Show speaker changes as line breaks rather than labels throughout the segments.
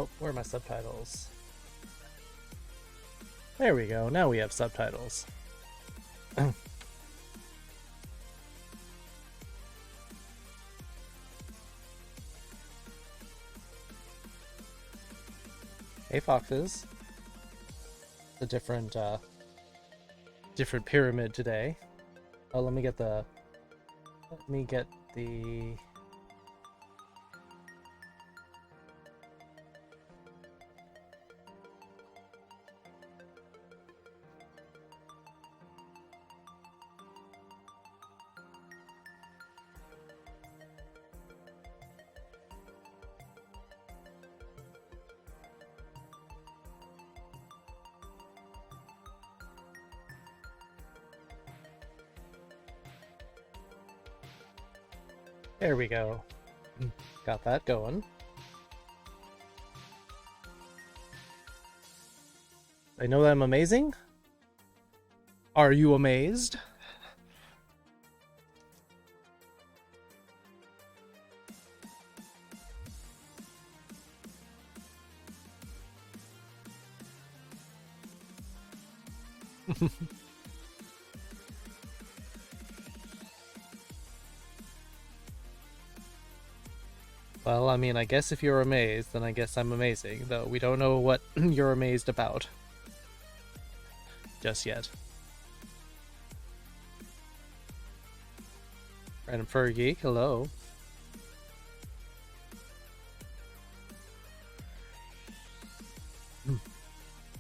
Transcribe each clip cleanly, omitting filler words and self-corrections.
Oh, where are my subtitles? There we go. Now we have subtitles. Hey, foxes. A different pyramid today. Oh, let me get the. There we go. Got that going. I know that I'm amazing? Are you amazed? Well, I mean, I guess if you're amazed, then I guess I'm amazing, though we don't know what you're amazed about. Just yet. Random Furry Geek, hello.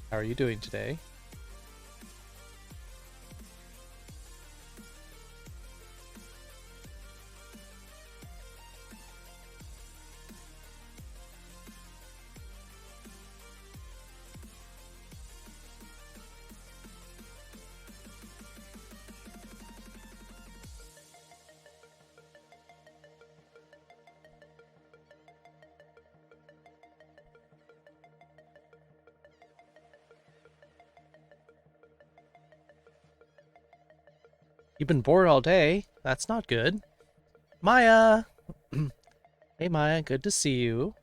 How are you doing today? You've been bored all day? That's not good. Maya! Hey Maya, good to see you.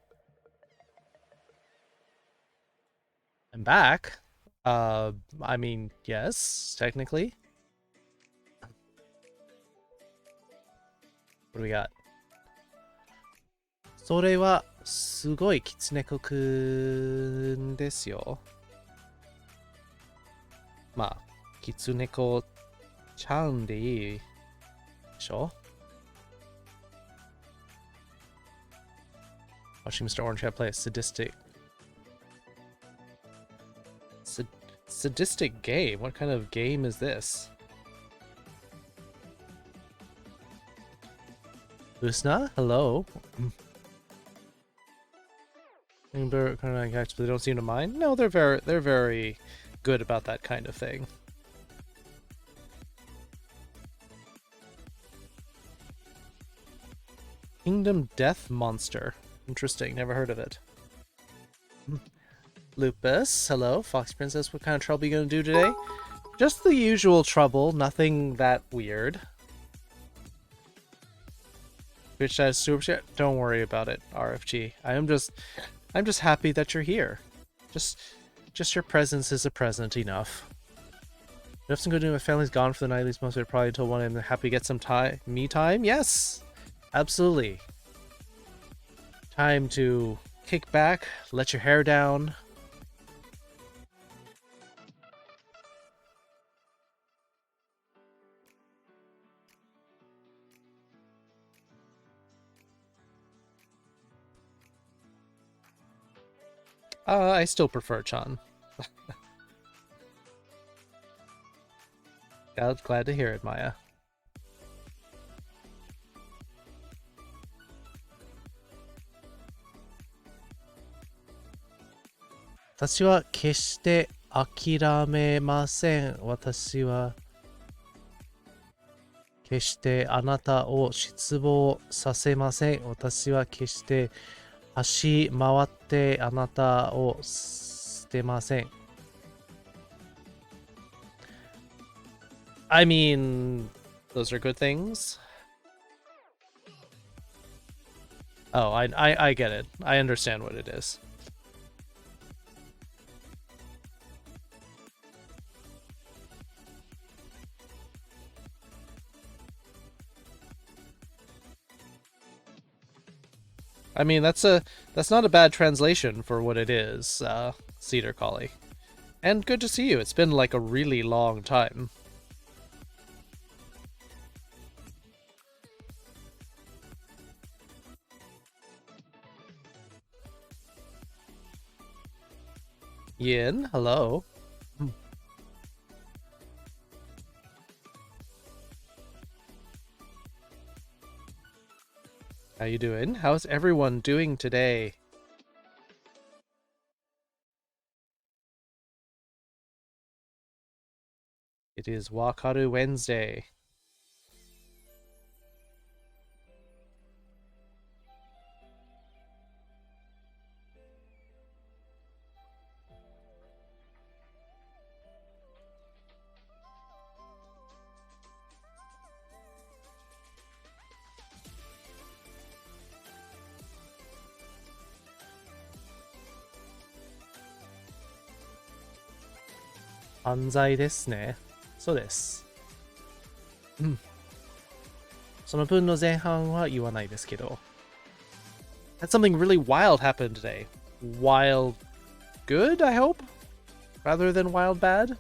I'm back. I mean, yes, technically. What do we got? それはすごいキツネコくんですよ。まあ、キツネコちゃんでいいでしょ? Watching Mr. Orange Hat play a sadistic game? What kind of game is this? Usna, hello. Kind of like actually they don't seem to mind. No, they're very good about that kind of thing. Kingdom Death Monster. Interesting, never heard of it. Lupus, hello. Fox Princess, what kind of trouble are you gonna do today? Just the usual trouble, nothing that weird. Twitch says super chat. Don't worry about it, RFG. I'm just happy that you're here. Just your presence is a present enough. I have some good news. My family's gone for the night, at least most of it probably until 1 a.m. They're happy to get some me time. Yes, absolutely. Time to kick back, let your hair down. I still prefer Chan. Glad to hear it, Maya. Watashi wa keshite akirame-masen. Watashi wa keshite anata o shitsubou sasemasen. Watashi wa keshite hashi mawatte anata o shitemasen. I mean, those are good things. Oh, I get it. I understand what it is. I mean, that's not a bad translation for what it is, Cedar Collie. And good to see you. It's been like a really long time. Yin, hello. How you doing? How's everyone doing today? It is Wakaru Wednesday. Anzai desu ne. そうです。その分の前半は言わないですけど。Had something really wild happen today. Wild good, I hope? Rather than wild bad?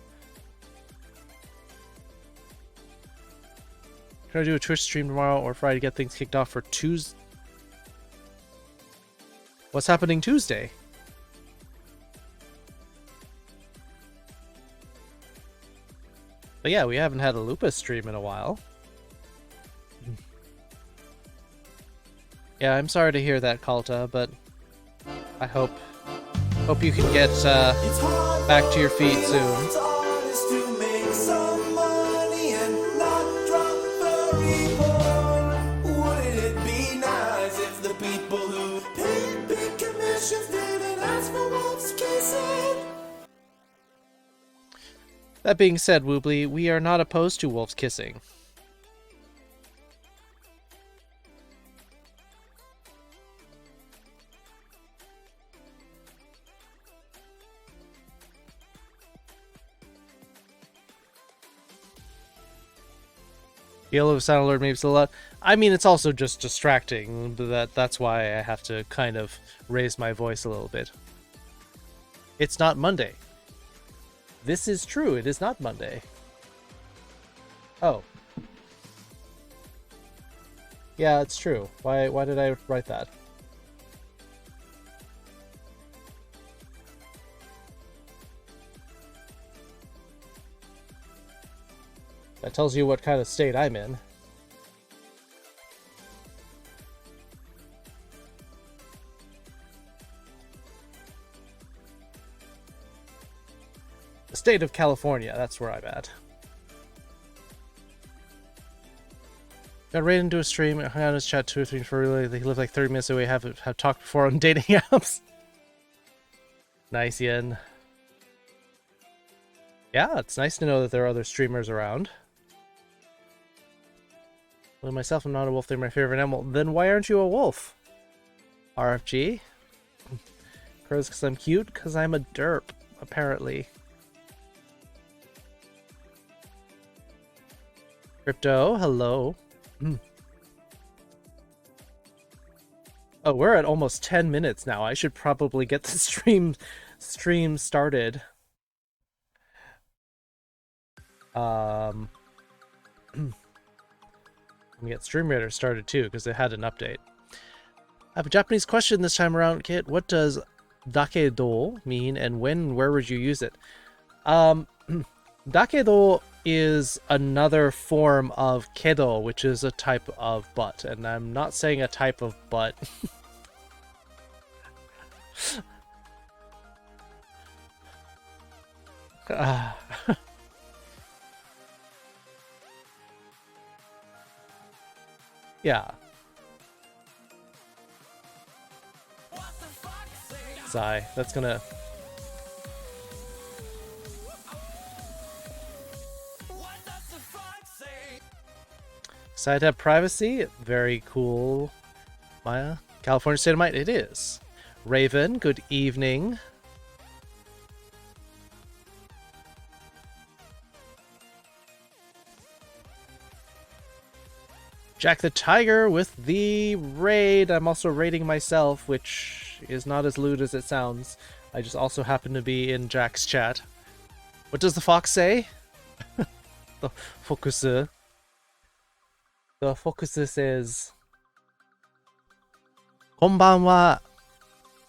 Can I do a Twitch stream tomorrow or Friday to get things kicked off for Tuesday? What's happening Tuesday? But yeah, we haven't had a Lupus stream in a while. Yeah, I'm sorry to hear that, Kalta, but I hope you can get back to your feet soon. That being said, Woobly, we are not opposed to wolves kissing. Yellow sound alert maybe still a lot. I mean, it's also just distracting. That's why I have to kind of raise my voice a little bit. It's not Monday. This is true. It is not Monday. Oh. Yeah, it's true. Why did I write that? That tells you what kind of state I'm in. The state of California, that's where I'm at. Got right into a stream, hung out in his chat 2 or 3 for really. They live like 30 minutes away, have talked before on dating apps. Nice, Yen. Yeah, it's nice to know that there are other streamers around. Well, myself, I'm not a wolf, they're my favorite animal. Then why aren't you a wolf? RFG? Crows because I'm cute? Because I'm a derp, apparently. Crypto, hello. Oh, we're at almost 10 minutes now. I should probably get the stream started. Get StreamRaider started too, because it had an update. I have a Japanese question this time around, Kit. What does dakedo mean, and when and where would you use it? Dakedo is another form of kedo, which is a type of butt, and I'm not saying a type of butt. Yeah. Sigh. That's gonna... Excited to have privacy? Very cool. Maya? California State of Mind? It is. Raven, good evening. Jack the Tiger with the raid. I'm also raiding myself, which is not as lewd as it sounds. I just also happen to be in Jack's chat. What does the fox say? The focus. The focus says, こんばんは、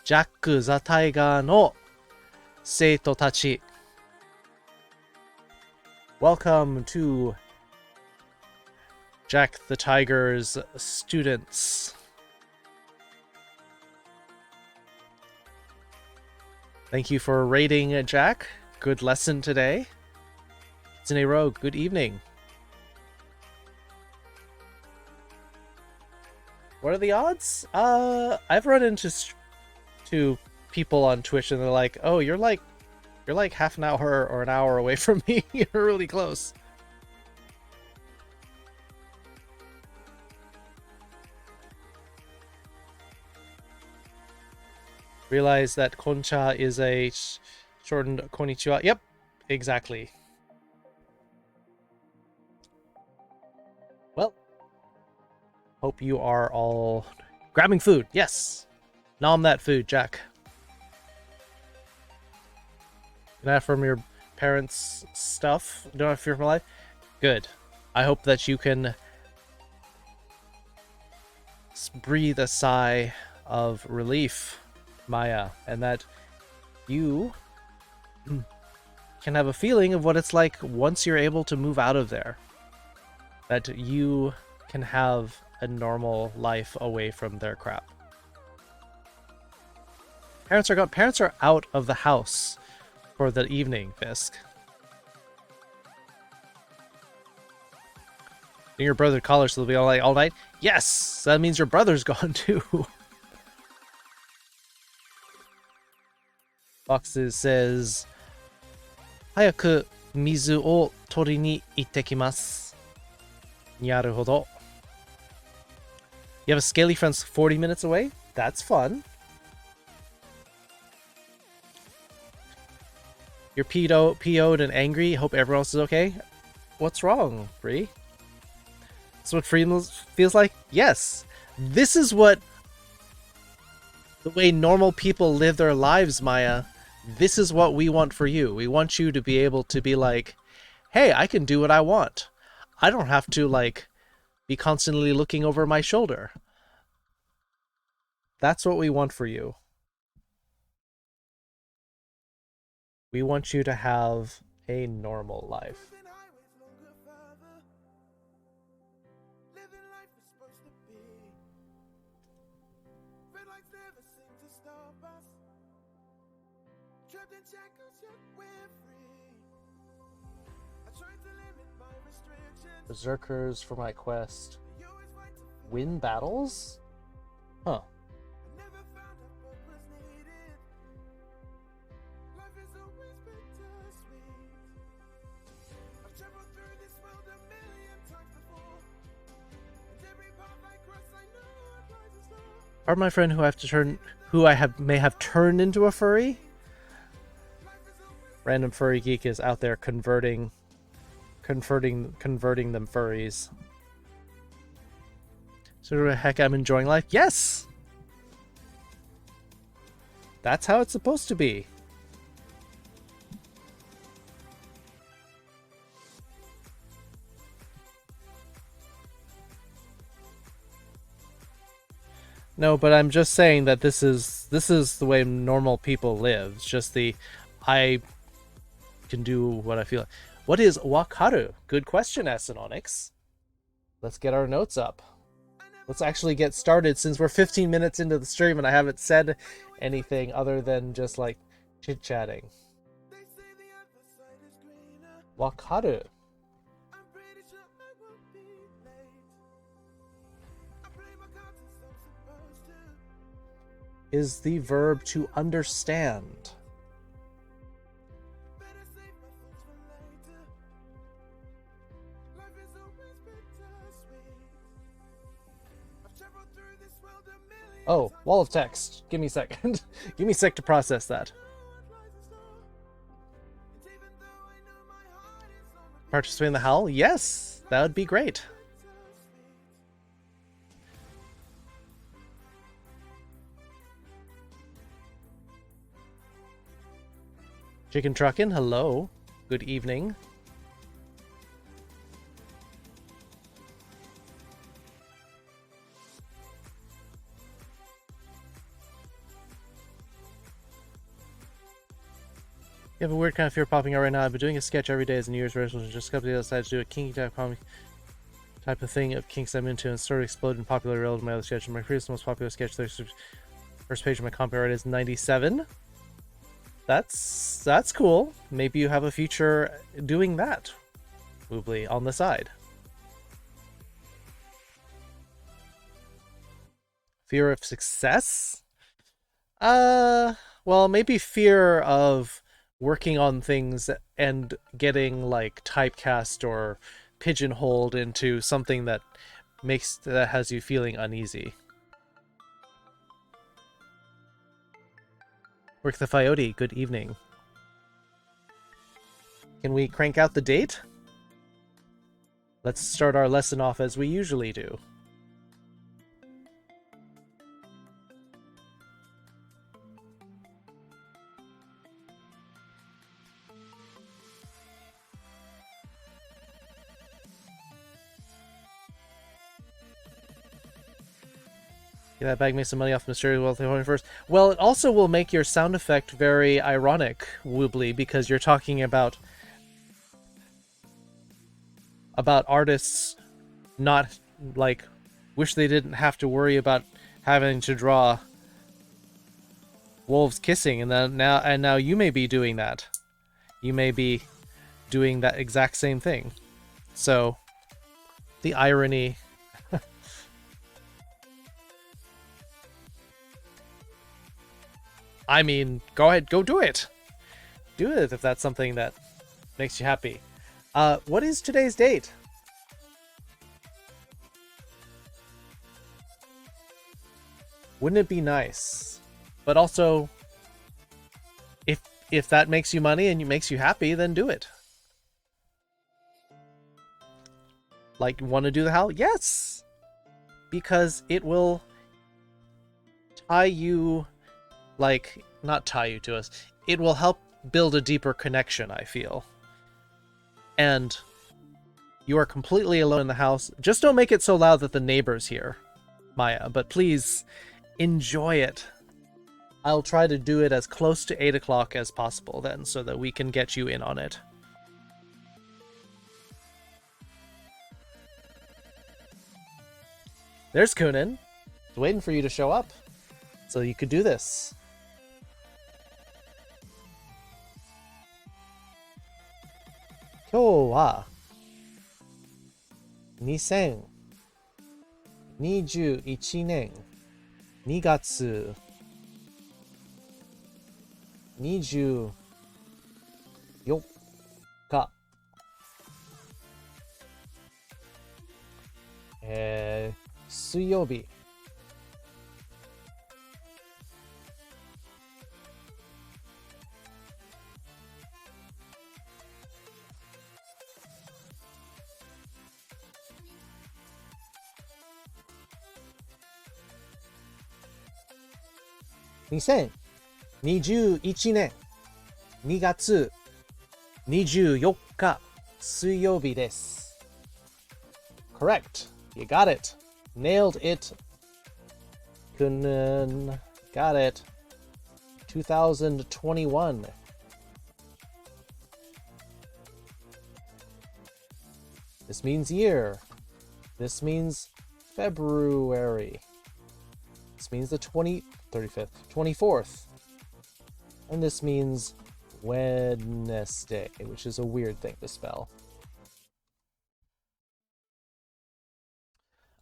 ジャック・ザ・タイガーの生徒たち。Welcome to Jack the Tiger's students. Thank you for raiding Jack. Good lesson today. Kitsune Rogue, good evening. What are the odds? I've run into people on Twitch and they're like, "Oh, you're like half an hour or an hour away from me. You're really close." Realize that koncha is a shortened konnichiwa. Yep, exactly. Well, hope you are all grabbing food. Yes, nom that food, Jack. Not from your parents' stuff. Don't have fear for life. Good. I hope that you can breathe a sigh of relief, Maya, and that you can have a feeling of what it's like once you're able to move out of there. That you can have a normal life away from their crap. Parents are out of the house for the evening, Fisk. And your brother college will be all night? Yes! That means your brother's gone too. Foxes says, 早く水を取りに行ってきます。なるほど. You have a scaly friend 40 minutes away? That's fun. You're PO'd and angry. Hope everyone else is okay. What's wrong, Bree? That's what freedom feels like? Yes. This is what the way normal people live their lives, Maya. This is what we want for you. We want you to be able to be like, hey, I can do what I want. I don't have to, like, be constantly looking over my shoulder. That's what we want for you. We want you to have a normal life. Berserkers for my quest. Win battles? Huh. Are my friend who may have turned into a furry? Random furry geek is out there converting them furries. So the heck, I'm enjoying life? Yes! That's how it's supposed to be. No, but I'm just saying that this is the way normal people live. It's just I can do what I feel like. What is wakaru? Good question, Asinonyx. Let's get our notes up. Let's actually get started since we're 15 minutes into the stream and I haven't said anything other than just like chit-chatting. Wakaru. Is the verb to understand. Oh, wall of text. Give me a second. Give me a sec to process that. Participate in the howl? Yes, that would be great. Chicken Truckin', hello. Good evening. You have a weird kind of fear popping out right now. I've been doing a sketch every day as a New Year's resolution. Just a couple of days I decided to do a kinky type of thing of kinks I'm into, and sort of exploded in popularity relative to my other sketch. My previous most popular sketch, the first page of my copyright is 97. That's cool. Maybe you have a future doing that, Woobly, on the side. Fear of success? Well, maybe fear of working on things and getting like typecast or pigeonholed into something that has you feeling uneasy. Work the Coyote, good evening. Can we crank out the date? Let's start our lesson off as we usually do. Yeah, that bag makes some money off Mysterious Wealthy 21st. Well, it also will make your sound effect very ironic, Woobly, because you're talking about artists not, like, wish they didn't have to worry about having to draw wolves kissing, and now you may be doing that. You may be doing that exact same thing. So, the irony... I mean, go ahead, go do it. Do it if that's something that makes you happy. What is today's date? Wouldn't it be nice? But also, if that makes you money and makes you happy, then do it. Like, want to do the howl? Yes! Because it will tie you... Like, not tie you to us. It will help build a deeper connection, I feel. And you are completely alone in the house. Just don't make it so loud that the neighbors hear, Maya. But please, enjoy it. I'll try to do it as close to 8 o'clock as possible then, so that we can get you in on it. There's Kunin. He's waiting for you to show up, so you could do this. Kyou wa 2021年2月24日、水曜日。2021年2月24日水曜日です。Correct. You got it. Nailed it. Kunin. Got it. 2021. This means year. This means February. This means the 35th, 24th. And this means Wednesday, which is a weird thing to spell.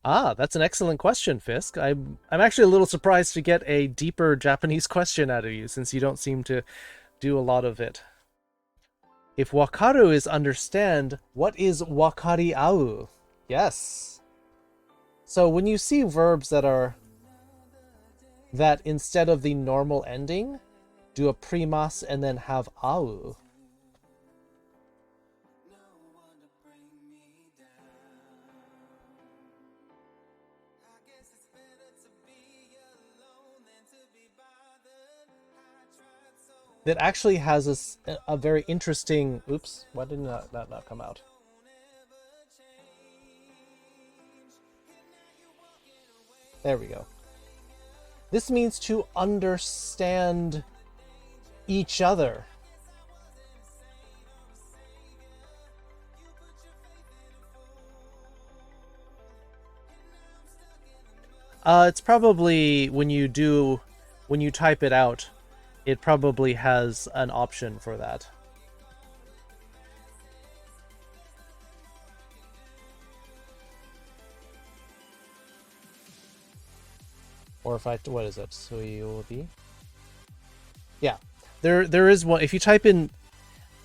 Ah, that's an excellent question, Fisk. I'm actually a little surprised to get a deeper Japanese question out of you, since you don't seem to do a lot of it. If wakaru is understand, what is wakariau? Yes. So when you see verbs that instead of the normal ending, do a primas and then have au. that actually has a very interesting... Oops, why did that not come out? There we go. This means to understand each other. It's probably when you type it out, it probably has an option for that. Or if I, what is it? So you will be. Yeah, there is one. If you type in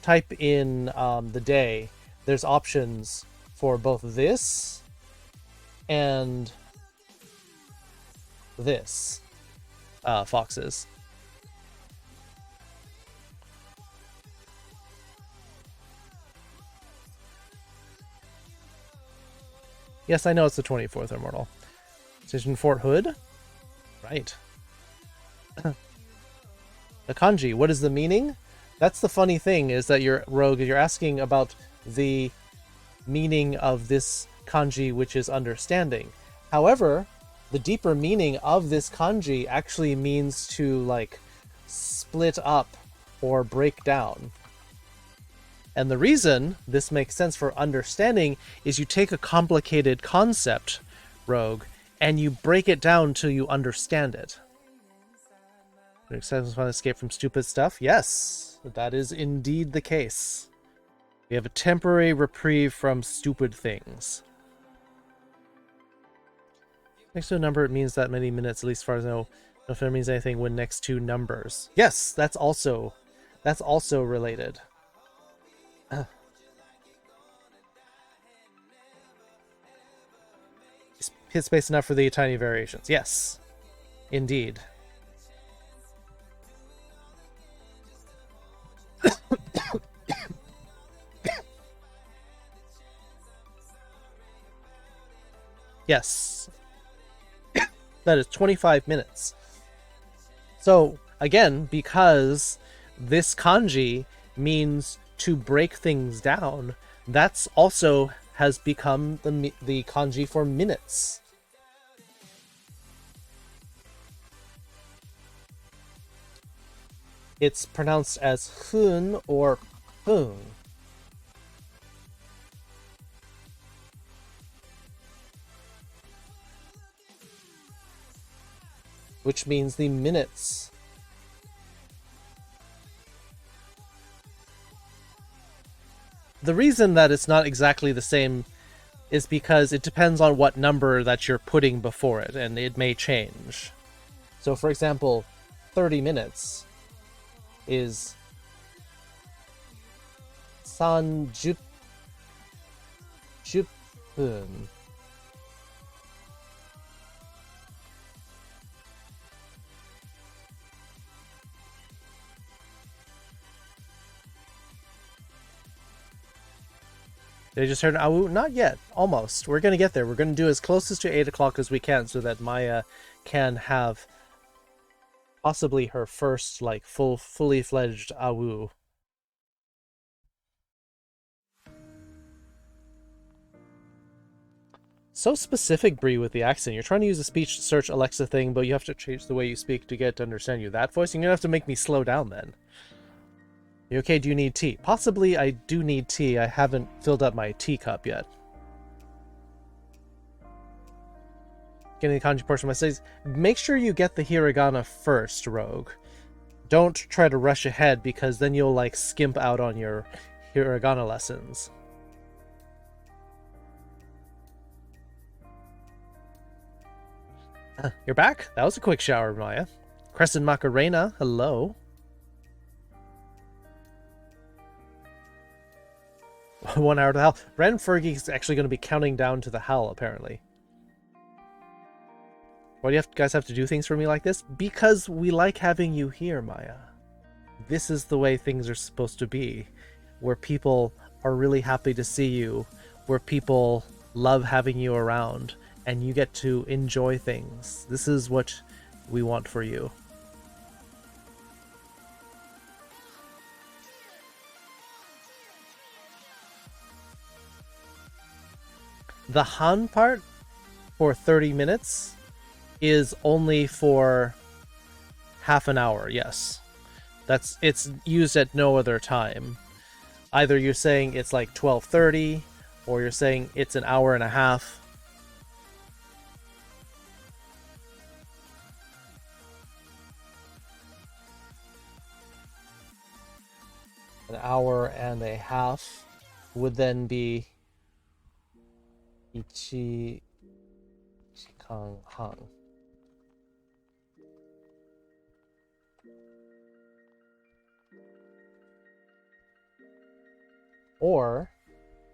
the day, there's options for both this and this foxes. Yes, I know it's the 24th Immortal. Station Fort Hood? Right. The kanji, what is the meaning? That's the funny thing, is that you're asking about the meaning of this kanji, which is understanding. However, the deeper meaning of this kanji actually means to, like, split up or break down. And the reason this makes sense for understanding is you take a complicated concept, Rogue, and you break it down till you understand it. Excited to escape from stupid stuff? Yes, that is indeed the case. We have a temporary reprieve from stupid things. Next to a number, it means that many minutes, at least as far as I know. If it means anything when next to numbers. Yes, that's also related. Hit space enough for the tiny variations. Yes, indeed. Yes. That is 25 minutes. So, again, because this kanji means to break things down, that's also has become the kanji for minutes. It's pronounced as hun or hun. Which means the minutes. The reason that it's not exactly the same is because it depends on what number that you're putting before it, and it may change. So, for example, 30 minutes is sanjupun. They just heard an awu? Not yet. Almost. We're going to get there. We're going to do as close to 8 o'clock as we can so that Maya can have possibly her first, like, fully fledged awu. So specific, Bree, with the accent. You're trying to use a speech search Alexa thing, but you have to change the way you speak to get it to understand you. That voice? You're going to have to make me slow down then. You okay? Do you need tea? Possibly I do need tea. I haven't filled up my teacup yet. Getting the kanji portion of my studies. Make sure you get the hiragana first, Rogue. Don't try to rush ahead, because then you'll, like, skimp out on your hiragana lessons. You're back? That was a quick shower, Maya. Crescent Macarena, hello. 1 hour to the howl. Brandon Fergie is actually going to be counting down to the howl, apparently. Why do you guys have to do things for me like this? Because we like having you here, Maya. This is the way things are supposed to be. Where people are really happy to see you. Where people love having you around. And you get to enjoy things. This is what we want for you. The Han part for 30 minutes is only for half an hour, yes. It's used at no other time. Either you're saying it's like 12:30, or you're saying it's an hour and a half. An hour and a half would then be 1時間半. Or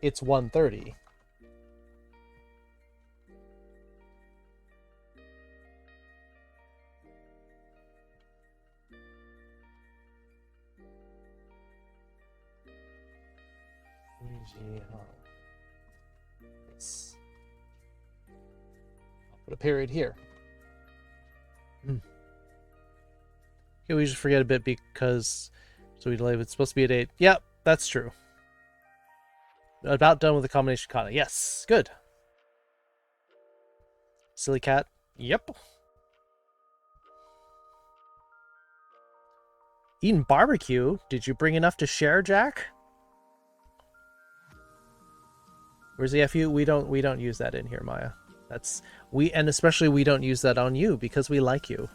it's 1:30. Yes. I'll put a period here. Okay, we just forget a bit because so we delay. It's supposed to be at 8. Yep, that's true. About done with the combination kata. Yes, good. Silly cat. Yep. Eating barbecue? Did you bring enough to share, Jack? Where's the FU? We don't use that in here, Maya. And especially we don't use that on you because we like you.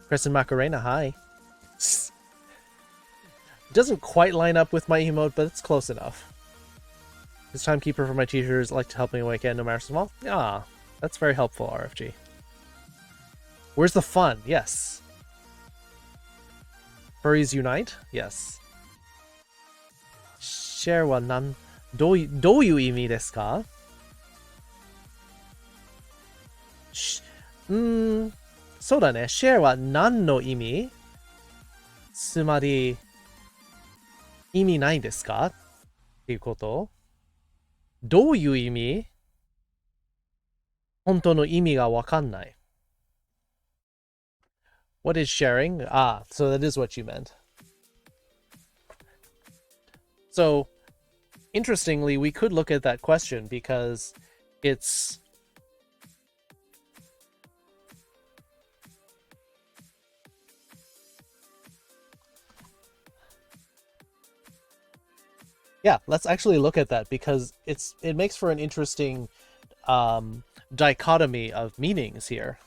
Crescent Macarena, hi. It doesn't quite line up with my emote, but it's close enough. This timekeeper for my teachers like to help me wake up no matter small. Ah, that's very helpful, RFG. Where's the fun? Yes. Furries unite? Yes. Share wa nan... どういう意味ですか? そうだね。share は何の意味? つまり、意味ないですか? っていうこと? どういう意味? 本当の意味がわかんない。What is sharing? Ah, so that is what you meant. So, interestingly, we could look at that question because it's yeah, let's actually look at that because it makes for an interesting dichotomy of meanings here.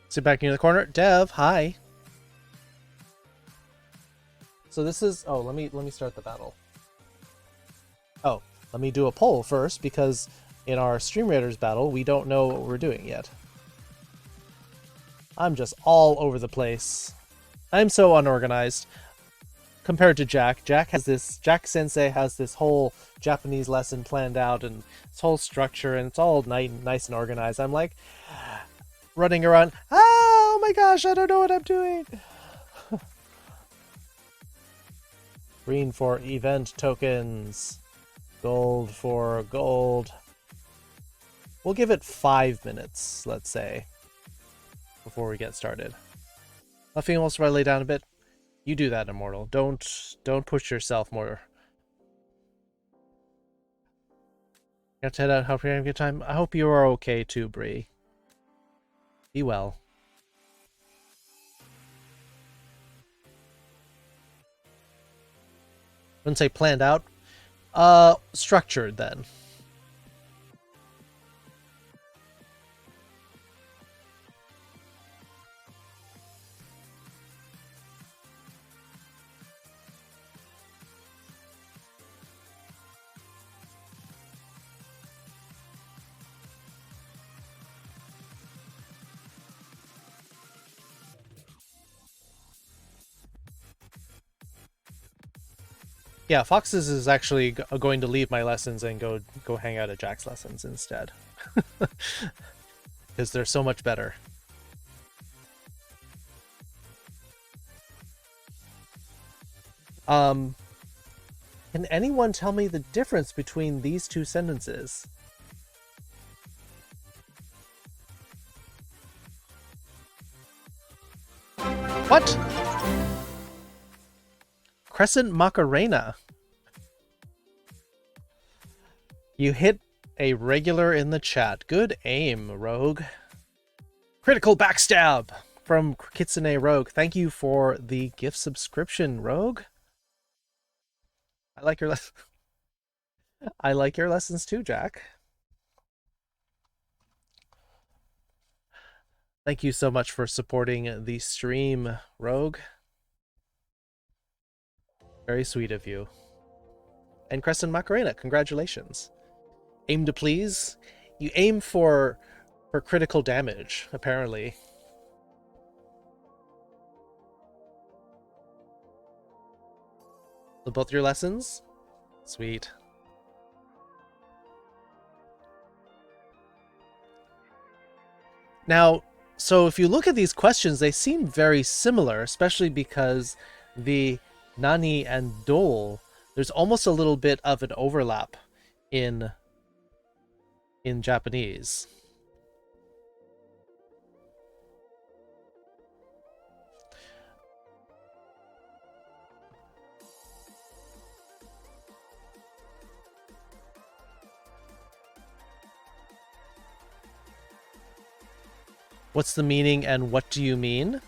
Sit back near the corner. Dev, hi. So this is... Oh, let me start the battle. Oh, let me do a poll first, because in our Stream Raiders battle, we don't know what we're doing yet. I'm just all over the place. I'm so unorganized. Compared to Jack. Jack Sensei has this whole Japanese lesson planned out, and this whole structure, and it's all nice and organized. I'm like... running around. Oh my gosh, I don't know what I'm doing. Green for event tokens. Gold for gold. We'll give it 5 minutes, let's say, before we get started. Nothing else if I lay down a bit? You do that, Immortal. Don't push yourself more. Got to head out. Hope you're having a good time. I hope you are okay too, Bree. Be well. Wouldn't say planned out. Structured then. Yeah, Fox's is actually going to leave my lessons and go hang out at Jack's lessons instead. Because they're so much better. Can anyone tell me the difference between these two sentences? What? Crescent Macarena. You hit a regular in the chat. Good aim, Rogue. Critical backstab from Kitsune Rogue. Thank you for the gift subscription, Rogue. I like your I like your lessons too, Jack. Thank you so much for supporting the stream, Rogue. Very sweet of you. And Crescent Macarena, congratulations. Aim to please? You aim for critical damage, apparently. So both your lessons? Sweet. Now, so if you look at these questions, they seem very similar, especially because the nani and dole, there's almost a little bit of an overlap in Japanese. What's the meaning and what do you mean?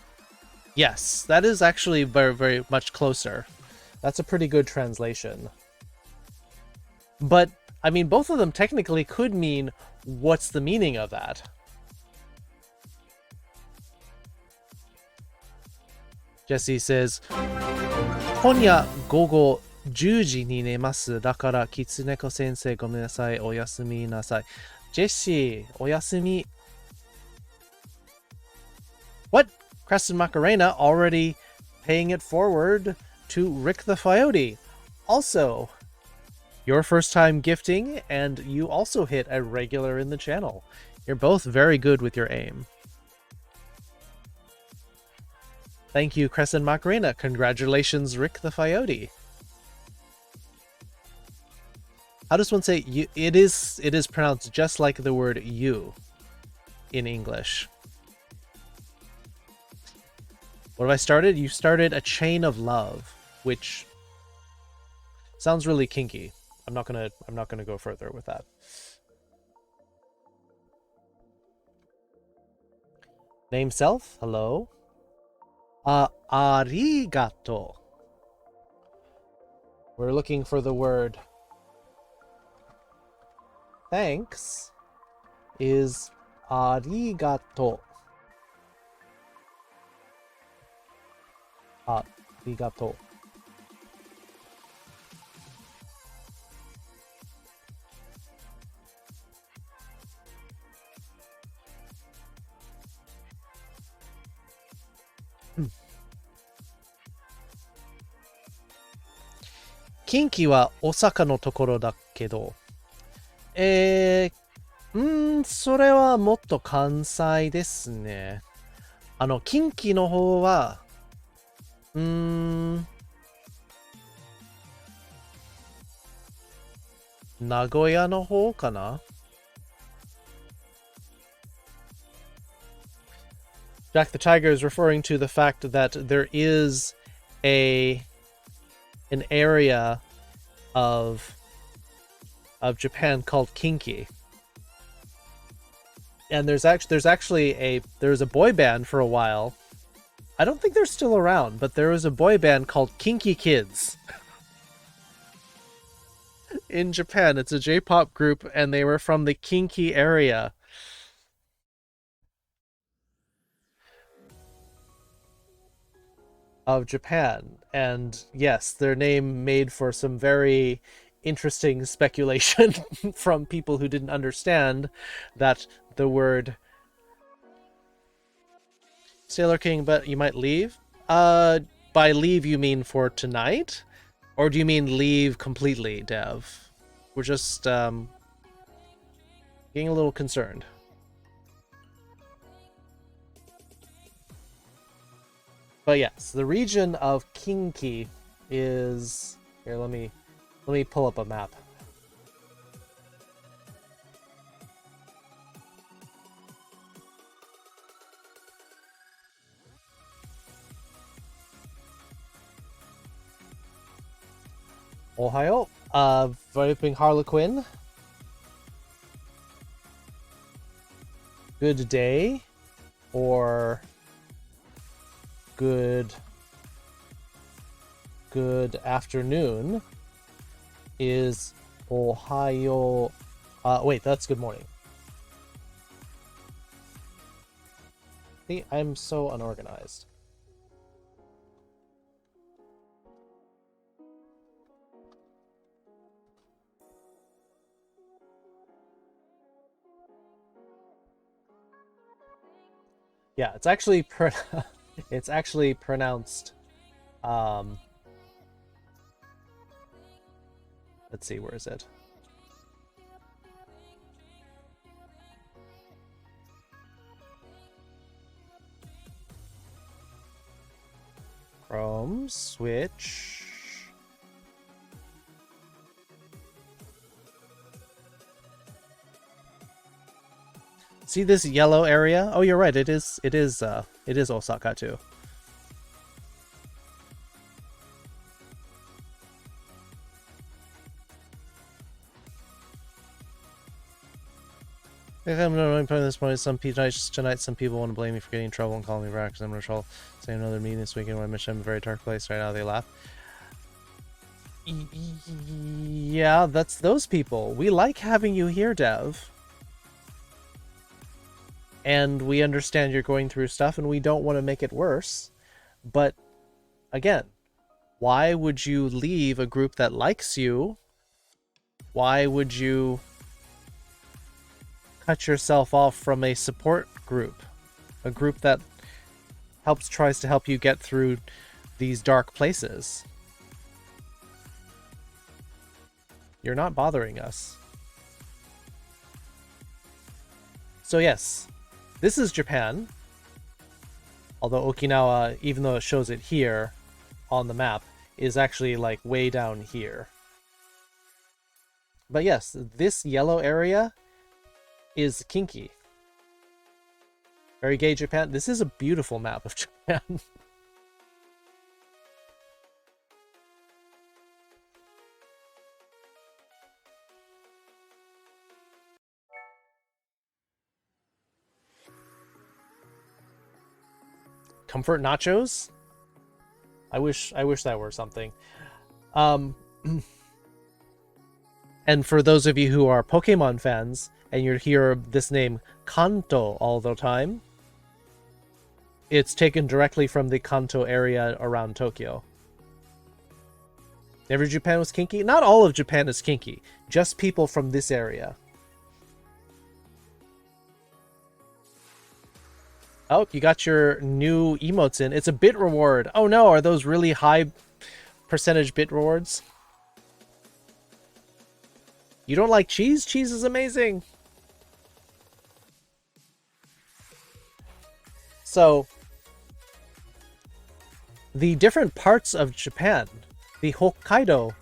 Yes, that is actually very, very much closer. That's a pretty good translation. But, I mean, both of them technically could mean, what's the meaning of that? Jesse says, 今夜午後10時に寝ます。だからキツネコ先生ごめんなさい。おやすみなさい。ジェシー、おやすみ。What? Crescent Macarena already paying it forward to Rick the Coyote. Also, your first time gifting, and you also hit a regular in the channel. You're both very good with your aim. Thank you, Crescent Macarena. Congratulations, Rick the Coyote. How does one say you? It is pronounced just like the word you in English. What have I started? You started a chain of love, which sounds really kinky. I'm not gonna go further with that. Name self? Hello. Arigato. We're looking for the word thanks is arigato. Arigato. Kinki wa Osaka no tokoro da kedo. それはもっと関西ですね。近畿の方は、名古屋の方かな? Jack the Tiger is referring to the fact that there is an area of Japan called Kinki. And there's actually a boy band for a while. I don't think they're still around, but there was a boy band called Kinki Kids. In Japan, it's a J-pop group, and they were from the Kinki area. Of Japan. And yes, their name made for some very interesting speculation from people who didn't understand that the word Sailor King, but you might leave? By leave you mean for tonight? Or do you mean leave completely, Dev? We're just getting a little concerned. But yes, the region of Kinki is... Here, let me Let me pull up a map. Ohio, Viping Harlequin. Good day, or good afternoon is Ohio. Wait, that's good morning. See, I'm so unorganized. Yeah, it's actually it's actually pronounced. Let's see, where is it? Chrome, switch. See this yellow area? Oh, you're right. It is Osaka too. If I'm not really playing this point, tonight some people want to blame me for getting in trouble and calling me back because I'm in trouble. Saying another meeting this weekend when I mentioned I'm in a very dark place right now. They laugh. Yeah, that's those people. We like having you here, Dev. And we understand you're going through stuff and we don't want to make it worse. But again, why would you leave a group that likes you? Why would you cut yourself off from a support group? A group that tries to help you get through these dark places. You're not bothering us. So yes, this is Japan. Although Okinawa, even though it shows it here on the map, is actually like way down here. But yes, this yellow area is Kinki. Very gay Japan. This is a beautiful map of Japan. Comfort nachos? I wish that were something. And for those of you who are Pokemon fans and you hear this name Kanto all the time, it's taken directly from the Kanto area around Tokyo. Every Japan was kinky? Not all of Japan is kinky. Just people from this area. Oh, you got your new emotes in. It's a bit reward. Oh no, are those really high percentage bit rewards? You don't like cheese? Cheese is amazing. So, the different parts of Japan. The Hokkaido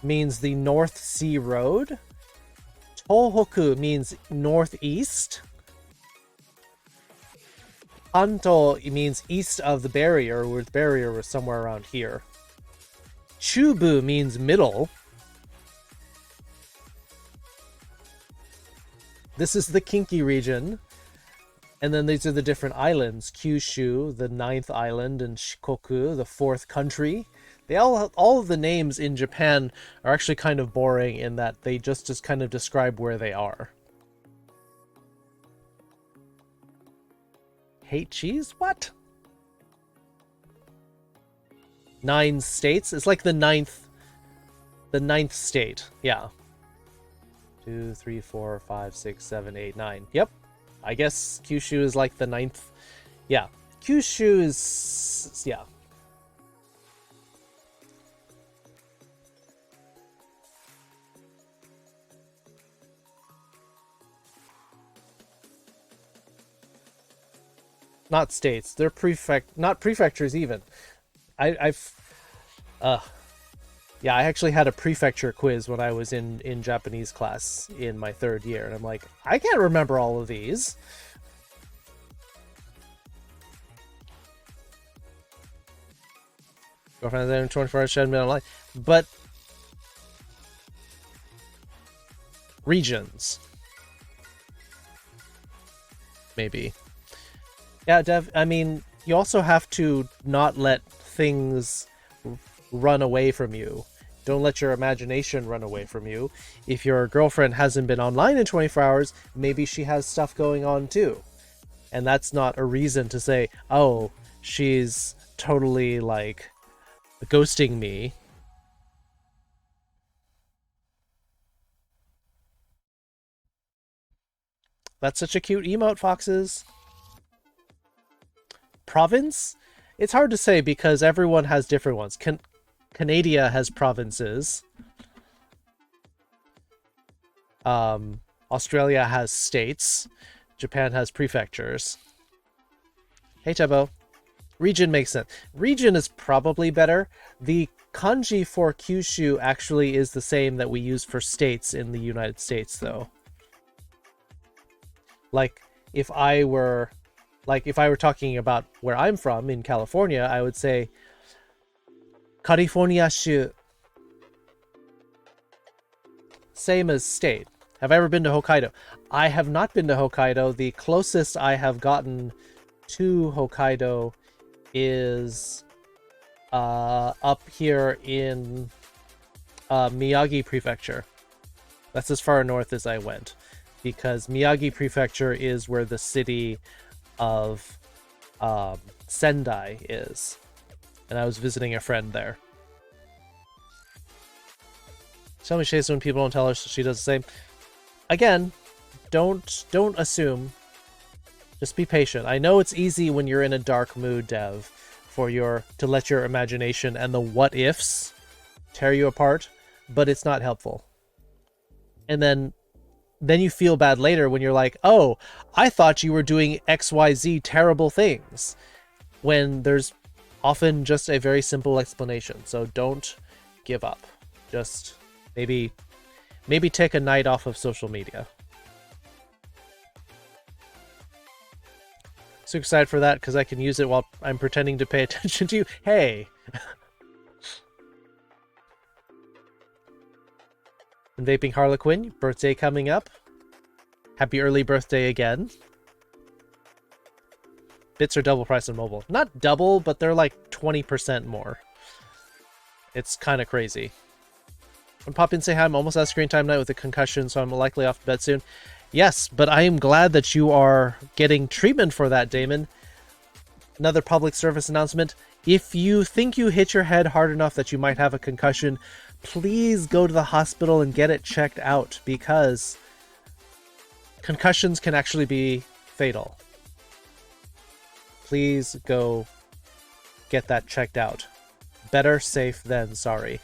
means the North Sea Road. Tohoku means northeast. Kanto means east of the barrier, where the barrier was somewhere around here. Chubu means middle. This is the Kinki region. And then these are the different islands. Kyushu, the 9th island, and Shikoku, the 4th country. They all of the names in Japan are actually kind of boring in that they just kind of describe where they are. Hate cheese? What? 9 states? It's like the ninth state. Yeah. 2, 3, 4, 5, 6, 7, 8, 9. Yep. I guess Kyushu is like the 9th. Yeah. Kyushu is... yeah. Not states. They're not prefectures even. Yeah, I actually had a prefecture quiz when I was in Japanese class in my 3rd year, and I'm like, I can't remember all of these. Girlfriend there in 24 hours, shouldn't be online. But regions. Maybe. Yeah, Dev, I mean, you also have to not let things run away from you. Don't let your imagination run away from you. If your girlfriend hasn't been online in 24 hours, maybe she has stuff going on too. And that's not a reason to say, oh, she's totally, like, ghosting me. That's such a cute emote, Foxes. Province? It's hard to say because everyone has different ones. Canada has provinces. Australia has states. Japan has prefectures. Hey, Tebo. Region makes sense. Region is probably better. The kanji for Kyushu actually is the same that we use for states in the United States, though. Like, if I were talking about where I'm from in California, I would say California shu. Same as state. Have I ever been to Hokkaido? I have not been to Hokkaido. The closest I have gotten to Hokkaido is up here in Miyagi Prefecture. That's as far north as I went, because Miyagi Prefecture is where the city of Sendai is, and I was visiting a friend there. Tell me Chase when people don't tell her, so she does the same. Again, don't assume. Just be patient. I know it's easy when you're in a dark mood, Dev, to let your imagination and the what ifs tear you apart, but it's not helpful. And then you feel bad later when you're like, oh, I thought you were doing XYZ terrible things, when there's often just a very simple explanation. So don't give up. Just maybe take a night off of social media. So excited for that because I can use it while I'm pretending to pay attention to you. Hey! And Vaping Harlequin, birthday coming up. Happy early birthday again. Bits are double price on mobile. Not double, but they're like 20% more. It's kind of crazy. And pop in, say hi. I'm almost out of screen time tonight with a concussion, so I'm likely off to bed soon. Yes, but I am glad that you are getting treatment for that, Damon. Another public service announcement. If you think you hit your head hard enough that you might have a concussion, please go to the hospital and get it checked out, because concussions can actually be fatal. Please go get that checked out. Better safe than sorry.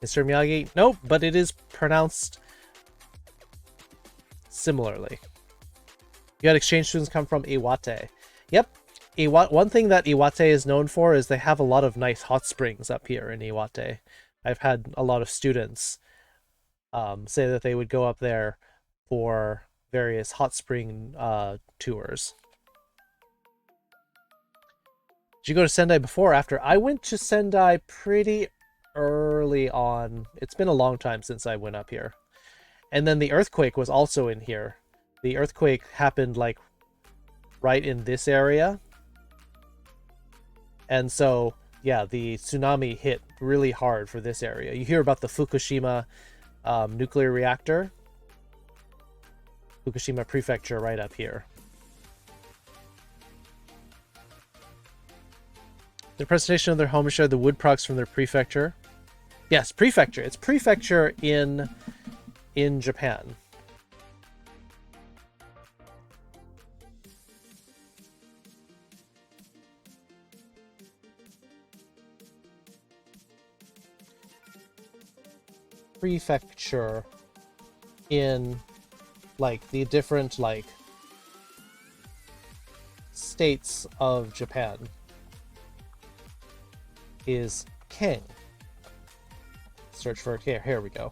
Mr. Miyagi? Nope, but it is pronounced similarly. You had exchange students come from Iwate. Yep. One thing that Iwate is known for is they have a lot of nice hot springs up here in Iwate. I've had a lot of students say that they would go up there for various hot spring tours. Did you go to Sendai before or after? I went to Sendai pretty early on. It's been a long time since I went up here. And then the earthquake was also in here. The earthquake happened like right in this area. And so, yeah, the tsunami hit really hard for this area. You hear about the Fukushima nuclear reactor. Fukushima Prefecture right up here. The presentation of their home showed the wood products from their prefecture. Yes, prefecture. It's prefecture in Japan. Prefecture in like the different like states of Japan is ken. Search for it here. Here we go.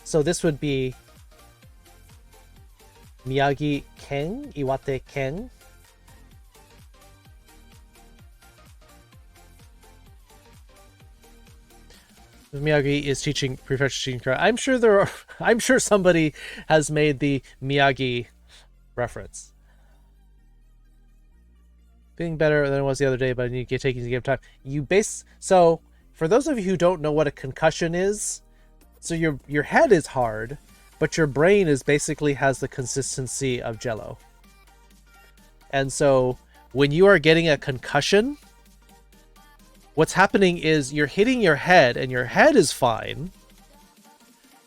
So this would be Miyagi ken, Iwate ken. Miyagi is teaching prefecture teaching. I'm sure somebody has made the Miyagi reference. Feeling better than it was the other day, but I need to get taking the game time. So for those of you who don't know what a concussion is, so your head is hard, but your brain is basically has the consistency of Jell-O. And so when you are getting a concussion, what's happening is you're hitting your head and your head is fine,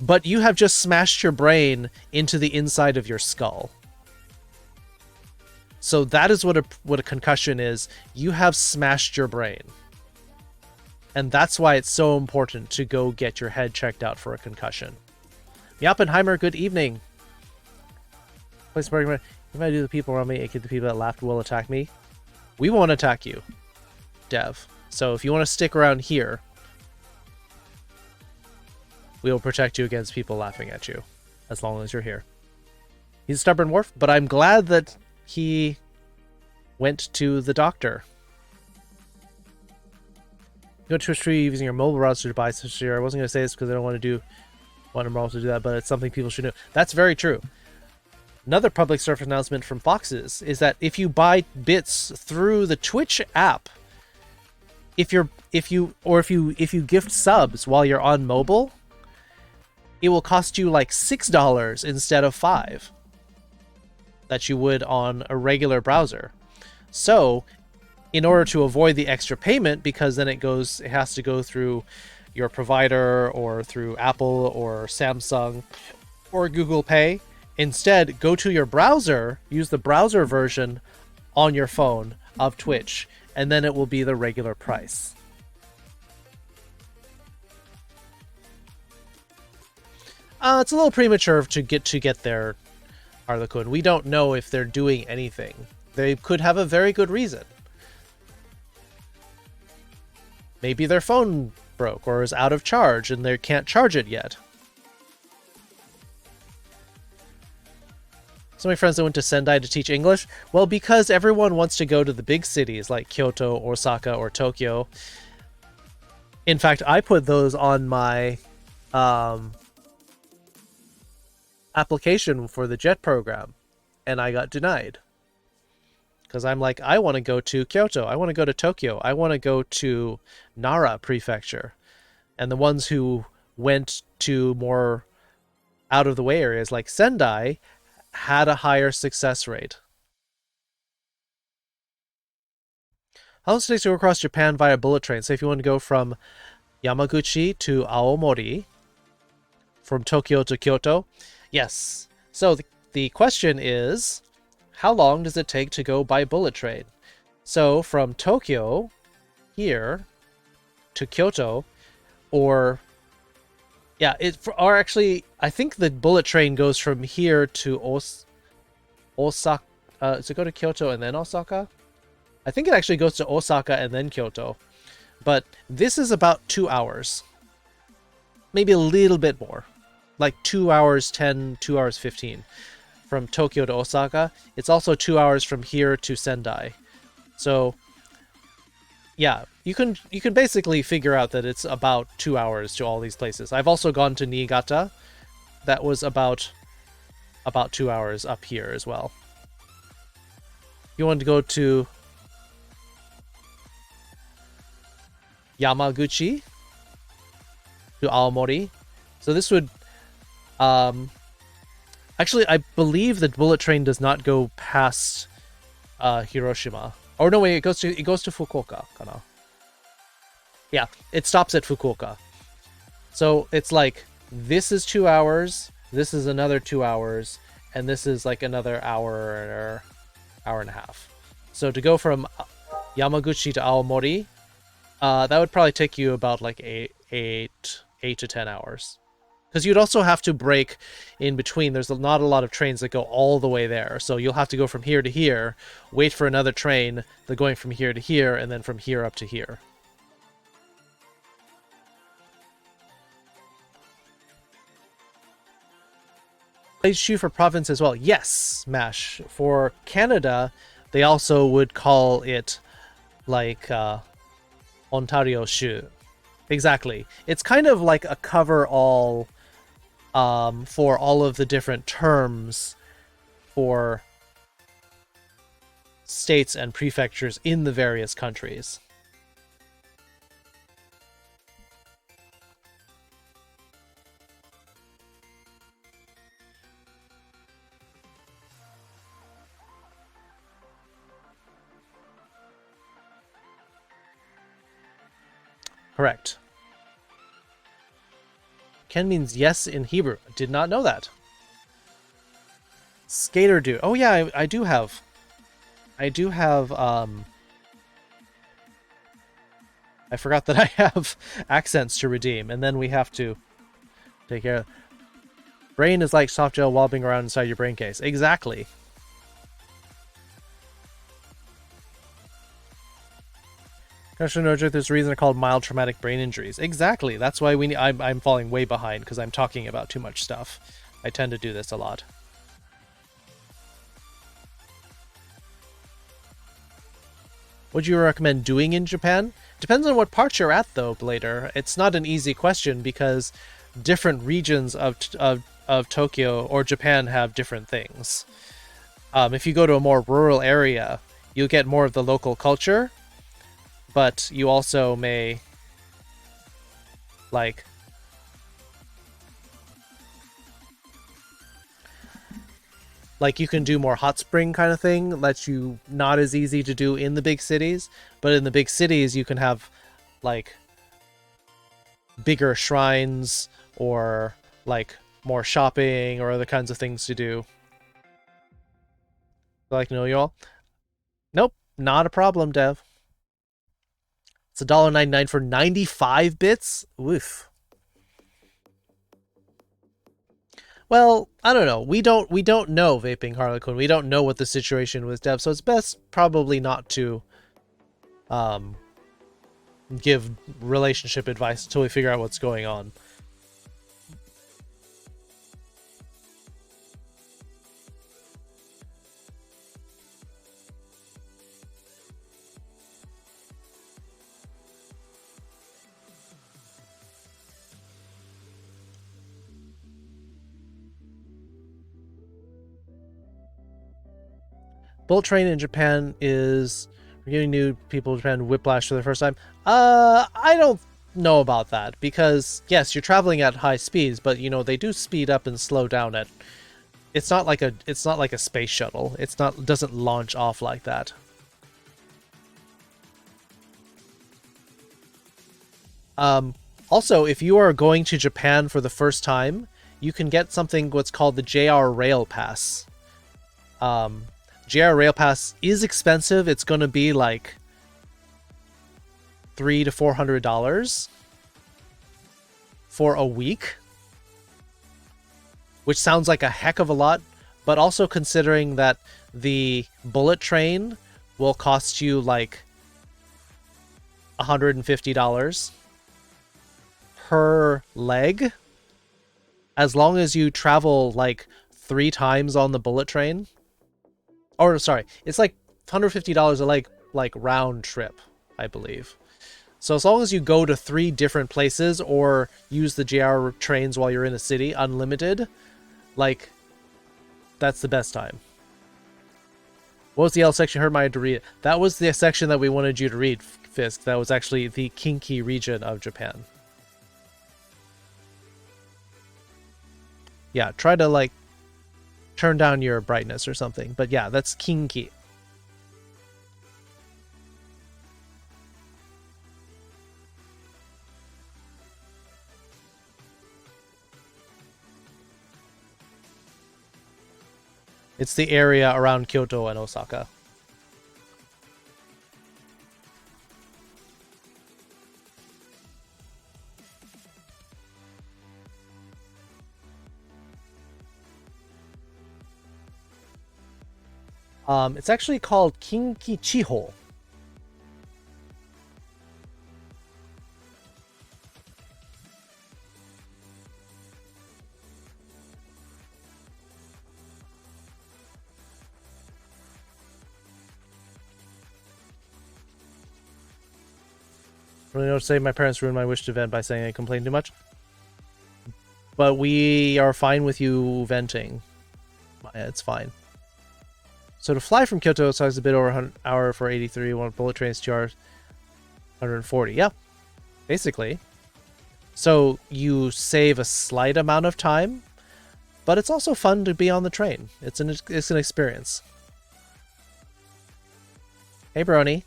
but you have just smashed your brain into the inside of your skull. So that is what a concussion is. You have smashed your brain. And that's why it's so important to go get your head checked out for a concussion. Oppenheimer, good evening. If I do the people around me, the people that laughed will attack me. We won't attack you, Dev. So if you want to stick around here, we will protect you against people laughing at you, as long as you're here. He's a stubborn dwarf, but I'm glad that he went to the doctor. Go to Twitch-furry using your mobile browser to buy such a I wasn't going to say this because I don't want to do that, but it's something people should know. That's very true. Another public service announcement from Foxes is that if you buy bits through the Twitch app, if you gift subs while you're on mobile, it will cost you like $6 instead of $5 that you would on a regular browser. So in order to avoid the extra payment, because then it has to go through your provider or through Apple or Samsung or Google Pay, instead go to your browser, use the browser version on your phone of Twitch, and then it will be the regular price. It's a little premature to get there, Harlequin. We don't know if they're doing anything. They could have a very good reason. Maybe their phone broke or is out of charge and they can't charge it yet. So many friends that went to Sendai to teach English. Well, because everyone wants to go to the big cities like Kyoto, Osaka, or Tokyo. In fact, I put those on my application for the JET program, and I got denied. Because I'm like, I want to go to Kyoto, I want to go to Tokyo, I want to go to Nara Prefecture. And the ones who went to more out-of-the-way areas like Sendai had a higher success rate. How long does it take to go across Japan via bullet train? So if you want to go from Yamaguchi to Aomori, from Tokyo to Kyoto, yes. So the question is, how long does it take to go by bullet train? So from Tokyo here to Kyoto, or actually, I think the bullet train goes from here to Osaka. Does it go to Kyoto and then Osaka? I think it actually goes to Osaka and then Kyoto. But this is about 2 hours. Maybe a little bit more. Like 2 hours 10, 2 hours 15. From Tokyo to Osaka. It's also 2 hours from here to Sendai. So yeah, you can basically figure out that it's about 2 hours to all these places. I've also gone to Niigata. That was about 2 hours up here as well. You want to go to Yamaguchi to Aomori. So this would actually, I believe the bullet train does not go past Hiroshima. Or no, wait, it goes to Fukuoka, kana. Yeah, it stops at Fukuoka. So it's like, this is 2 hours, this is another 2 hours, and this is like another hour and a half. So to go from Yamaguchi to Aomori, that would probably take you about like 8 to 10 hours. Because you'd also have to break in between. There's not a lot of trains that go all the way there. So you'll have to go from here to here, wait for another train, then going from here to here, and then from here up to here. They shoot for province as well. Yes, MASH. For Canada, they also would call it like Ontario Shu. Exactly. It's kind of like a cover-all for all of the different terms for states and prefectures in the various countries. Correct. Ken means yes in Hebrew. Did not know that. Skater dude. Oh yeah, I do have. I forgot that I have accents to redeem, and then we have to take care of. Brain is like soft gel wobbling around inside your brain case. Exactly. There's a reason they're called mild traumatic brain injuries. Exactly. That's why I'm falling way behind because I'm talking about too much stuff. I tend to do this a lot. Would you recommend doing in Japan? Depends on what part you're at, though, Blader. It's not an easy question because different regions of Tokyo or Japan have different things. If you go to a more rural area, you'll get more of the local culture, but you also may like you can do more hot spring kind of thing, that's you not as easy to do in the big cities, but in the big cities you can have like bigger shrines or like more shopping or other kinds of things to do. Like, know you all? Nope, not a problem, Dev. It's $1.99 for 95 bits? Oof. Well, I don't know. We don't know, Vaping Harlequin. We don't know what the situation with Dev, so it's best probably not to give relationship advice until we figure out what's going on. Bullet Train in Japan is giving new people in Japan whiplash for the first time. I don't know about that because yes, you're traveling at high speeds, but you know they do speed up and slow down at. It's not like a space shuttle. It doesn't launch off like that. Also, if you are going to Japan for the first time, you can get something what's called the JR Rail Pass. JR Rail Pass is expensive. It's going to be like $300 to $400 for a week, which sounds like a heck of a lot, but also considering that the bullet train will cost you like $150 per leg, as long as you travel like 3 times on the bullet train. Or sorry, it's like $150 a leg, like round trip, I believe. So as long as you go to 3 different places or use the JR trains while you're in a city, unlimited, like, that's the best time. What was the L section you heard me to read? That was the section that we wanted you to read, Fisk. That was actually the Kinki region of Japan. Yeah, try to, like, turn down your brightness or something. But yeah, that's Kinki. It's the area around Kyoto and Osaka. It's actually called Kinki Chiho. Really don't say my parents ruined my wish to vent by saying I complain too much. But we are fine with you venting. It's fine. So to fly from Kyoto, it takes a bit over an hour for 83. One bullet trains, 2 hours, 140. Yeah, basically. So you save a slight amount of time, but it's also fun to be on the train. It's an experience. Hey, Brony.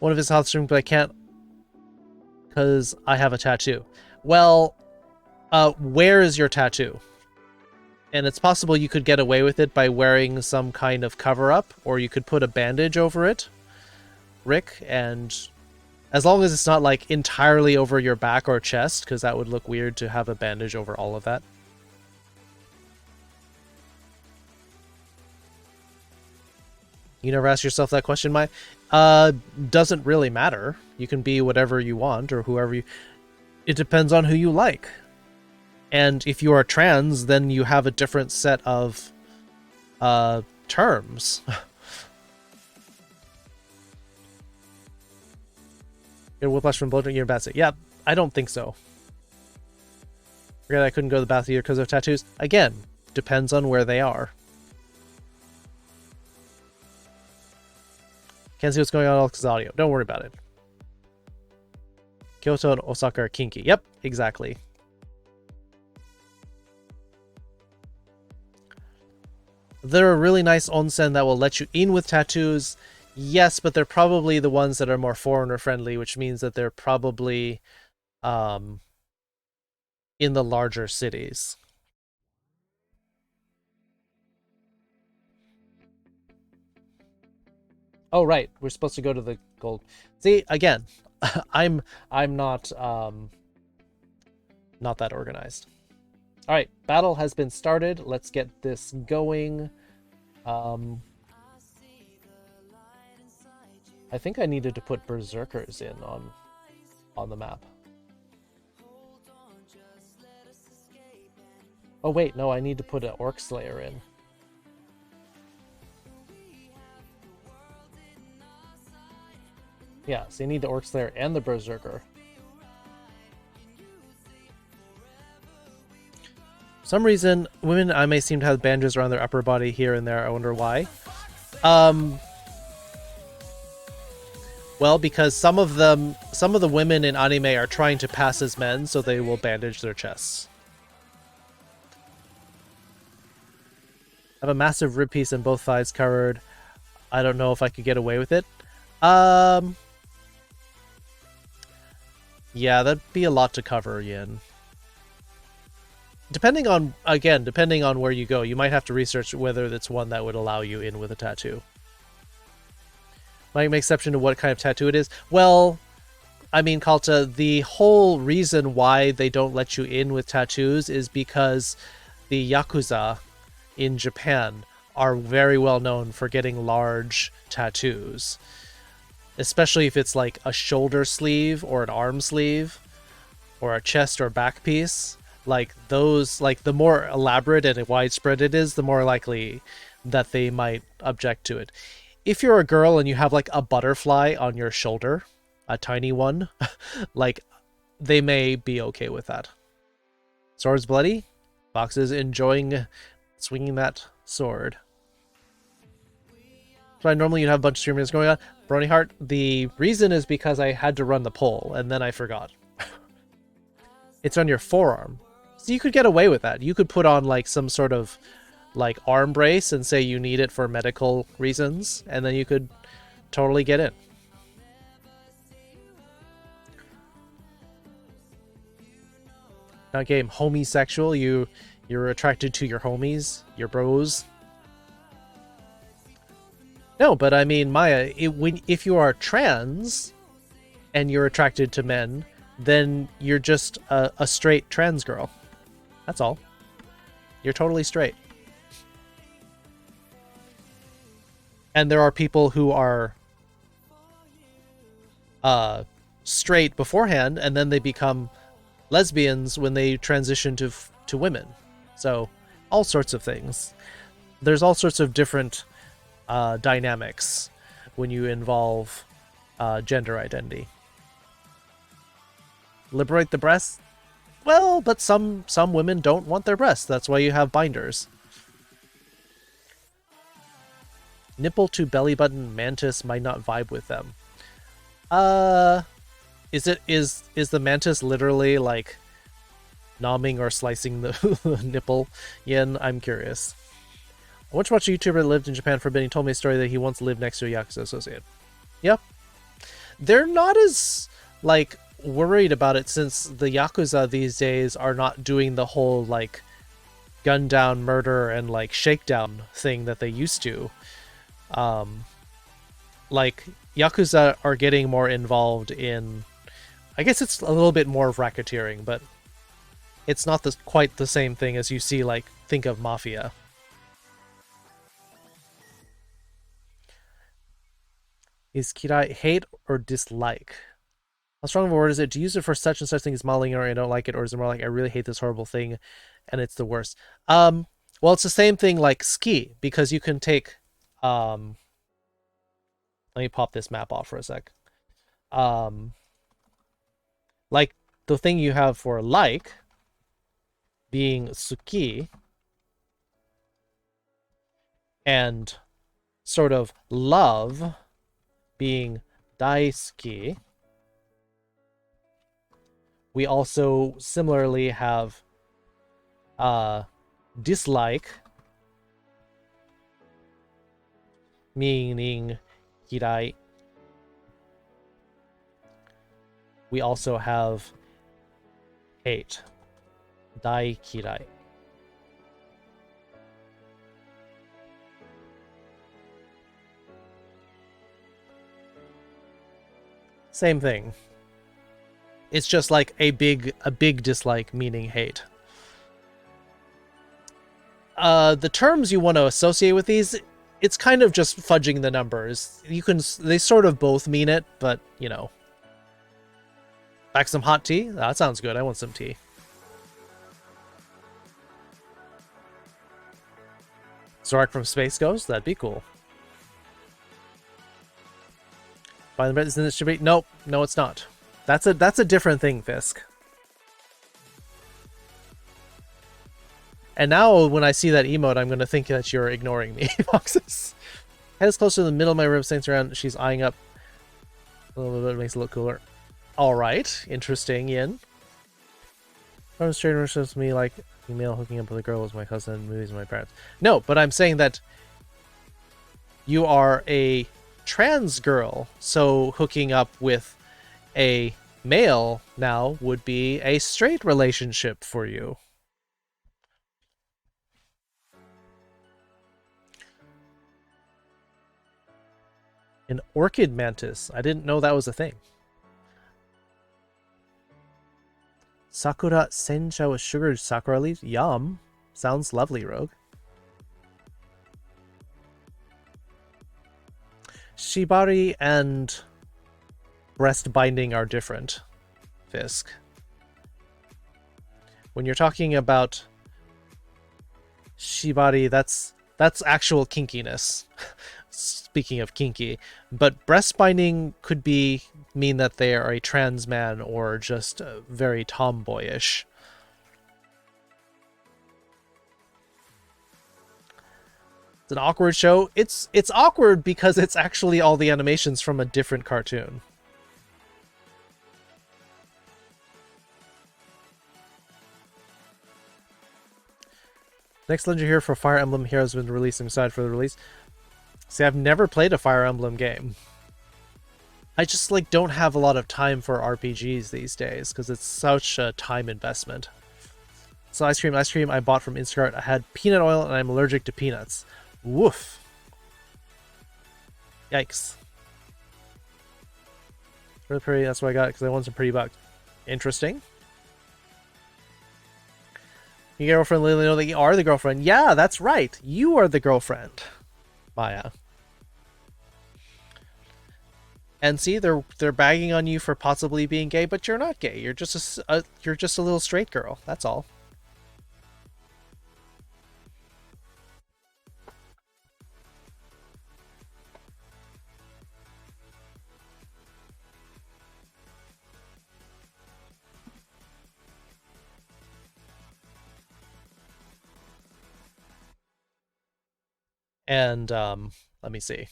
One of his hot streams, but I can't because I have a tattoo. Well, where is your tattoo? And it's possible you could get away with it by wearing some kind of cover-up, or you could put a bandage over it, Rick, and as long as it's not like entirely over your back or chest, because that would look weird to have a bandage over all of that. You never ask yourself that question, Mai? Doesn't really matter. You can be whatever you want, or whoever you... It depends on who you like. And if you are trans, then you have a different set of terms. Get a whiplash from blood, you're bad. Yeah, I don't think so. Forget I couldn't go to the bath either because of tattoos. Again, depends on where they are. Can't see what's going on because audio. Don't worry about it. Kyoto and Osaka are kinky. Yep, exactly. There are really nice onsen that will let you in with tattoos. Yes, but they're probably the ones that are more foreigner friendly, which means that they're probably in the larger cities. Oh, right. We're supposed to go to the gold. See, again, I'm not that organized. All right, battle has been started. Let's get this going. I think I needed to put berserkers in on the map. Oh wait, no, I need to put an orc slayer in. Yeah, so you need the orc slayer and the berserker. For some reason, women I may seem to have bandages around their upper body here and there. I wonder why. Well, because some of the women in anime are trying to pass as men, so they will bandage their chests. I have a massive rib piece and both thighs covered. I don't know if I could get away with it. Yeah, that'd be a lot to cover, Yin. Depending on where you go, you might have to research whether that's one that would allow you in with a tattoo. Might make exception to what kind of tattoo it is. Well, I mean, Kalta, the whole reason why they don't let you in with tattoos is because the Yakuza in Japan are very well known for getting large tattoos. Especially if it's like a shoulder sleeve or an arm sleeve or a chest or back piece. Like those, like the more elaborate and widespread it is, the more likely that they might object to it. If you're a girl and you have like a butterfly on your shoulder, a tiny one, like they may be okay with that. Sword's bloody. Fox is enjoying swinging that sword. So normally you'd have a bunch of streamers going on. Brony Heart, the reason is because I had to run the poll and then I forgot. It's on your forearm. So you could get away with that. You could put on like some sort of like arm brace and say you need it for medical reasons, and then you could totally get in. Not game homosexual, you're attracted to your homies, your bros. No, but I mean, Maya, if you are trans and you're attracted to men, then you're just a straight trans girl. That's all. You're totally straight. And there are people who are straight beforehand, and then they become lesbians when they transition to women. So all sorts of things. There's all sorts of different dynamics when you involve gender identity. Liberate the breasts? Well, but some women don't want their breasts. That's why you have binders. Nipple to belly button mantis might not vibe with them. Is the mantis literally like nomming or slicing the nipple? Yen, I'm curious. I once watched a YouTuber that lived in Japan for a bit. He told me a story that he once lived next to a Yakuza associate. Yep. They're not as like worried about it, since the Yakuza these days are not doing the whole like gun down, murder, and like shakedown thing that they used to. Like Yakuza are getting more involved in, I guess it's a little bit more of racketeering, but it's not quite the same thing as you see, like, think of Mafia. Is kirai hate or dislike? How strong of a word is it? To use it for such and such thing as modeling, or I don't like it, or is it more like I really hate this horrible thing and it's the worst? Well, it's the same thing like ski, because you can take let me pop this map off for a sec. Like the thing you have for like being suki and sort of love being daisuki. We also similarly have dislike, meaning kirai. We also have hate, dai kirai. Same thing. It's just like a big dislike, meaning hate. The terms you want to associate with these, it's kind of just fudging the numbers. They sort of both mean it, but you know. Back some hot tea? Oh, that sounds good. I want some tea. Zorak from Space Ghost? That'd be cool. By the bread is in this debate? Nope, no, it's not. That's a different thing, Fisk. And now when I see that emote, I'm gonna think that you're ignoring me, Foxes. Head is closer to the middle of my room, Saints around. She's eyeing up a little bit, makes it look cooler. Alright, interesting, Yin. I was straight versus me like female hooking up with a girl was my cousin, movies with my parents. No, but I'm saying that you are a trans girl, so hooking up with a male now would be a straight relationship for you. An orchid mantis. I didn't know that was a thing. Sakura sencha with sugared sakura leaves? Yum. Sounds lovely, Rogue. Shibari and breast binding are different, Fisk. When you're talking about shibari, that's actual kinkiness. Speaking of kinky, but breast binding could mean that they are a trans man or just very tomboyish. It's an awkward show. It's awkward because it's actually all the animations from a different cartoon. Next Legend here for Fire Emblem Heroes has been released inside for the release. See, I've never played a Fire Emblem game. I just like don't have a lot of time for RPGs these days because it's such a time investment. So ice cream I bought from Instacart. I had peanut oil and I'm allergic to peanuts. Woof. Yikes. Really pretty, that's what I got because I want some pretty bugs. Interesting. Your girlfriend Lily know that you are the girlfriend. Yeah, that's right. You are the girlfriend, Maya. And see, they're bagging on you for possibly being gay, but you're not gay. You're just you're just a little straight girl. That's all. And let me see.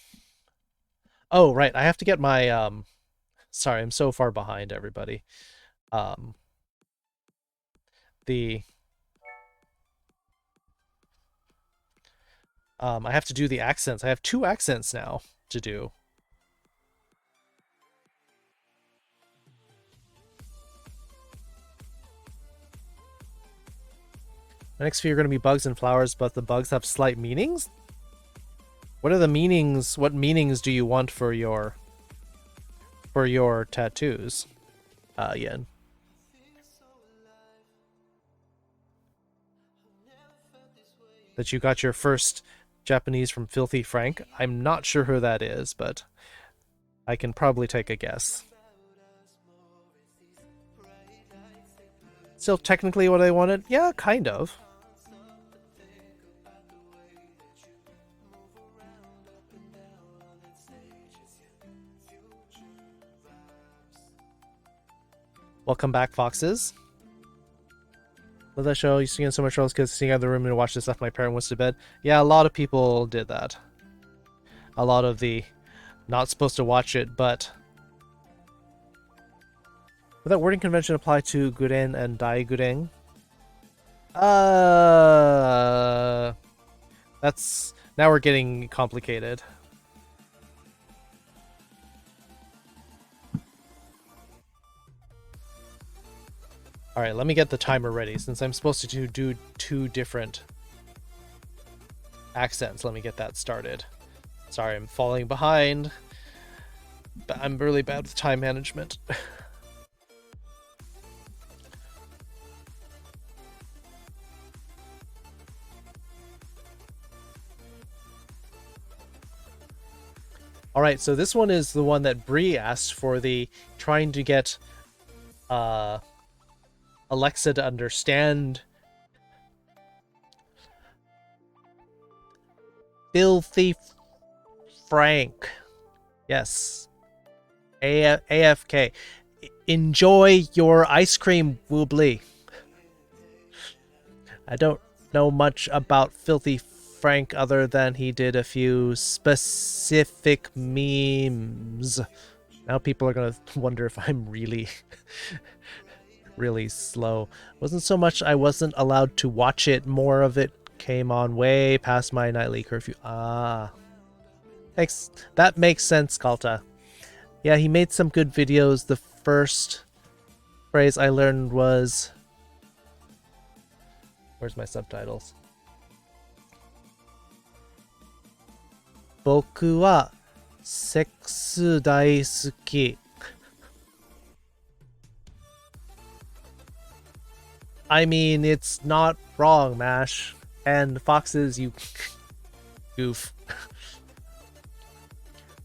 Oh, right. I have to get my sorry, I'm so far behind everybody. Um the I have to do the accents. I have 2 accents now to do. The next few are going to be bugs and flowers, but the bugs have slight meanings? What are the meanings? What meanings do you want for your tattoos, Yen? That you got your first Japanese from Filthy Frank? I'm not sure who that is, but I can probably take a guess. Still technically what I wanted? Yeah, kind of. Welcome back, foxes. Love that show. Used to get so much trouble because sitting out of the room and watch this after my parent went to bed. Yeah, a lot of people did that. A lot of the not supposed to watch it, but would that wording convention apply to Guren and Dai Gureng? That's now we're getting complicated. All right, let me get the timer ready since I'm supposed to do 2 different accents. Let me get that started. Sorry, I'm falling behind. But I'm really bad with time management. Alright, so this one is the one that Bree asked for, the trying to get Alexa to understand Filthy Frank. Yes. AFK. Enjoy your ice cream, Woobly. I don't know much about Filthy Frank other than he did a few specific memes. Now people are gonna wonder if I'm really really slow. Wasn't so much I wasn't allowed to watch it, more of it came on way past my nightly curfew. That makes sense, Kalta. Yeah, he made some good videos. The first phrase I learned was... Where's my subtitles? Boku wa seksu daisuki. I mean, it's not wrong, Mash. And foxes, you goof.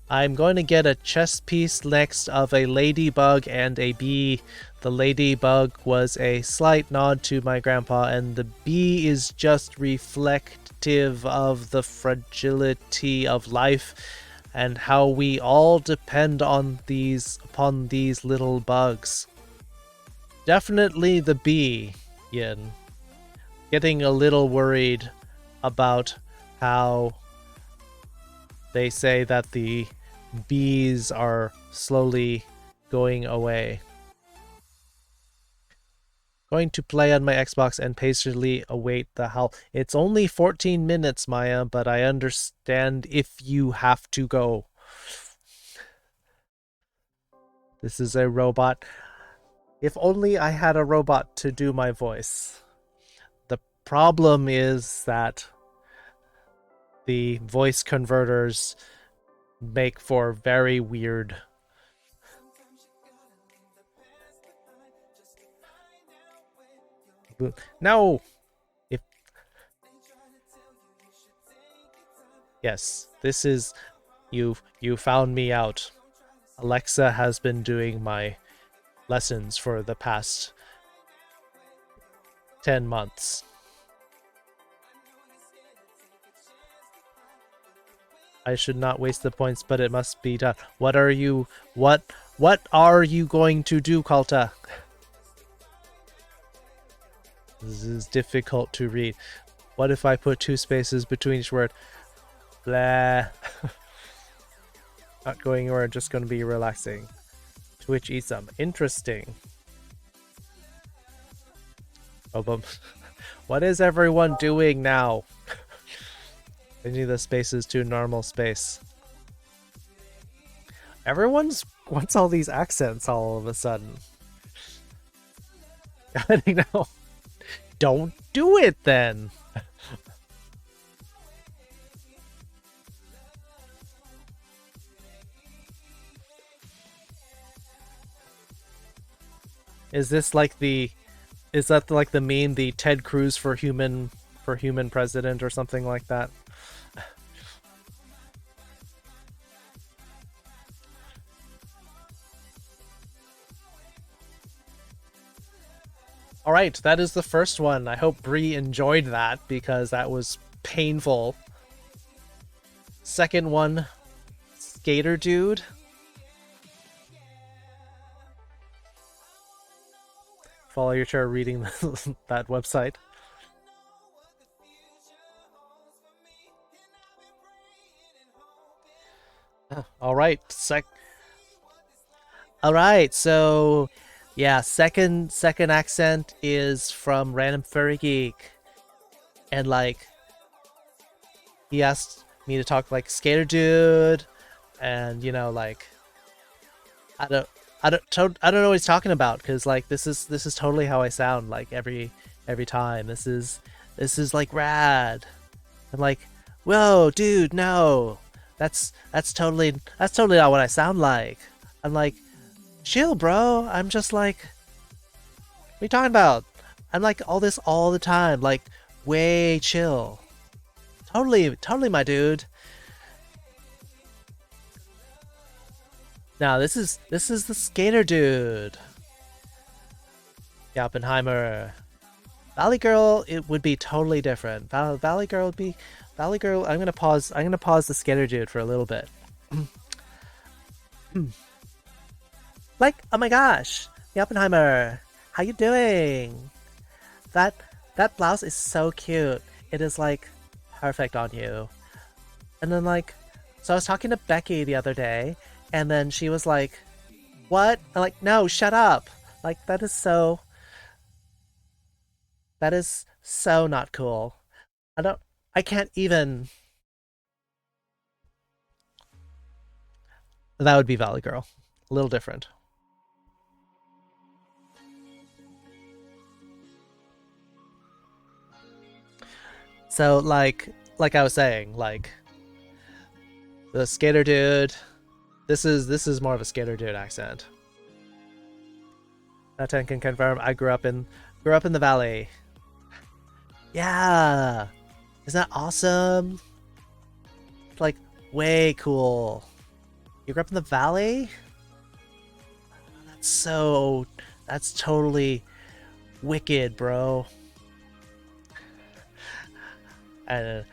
I'm going to get a chess piece next of a ladybug and a bee. The ladybug was a slight nod to my grandpa, and the bee is just reflective of the fragility of life and how we all depend on upon these little bugs. Definitely the bee, Yin. Getting a little worried about how they say that the bees are slowly going away. Going to play on my Xbox and patiently await the howl. It's only 14 minutes, Maya, but I understand if you have to go. This is a robot. If only I had a robot to do my voice. The problem is that the voice converters make for very weird No! If yes, this is you found me out. Alexa has been doing my lessons for the past 10 months. I should not waste the points, but it must be done. What are you going to do, Kalta? This is difficult to read. What if I put 2 spaces between each word? Blah. Not going anywhere, just going to be relaxing. Twitch eat some. Interesting. Oh, but what is everyone doing now? Changing the spaces to normal space. What's all these accents all of a sudden? I don't know. Don't do it then. Is that like the meme, the Ted Cruz for human president or something like that? All right, that is the first one. I hope Bree enjoyed that because that was painful. Second one, Skater Dude. Follow your chair reading that website. All right, All right, so yeah, second accent is from Random Furry Geek, and like he asked me to talk like Skater Dude, and you know, like I don't know what he's talking about, because like this is totally how I sound like every time. This is like rad. I'm like, whoa, dude, no, that's totally not what I sound like. I'm like, chill, bro. I'm just like, what are you talking about? I'm like all this all the time, like way chill. Totally, my dude. Now this is the Skater Dude. Oppenheimer. Valley Girl, it would be totally different. Valley Girl would be Valley Girl. I'm gonna pause the Skater Dude for a little bit. Like, oh my gosh, Oppenheimer, how you doing? That blouse is so cute. It is like perfect on you. And then like, so I was talking to Becky the other day, and then she was like, what? I'm like, no, shut up. Like, that is so not cool. I can't even. That would be Valley Girl. A little different. So like I was saying, like the Skater Dude, this is more of a Skater Dude accent. Natan can confirm I grew up in the valley. Yeah, isn't that awesome? It's like way cool. You grew up in the valley? That's totally wicked, bro. And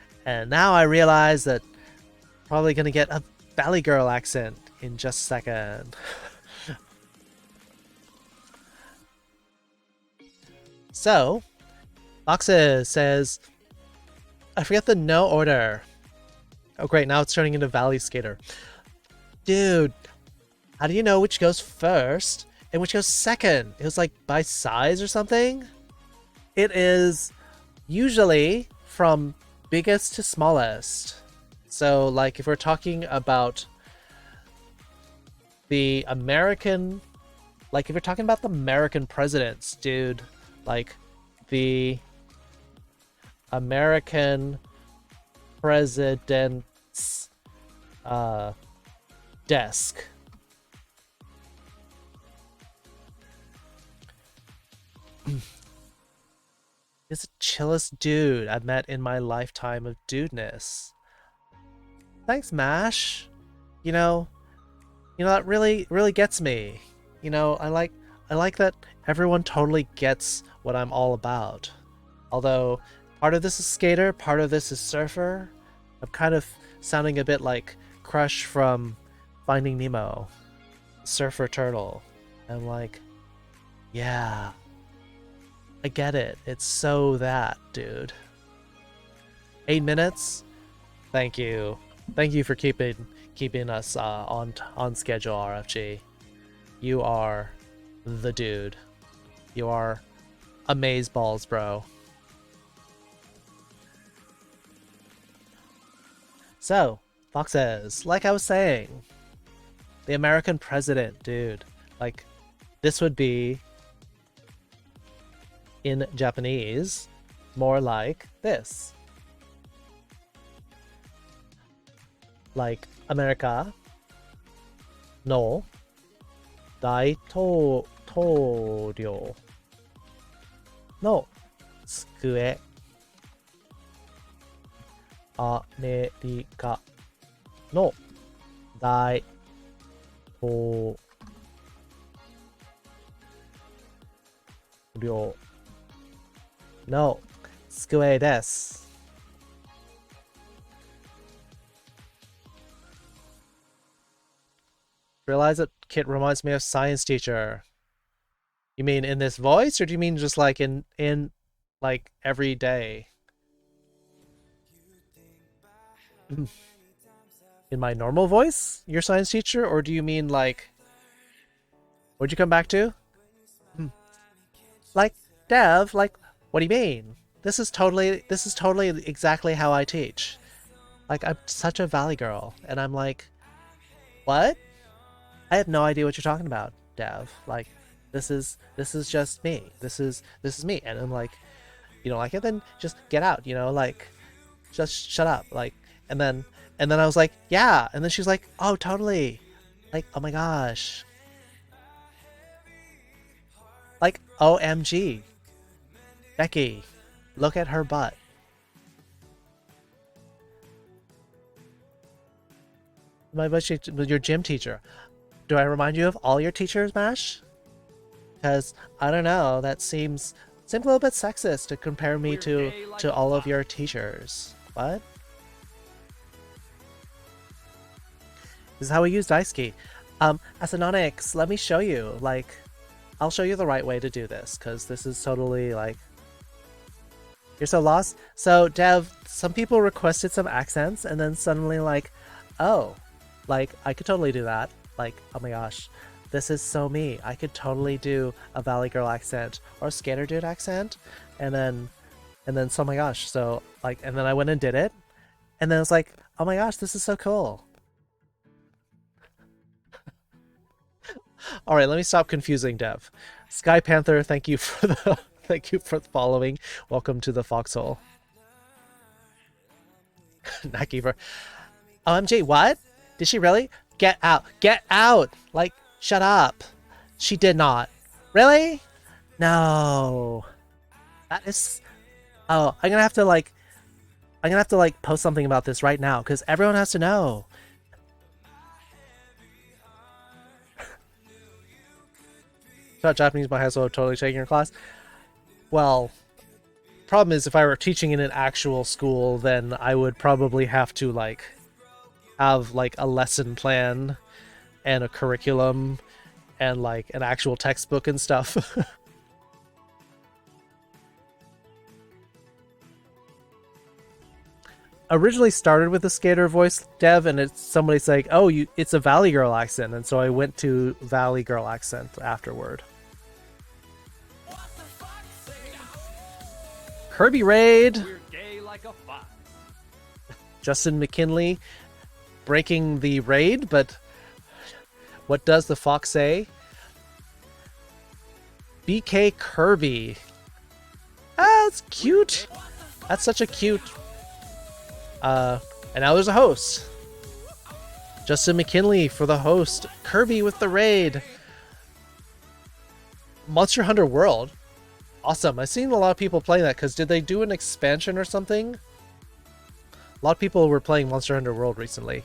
now I realize that I'm probably gonna get a Valley Girl accent in just a second. So, Boxes says, I forget the no order. Oh great, now it's turning into Valley Skater. Dude, how do you know which goes first and which goes second? It was like by size or something? It is usually from biggest to smallest. So like if we're talking about the American, like if you're talking about the American presidents, dude, like the American president's desk. He's the chillest dude I've met in my lifetime of dudeness. Thanks, Mash. You know that really gets me. You know, I like that everyone totally gets what I'm all about. Although part of this is skater, part of this is surfer. I'm kind of sounding a bit like Crush from Finding Nemo, surfer turtle. I'm like, yeah, I get it. It's so that, dude. 8 minutes? Thank you. Thank you for keeping us on schedule, RFG. You are the dude. You are amazeballs, bro. So, Fox says, like I was saying, the American president, dude. Like, this would be, in Japanese, more like this. Like, America no 大統領の机。アメリカの大統領の机です。Realize that Kit reminds me of science teacher. You mean in this voice, or do you mean just like in like every day? In my normal voice, your science teacher, or do you mean like, what'd you come back to? Like, Dev, like, what do you mean? This is totally exactly how I teach. Like, I'm such a Valley girl, and I'm like, what? I have no idea what you're talking about, Dev. Like, this is just me. This is me. And I'm like, you don't like it? Then just get out, you know, like, just shut up. Like, and then I was like, yeah. And then she's like, oh, totally. Like, oh my gosh. Like, OMG. Becky, look at her butt. Your gym teacher. Do I remind you of all your teachers, Mash? Because, I don't know, that seems a little bit sexist to compare me to all of your teachers. What? This is how we use Daisuke. Asanonix, let me show you. Like, I'll show you the right way to do this, because this is totally, like... You're so lost? So, Dev, some people requested some accents, and then suddenly, like, oh, like, I could totally do that. Like, oh my gosh, this is so me. I could totally do a Valley Girl accent or a Skater Dude accent, and then so, oh my gosh, so like, and then I went and did it, and then it's like, oh my gosh, this is so cool. All right, let me stop confusing Dev. Sky Panther, thank you for the thank you for following. Welcome to the foxhole. Nakiver. OMG, what? Did she really? Get out! Get out! Like, shut up! She did not. Really? No. That is... Oh, I'm gonna have to like post something about this right now, because everyone has to know. Taught Japanese by high school, totally taking your class. Well, problem is, if I were teaching in an actual school, then I would probably have to like have like a lesson plan and a curriculum and like an actual textbook and stuff. Originally started with a skater voice, Dev, and it's somebody saying, oh, it's a Valley Girl accent, and so I went to Valley Girl accent afterward. Kirby Raid! We're gay like a fox. Justin McKinley breaking the raid, but what does the fox say? BK Kirby. Ah, that's cute. That's such a cute... and now there's a host. Justin McKinley for the host. Kirby with the raid. Monster Hunter World. Awesome. I've seen a lot of people playing that, because did they do an expansion or something? A lot of people were playing Monster Hunter World recently.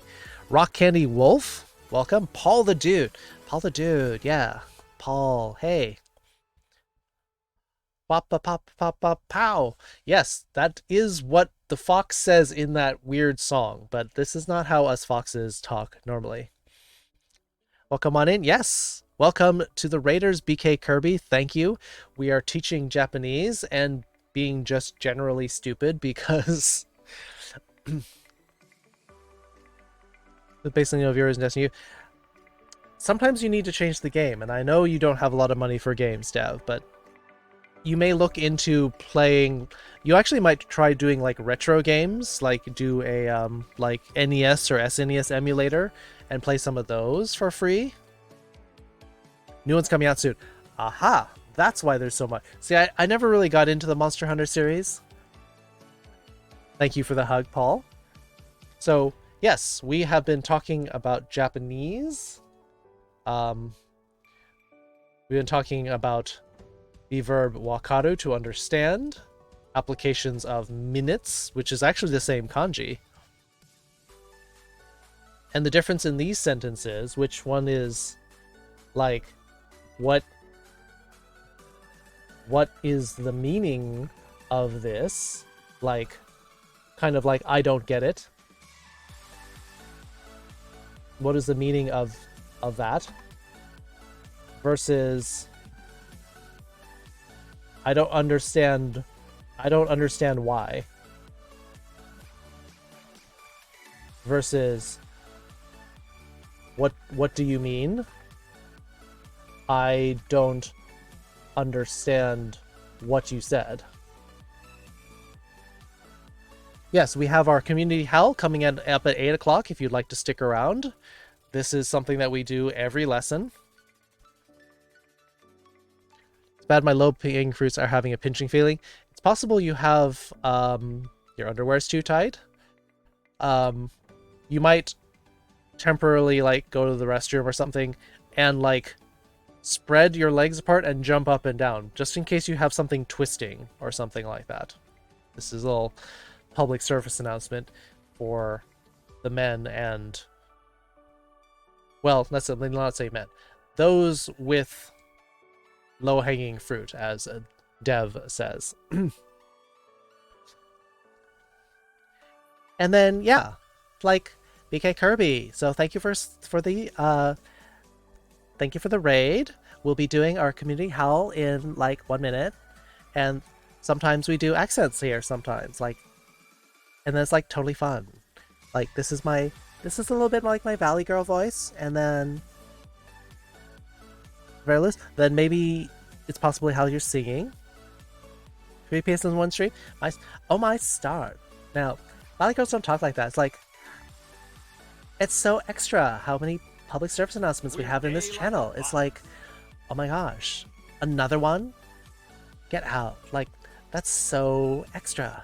Rock Candy Wolf, welcome. Paul the Dude. Paul the Dude, yeah. Paul, hey. Pop, pop, pop, pop, pop, pow. Yes, that is what the fox says in that weird song, but this is not how us foxes talk normally. Welcome on in. Yes. Welcome to the Raiders, BK Kirby. Thank you. We are teaching Japanese and being just generally stupid because the basically of yours and testing you. Sometimes you need to change the game, and I know you don't have a lot of money for games, Dev, but you may look into playing. You actually might try doing like retro games, like do a like NES or SNES emulator and play some of those for free. New one's coming out soon. Aha! That's why there's so much. See, I never really got into the Monster Hunter series. Thank you for the hug, Paul. So, yes, we have been talking about Japanese. We've been talking about the verb wakaru, to understand. Applications of minutes, which is actually the same kanji. And the difference in these sentences, which one is like, what is the meaning of this? Like, kind of like, I don't get it. What is the meaning of that? Versus, I don't understand why. Versus, what do you mean? I don't understand what you said. Yes, we have our community howl coming up at 8 o'clock if you'd like to stick around. This is something that we do every lesson. It's bad my low-paying fruits are having a pinching feeling. It's possible you have your underwear's too tight. You might temporarily like go to the restroom or something and like spread your legs apart and jump up and down, just in case you have something twisting or something like that. This is a little public service announcement for the men and, well, let's not say men, those with low-hanging fruit, as Dev says. And then, yeah, like BK Kirby. So thank you for the raid. We'll be doing our community howl in like 1 minute, and sometimes we do accents here. Sometimes, like, and then it's like totally fun. Like this is a little bit like my Valley Girl voice, and then very loose. Then maybe it's possibly how you're singing. 3 PS in one stream. My start. Now, Valley Girls don't talk like that. It's like, it's so extra how many public service announcements we have in this channel. It's like, oh my gosh, another one? Get out. Like, that's so extra.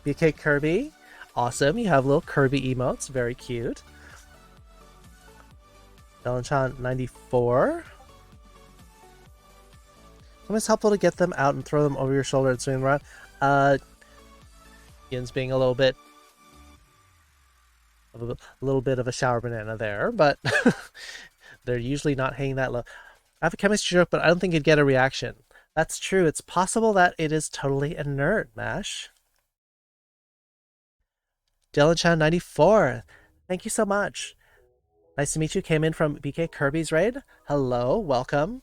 BK Kirby, awesome. You have little Kirby emotes, very cute. Dylan 94. It's helpful to get them out and throw them over your shoulder and swing them around. Ian's being a little bit of a shower banana there, but they're usually not hanging that low. I have a chemistry joke, but I don't think you'd get a reaction. That's true. It's possible that it is totally inert, Mash. Dylan 94. Thank you so much. Nice to meet you. Came in from BK Kirby's raid. Hello, welcome.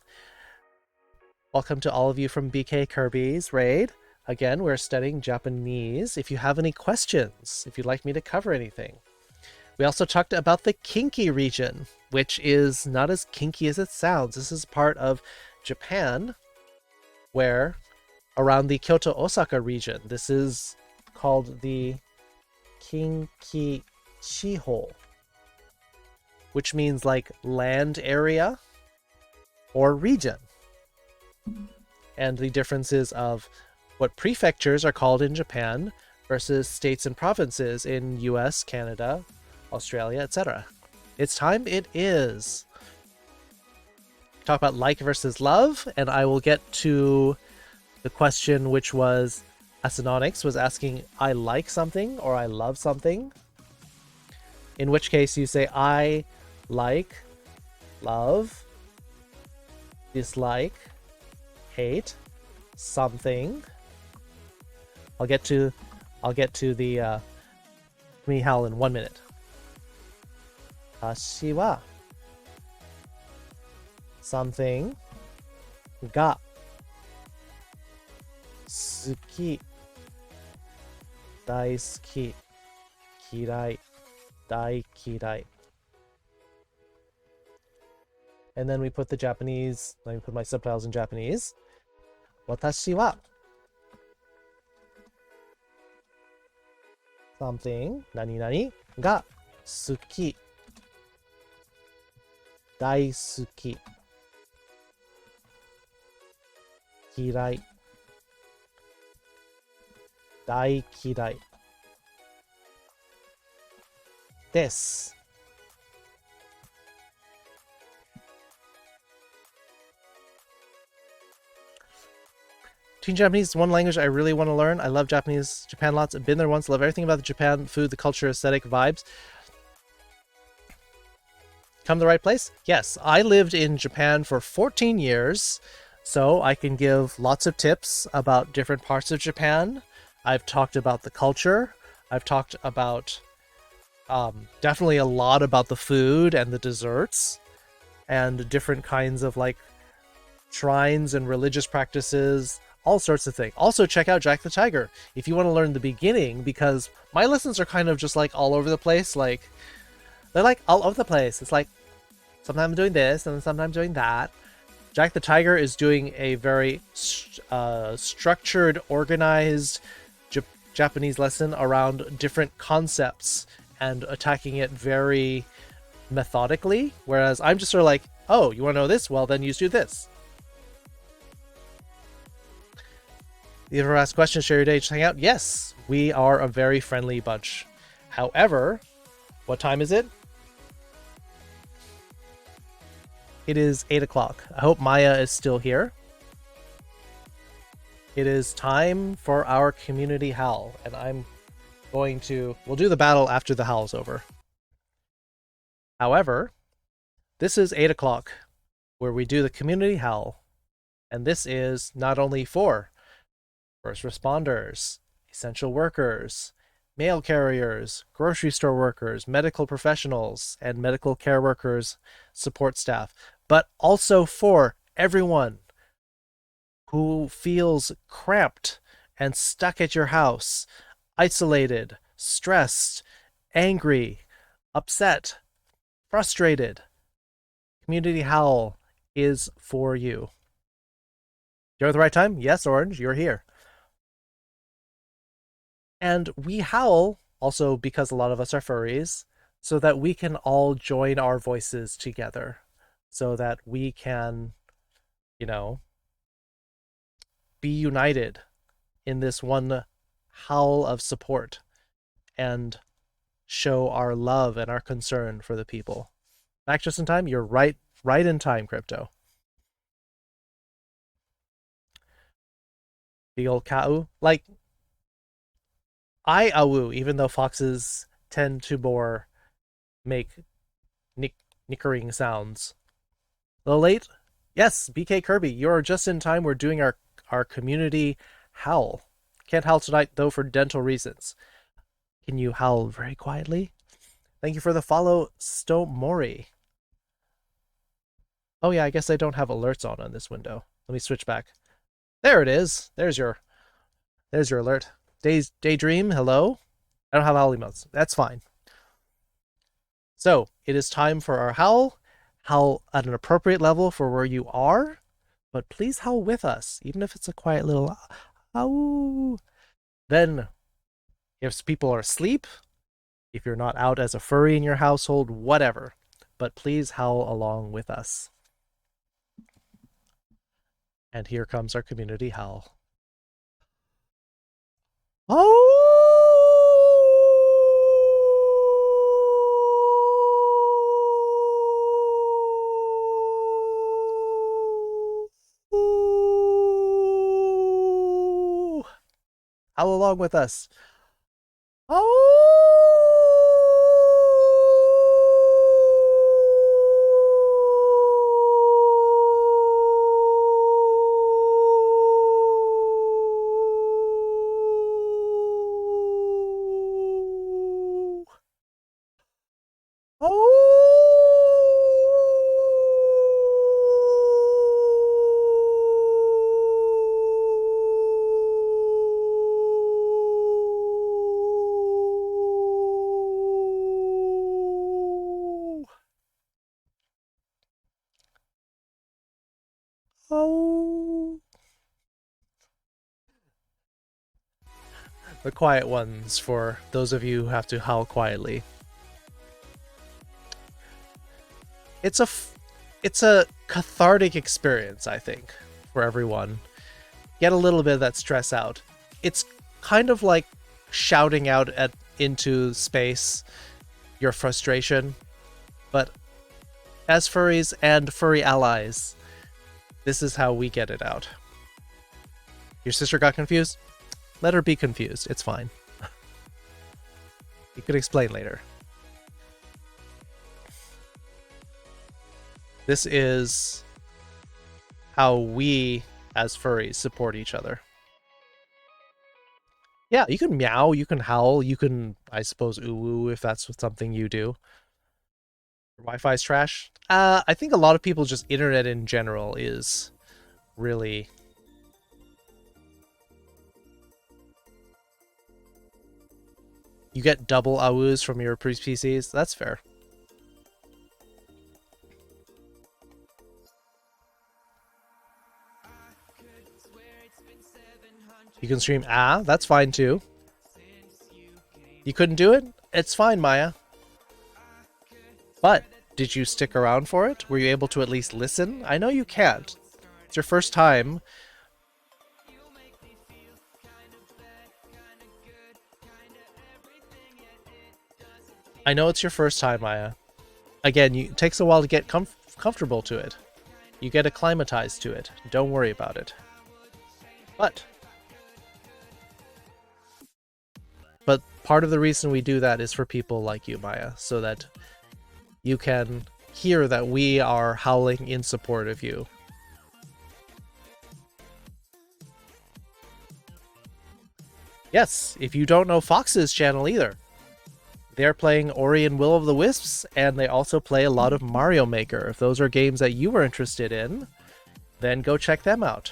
Welcome to all of you from BK Kirby's raid. Again, we're studying Japanese. If you have any questions, if you'd like me to cover anything. We also talked about the Kinki region, which is not as kinky as it sounds. This is part of Japan, where around the Kyoto-Osaka region, this is called the Kinki Chiho, which means like land area or region. And the differences of what prefectures are called in Japan versus states and provinces in US, Canada, Australia, etc. It's time. It is. talk about like versus love, and I will get to the question, which was Asinonix was asking, I like something or I love something. In which case you say I like, love, dislike, hate something. I'll get to the me howl in 1 minute. 私は something が好き、大好き、嫌い、大嫌い. And then we put the Japanese, let me put my subtitles in Japanese. 私は something 何々が好き、大好き、嫌い、大嫌いです。Teaching Japanese is one language I really want to learn. I love Japan lots. I've been there once. Love everything about the Japan food, the culture, aesthetic, vibes. Come to the right place? Yes, I lived in Japan for 14 years, so I can give lots of tips about different parts of Japan. I've talked about the culture. I've talked about definitely a lot about the food and the desserts and different kinds of like shrines and religious practices, all sorts of things. Also check out Jack the Tiger if you want to learn the beginning, because my lessons are kind of just like all over the place. Like they're like all over the place. It's like sometimes I'm doing this and sometimes doing that. Jack the Tiger is doing a very structured, organized Japanese lesson around different concepts and attacking it very methodically, whereas I'm just sort of like, oh, you want to know this? Well, then you just do this. You ever ask questions, share your day, just hang out? Yes, we are a very friendly bunch. However, what time is it? It is 8 o'clock. I hope Maya is still here. It is time for our community howl, and I'm going to... We'll do the battle after the howl's over. However, this is 8 o'clock, where we do the community howl, and this is not only for first responders, essential workers, mail carriers, grocery store workers, medical professionals, and medical care workers, support staff, but also for everyone who feels cramped and stuck at your house, isolated, stressed, angry, upset, frustrated. Community Howl is for you. You're at the right time? Yes, Orange, you're here. And we howl also because a lot of us are furries, so that we can all join our voices together, so that we can, you know, be united in this one howl of support and show our love and our concern for the people. Back just in time? You're right in time, Crypto. The old Ka'u. Like, I awu, even though foxes tend to more make nickering sounds. A little late? Yes, BK Kirby, you're just in time. We're doing our community howl. Can't howl tonight, though, for dental reasons. Can you howl very quietly? Thank you for the follow, Stomori. Oh yeah, I guess I don't have alerts on this window. Let me switch back. There it is. There's your alert. Daydream, hello? I don't have howl emotes. That's fine. So, it is time for our howl. Howl at an appropriate level for where you are, but please howl with us, even if it's a quiet little ow. Then, if people are asleep, if you're not out as a furry in your household, whatever, but please howl along with us. And here comes our community howl. Oh! Howl along with us. Oh! The quiet ones for those of you who have to howl quietly. It's a cathartic experience, I think, for everyone. Get a little bit of that stress out. It's kind of like shouting out into space your frustration, but as furries and furry allies, this is how we get it out. Your sister got confused? Let her be confused. It's fine. You could explain later. This is how we, as furries, support each other. Yeah, you can meow, you can howl, you can, I suppose, ooh if that's something you do. Wi-Fi's trash. I think a lot of people, just internet in general, is really... You get double AWUs from your PCs? That's fair. You can stream that's fine too. You couldn't do it? It's fine, Maya. But, did you stick around for it? Were you able to at least listen? I know you can't. It's your first time. I know it's your first time, Maya. Again, it takes a while to get comfortable to it. You get acclimatized to it. Don't worry about it. But part of the reason we do that is for people like you, Maya, so that you can hear that we are howling in support of you. Yes, if you don't know Fox's channel either. They're playing Ori and Will of the Wisps, and they also play a lot of Mario Maker. If those are games that you were interested in, then go check them out.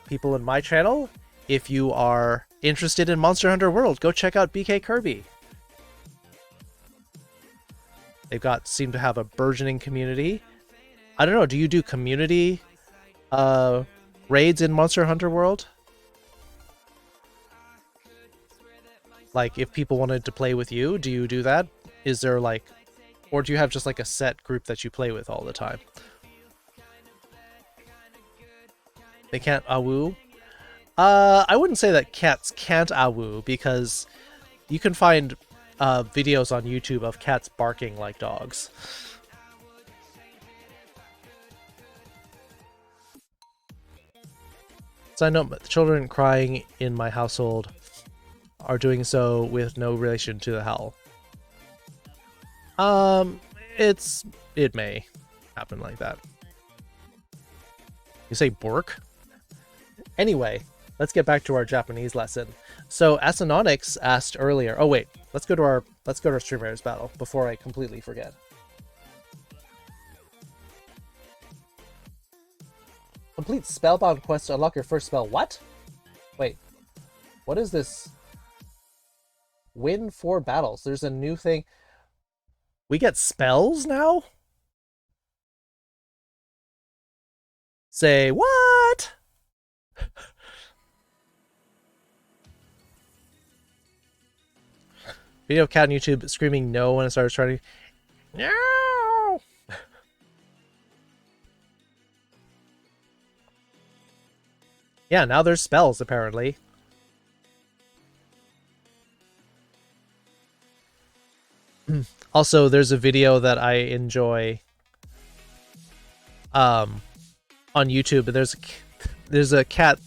People in my channel, if you are interested in Monster Hunter World, go check out BK Kirby. They've seem to have a burgeoning community. I don't know, do you do community raids in Monster Hunter World? Like, if people wanted to play with you, do you do that? Is there like, or do you have just like a set group that you play with all the time? They can't AWU? I wouldn't say that cats can't AWU, because you can find videos on YouTube of cats barking like dogs. So I know children crying in my household are doing so with no relation to the howl. It may happen like that. You say bork? Anyway, let's get back to our Japanese lesson. So Asanonix asked earlier. Oh wait, let's go to our Stream Raiders battle before I completely forget. Complete Spellbound quest to unlock your first spell. What? Wait, what is this? Win 4 battles. There's a new thing. We get spells now? Say what? Video of cat on YouTube screaming no when it starts trying to... No! Yeah, now there's spells, apparently. Also, there's a video that I enjoy on YouTube, and there's a cat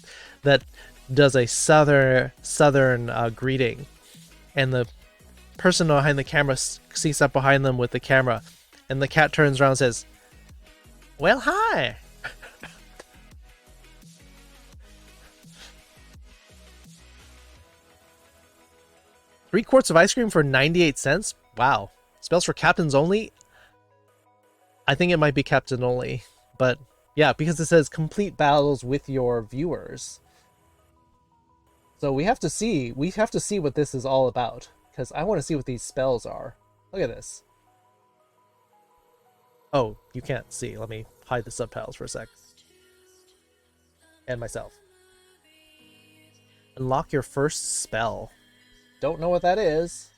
that does a southern greeting, and the person behind the camera sneaks up behind them with the camera, and the cat turns around and says, "Well, hi." Three quarts of ice cream for 98 cents? Wow. Spells for captains only? I think it might be captain only, but yeah, because it says complete battles with your viewers. So we have to see what this is all about, because I want to see what these spells are. Look at this. Oh, you can't see. Let me hide the subtitles for a sec. And myself. Unlock your first spell. Don't know what that is.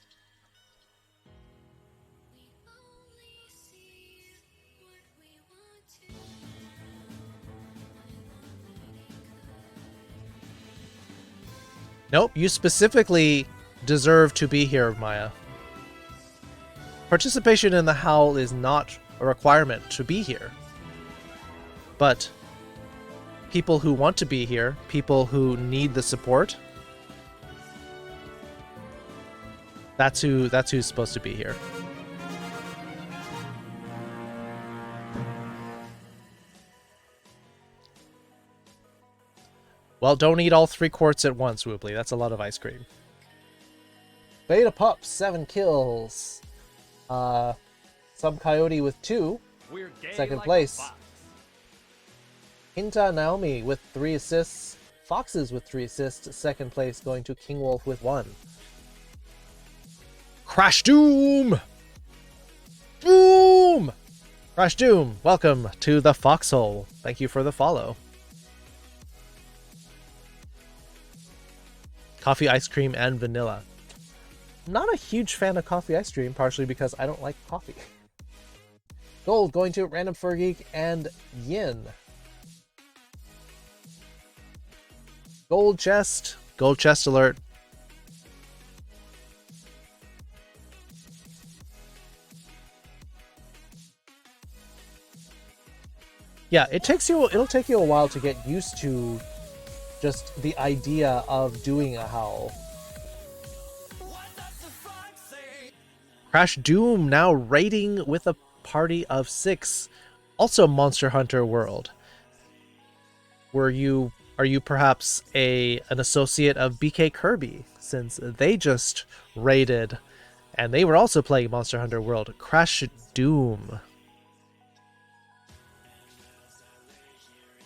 Nope, you specifically deserve to be here, Maya. Participation in the Howl is not a requirement to be here. But people who want to be here, people who need the support, that's who's supposed to be here. Well, don't eat all 3 quarts at once, Woobly. That's a lot of ice cream. Beta Pup, 7 kills. Some Coyote with 2. Second place. Hinta Naomi with 3 assists. Foxes with 3 assists. Second place going to King Wolf with 1. Crash Doom! Doom! Crash Doom, welcome to the Foxhole. Thank you for the follow. Coffee, ice cream, and vanilla. Not a huge fan of coffee ice cream, partially because I don't like coffee. Gold going to Random Fur Geek and Yin. Gold chest alert. Yeah, it'll take you a while to get used to just the idea of doing a howl. Crash Doom now raiding with a party of 6. Also Monster Hunter World. Are you perhaps an associate of BK Kirby, since they just raided and they were also playing Monster Hunter World? Crash Doom.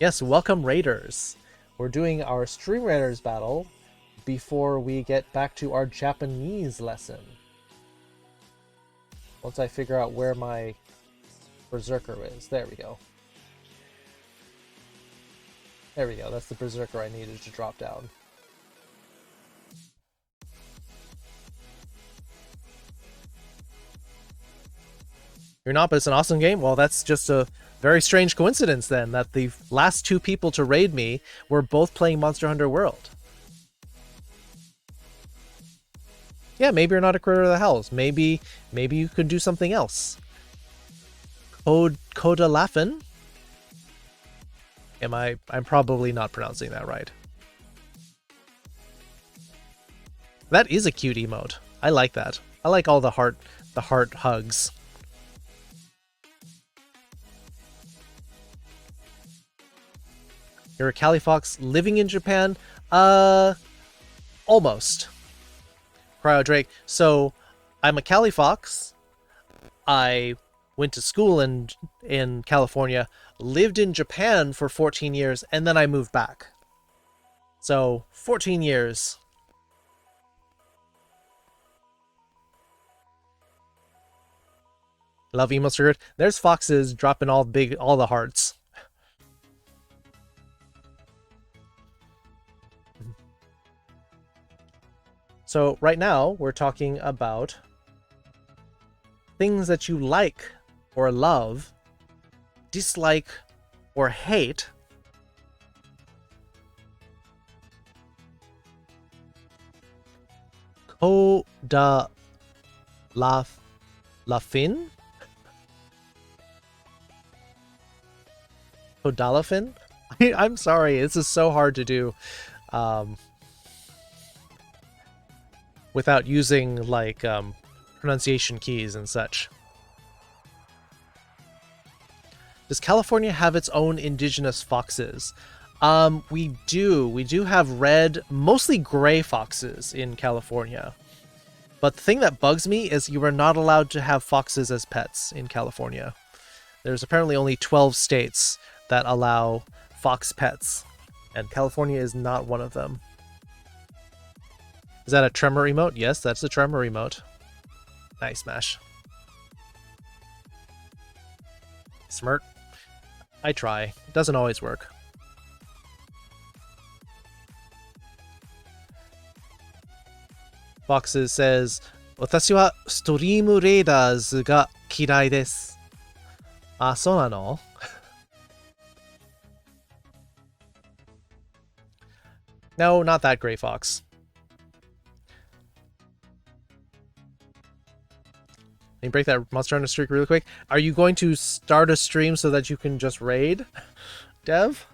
Yes, welcome Raiders. We're doing our Stream Raiders battle before we get back to our Japanese lesson. Once I figure out where my Berserker is. There we go. There we go. That's the Berserker I needed to drop down. You're not, but it's an awesome game? Well, that's just a very strange coincidence then, that the last 2 people to raid me were both playing Monster Hunter World. Yeah, maybe you're not a critter of the hells. Maybe you could do something else. Coda Laughin? I'm probably not pronouncing that right. That is a cute emote. I like that. I like all the heart hugs. You're a Cali Fox living in Japan? Almost. Cryo Drake. So, I'm a Cali Fox. I went to school in California, lived in Japan for 14 years, and then I moved back. So, 14 years. Love emo skirt. There's Foxes dropping all the hearts. So right now we're talking about things that you like or love, dislike or hate, Kodalafin? Kodalafin? I'm sorry, this is so hard to do. without using like pronunciation keys and such. Does California have its own indigenous foxes? We do. We do have red, mostly gray foxes in California. But the thing that bugs me is you are not allowed to have foxes as pets in California. There's apparently only 12 states that allow fox pets, and California is not one of them. Is that a tremor emote? Yes, that's a tremor emote. Nice, Smash. Smirt. I try. It doesn't always work. Foxes says, 私はストリームレーダーズが嫌いです。あ、そうなの? No, not that gray fox. Let me break that Monster Hunter streak really quick. Are you going to start a stream so that you can just raid, Dev?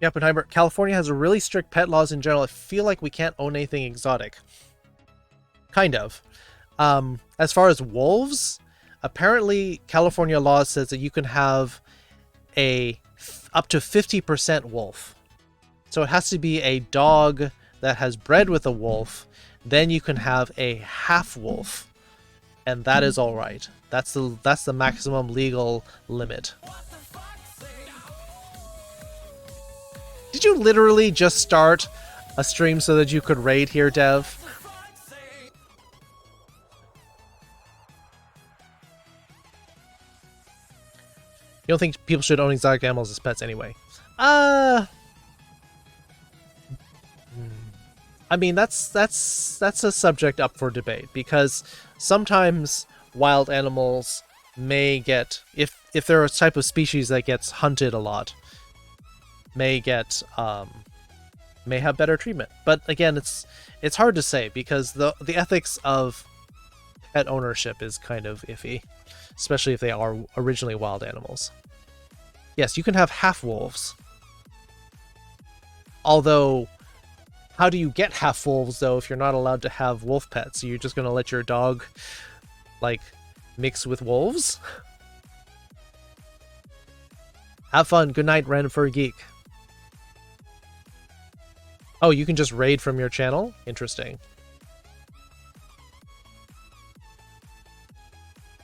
Yeah, Oppenheimer, California has really strict pet laws in general. I feel like we can't own anything exotic. Kind of. As far as wolves, apparently California law says that you can have a up to 50% wolf. So it has to be a dog that has bred with a wolf. Then you can have a half wolf, and that is all right. That's the maximum legal limit. Did you literally just start a stream so that you could raid here, Dev? You don't think people should own exotic animals as pets anyway? I mean, that's a subject up for debate, because sometimes wild animals may get, if they're a type of species that gets hunted a lot, may have better treatment. But again, it's hard to say, because the ethics of pet ownership is kind of iffy, especially if they are originally wild animals. Yes, you can have half wolves. Although, how do you get half wolves though if you're not allowed to have wolf pets? Are you just gonna let your dog like mix with wolves? Have fun. Good night, Random Furry Geek. Oh, you can just raid from your channel? Interesting.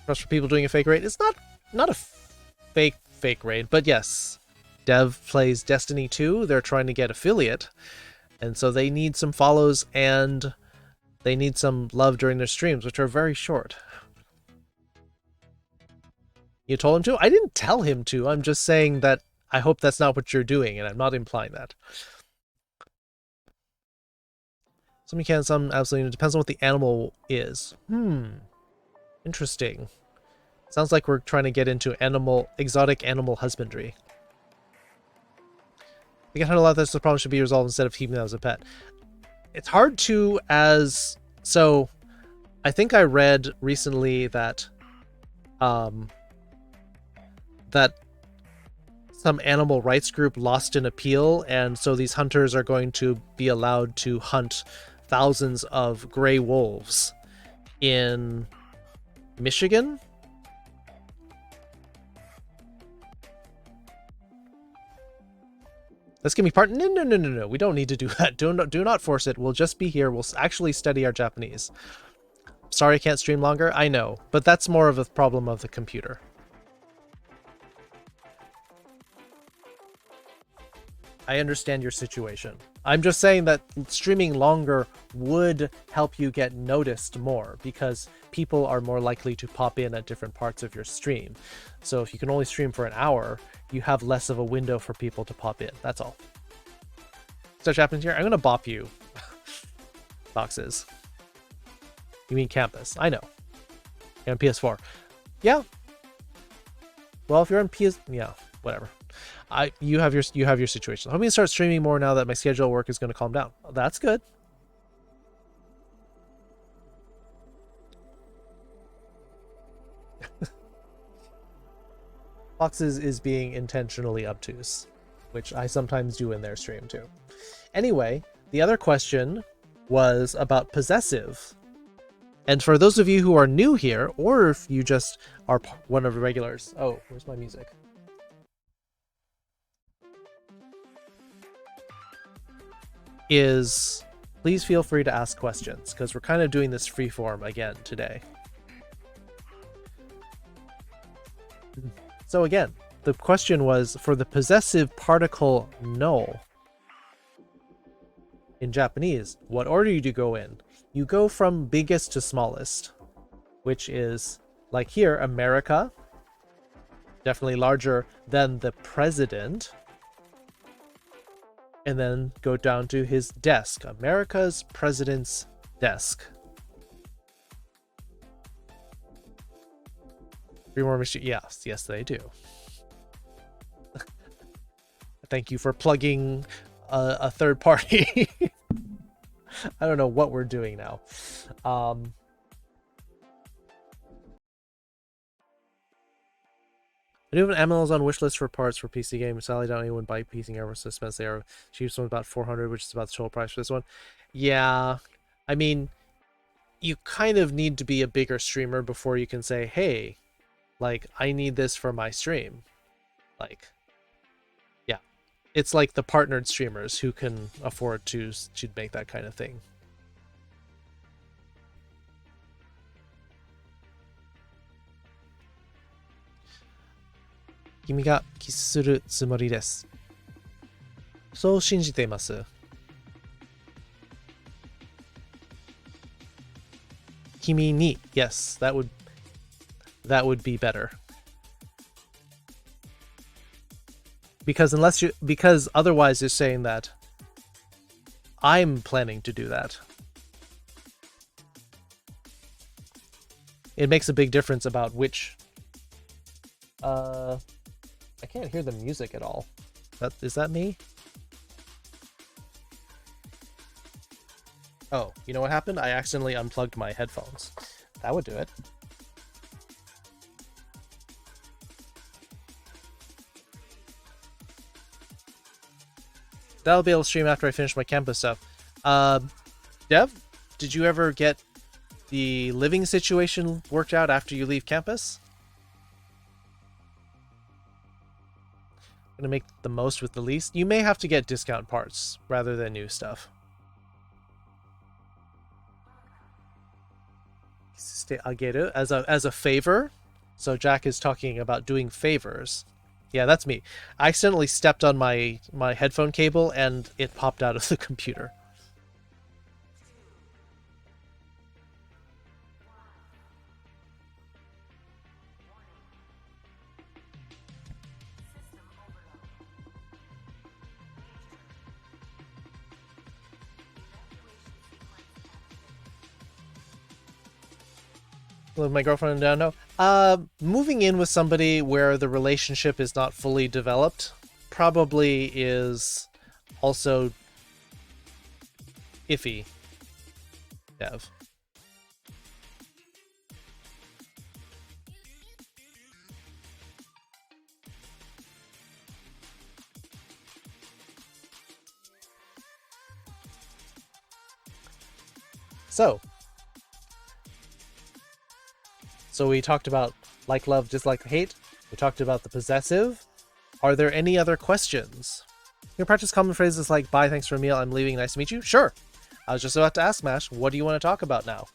Trust for people doing a fake raid? It's not a fake raid, but yes. Dev plays Destiny 2. They're trying to get affiliate. And so they need some follows and they need some love during their streams, which are very short. You told him to? I didn't tell him to. I'm just saying that I hope that's not what you're doing, and I'm not implying that. Some you can, some absolutely. It depends on what the animal is. Interesting. Sounds like we're trying to get into exotic animal husbandry. I get a lot of this, the problem should be resolved instead of keeping that as a pet. It's hard to so I think I read recently that that some animal rights group lost an appeal, and so these hunters are going to be allowed to hunt thousands of gray wolves in Michigan. Let's give me part. No. We don't need to do that. Do not force it. We'll just be here. We'll actually study our Japanese. Sorry I can't stream longer. I know, but that's more of a problem of the computer. I understand your situation. I'm just saying that streaming longer would help you get noticed more, because people are more likely to pop in at different parts of your stream. So if you can only stream for an hour, you have less of a window for people to pop in. That's all. Such happens here. I'm going to bop you. Boxes. You mean campus. I know. You're on PS4. Yeah. Well, if you're on PS... Yeah, whatever. You have your situation. I'm going to start streaming more now that my schedule work is going to calm down. That's good. Foxes is being intentionally obtuse. which I sometimes do in their stream too. Anyway, the other question was about possessive. And for those of you who are new here, or if you just are one of the regulars... Oh, where's my music? Please feel free to ask questions, because we're kind of doing this freeform again today. So again, the question was, for the possessive particle no, in Japanese, what order do you go in? You go from biggest to smallest, which is, like here, America, definitely larger than the president, and then go down to his desk, America's president's desk. Three more machines. Yes, they do. Thank you for plugging a third party. I don't know what we're doing now. I do have an Amazon wishlist for parts for PC games. Sadly, don't anyone buy PC gamers suspense. They are cheapest one about 400, which is about the total price for this one. Yeah, I mean, you kind of need to be a bigger streamer before you can say, hey, like, I need this for my stream. Like, yeah, it's like the partnered streamers who can afford to make that kind of thing. Kimi ga kiss suru tsumori desu. So shinjite imasu. Kimi ni. Yes, that would be better. Because otherwise you're saying that I'm planning to do that. It makes a big difference about which... I can't hear the music at all. Is that me? Oh, you know what happened? I accidentally unplugged my headphones. That would do it. That'll be able to stream after I finish my campus stuff. Dev, did you ever get the living situation worked out after you leave campus? Gonna make the most with the least. You may have to get discount parts rather than new stuff. Ageru as a favor. So Jack is talking about doing favors. Yeah, that's me. I accidentally stepped on my headphone cable and it popped out of the computer. With my girlfriend down, no. Moving in with somebody where the relationship is not fully developed probably is also iffy. Dev. So we talked about like love, dislike, hate. We talked about the possessive. Are there any other questions? You practice common phrases like, bye, thanks for a meal, I'm leaving, nice to meet you? Sure. I was just about to ask, Mash, what do you want to talk about now?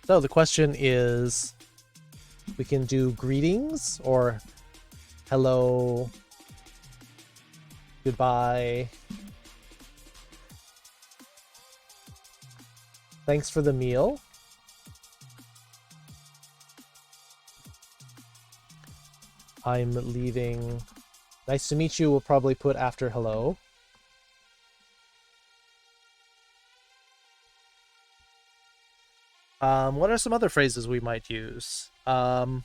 So the question is, we can do greetings or hello, goodbye, thanks for the meal. I'm leaving. Nice to meet you. We'll probably put after hello. What are some other phrases we might use? Let's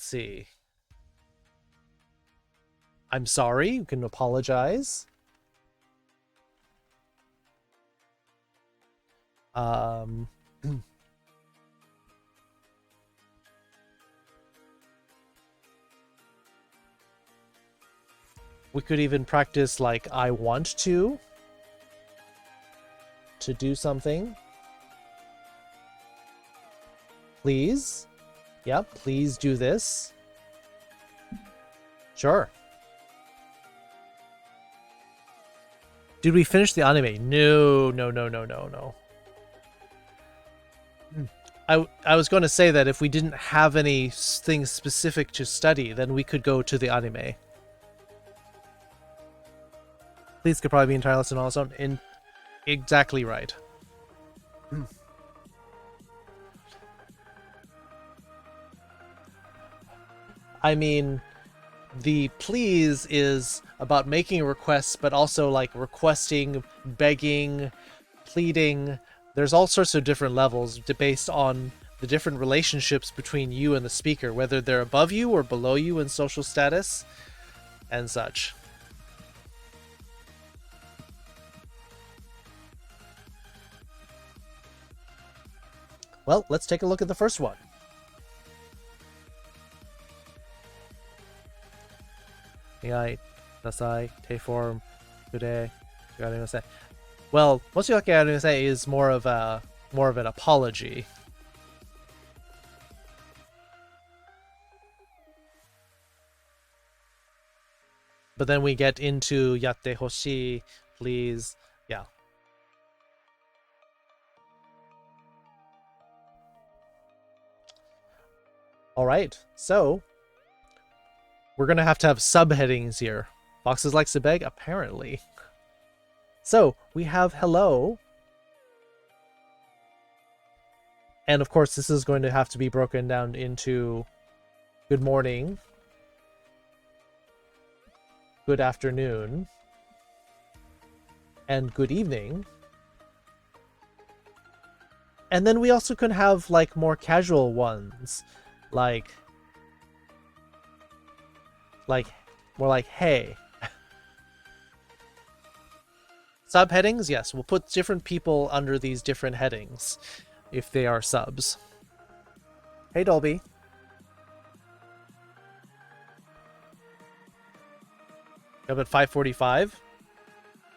see. I'm sorry. You can apologize. Um, we could even practice like I want to do something. Please. Yeah, please do this. Sure. Did we finish the anime? No. I was going to say that if we didn't have anything specific to study, then we could go to the anime. Please could probably be entire lesson on its own. Exactly right. I mean, the please is about making requests, but also like requesting, begging, pleading. There's all sorts of different levels based on the different relationships between you and the speaker, whether they're above you or below you in social status and such. Well, let's take a look at the first one. Well, mochiwake is more of an apology. But then we get into yatte hoshi, please. Yeah. All right. So we're going to have subheadings here. Foxes likes to beg, apparently. So we have hello. And of course, this is going to have to be broken down into good morning, good afternoon, and good evening. And then we also can have like more casual ones, like more like hey. Subheadings, yes, we'll put different people under these different headings if they are subs. Hey Dolby. Up at 5:45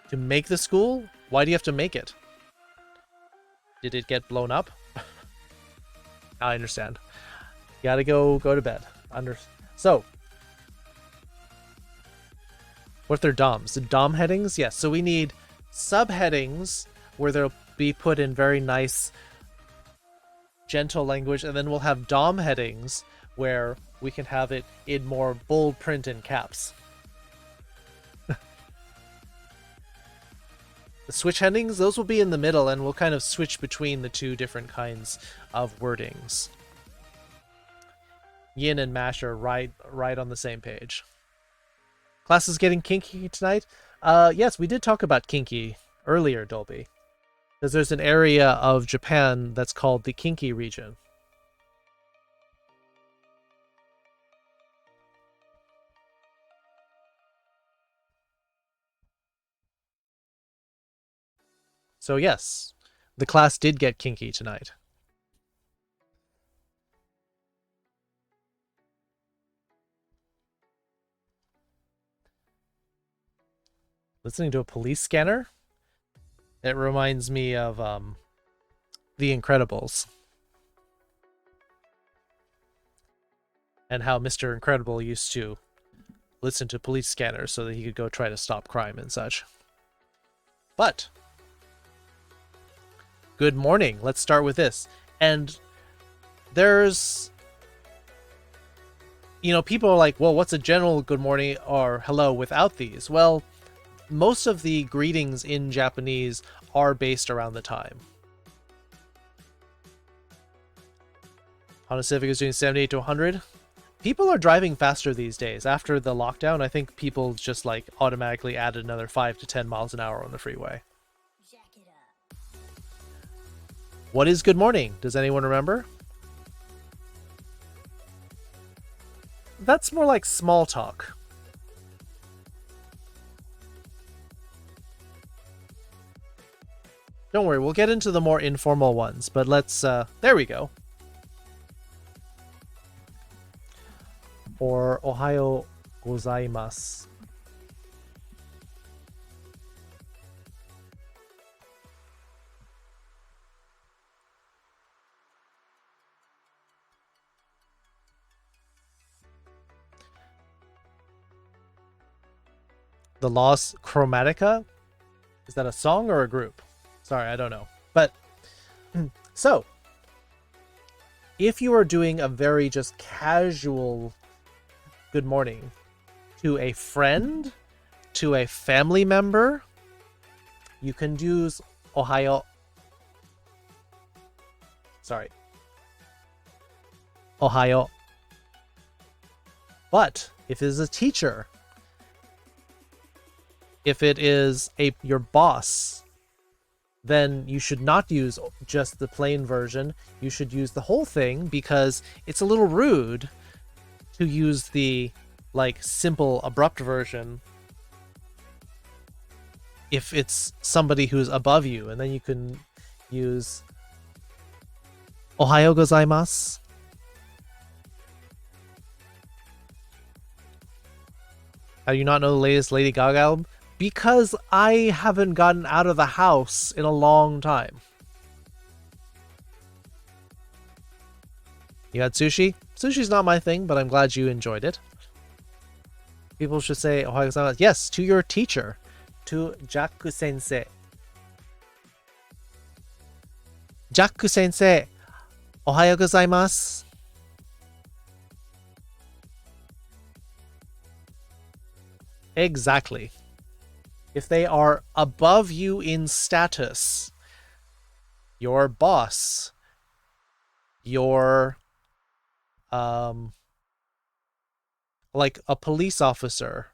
to make the school? Why do you have to make it? Did it get blown up? I understand. You gotta go to bed. So, what if they're DOMs? The DOM headings? Yes, so we need subheadings where they'll be put in very nice, gentle language, and then we'll have DOM headings where we can have it in more bold print and caps. The switch headings, those will be in the middle, and we'll kind of switch between the two different kinds of wordings. Yin and Mash are right on the same page. Class is getting kinky tonight? Yes, we did talk about kinky earlier, Dolby. Because there's an area of Japan that's called the Kinki region. So yes, the class did get kinky tonight. Listening to a police scanner? It reminds me of The Incredibles. And how Mr. Incredible used to listen to police scanners so that he could go try to stop crime and such. But good morning. Let's start with this. And there's, people are like, well, what's a general good morning or hello without these? Well, most of the greetings in Japanese are based around the time. Honda Civic is doing 78 to 100. People are driving faster these days. After the lockdown, I think people just like automatically added another 5 to 10 miles an hour on the freeway. What is good morning? Does anyone remember? That's more like small talk. Don't worry, we'll get into the more informal ones, but let's, there we go. Or Ohayo gozaimasu. The Lost Chromatica? Is that a song or a group? Sorry, I don't know. But, so, if you are doing a very just casual good morning to a friend, to a family member, you can use Ohayo. Sorry. Ohayo. But, if it is a teacher, if it is your boss, then you should not use just the plain version. You should use the whole thing because it's a little rude to use the like simple abrupt version if it's somebody who's above you, and then you can use Ohayo gozaimasu. How do you not know the latest Lady Gaga album? Because I haven't gotten out of the house in a long time. You had sushi? Sushi's not my thing, but I'm glad you enjoyed it. People should say Ohayo gozaimasu. Yes, to your teacher. To Jaku sensei. Jaku sensei, Ohayo gozaimasu. Exactly. If they are above you in status, your boss, your like a police officer,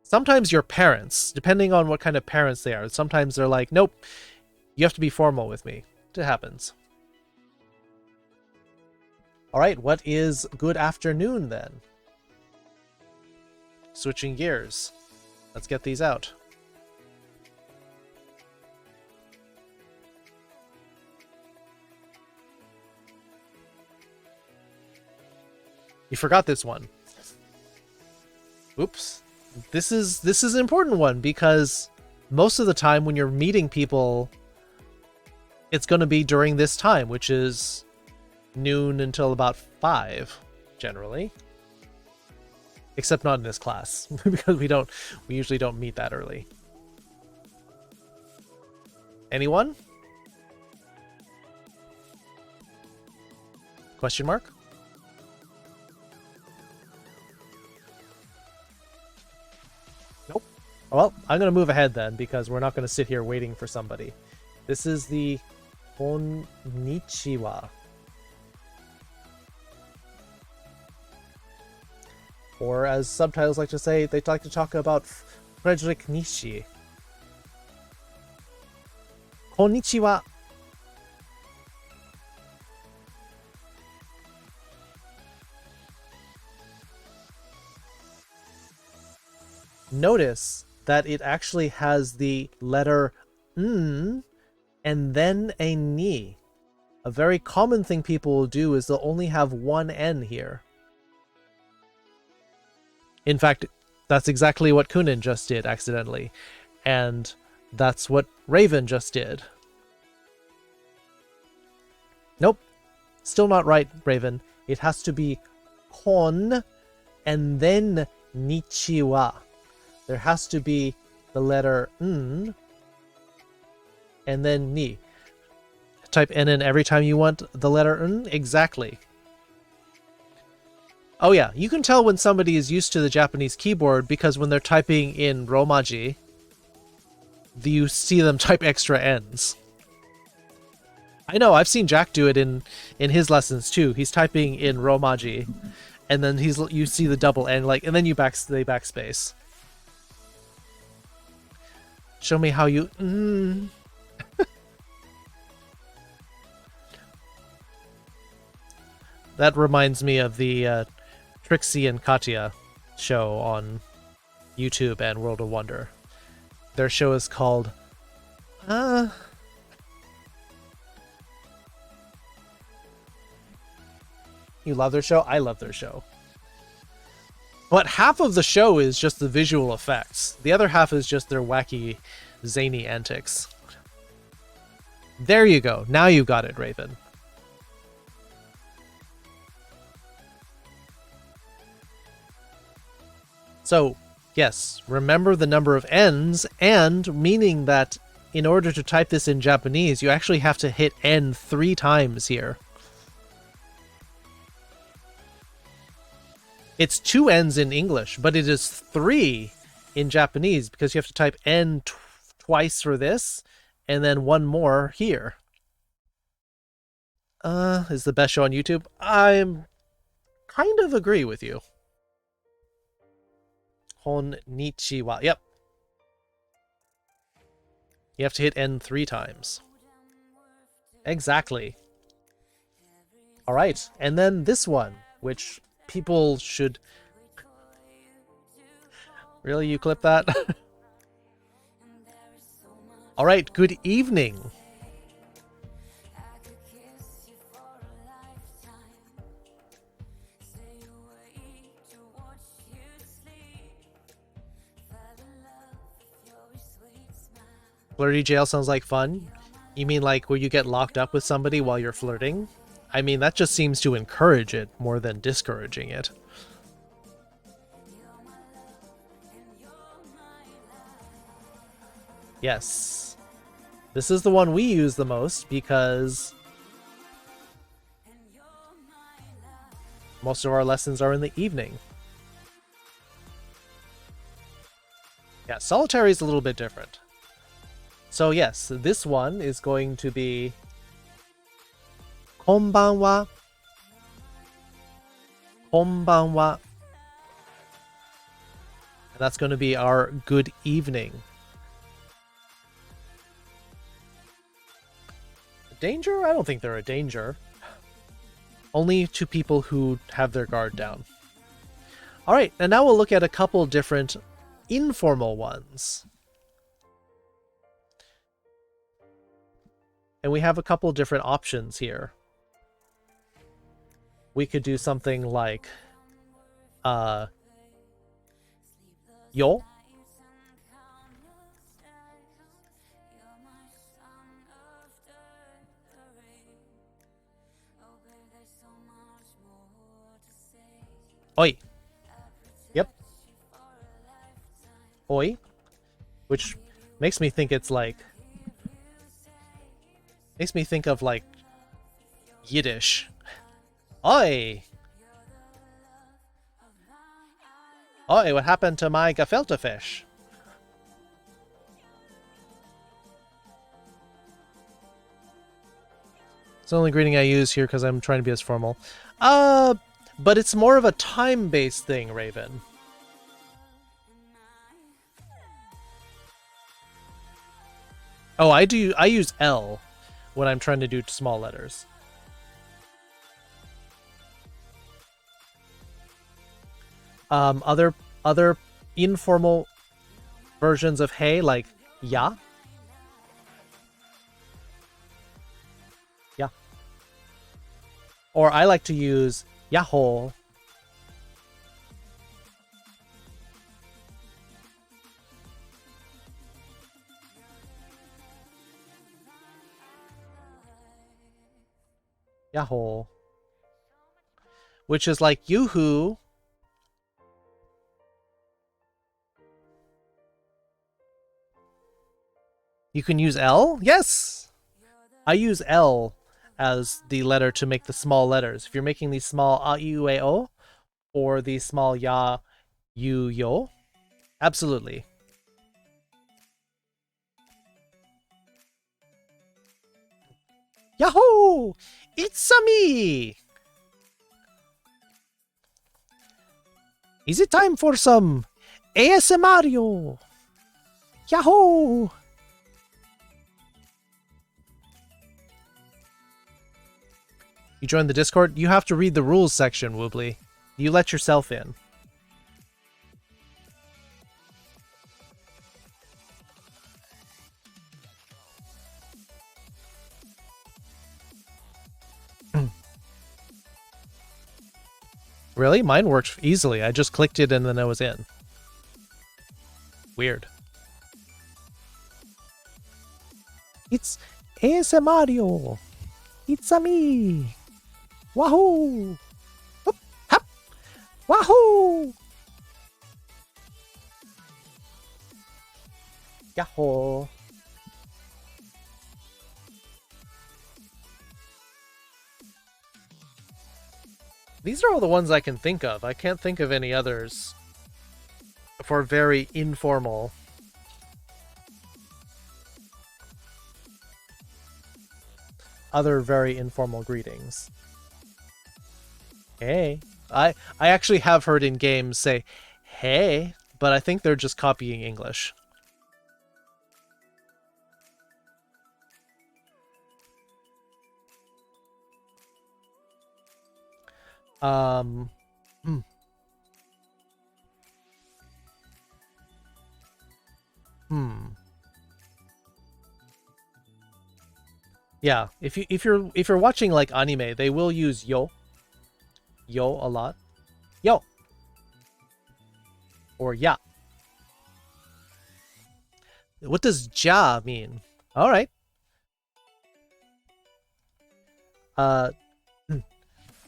sometimes your parents, depending on what kind of parents they are, sometimes they're like, nope, you have to be formal with me. It happens. All right, what is good afternoon then? Switching gears. Let's get these out. You forgot this one. Oops. This is an important one because most of the time when you're meeting people, it's going to be during this time, which is noon until about 5 generally. Except not in this class, because we usually don't meet that early. Anyone? Question mark? Nope. Well, I'm going to move ahead then, because we're not going to sit here waiting for somebody. This is the Konnichiwa. Or as subtitles like to say, they like to talk about Frederick Nietzsche. Konnichiwa. Notice that it actually has the letter N and then a ni. A very common thing people will do is they'll only have one N here. In fact, that's exactly what Kunin just did accidentally. And that's what Raven just did. Nope. Still not right, Raven. It has to be kon and then nichiwa. There has to be the letter n and then ni. Type n in every time you want the letter n? Exactly. Oh yeah, you can tell when somebody is used to the Japanese keyboard because when they're typing in Romaji, you see them type extra N's. I know, I've seen Jack do it in his lessons too. He's typing in Romaji, and then you see the double N, like, and then they backspace. Show me how you. That reminds me of the Trixie and Katya show on YouTube and World of Wonder. Their show is called You love their show? I love their show. But half of the show is just the visual effects. The other half is just their wacky, zany antics. There you go. Now you got it, Raven. So, yes, remember the number of N's, and meaning that in order to type this in Japanese, you actually have to hit N 3 times here. It's 2 N's in English, but it is 3 in Japanese because you have to type N twice for this, and then 1 more here. Is the best show on YouTube? I kind of agree with you. Konnichiwa. Yep. You have to hit N 3 times. Exactly. Alright, and then this one, which people should... Really, you clip that? Alright, good evening. Flirty jail sounds like fun. You mean like where you get locked up with somebody while you're flirting? I mean, that just seems to encourage it more than discouraging it. Yes. This is the one we use the most because most of our lessons are in the evening. Yeah, solitary is a little bit different. So yes, this one is going to be konbanwa. Konbanwa. And that's going to be our good evening. Danger? I don't think they're a danger. Only to people who have their guard down. Alright, and now we'll look at a couple different informal ones. And we have a couple different options here. We could do something like yo. Oi. Yep. Oi. Which makes me think it's like... Makes me think of like Yiddish. Oi! Oi, what happened to my gefilte fish? It's the only greeting I use here because I'm trying to be as formal. But it's more of a time-based thing, Raven. Oh, I use L when I'm trying to do small letters. Other informal versions of hey, like ya. Yeah. Or I like to use yahoo. Yahoo. Which is like yoo-hoo. You can use L? Yes! I use L as the letter to make the small letters. If you're making these small a, i, u, e, o, or the small ya, you, yo, absolutely. Yahoo! It's me! Is it time for some ASMR? Yahoo! You joined the Discord? You have to read the rules section, Woobly. You let yourself in. Really? Mine worked easily. I just clicked it and then I was in. Weird. It's ASMR Mario. It's a me. Wahoo! Hoop, hop. Wahoo! Yahoo! These are all the ones I can think of. I can't think of any others for very informal. Other very informal greetings. Hey. I actually have heard in games say, hey, but I think they're just copying English. Yeah, if you're watching like anime, they will use yo a lot. Yo. Or ya. What does ja mean? All right.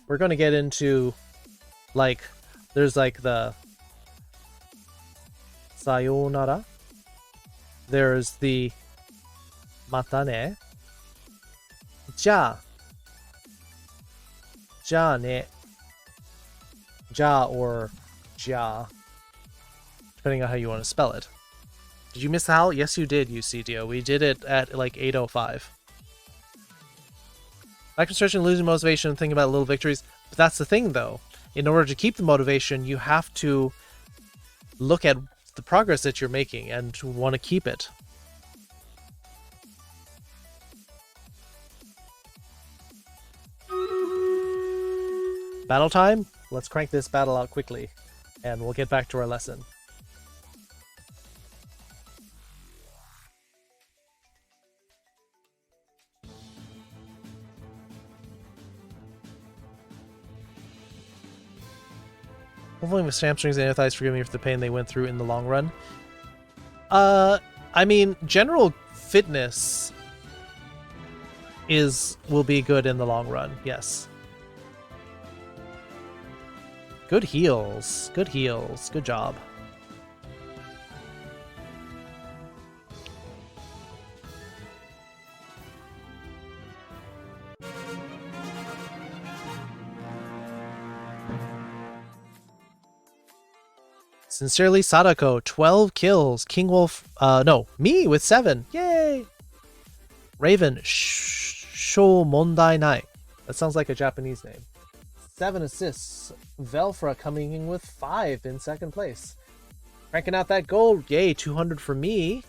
We're going to get into like there's like the sayonara. There's the matane. Ja. Ja ne. Ja or ja. Depending on how you want to spell it. Did you miss the howl? Yes, you did, UCDO. We did it at like 8:05. Back to stretching, losing motivation, and thinking about little victories. But that's the thing, though. In order to keep the motivation, you have to look at the progress that you're making and to want to keep it. Battle time? Let's crank this battle out quickly, and we'll get back to our lesson. Hopefully with hamstrings and thighs, forgive me for the pain they went through in the long run. I mean, general fitness will be good in the long run, yes. Good heals. Good heals. Good job. Sincerely, Sadako, 12 kills. King Wolf, no, me with 7. Yay! Raven, Sho Mondai Nai. That sounds like a Japanese name. 7 assists. Velfra coming in with 5 in second place. Cranking out that gold. Yay, 200 for me.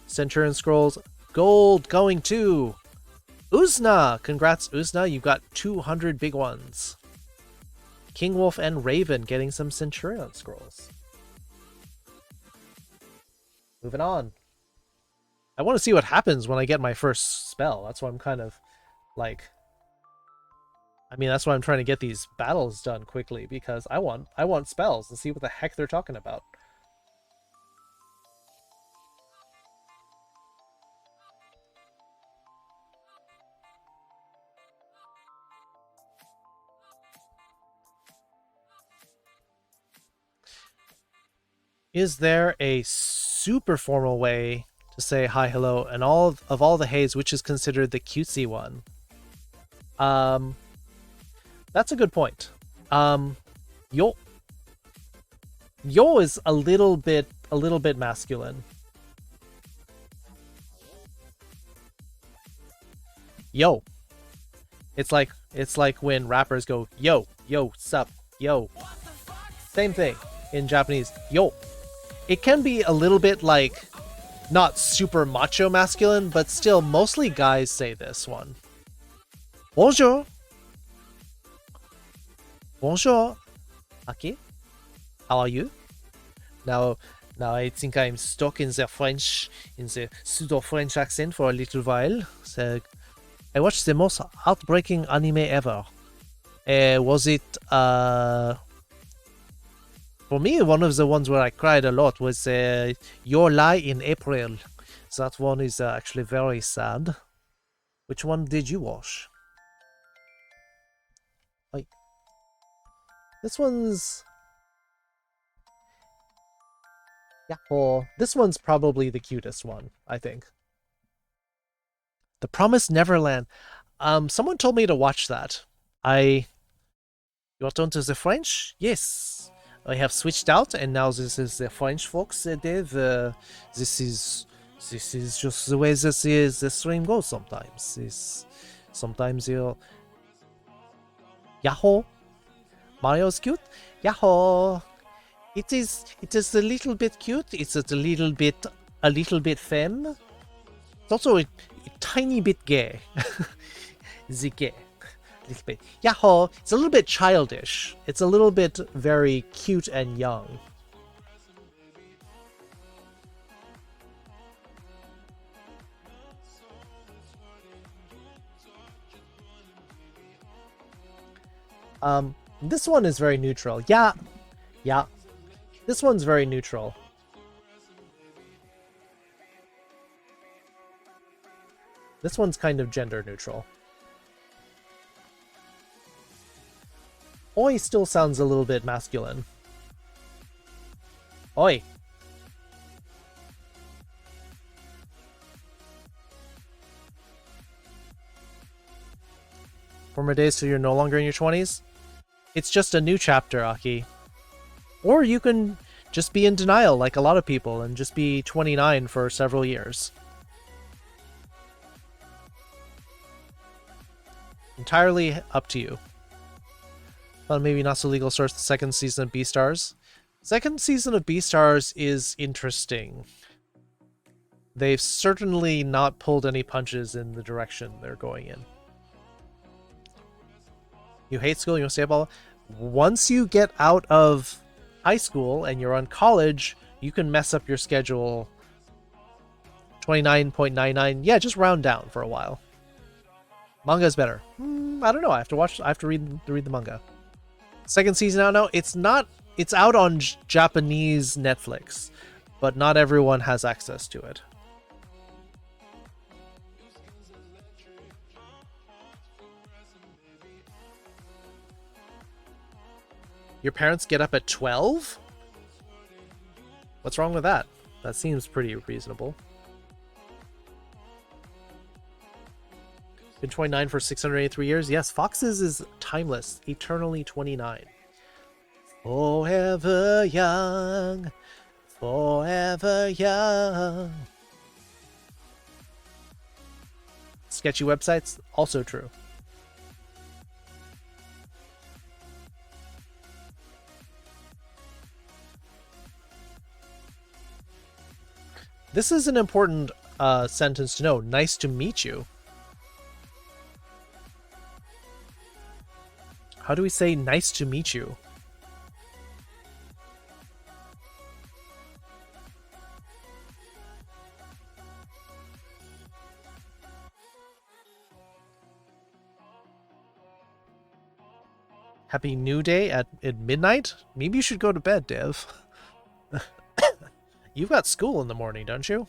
Centurion Scrolls, gold going to Uzna. Congrats, Uzna. You got 200 big ones. King Wolf and Raven getting some Centurion Scrolls. Moving on. I want to see what happens when I get my first spell. That's why I'm kind of like... I mean, that's why I'm trying to get these battles done quickly, because I want spells and see what the heck they're talking about. Is there a super formal way to say hi, hello, and all the heys, which is considered the cutesy one? That's a good point. Yo is a little bit masculine. Yo. It's like when rappers go yo, sup, yo. Same thing in Japanese. Yo. It can be a little bit like not super macho masculine, but still mostly guys say this one. Bonjour. Bonjour. Aki. How are you? Now I think I'm stuck in the French, in the pseudo-French accent for a little while. So I watched the most heartbreaking anime ever. Was it for me, one of the ones where I cried a lot was Your Lie in April. That one is actually very sad. Which one did you watch? Like, this one's... Yahoo! This one's probably the cutest one, I think. The Promised Neverland. Someone told me to watch that. You are on to the French? Yes. I have switched out, and now this is the French folks. This is just the way the stream goes sometimes. Sometimes you'll... Yahoo! Mario's cute? Yahoo! It is a little bit cute. It's a little bit femme. It's also a tiny bit gay. The gay. A little bit. Yahoo! It's a little bit childish. It's a little bit very cute and young. This one is very neutral. Yeah. This one's very neutral. This one's kind of gender neutral. Oi still sounds a little bit masculine. Oi. Former days till you're no longer in your 20s? It's just a new chapter, Aki. Or you can just be in denial like a lot of people and just be 29 for several years. Entirely up to you. Thought maybe not so legal source the second season of Beastars. Second season of Beastars is interesting. They've certainly not pulled any punches in the direction they're going in. You hate school, you want to stay up all... Once you get out of high school and you're on college, you can mess up your schedule. 29.99. Yeah, just round down for a while. Manga's better. I don't know. I have to read the manga. Second season out now. It's out on Japanese Netflix, but not everyone has access to it. Your parents get up at 12? What's wrong with that? That seems pretty reasonable. Been 29 for 683 years? Yes, Fox's is timeless. Eternally 29. Forever young. Forever young. Sketchy websites? Also true. This is an important sentence to know. Nice to meet you. How do we say nice to meet you? Happy New Day at midnight? Maybe you should go to bed, Dev. You've got school in the morning, don't you?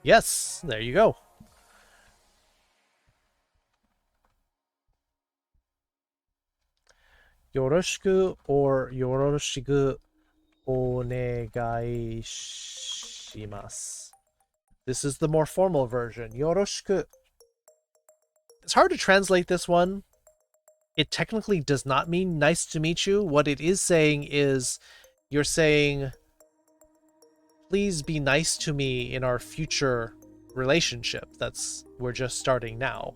Yes, there you go. Yoroshiku or yoroshiku onegai shimasu. This is the more formal version. Yoroshiku. It's hard to translate this one. It technically does not mean nice to meet you. What it is saying is you're saying, please be nice to me in our future relationship. We're just starting now.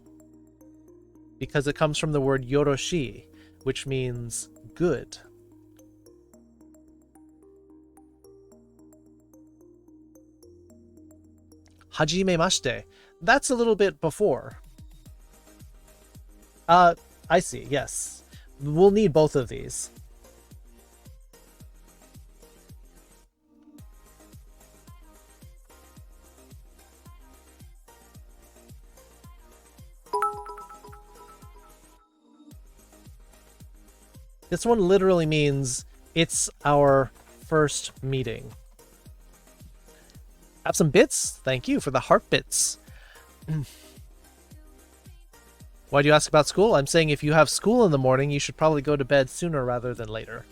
Because it comes from the word yoroshi, which means good. Hajimemashite. That's a little bit before. I see, yes. We'll need both of these. This one literally means it's our first meeting. Have some bits? Thank you for the heart bits. Why do you ask about school? I'm saying if you have school in the morning, you should probably go to bed sooner rather than later.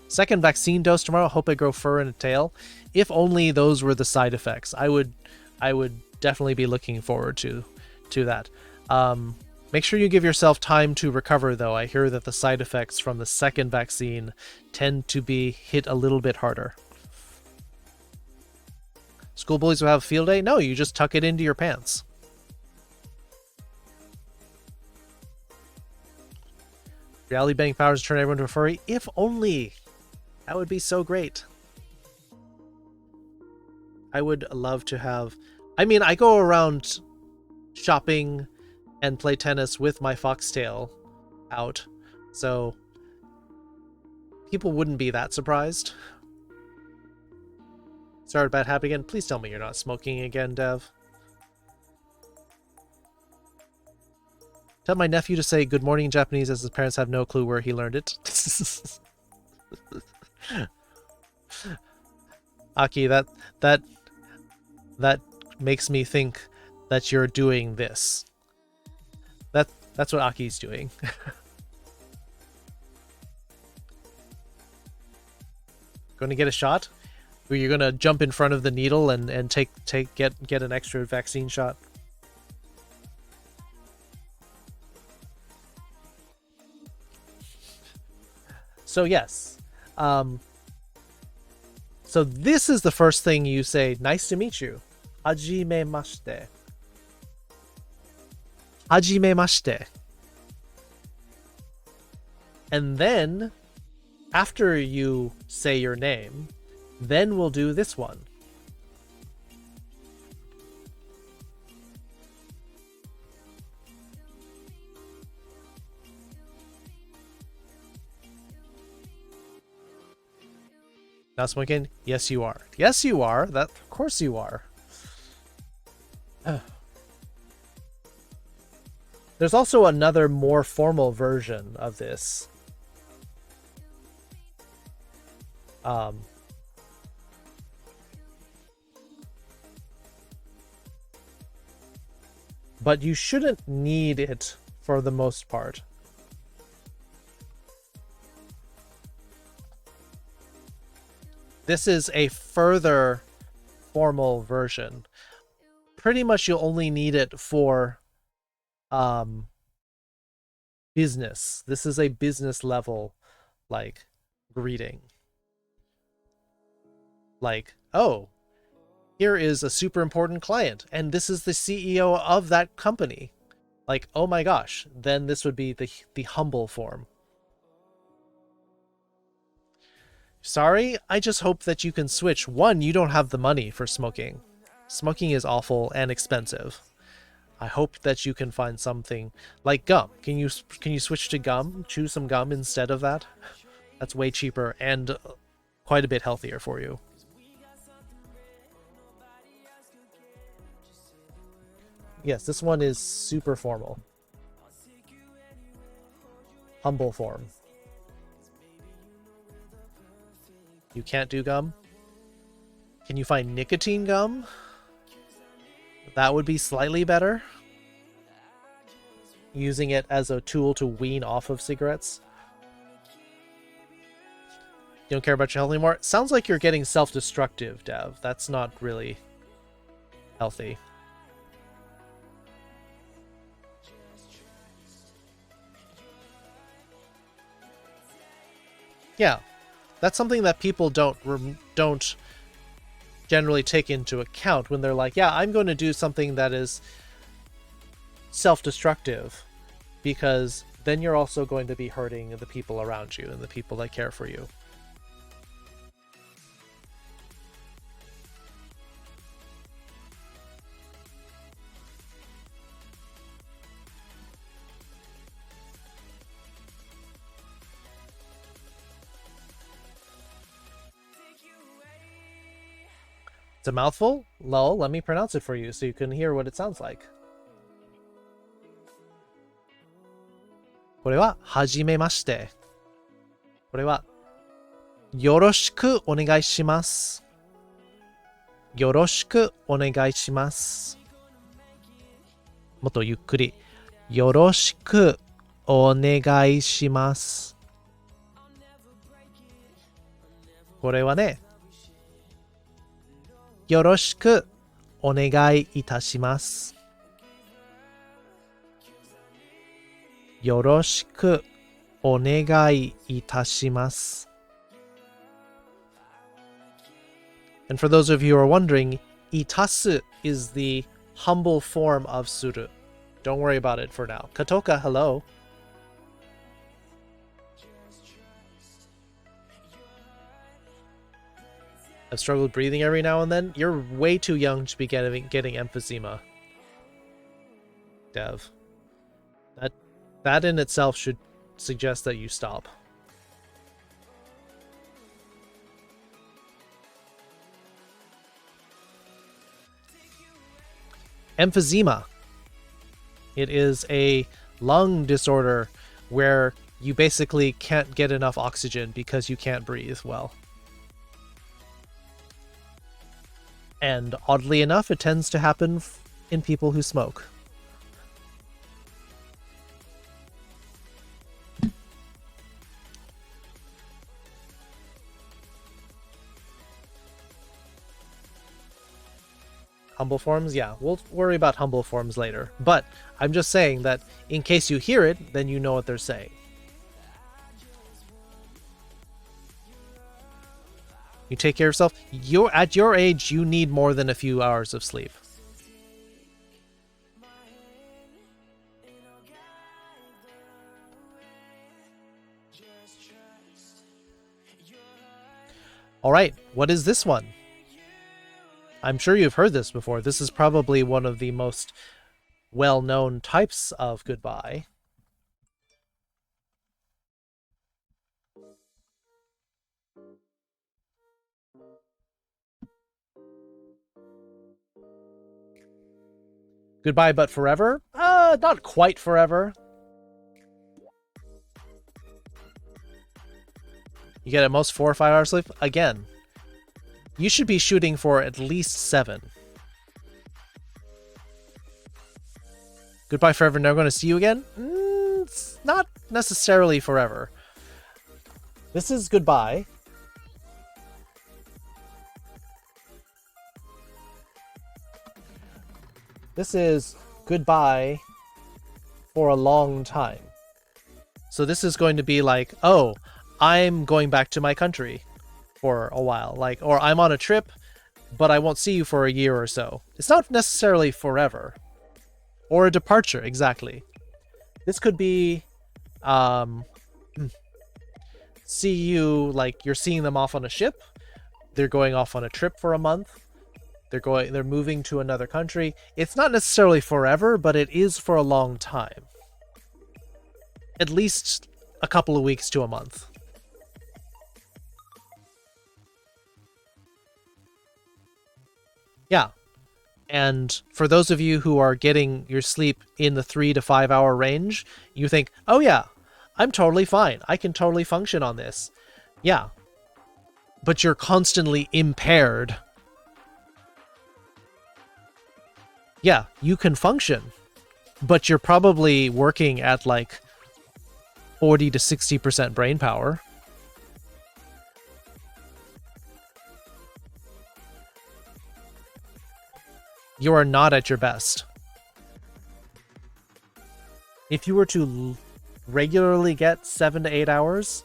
Second vaccine dose tomorrow. Hope I grow fur and a tail. If only those were the side effects. I would definitely be looking forward to that. Make sure you give yourself time to recover, though. I hear that the side effects from the second vaccine tend to be hit a little bit harder. School bullies will have a field day? No, you just tuck it into your pants. Reality bending powers turn everyone to a furry? If only! That would be so great. I would love to have... I mean, I go around shopping and play tennis with my foxtail out, so people wouldn't be that surprised. Sorry about happening again. Please tell me you're not smoking again, Dev. Tell my nephew to say good morning in Japanese as his parents have no clue where he learned it. Aki, that makes me think that you're doing this. That's what Aki's doing. Going to get a shot? Or you're going to jump in front of the needle and get an extra vaccine shot? So yes. So this is the first thing you say, nice to meet you. Hajimemashite. Hajimemashite. And then, after you say your name, then we'll do this one. Not smoking? Yes, you are. Yes, you are. That, of course you are. There's also another more formal version of this. But you shouldn't need it for the most part. This is a further formal version. Pretty much you'll only need it for business. This is a business level, like, greeting. Like, oh, here is a super important client, and this is the CEO of that company. Like, oh my gosh, then this would be the humble form. Sorry, I just hope that you can switch. One, you don't have the money for smoking. Smoking is awful and expensive. I hope that you can find something like gum. Can you switch to gum? Chew some gum instead of that? That's way cheaper and quite a bit healthier for you. Yes, this one is super formal. Humble form. You can't do gum? Can you find nicotine gum? That would be slightly better. Using it as a tool to wean off of cigarettes. You don't care about your health anymore? Sounds like you're getting self-destructive, Dev. That's not really healthy. Yeah, that's something that people don't generally take into account when they're like, yeah, I'm going to do something that is self-destructive, because then you're also going to be hurting the people around you and the people that care for you. It's a mouthful? Lol, let me pronounce it for you so you can hear what it sounds like. これは、はじめまして。これは、よろしくお願いします。よろしくお願いします。もっとゆっくり。よろしくお願いします。これはね、よろしくお願いいたします。よろしくお願いいたします。And for those of you who are wondering, itasu is the humble form of suru. Don't worry about it for now. Katoka, hello. I've struggled breathing every now and then. You're way too young to be getting emphysema. Dev. That in itself should suggest that you stop. Emphysema. It is a lung disorder where you basically can't get enough oxygen because you can't breathe well. And oddly enough, it tends to happen in people who smoke. Humble forms? Yeah, we'll worry about humble forms later. But I'm just saying that in case you hear it, then you know what they're saying. You take care of yourself. At your age, you need more than a few hours of sleep. All right, what is this one? I'm sure you've heard this before. This is probably one of the most well-known types of goodbye. Goodbye but forever? Not quite forever. You get at most 4 or 5 hours sleep? Again, you should be shooting for at least 7. Goodbye forever, never going to see you again? It's not necessarily forever. This is goodbye. This is goodbye for a long time. So this is going to be like, oh, I'm going back to my country for a while. Like, or I'm on a trip, but I won't see you for a year or so. It's not necessarily forever. Or a departure, exactly. This could be, see you, like, you're seeing them off on a ship. They're going off on a trip for a month. They're moving to another country. It's not necessarily forever, but it is for a long time. At least a couple of weeks to a month. Yeah. And for those of you who are getting your sleep in the 3 to 5 hour range, you think, oh yeah, I'm totally fine. I can totally function on this. Yeah. But you're constantly impaired. Yeah, you can function, but you're probably working at like 40 to 60% brain power. You are not at your best. If you were to regularly get 7 to 8 hours,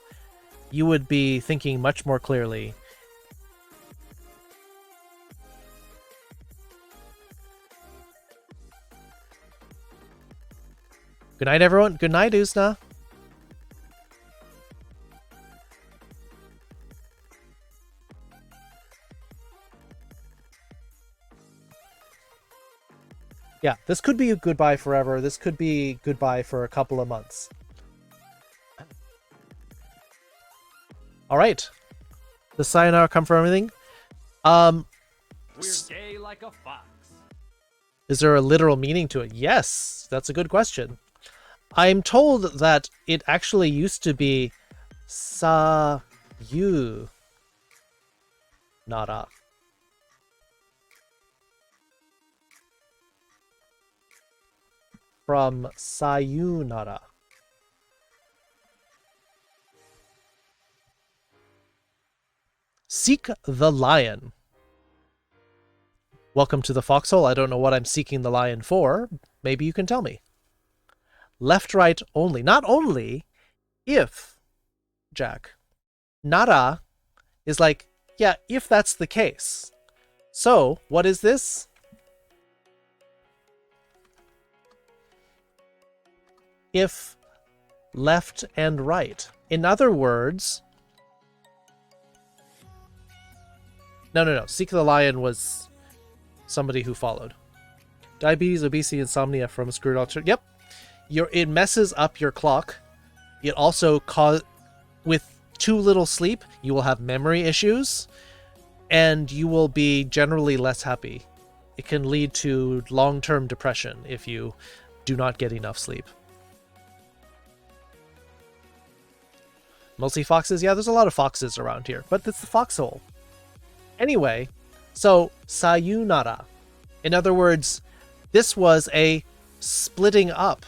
you would be thinking much more clearly. Good night, everyone. Good night, Usna. Yeah, this could be a goodbye forever. This could be goodbye for a couple of months. All right. Does sayonara come from everything?
We're gay like a fox.
Is there a literal meaning to it? Yes, that's a good question. I'm told that it actually used to be Sayonara. From Sayonara. Seek the lion. Welcome to the foxhole. I don't know what I'm seeking the lion for. Maybe you can tell me. Left, right only. Not only if, Jack. Nara is like, yeah, if that's the case. So, what is this? If left and right. In other words... No. Seek the lion was somebody who followed. Diabetes, obesity, insomnia from screwed alter. Yep. It messes up your clock. It also with too little sleep, you will have memory issues, and you will be generally less happy. It can lead to long-term depression if you do not get enough sleep. Mostly foxes? Yeah, there's a lot of foxes around here, but it's the foxhole. Anyway, so sayonara. In other words, this was a splitting up.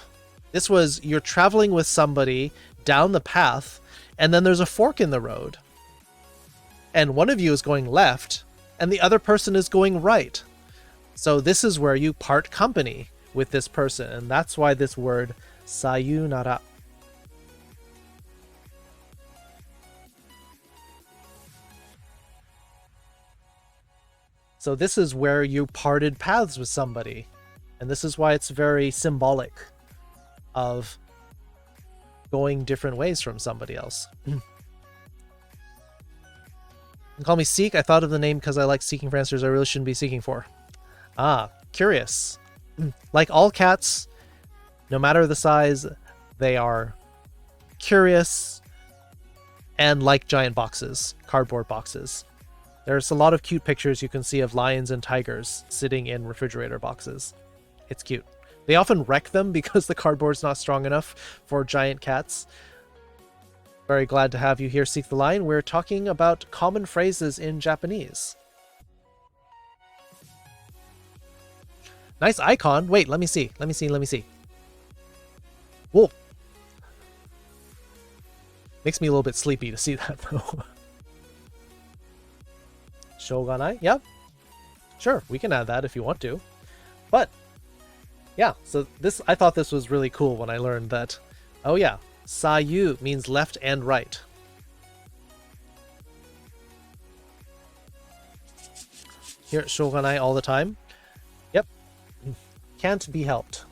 This was you're traveling with somebody down the path, and then there's a fork in the road. And one of you is going left, and the other person is going right. So this is where you part company with this person, and that's why this word sayonara. So this is where you parted paths with somebody. And this is why it's very symbolic of going different ways from somebody else. You can call me Seek. I thought of the name because I like seeking for answers I really shouldn't be seeking for. Ah, curious. Like all cats, no matter the size, they are curious and like giant boxes, cardboard boxes. There's a lot of cute pictures you can see of lions and tigers sitting in refrigerator boxes. It's cute. They often wreck them because the cardboard's not strong enough for giant cats. Very glad to have you here, Seek the Lion. We're talking about common phrases in Japanese. Nice icon. Wait, let me see. Let me see. Whoa. Makes me a little bit sleepy to see that, though. Shoganai? Yeah. Sure, we can add that if you want to. But, yeah, so I thought this was really cool when I learned that, oh yeah, Sayu means left and right. Here at Shoganai all the time. Yep. Can't be helped.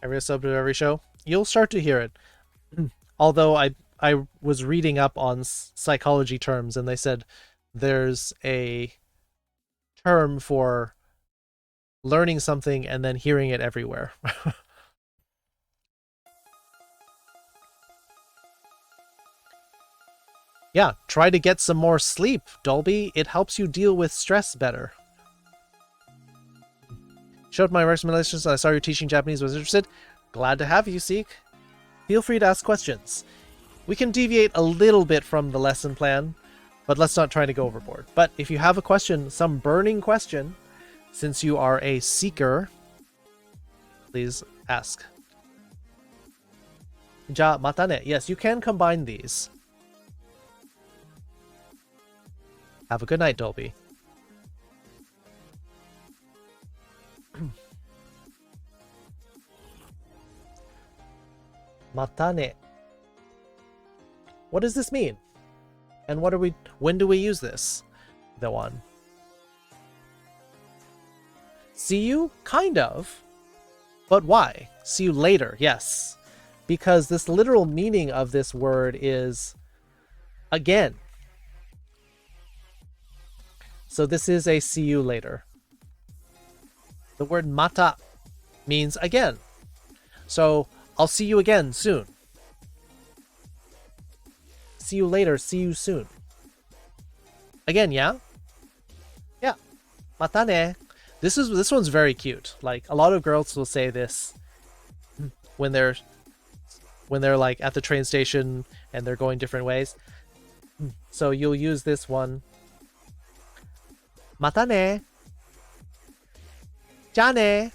Every sub to every show, you'll start to hear it. Although I was reading up on psychology terms, and they said there's a term for learning something and then hearing it everywhere. Yeah, try to get some more sleep, Dolby. It helps you deal with stress better. Showed my recommendations. I saw you're teaching Japanese. Was interested. Glad to have you, Seek. Feel free to ask questions. We can deviate a little bit from the lesson plan, but let's not try to go overboard. But if you have a question, some burning question, since you are a seeker, please ask. Ja, mata ne. Yes, you can combine these. Have a good night, Dolby. Mata ne. What does this mean? And when do we use this? The one. See you? Kind of. But why? See you later, yes. Because this literal meaning of this word is again. So this is a see you later. The word mata means again. So I'll see you again soon. See you later. See you soon. Again, yeah? Yeah. Mata ne. This one's very cute. Like, a lot of girls will say this when they're like at the train station and they're going different ways. So you'll use this one. Mata ne. Ja ne.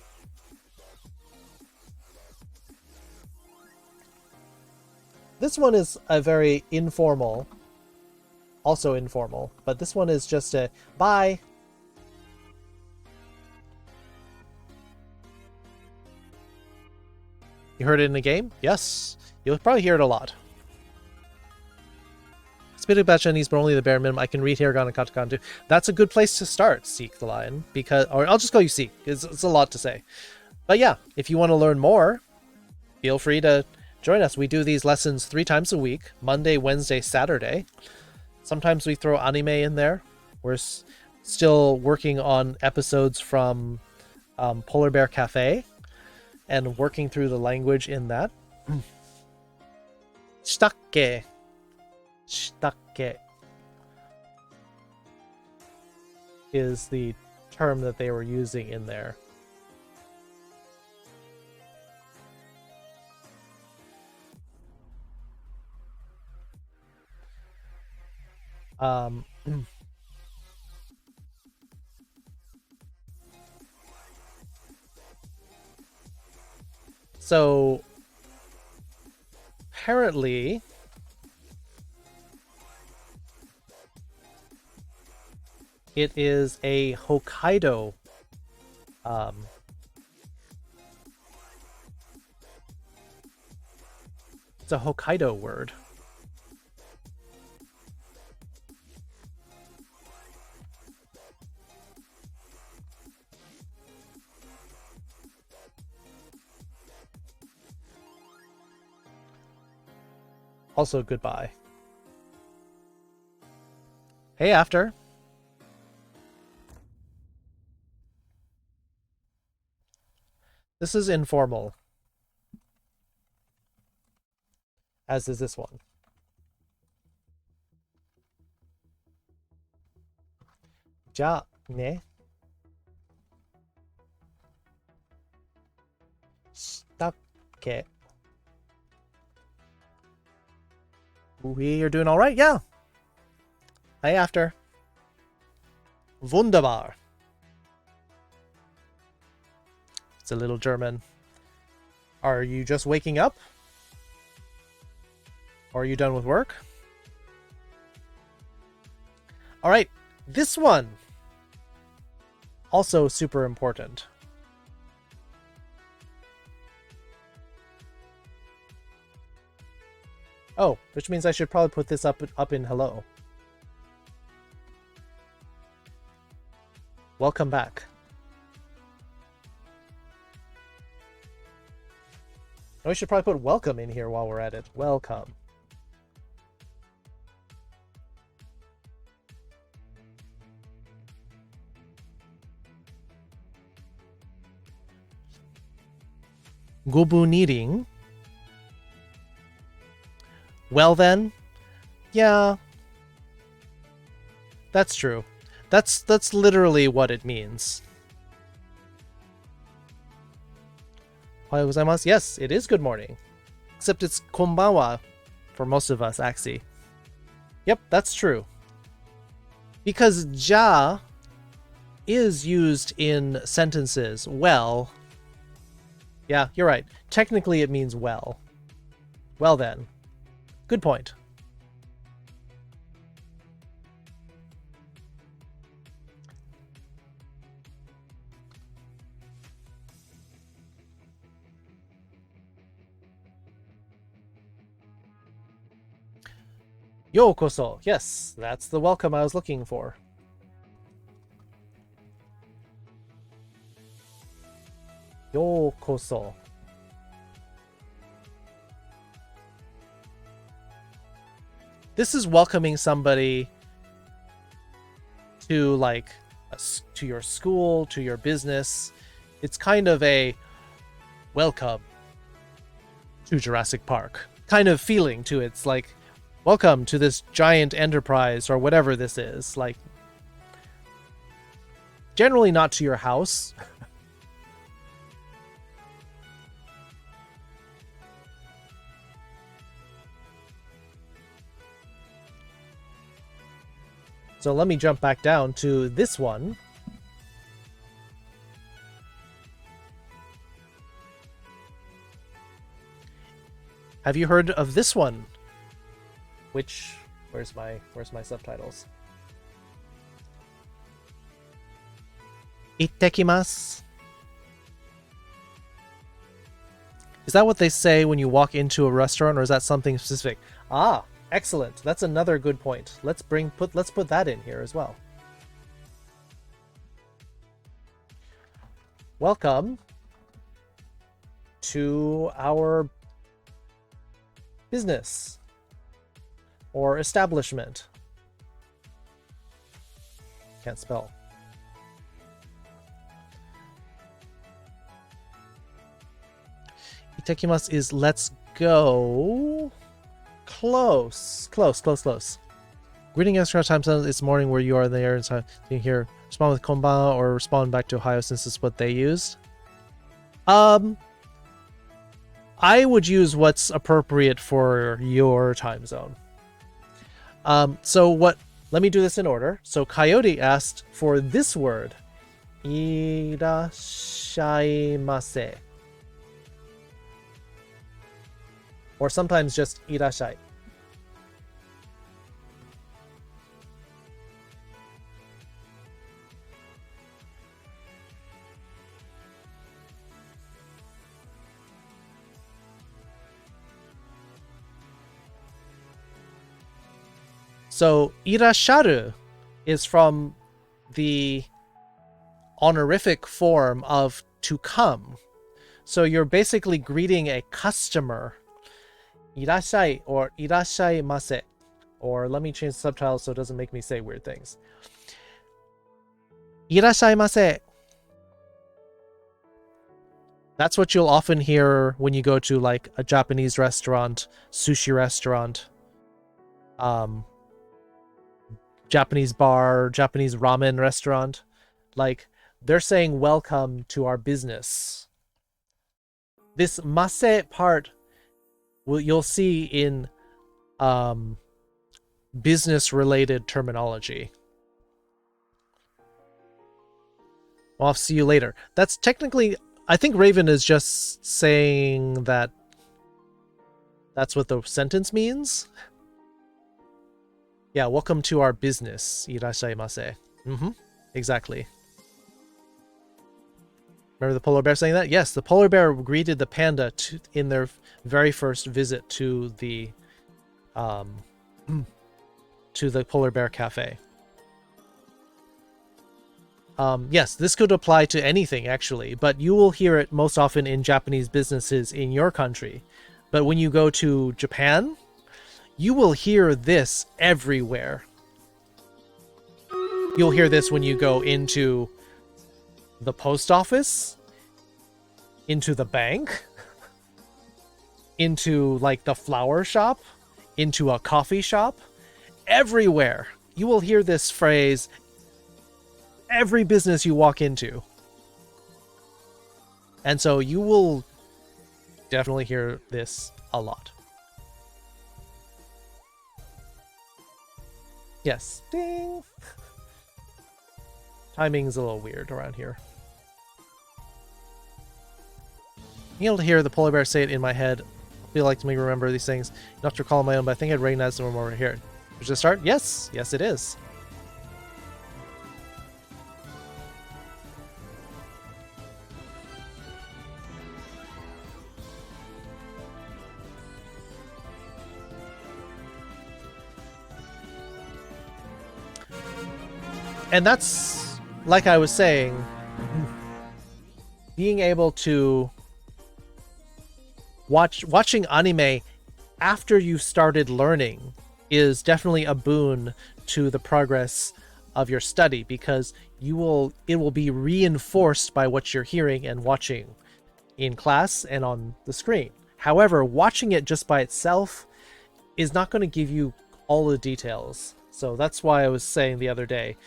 This one is a very informal, also informal, but this one is just a bye. You heard it in the game? Yes. You'll probably hear it a lot. Speak about Chinese, but only the bare minimum. I can read Hiragana and Katakana too. That's a good place to start, Seek the Lion, because, or I'll just call you Seek. It's a lot to say. But yeah, if you want to learn more, feel free to join us. We do these lessons 3 times a week, Monday, Wednesday, Saturday. Sometimes we throw anime in there. We're still working on episodes from Polar Bear Cafe and working through the language in that. Shitakke. Shitakke is the term that they were using in there. So apparently it is a Hokkaido it's a Hokkaido word. Also, goodbye. Hey, after. This is informal. As is this one. Ja ne. Shitakke. We are doing all right, yeah. Hey, after. Wunderbar. It's a little German. Are you just waking up? Or are you done with work? All right, this one. Also super important. Oh, which means I should probably put this up in hello. Welcome back. Oh, we should probably put welcome in here while we're at it. Welcome. Gobu needing. Well then, yeah, that's true. That's literally what it means. Ohayou gozaimasu. Yes, it is good morning. Except it's konbanwa for most of us, Axie. Yep, that's true. Because ja is used in sentences. Well. Yeah, you're right. Technically it means well. Well then. Good point. Yokoso. Yes, that's the welcome I was looking for. Yokoso. This is welcoming somebody to like to your school, to your business. It's kind of a welcome. to Jurassic Park kind of feeling to it. It's like, welcome to this giant enterprise or whatever this is. Like, generally not to your house. So let me jump back down to this one. Have you heard of this one? Which, where's my subtitles? Ittekimasu. Is that what they say when you walk into a restaurant, or is that something specific? Ah, excellent. That's another good point. Let's put that in here as well. Welcome to our business or establishment. Can't spell. Itekimasu is let's go. Close. Greeting extra time zone this morning where you are there and so you can hear respond with konbanwa or respond back to Ohio since it's what they used. I would use what's appropriate for your time zone. Let me do this in order. So Coyote asked for this word. Irashaimase. Or sometimes just irashai. So irasharu is from the honorific form of to come. So you're basically greeting a customer. Irashai or irashaimase. Or let me change the subtitles so it doesn't make me say weird things. Irashaimase. That's what you'll often hear when you go to like a Japanese restaurant, sushi restaurant, Japanese bar, Japanese ramen restaurant. Like, they're saying welcome to our business. This mase part you'll see in business related terminology. Well, I'll see you later. That's technically, I think Raven is just saying that that's what the sentence means. Yeah, welcome to our business. Irashaimase. Exactly. Remember the polar bear saying that? Yes, the polar bear greeted the panda in their very first visit to the polar bear cafe. Yes, this could apply to anything actually, but you will hear it most often in Japanese businesses in your country. But when you go to Japan, you will hear this everywhere. You'll hear this when you go into the post office, into the bank, into like the flower shop, into a coffee shop. Everywhere you will hear this phrase. Every business you walk into. And so you will definitely hear this a lot. Yes. Ding. Timing's a little weird around here. Being able to hear the polar bear say it in my head, I feel like to me remember these things. Not to recall my own, but I think I'd recognize them over here. Should I start? Yes. Yes, it is. And that's, like I was saying, being able to watching anime after you started learning is definitely a boon to the progress of your study, because it will be reinforced by what you're hearing and watching in class and on the screen. However, watching it just by itself is not going to give you all the details. So that's why I was saying the other day,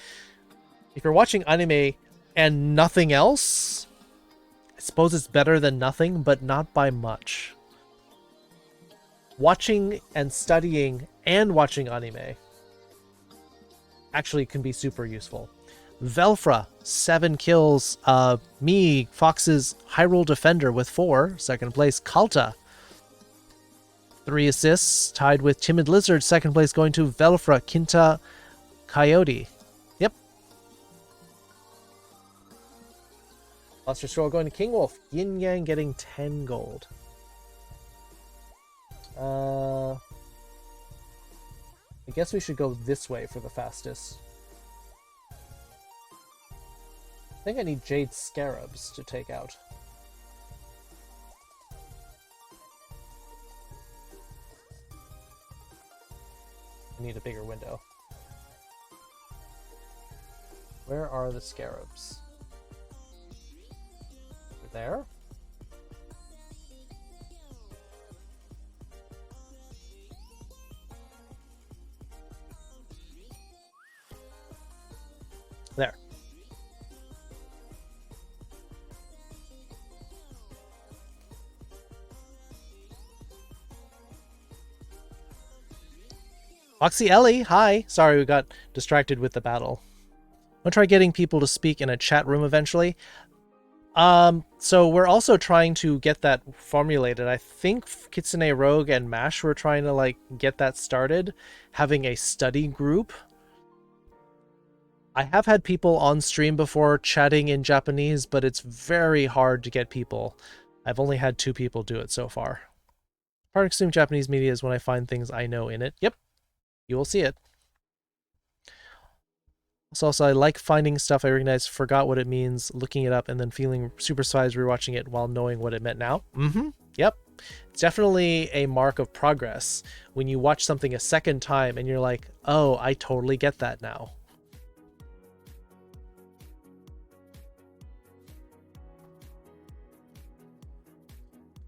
if you're watching anime and nothing else, I suppose it's better than nothing, but not by much. Watching and studying and watching anime actually can be super useful. Velfra, 7 kills. Me, Fox's Hyrule Defender with 4. Second place, Kalta. 3 assists, tied with Timid Lizard. Second place going to Velfra, Kinta, Coyote. Yep. Monster Stroll going to King Wolf. Yin Yang getting 10 gold. I guess we should go this way for the fastest. I think I need Jade Scarabs to take out. I need a bigger window. Where are the Scarabs? There? There. Foxy Ellie, hi. Sorry, we got distracted with the battle. I'll try getting people to speak in a chat room eventually. So we're also trying to get that formulated. I think Kitsune Rogue and Mash were trying to like get that started, having a study group. I have had people on stream before chatting in Japanese, but it's very hard to get people. I've only had 2 people do it so far. Part of consuming Japanese media is when I find things I know in it. Yep, you will see it. Also, I like finding stuff I recognize, forgot what it means, looking it up, and then feeling super surprised rewatching it while knowing what it meant now. Yep. It's definitely a mark of progress when you watch something a second time and you're like, oh, I totally get that now.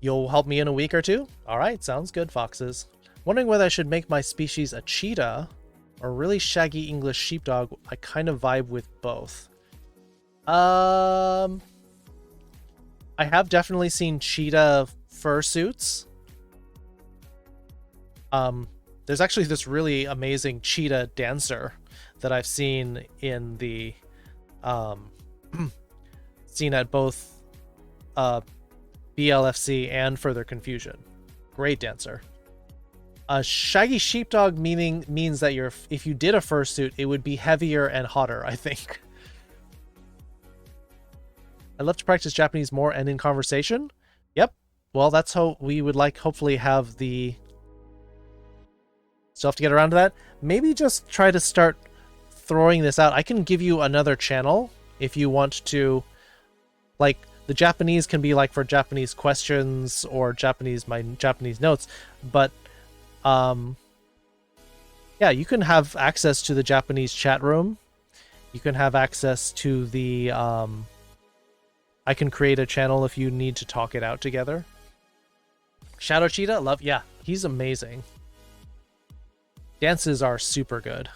You'll help me in a week or 2? Alright, sounds good, Foxes. Wondering whether I should make my species a cheetah or a really shaggy English sheepdog. I kind of vibe with both. I have definitely seen cheetah fursuits. There's actually this really amazing cheetah dancer that I've seen in the seen at both BLFC and Further Confusion. Great dancer. A shaggy sheepdog means that if you did a fursuit, it would be heavier and hotter, I think. I'd love to practice Japanese more and in conversation. Yep. Well, that's how we would hopefully have the stuff to get around to that. Maybe just try to start throwing this out. I can give you another channel if you want to, like, the Japanese can be like for Japanese questions or my Japanese notes, but yeah, you can have access to the Japanese chat room. You can have access to the I can create a channel if you need to talk it out together. Shadow Cheetah, yeah, he's amazing. Dances are super good.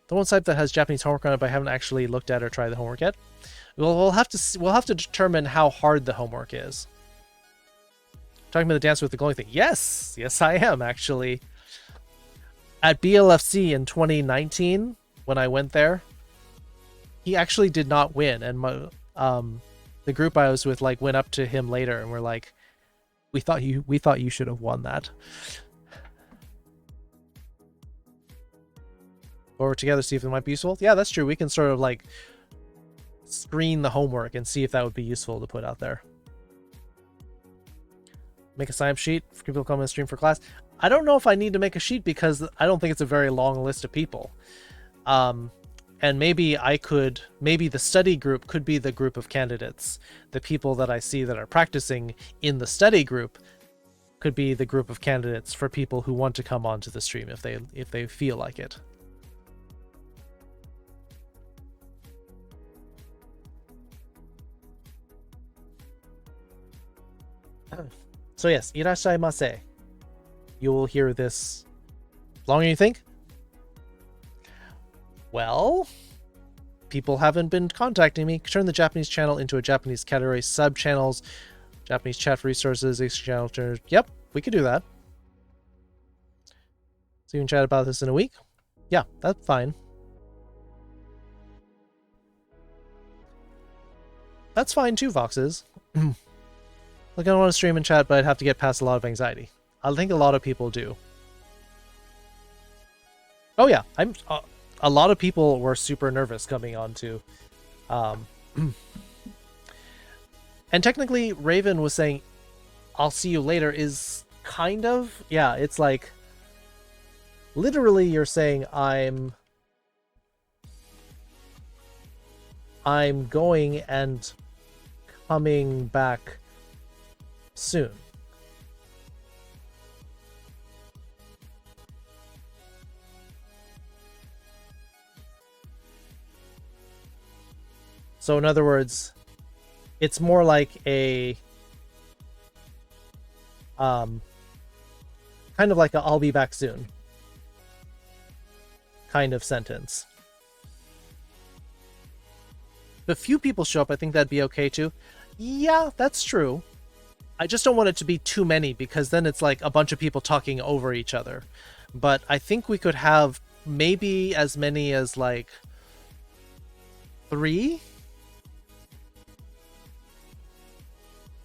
The one site that has Japanese homework on it, but I haven't actually looked at or tried the homework yet. We'll have to determine how hard the homework is. Talking about the dance with the glowing thing. Yes, I am actually. At BLFC in 2019, when I went there, he actually did not win, and the group I was with went up to him later and were like, "We thought you should have won that." Or we're together, see if it might be useful. Yeah, that's true. We can sort of screen the homework and see if that would be useful to put out there. Make a sign-up sheet for people to come in the stream for class. I don't know if I need to make a sheet because I don't think it's a very long list of people. And maybe the study group could be the group of candidates. The people that I see that are practicing in the study group could be the group of candidates for people who want to come onto the stream if they feel like it. So yes, irashaimase. You will hear this longer than you think. Well, people haven't been contacting me. Turn the Japanese channel into a Japanese category, sub-channels, Japanese chat for resources, channel turn. Yep, we could do that. So you can chat about this in a week. Yeah, that's fine. That's fine too, Voxes. Like, I don't want to stream and chat, but I'd have to get past a lot of anxiety. I think a lot of people do. Oh yeah, I'm. A lot of people were super nervous coming on to, and technically, Raven was saying, "I'll see you later." Is kind of, yeah. It's like literally you're saying I'm going and coming back soon. So in other words, it's more like a kind of like a "I'll be back soon" kind of sentence. If few people show up, I think that'd be okay too. Yeah, that's true. I just don't want it to be too many, because then it's like a bunch of people talking over each other. But I think we could have maybe as many as like 3.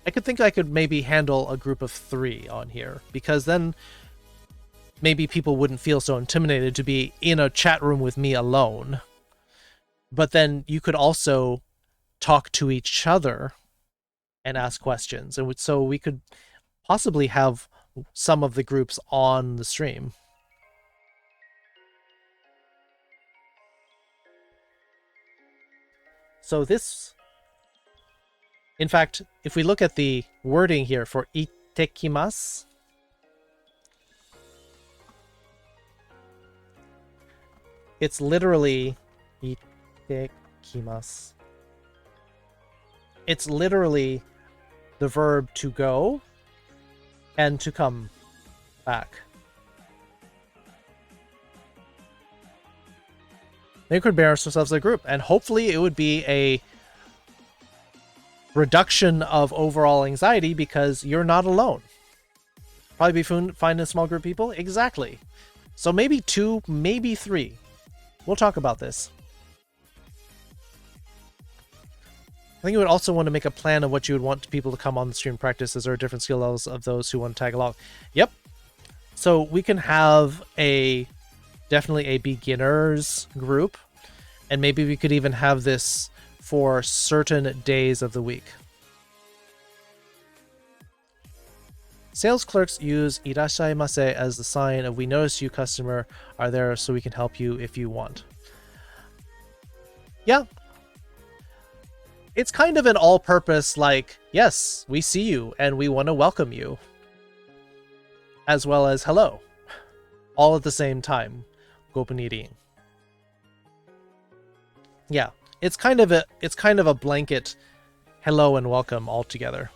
I could maybe handle a group of 3 on here, because then maybe people wouldn't feel so intimidated to be in a chat room with me alone. But then you could also talk to each other and ask questions. And so we could possibly have some of the groups on the stream. So this, in fact, if we look at the wording here for itekimasu, it's literally itekimasu. It's literally the verb to go and to come back. They could bear ourselves as a group, and hopefully it would be a reduction of overall anxiety because you're not alone. Probably be finding a small group of people. Exactly. So maybe 2, maybe 3. We'll talk about this. I think you would also want to make a plan of what you would want people to come on the stream practice. As there are different skill levels of those who want to tag along. Yep. So we can have definitely a beginners group, and maybe we could even have this for certain days of the week. Sales clerks use irashaimase as the sign of "we notice you, customer, are there so we can help you if you want." Yeah. It's kind of an all-purpose, like, yes, we see you and we want to welcome you. As well as hello. All at the same time. Gopuniri. Yeah. It's kind of a blanket hello and welcome all together.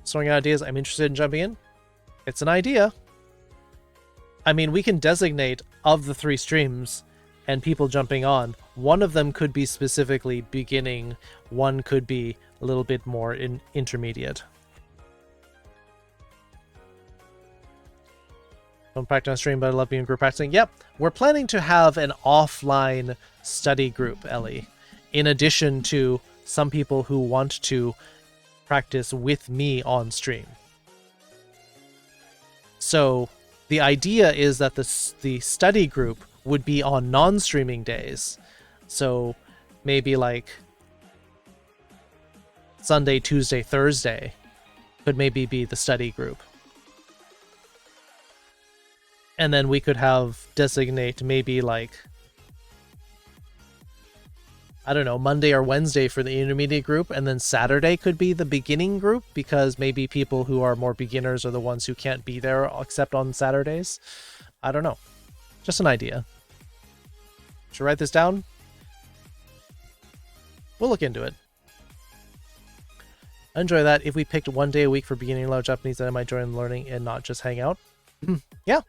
Throwing out ideas, I'm interested in jumping in. It's an idea. I mean, we can designate of the 3 streams and people jumping on. One of them could be specifically beginning. One could be a little bit more intermediate. Don't practice on stream, but I love being group practicing. Yep, we're planning to have an offline study group, Ellie, in addition to some people who want to practice with me on stream. So the idea is that the study group would be on non-streaming days. So maybe like Sunday, Tuesday, Thursday could maybe be the study group. And then we could designate maybe like, I don't know, Monday or Wednesday for the intermediate group, and then Saturday could be the beginning group, because maybe people who are more beginners are the ones who can't be there except on Saturdays. I don't know. Just an idea. Should I write this down? We'll look into it. I enjoy that. If we picked one day a week for beginning level Japanese, then I might join learning and not just hang out. Yeah.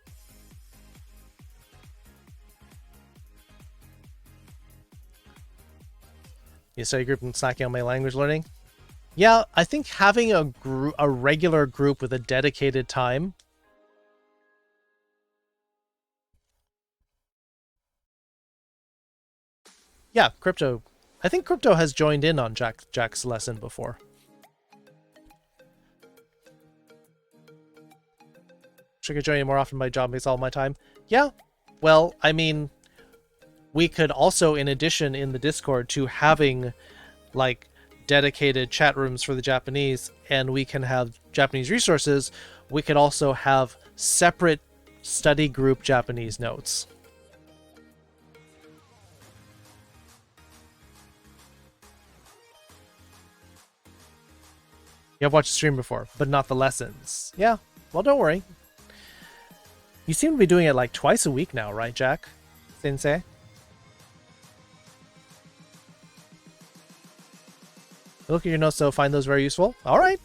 You study group and slacking on my language learning? Yeah, I think having a regular group with a dedicated time. Yeah, Crypto. I think Crypto has joined in on Jack's lesson before. Should I join you more often? My job makes all my time. Yeah. Well, I mean, we could also, in addition in the Discord to having like dedicated chat rooms for the Japanese, and we can have Japanese resources, we could also have separate study group Japanese notes. You have watched the stream before, but not the lessons. Yeah, well, don't worry. You seem to be doing it like twice a week now, right, Jack? Sensei? Look at your notes, so find those very useful. All right.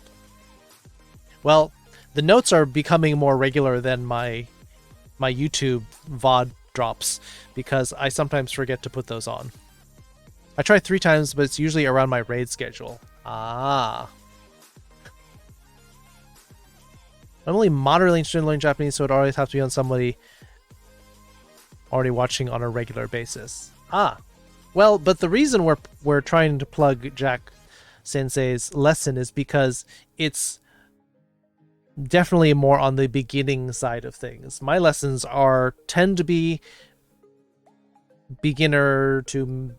Well, the notes are becoming more regular than my YouTube VOD drops because I sometimes forget to put those on. I try 3 times, but it's usually around my raid schedule. Ah. I'm only moderately interested in learning Japanese, so it always has to be on somebody already watching on a regular basis. Ah. Well, but the reason we're trying to plug Jack Sensei's lesson is because it's definitely more on the beginning side of things. My lessons tend to be beginner to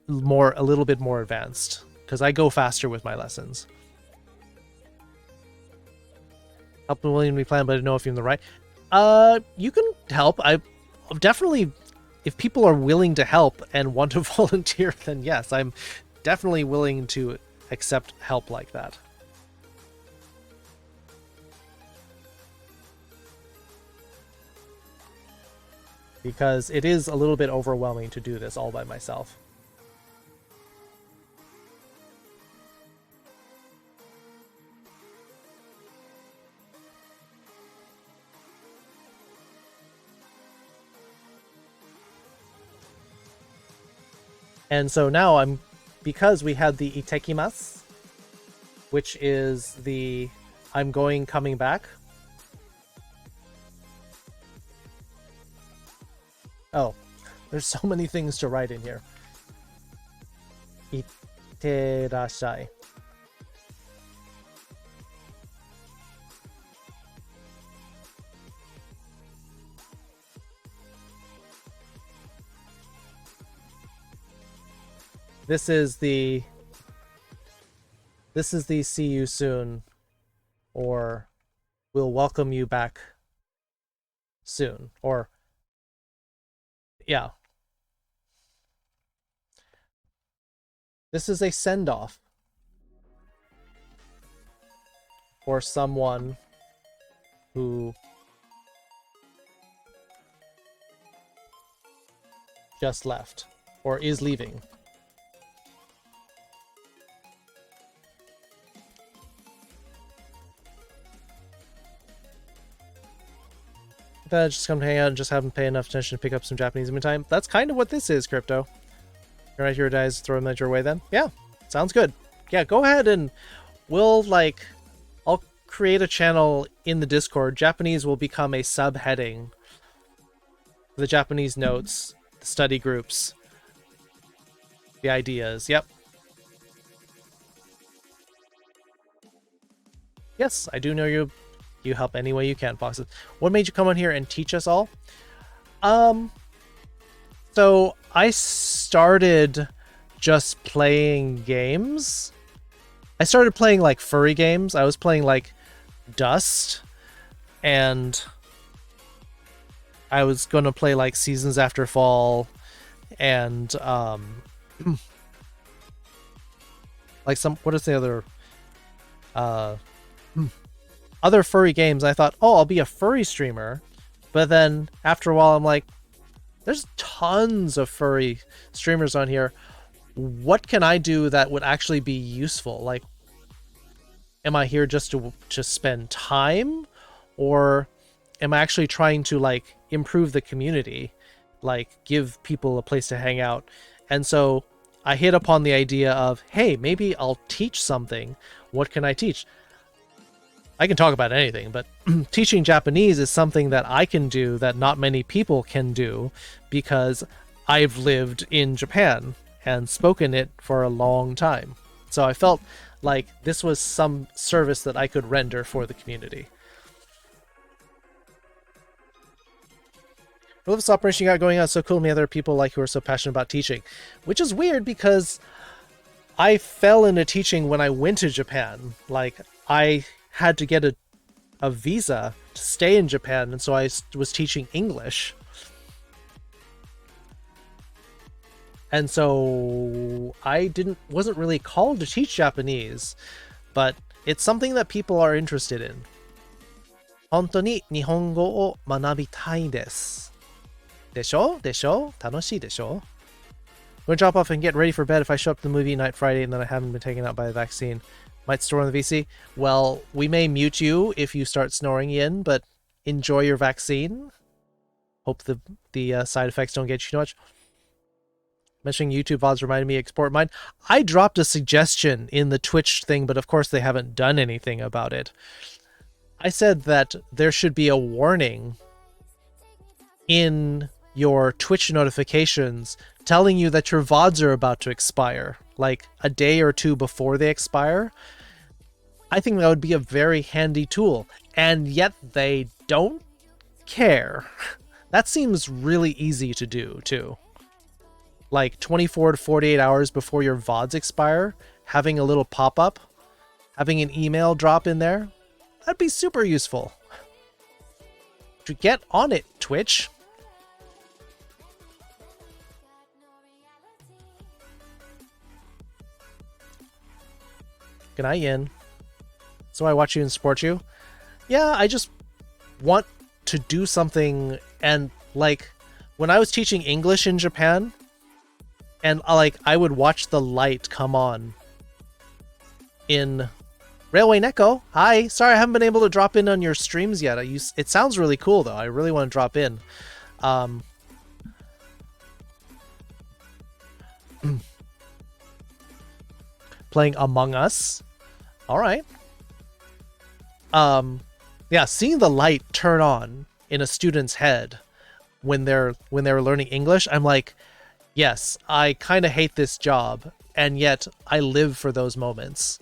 a little bit more advanced because I go faster with my lessons. Help William we plan, but I don't know if you're in the right. You can help. I definitely, if people are willing to help and want to volunteer, then yes, I'm definitely willing to accept help like that. Because it is a little bit overwhelming to do this all by myself. And so now because we had the itekimasu, which is the I'm going, coming back. Oh, there's so many things to write in here. Itterashai. This is the see you soon, or we'll welcome you back soon, or yeah. This is a send-off for someone who just left or is leaving. Just come to hang out and just haven't paid enough attention to pick up some Japanese in time. That's kind of what this is, Crypto. You're right here, guys. Throw them at your way then. Yeah, sounds good. Yeah, go ahead and I'll create a channel in the Discord. Japanese will become a subheading. The Japanese notes, the study groups, the ideas. Yep. Yes, I do know you. You help any way you can, Foxes. What made you come on here and teach us all? So I started just playing games. I started playing like furry games. I was playing like Dust, and I was gonna play like Seasons After Fall, and like what is the other furry games. I thought, oh, I'll be a furry streamer. But then after a while, I'm like, there's tons of furry streamers on here. what can I do that would actually be useful? Like, am I here just to spend time, or am I actually trying to like improve the community, like give people a place to hang out? And so I hit upon the idea of, hey, maybe I'll teach something. What can I teach? I can talk about anything, but teaching Japanese is something that I can do that not many people can do, because I've lived in Japan and spoken it for a long time. So I felt like this was some service that I could render for the community. I love this operation you got going on. It's so cool to meet other people like who are so passionate about teaching, which is weird because I fell into teaching when I went to Japan. Like, I had to get a visa to stay in Japan, and so I was teaching English. And so I wasn't really called to teach Japanese, but it's something that people are interested in. 本当に日本語を学びたいです。でしょ？でしょ？楽しいでしょ? I'm gonna drop off and get ready for bed if I show up to the movie night Friday and then I haven't been taken out by the vaccine. Might snore on the VC. Well, we may mute you if you start snoring in, but enjoy your vaccine. Hope the side effects don't get you too much. Mentioning YouTube VODs reminded me to export mine. I dropped a suggestion in the Twitch thing, but of course they haven't done anything about it. I said that there should be a warning in your Twitch notifications telling you that your VODs are about to expire, like a day or two before they expire. I think that would be a very handy tool, and yet they don't care. That seems really easy to do, too. Like 24 to 48 hours before your VODs expire, having a little pop-up, having an email drop in there, that'd be super useful. To get on it, Twitch. Good night, Yin. So I watch you and support you. Yeah, I just want to do something. And like when I was teaching English in Japan, and like I would watch the light come on in Railway Neko. Hi, sorry I haven't been able to drop in on your streams yet. It sounds really cool though. I really want to drop in. Playing Among Us. All right. Yeah, seeing the light turn on in a student's head when they were learning English, I'm like, yes, I kind of hate this job, and yet I live for those moments.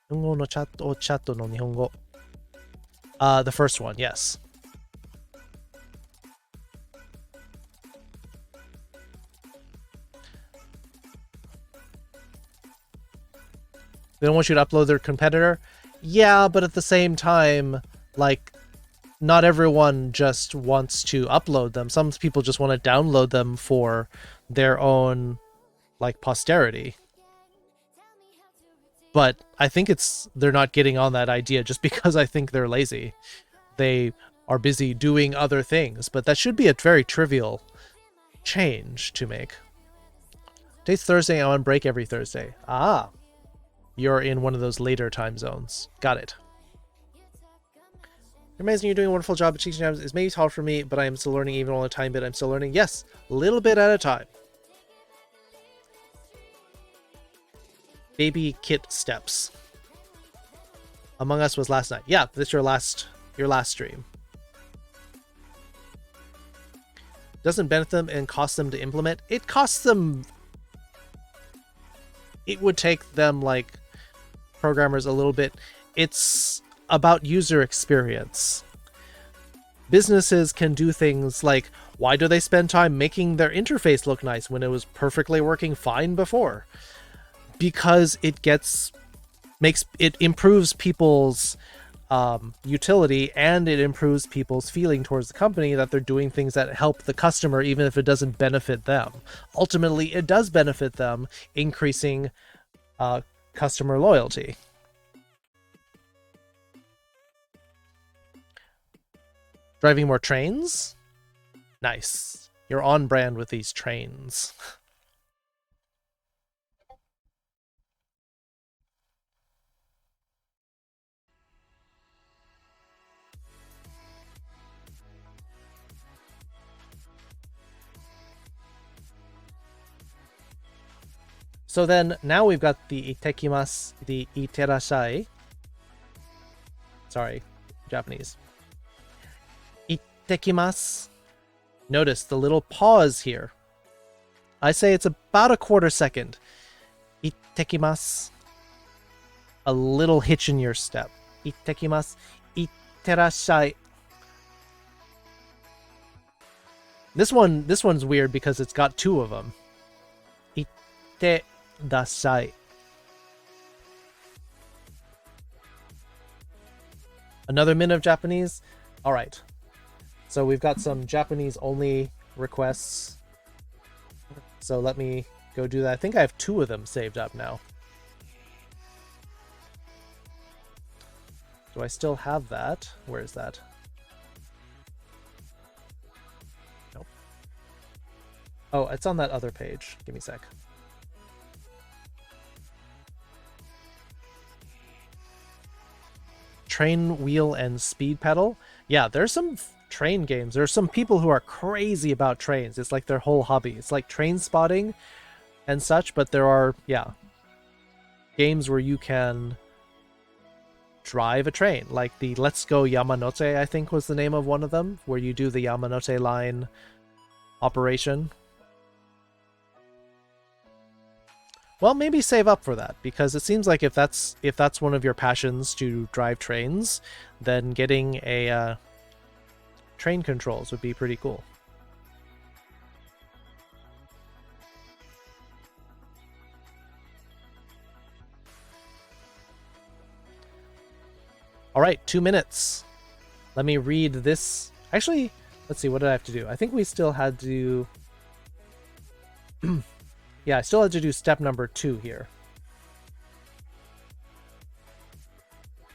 The first one, yes. They don't want you to upload their competitor? Yeah, but at the same time, like, not everyone just wants to upload them. Some people just want to download them for their own, like, posterity. But I think they're not getting on that idea just because I think they're lazy. They are busy doing other things, but that should be a very trivial change to make. Today's Thursday, I'm on break every Thursday. Ah, you're in one of those later time zones. Got it. You're amazing. You're doing a wonderful job at teaching Japanese. It's maybe hard for me, but I am still learning even all the time. But I'm still learning. Yes, a little bit at a time. Baby kit steps. Among Us was last night. Yeah, this is your last stream. Doesn't benefit them and cost them to implement. It costs them. It would take them, like, programmers a little bit. It's about user experience. Businesses can do things like, why do they spend time making their interface look nice when it was perfectly working fine before? Because it improves people's utility, and it improves people's feeling towards the company that they're doing things that help the customer, even if it doesn't benefit them. Ultimately, it does benefit them, increasing customer loyalty. Driving more trains? Nice. You're on brand with these trains. So then now we've got the itekimasu, the iterashai. Sorry, Japanese. Itekimasu. Notice the little pause here. I say it's about a quarter second. Itekimasu. A little hitch in your step. Itekimasu. Iterashai. This one's weird because it's got two of them. Iterashai. Another minute of Japanese? Alright. So we've got some Japanese only requests. So let me go do that. I think I have two of them saved up now. Do I still have that? Where is that? Nope. Oh, it's on that other page. Give me a sec. Train wheel and speed pedal. Yeah, there's some train games. There's some people who are crazy about trains. It's like their whole hobby. It's like train spotting and such, but there are, yeah, games where you can drive a train. Like the Let's Go Yamanote, I think was the name of one of them, where you do the Yamanote line operation. Well, maybe save up for that, because it seems like if that's one of your passions to drive trains, then getting a train controls would be pretty cool. All right, 2 minutes. Let me read this. Actually, let's see, what did I have to do? I think we still had to... Yeah, I still had to do step number 2 here.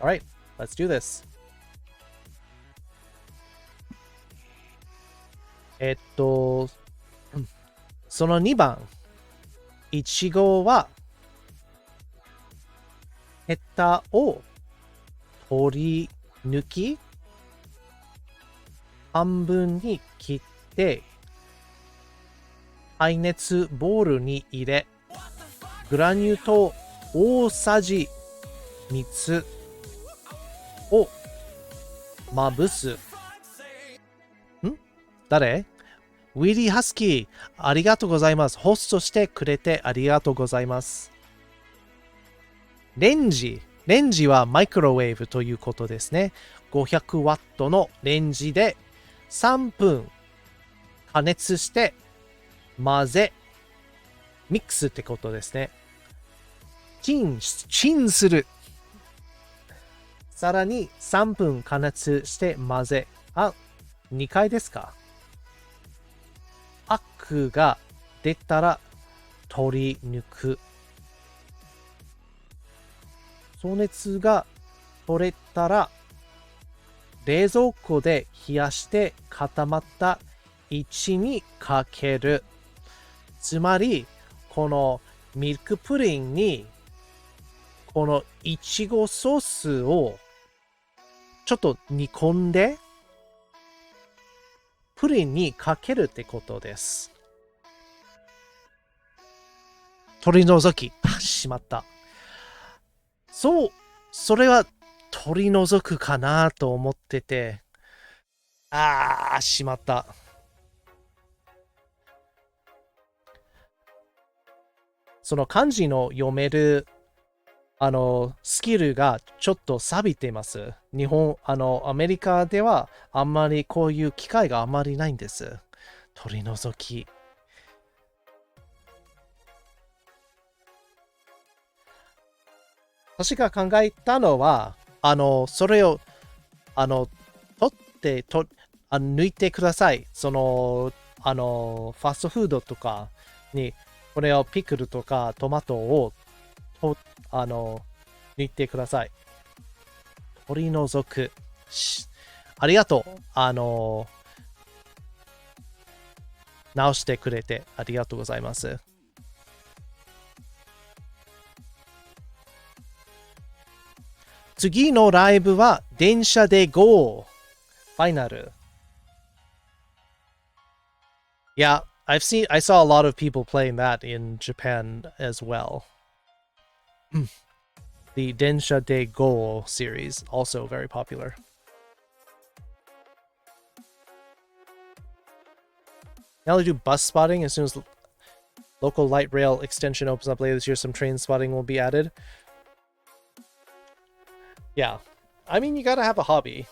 All right, let's do this. その2番、1号は、ヘタを取り抜き、半分に切って、耐熱ボウルに入れ、グラニュー糖大さじ3をまぶす。誰？ウィリー・ハスキー、ありがとうございます。ホストしてくれてありがとうございます。レンジはマイクロウェーブということですね。500ワットのレンジで3分加熱して混ぜ、ミックスってことですね。チンする。さらに3分加熱して混ぜ。あ、2回ですか？アクが出たら取り抜く。粗熱が取れたら冷蔵庫で冷やして固まった位置にかける。つまりこのミルクプリンにこのいちごソースをちょっと煮込んでプリンにかけるってことです。取り除き。しまった。そう、それは取り除くかなと思ってて。しまった。その漢字の読めるスキルがちょっと錆びています。日本、アメリカではあんまりこういう機会があんまりないんです。取り除き。私が考えたのは、それを、取って抜いてください。ファーストフードとかに、これをピクルとかトマトを抜いてください。取り除く。ありがとう。直してくれてありがとうございます。次のライブは電車で GO! ファイナル。Yeah, I saw a lot of people playing that in Japan as well. The Densha de Go series, also very popular. Now they do bus spotting as soon as local light rail extension opens up later this year. Some train spotting will be added. Yeah, I mean, you gotta have a hobby.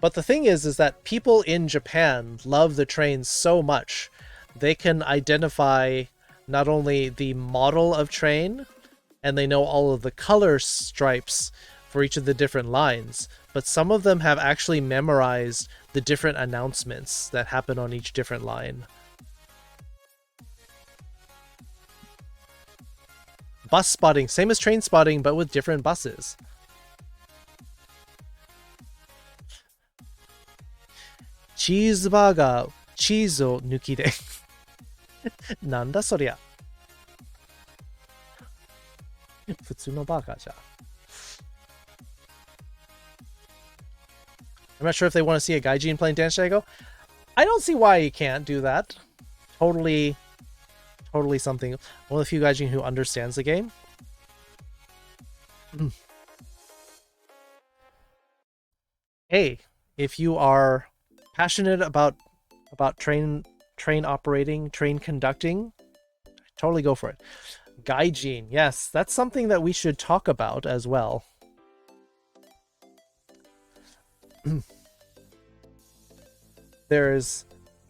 But the thing is that people in Japan love the trains so much, they can identify not only the model of train, and they know all of the color stripes for each of the different lines, but some of them have actually memorized the different announcements that happen on each different line. Bus spotting, same as train spotting, but with different buses. Cheeseburger, チーズを抜きで。なんだそりゃ。普通のバーガーじゃ。I'm not sure if they want to see a gaijin playing Dance Shago. I don't see why you can't do that. Totally something. One of the few gaijin who understands the game. Hey, if you are passionate about train operating, train conducting, totally go for it. Gaijin, yes, that's something that we should talk about as well. There's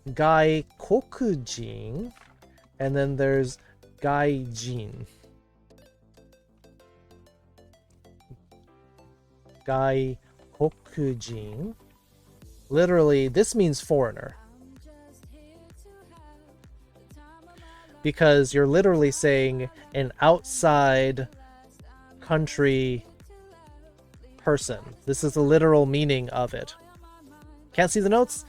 Gaikokujin, and then there's Gaijin. Gaikokujin. Literally, this means foreigner. Because you're literally saying an outside country person. This is the literal meaning of it. Can't see the notes?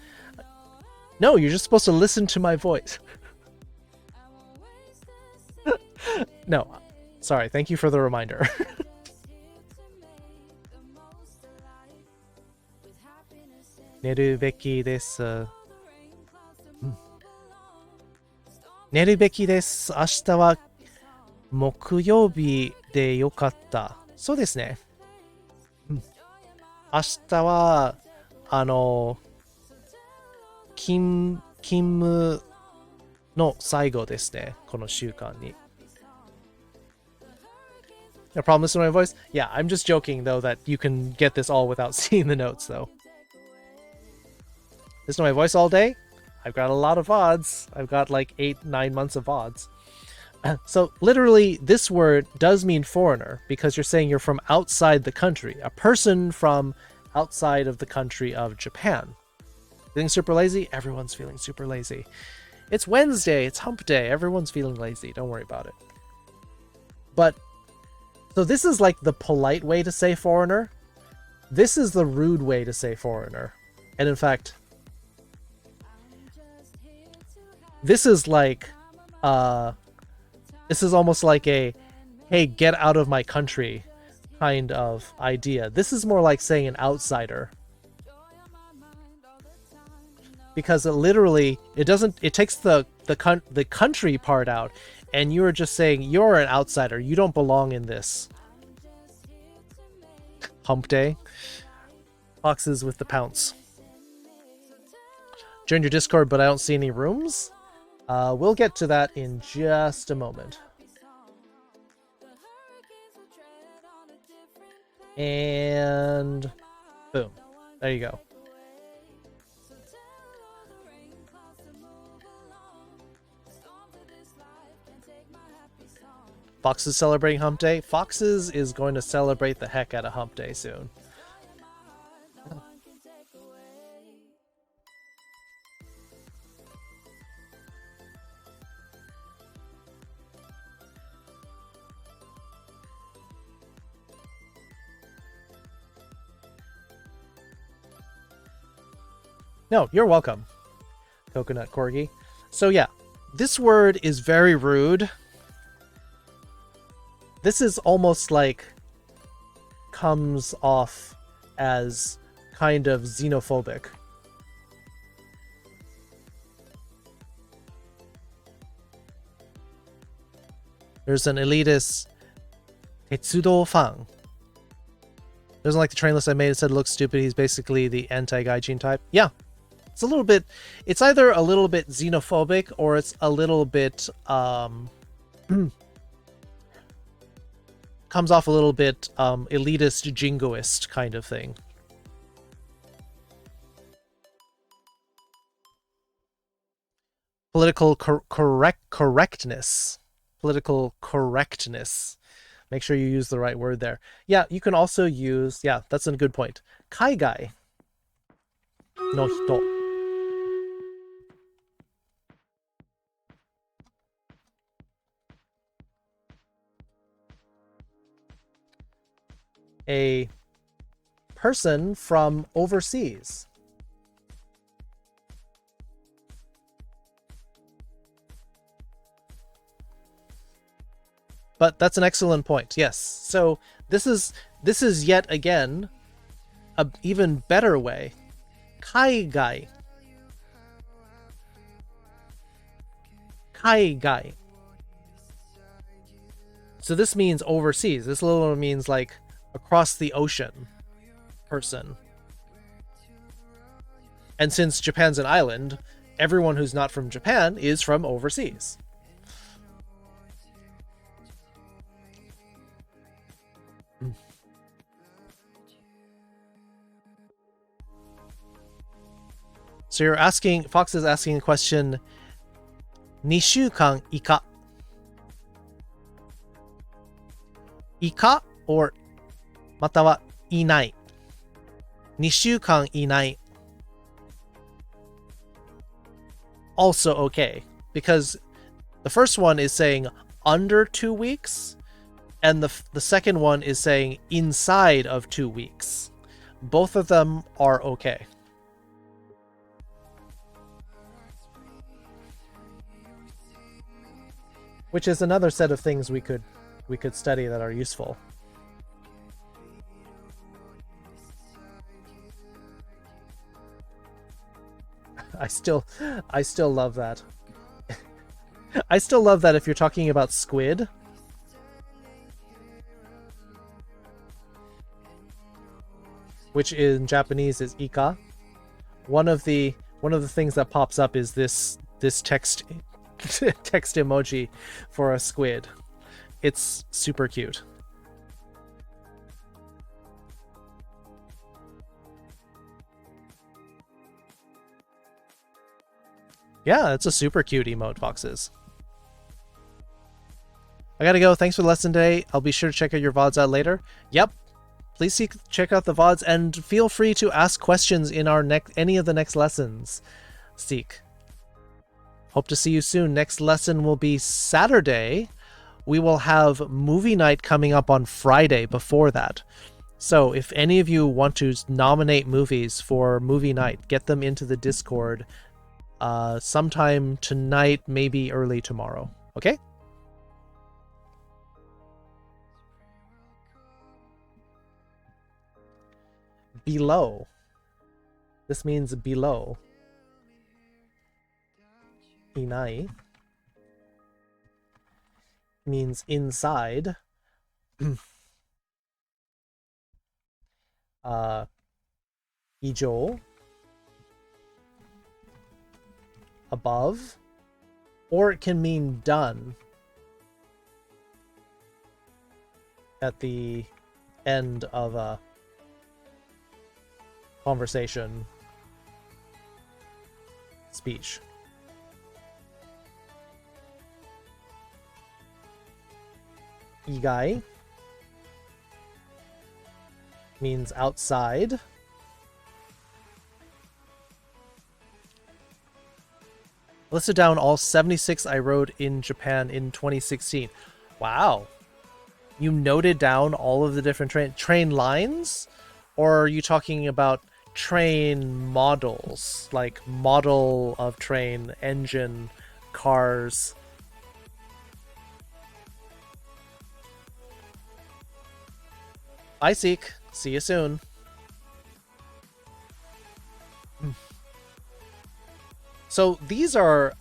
No, you're just supposed to listen to my voice. No, sorry, thank you for the reminder. 寝るべきです。寝るべきです。明日は木曜日でよかった。そうですね。明日は、勤務の最後ですね。この週間に。No problem listening to my voice? Yeah, I'm just joking though that you can get this all without seeing the notes though. Listen to my voice all day? I've got a lot of VODs. I've got like 8-9 months of VODs. So literally this word does mean foreigner because you're saying you're from outside the country. A person from outside of the country of Japan. Feeling super lazy? Everyone's feeling super lazy. It's Wednesday. It's hump day. Everyone's feeling lazy. Don't worry about it. But, so this is like the polite way to say foreigner. This is the rude way to say foreigner. And in fact, this is like, this is almost like a, hey, get out of my country kind of idea. This is more like saying an outsider. Because it literally, it takes the country part out, and you're just saying you're an outsider. You don't belong in this. Hump day. Foxes with the pounce. Join your Discord, but I don't see any rooms. We'll get to that in just a moment. And boom. There you go. Foxes celebrating Hump Day? Foxes is going to celebrate the heck out of Hump Day soon. No, you're welcome, Coconut Corgi. So yeah, this word is very rude. This is almost like comes off as kind of xenophobic. There's an elitist Tetsudo fan. Doesn't like the train list I made. It said it looks stupid. He's basically the anti-gaijin type. Yeah. It's a little bit, it's either a little bit xenophobic or it's a little bit, comes off a little bit elitist, jingoist kind of thing. Political correctness. Political correctness. Make sure you use the right word there. Yeah, you can also use, yeah, that's a good point. Kaigai no hito. A person from overseas. But that's an excellent point. Yes. So this is yet again a even better way. Kaigai. Kaigai. So this means overseas. This literally means like across the ocean person. And since Japan's an island, everyone who's not from Japan is from overseas. So you're asking, Fox is asking a question, 2週間以下. 以下 or またはいない. 2週間以内. Also okay, because the first one is saying under 2 weeks, and the second one is saying inside of 2 weeks. Both of them are okay. Which is another set of things we could study that are useful. I still love that. I still love that if you're talking about squid. Which in Japanese is ika. One of the things that pops up is this text text emoji for a squid. It's super cute. Yeah, it's a super cute emote, Foxes. I gotta go. Thanks for the lesson today. I'll be sure to check out your VODs out later. Yep. Please check out the VODs and feel free to ask questions in our any of the next lessons. Seek. Hope to see you soon. Next lesson will be Saturday. We will have movie night coming up on Friday before that. So if any of you want to nominate movies for movie night, get them into the Discord sometime tonight, maybe early tomorrow. Okay? Below. This means below. Inai means inside. Ijo, above, or it can mean done at the end of a conversation, speech. Igai means outside. Listed down all 76 I rode in Japan in 2016. Wow. You noted down all of the different train lines? Or are you talking about train models? Like model of train, engine, cars. Bye, Seek. See you soon. So these are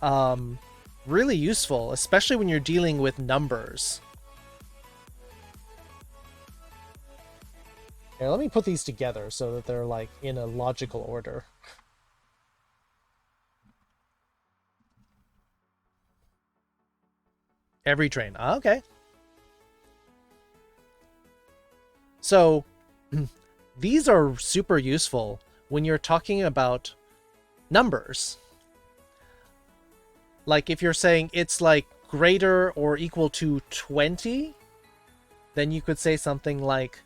really useful, especially when you're dealing with numbers. Here, let me put these together so that they're like in a logical order. Every train. Okay. So these are super useful when you're talking about numbers. Like if you're saying it's like greater or equal to 20, then you could say something like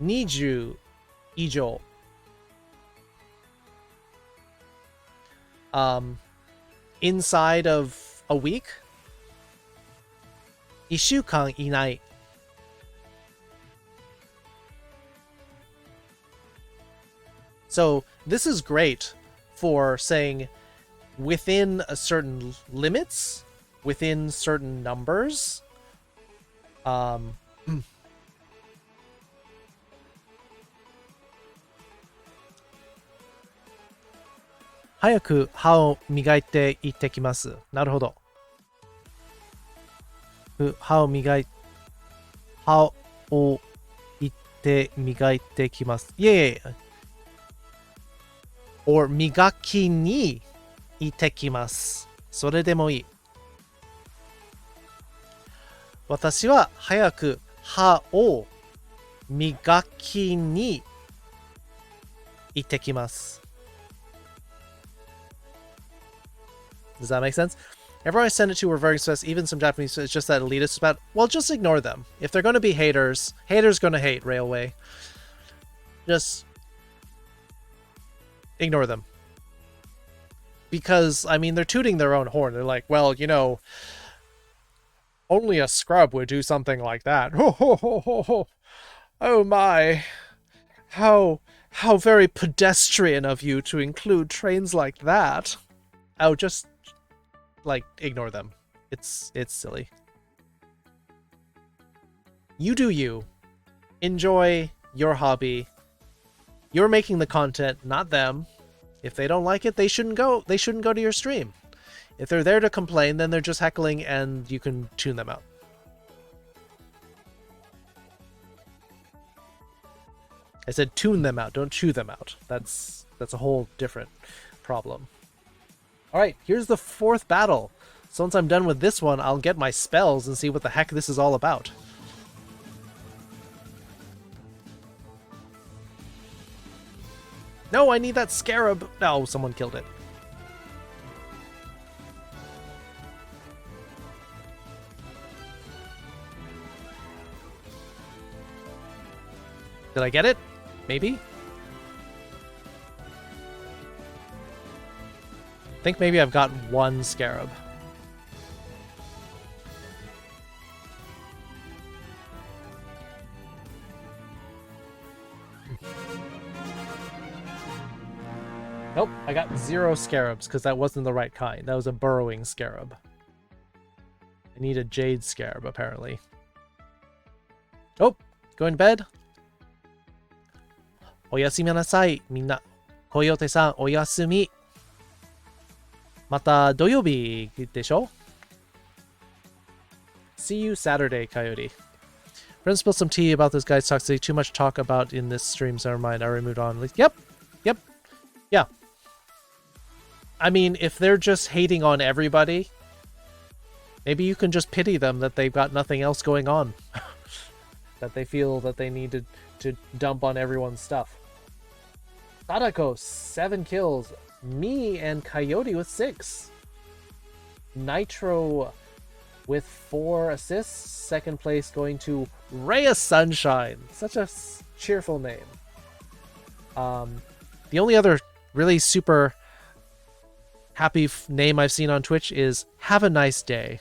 20以上. Inside of a week, 1週間以内. So this is great for saying within a certain limits, within certain numbers. 早く歯を磨いて行ってきます。なるほど。歯を磨いてきます。いえいえ。or 磨きに行ってきます。それでもいい。私は早く歯を磨きに行ってきます。Does that make sense? Everyone I send it to were very specific, even some Japanese, it's just that elitist about, well, just ignore them. If they're going to be haters, haters going to hate Railway. Just ignore them. Because, I mean, they're tooting their own horn. They're like, well, you know, only a scrub would do something like that. Oh my. How very pedestrian of you to include trains like that. Oh, just like ignore them. It's silly. You do you. Enjoy your hobby. You're making the content, not them. If they don't like it, they shouldn't go to your stream. If they're there to complain, then they're just heckling and you can tune them out. I said tune them out, don't chew them out. That's a whole different problem. Alright, here's the fourth battle. So once I'm done with this one, I'll get my spells and see what the heck this is all about. No, I need that scarab! No, someone killed it. Did I get it? Maybe? I think maybe I've got one scarab. Nope, I got 0 scarabs because that wasn't the right kind. That was a burrowing scarab. I need a jade scarab, apparently. Oh, going to bed? Oyasumi nasai, minna. Coyote-san, oyasumi. Mata doyobi desho? See you Saturday, Coyote. Friends spilled some tea about this guy's toxicity. Too much talk about in this stream, so never mind. I already moved on. Yep. Yeah. I mean, if they're just hating on everybody, maybe you can just pity them that they've got nothing else going on. That they feel that they need to dump on everyone's stuff. Sadako, 7 kills. Me and Coyote with 6. Nitro with 4 assists. Second place going to Raya Sunshine. Such a cheerful name. The only other really super happy name I've seen on Twitch is Have a Nice Day.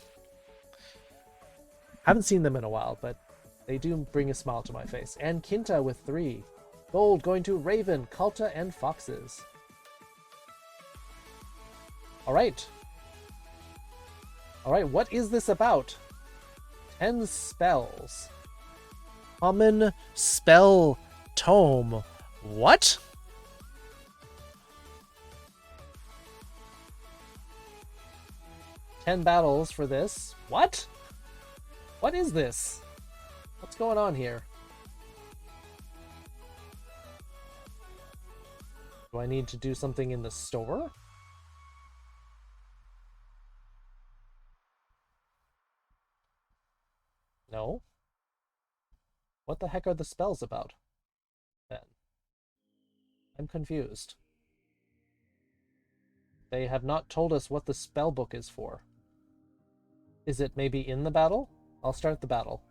Haven't seen them in a while, but they do bring a smile to my face. And Kinta with 3. Gold going to Raven, Kalta, and Foxes. Alright. Alright, what is this about? 10 spells. Common spell tome. What? Ten battles for this. What? What is this? What's going on here? Do I need to do something in the store? No. What the heck are the spells about, then? I'm confused. They have not told us what the spell book is for. Is it maybe in the battle? I'll start the battle.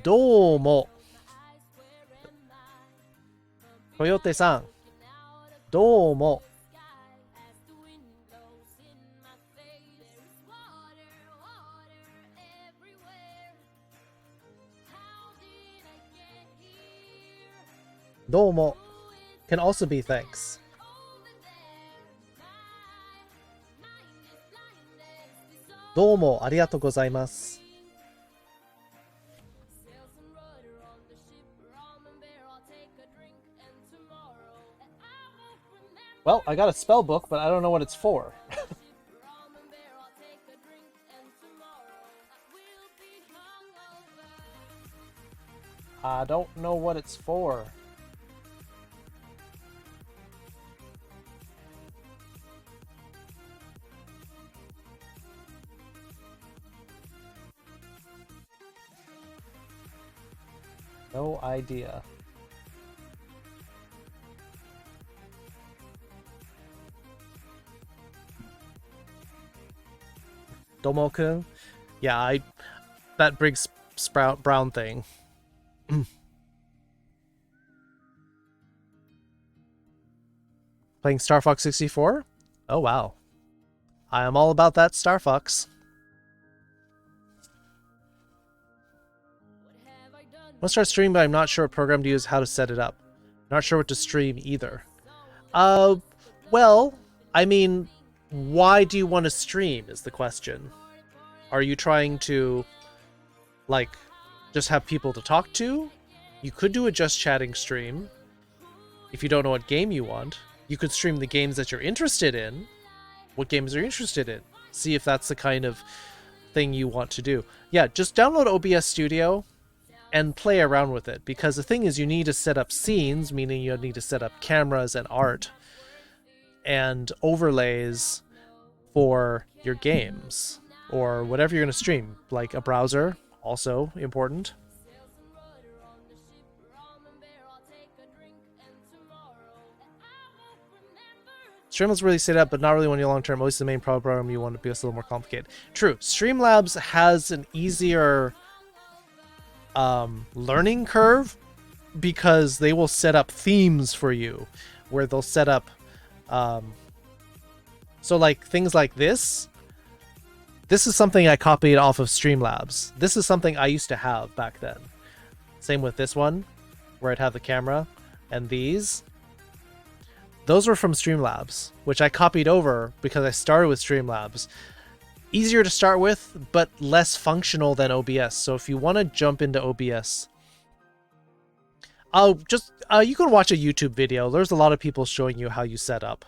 Domo. Coyote-san. Domo. Domo can also be thanks. Domo arigatou gozaimasu. Well, I got a spell book, but I don't know what it's for. I don't know what it's for. No idea. Domo-kun? Yeah, that big sprout brown thing. Playing Star Fox 64? Oh wow. I am all about that Star Fox. I want to start streaming, but I'm not sure what program to use, how to set it up. Not sure what to stream either. Well, I mean, why do you want to stream is the question. Are you trying to, like, just have people to talk to? You could do a just chatting stream. If you don't know what game you want, you could stream the games that you're interested in. What games are you interested in? See if that's the kind of thing you want to do. Yeah, just download OBS Studio and play around with it, because the thing is you need to set up scenes, meaning you need to set up cameras and art and overlays for your games or whatever you're going to stream, like a browser, also important. Streamlabs really set up, but not really when you're long term. Always the main program you want to be a little more complicated. True, Streamlabs has an easier learning curve because they will set up themes for you, where they'll set up so like things like this is something I copied off of Streamlabs. This is something I used to have back then. Same with this one where I'd have the camera, and those were from Streamlabs, which I copied over because I started with Streamlabs. Easier to start with, but less functional than OBS. So if you want to jump into OBS, you can watch a YouTube video. There's a lot of people showing you how you set up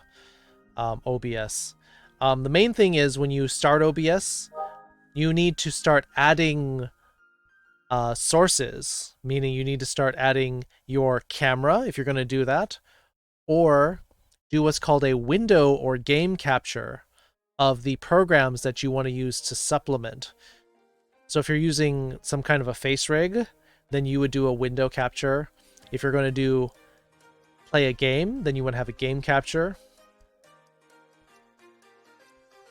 OBS. The main thing is when you start OBS, you need to start adding sources, meaning you need to start adding your camera if you're going to do that, or do what's called a window or game capture of the programs that you want to use to supplement. So if you're using some kind of a face rig, then you would do a window capture. If you're going to play a game, then you want to have a game capture.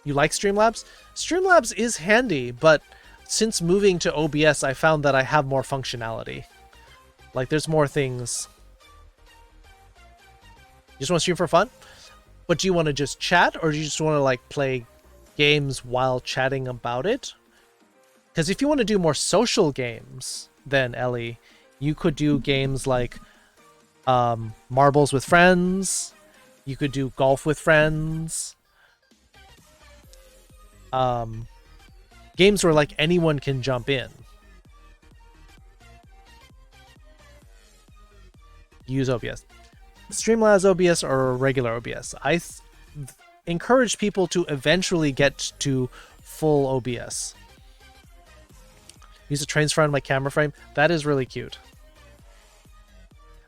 You like Streamlabs? Streamlabs is handy, but since moving to OBS, I found that I have more functionality. Like, there's more things. You just want to stream for fun? But do you want to just chat, or do you just want to like play games while chatting about it? Because if you want to do more social games, then Ellie, you could do games like Marbles with friends. You could do golf with friends. Games where like anyone can jump in. Use OBS. Streamlabs OBS or regular OBS. I encourage people to eventually get to full OBS. Use a trains front on my camera frame. That is really cute.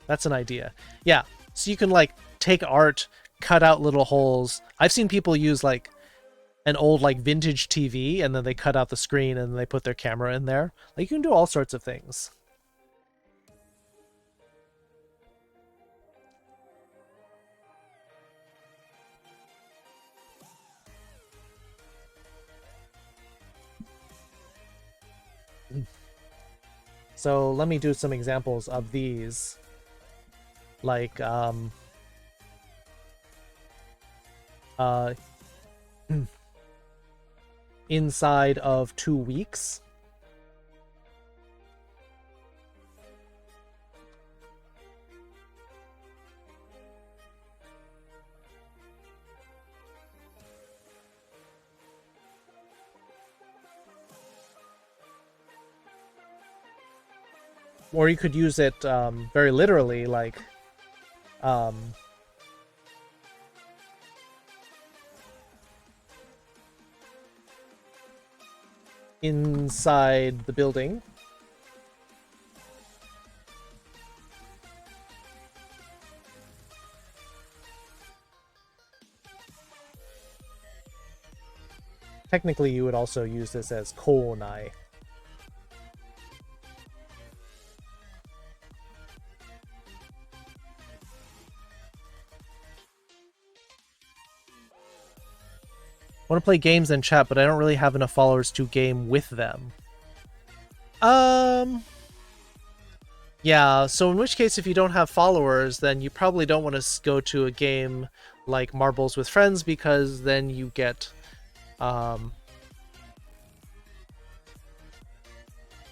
That's an idea. Yeah, so you can like take art, cut out little holes. I've seen people use like an old like vintage TV and then they cut out the screen and then they put their camera in there. Like you can do all sorts of things. So let me do some examples of these. Like, inside of 2 weeks. Or you could use it very literally, like inside the building. Technically, you would also use this as kounai. I want to play games and chat, but I don't really have enough followers to game with them. Yeah, so in which case, if you don't have followers, then you probably don't want to go to a game like Marbles with Friends, because then you get... it's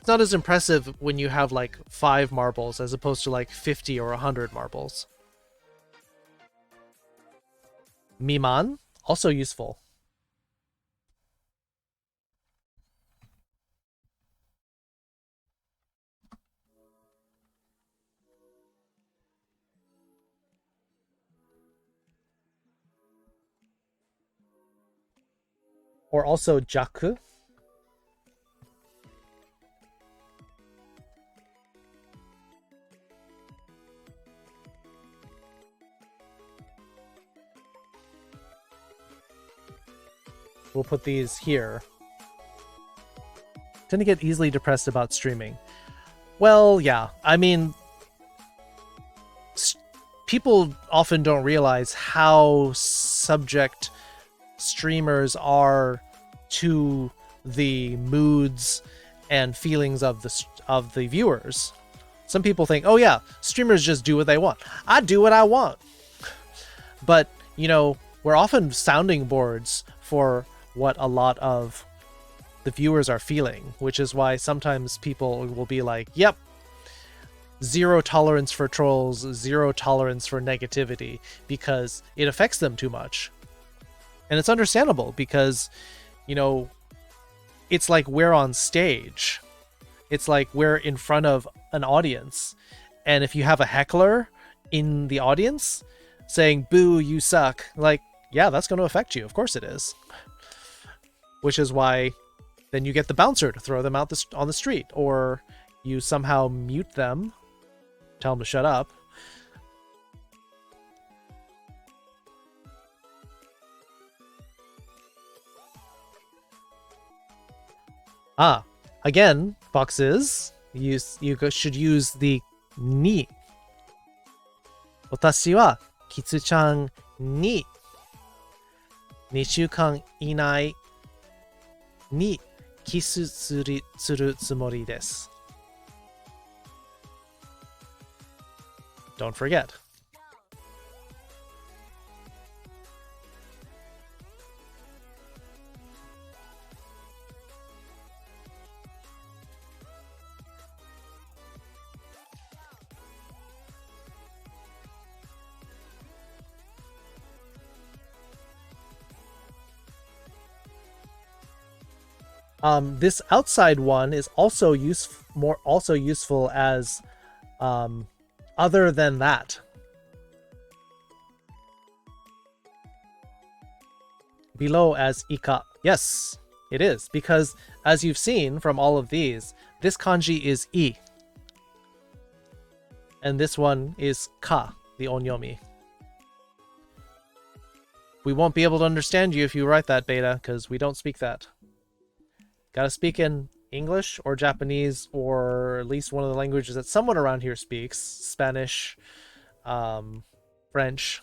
not as impressive when you have like 5 marbles as opposed to like 50 or 100 marbles. Miman, also useful. Or also jaku. We'll put these here. Tend to get easily depressed about streaming. Well, yeah. I mean, people often don't realize how subject streamers are to the moods and feelings of the viewers. Some people think, oh yeah, streamers just do what they want. I do what I want. But, you know, we're often sounding boards for what a lot of the viewers are feeling, which is why sometimes people will be like, yep, 0 tolerance for trolls, 0 tolerance for negativity, because it affects them too much. And it's understandable because, you know, it's like we're on stage. It's like we're in front of an audience. And if you have a heckler in the audience saying, boo, you suck, like, yeah, that's going to affect you. Of course it is. Which is why then you get the bouncer to throw them out on the street, or you somehow mute them, tell them to shut up. Again, boxes, you should use the ni. 私はキツちゃんに2週間以内にキスするつもりです。Don't forget. This outside one is also useful as other than that. Below as ika. Yes, it is, because as you've seen from all of these, this kanji is I. And this one is ka, the onyomi. We won't be able to understand you if you write that, Beta, because we don't speak that. Gotta speak in English or Japanese, or at least one of the languages that someone around here speaks. Spanish, French.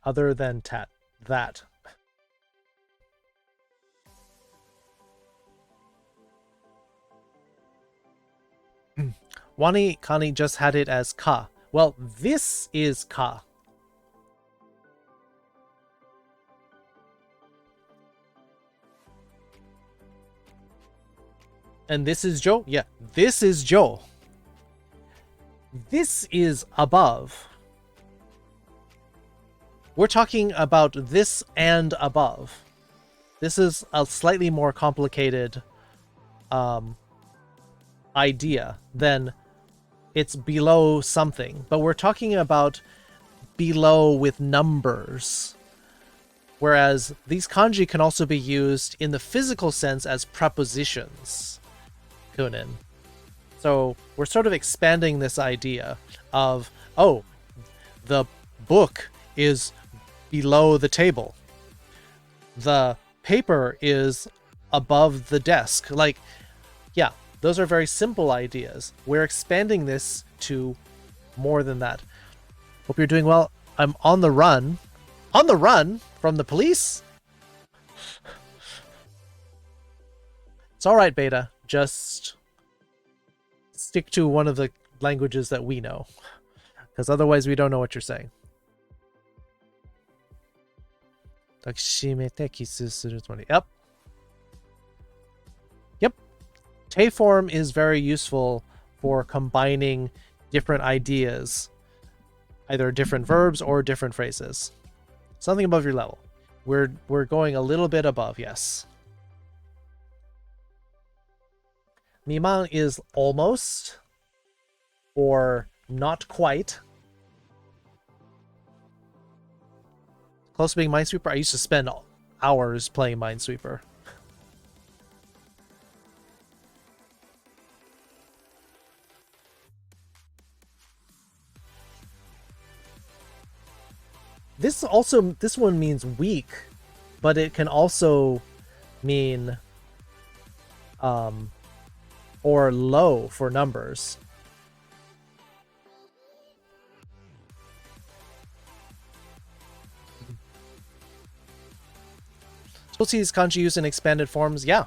Other than that. Wani Kani just had it as ka. Well, this is ka. And this is Jo? Yeah, this is Jo. This is above. We're talking about this and above. This is a slightly more complicated idea than it's below something. But we're talking about below with numbers. Whereas these kanji can also be used in the physical sense as prepositions. Kunin. So we're sort of expanding this idea of, oh, the book is below the table. The paper is above the desk. Like, yeah, those are very simple ideas. We're expanding this to more than that. Hope you're doing well. I'm on the run. On the run from the police? It's all right, Beta. Just stick to one of the languages that we know, because otherwise we don't know what you're saying. Yep. Yep. Te form is very useful for combining different ideas, either different verbs or different phrases. Something above your level. We're going a little bit above, yes. Miman is almost or not quite. Close to being Minesweeper? I used to spend hours playing Minesweeper. This one means weak, but it can also mean or low for numbers. Specialty is kanji used in expanded forms? Yeah,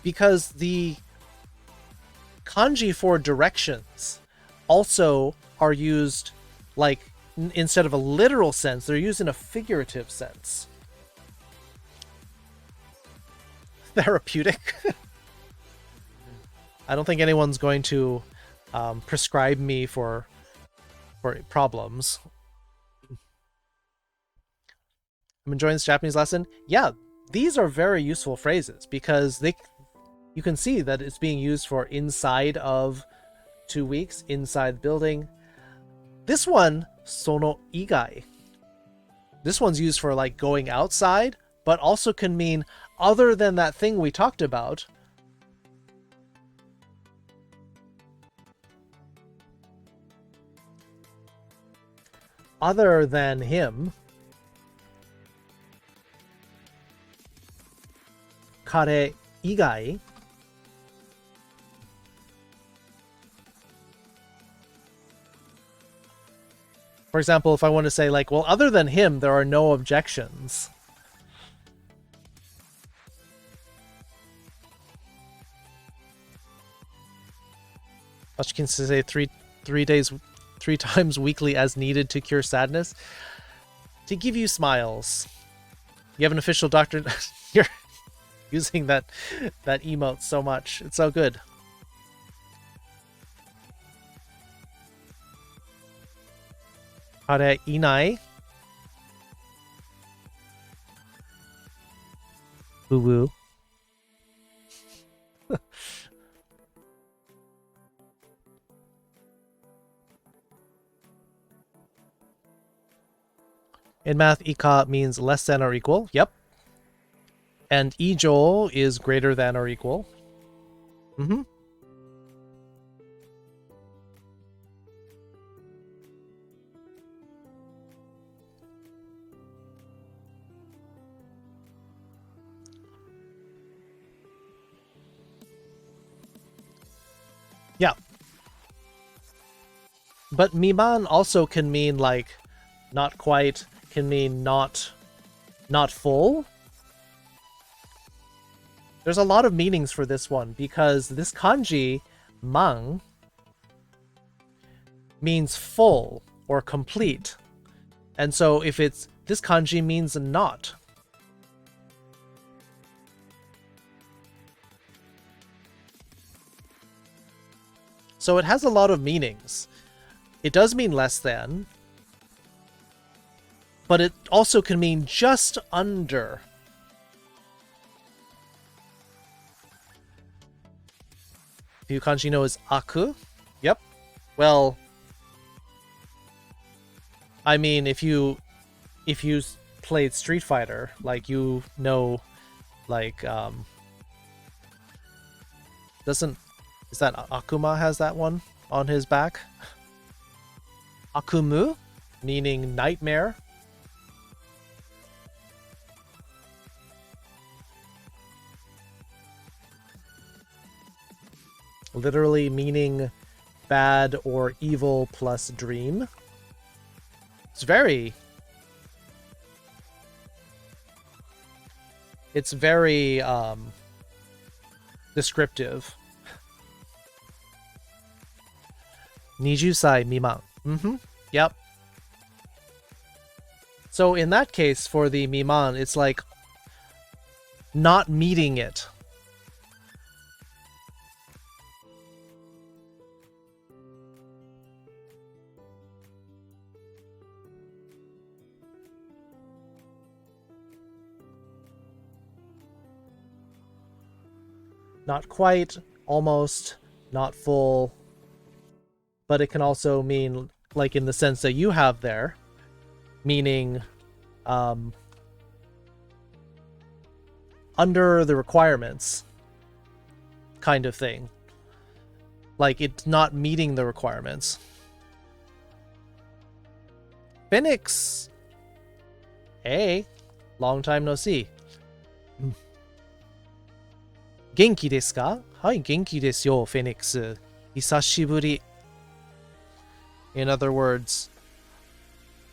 because the kanji for directions also are used, like, instead of a literal sense, they're used in a figurative sense. Therapeutic. I don't think anyone's going to prescribe me for problems. I'm enjoying this Japanese lesson. Yeah, these are very useful phrases because you can see that it's being used for inside of 2 weeks, inside the building. This one, sono igai. This one's used for like going outside, but also can mean other than that thing we talked about. Other than him. Kare igai. For example, if I want to say like, well, other than him, there are no objections. You can say three times weekly as needed to cure sadness. To give you smiles. You have an official doctor. You're using that emote so much. It's so good. Kare inai. Woo woo. In math, ika means less than or equal. Yep. And ijo is greater than or equal. Mm-hmm. Yeah. But miman also can mean like not quite, can mean not full. There's a lot of meanings for this one because this kanji, mang, means full or complete. And so if it's, this kanji means not. So it has a lot of meanings. It does mean less than, but it also can mean just under. Few kanji know is aku. Yep. Well, I mean, if you played Street Fighter, like you know, like is that Akuma has that one on his back? Akumu, meaning nightmare. Literally meaning bad or evil plus dream. It's very descriptive. 20歳未満. Mm-hmm. Yep. So in that case, for the miman, it's like not meeting it. Not quite, almost, not full. But it can also mean, like in the sense that you have there, meaning under the requirements kind of thing. Like it's not meeting the requirements. Phoenix! Hey, long time no see. Genki desu ka? Hai, genki desu yo, Phoenix. Hisashiburi. In other words,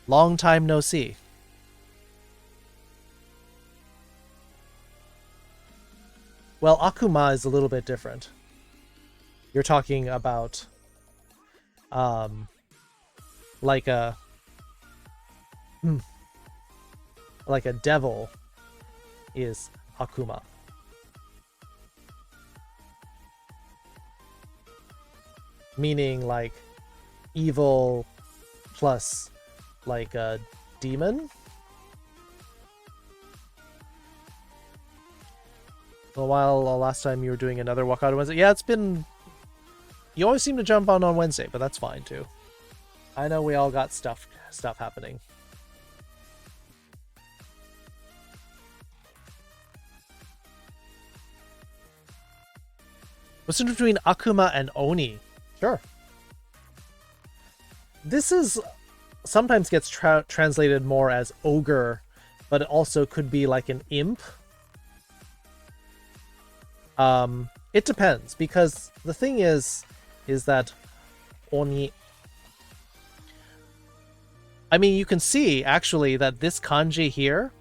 long time no see. Well, Akuma is a little bit different. You're talking about like a devil is Akuma. Meaning like evil plus like a demon. A while last time you were doing another walkout on Wednesday. Yeah, it's been, you always seem to jump on Wednesday, but that's fine too. I know we all got stuff happening. What's the difference between Akuma and Oni? Sure. This is sometimes gets translated more as ogre, but it also could be like an imp. It depends, because the thing is that Oni, I mean, you can see actually that this kanji here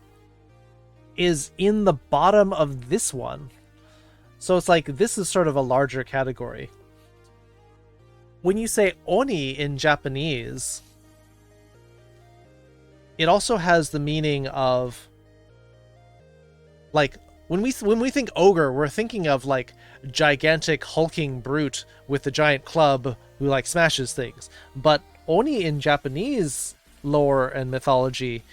is in the bottom of this one. So it's like this is sort of a larger category. When you say Oni in Japanese, it also has the meaning of like when we think ogre, we're thinking of like gigantic hulking brute with a giant club who like smashes things. But Oni in Japanese lore and mythology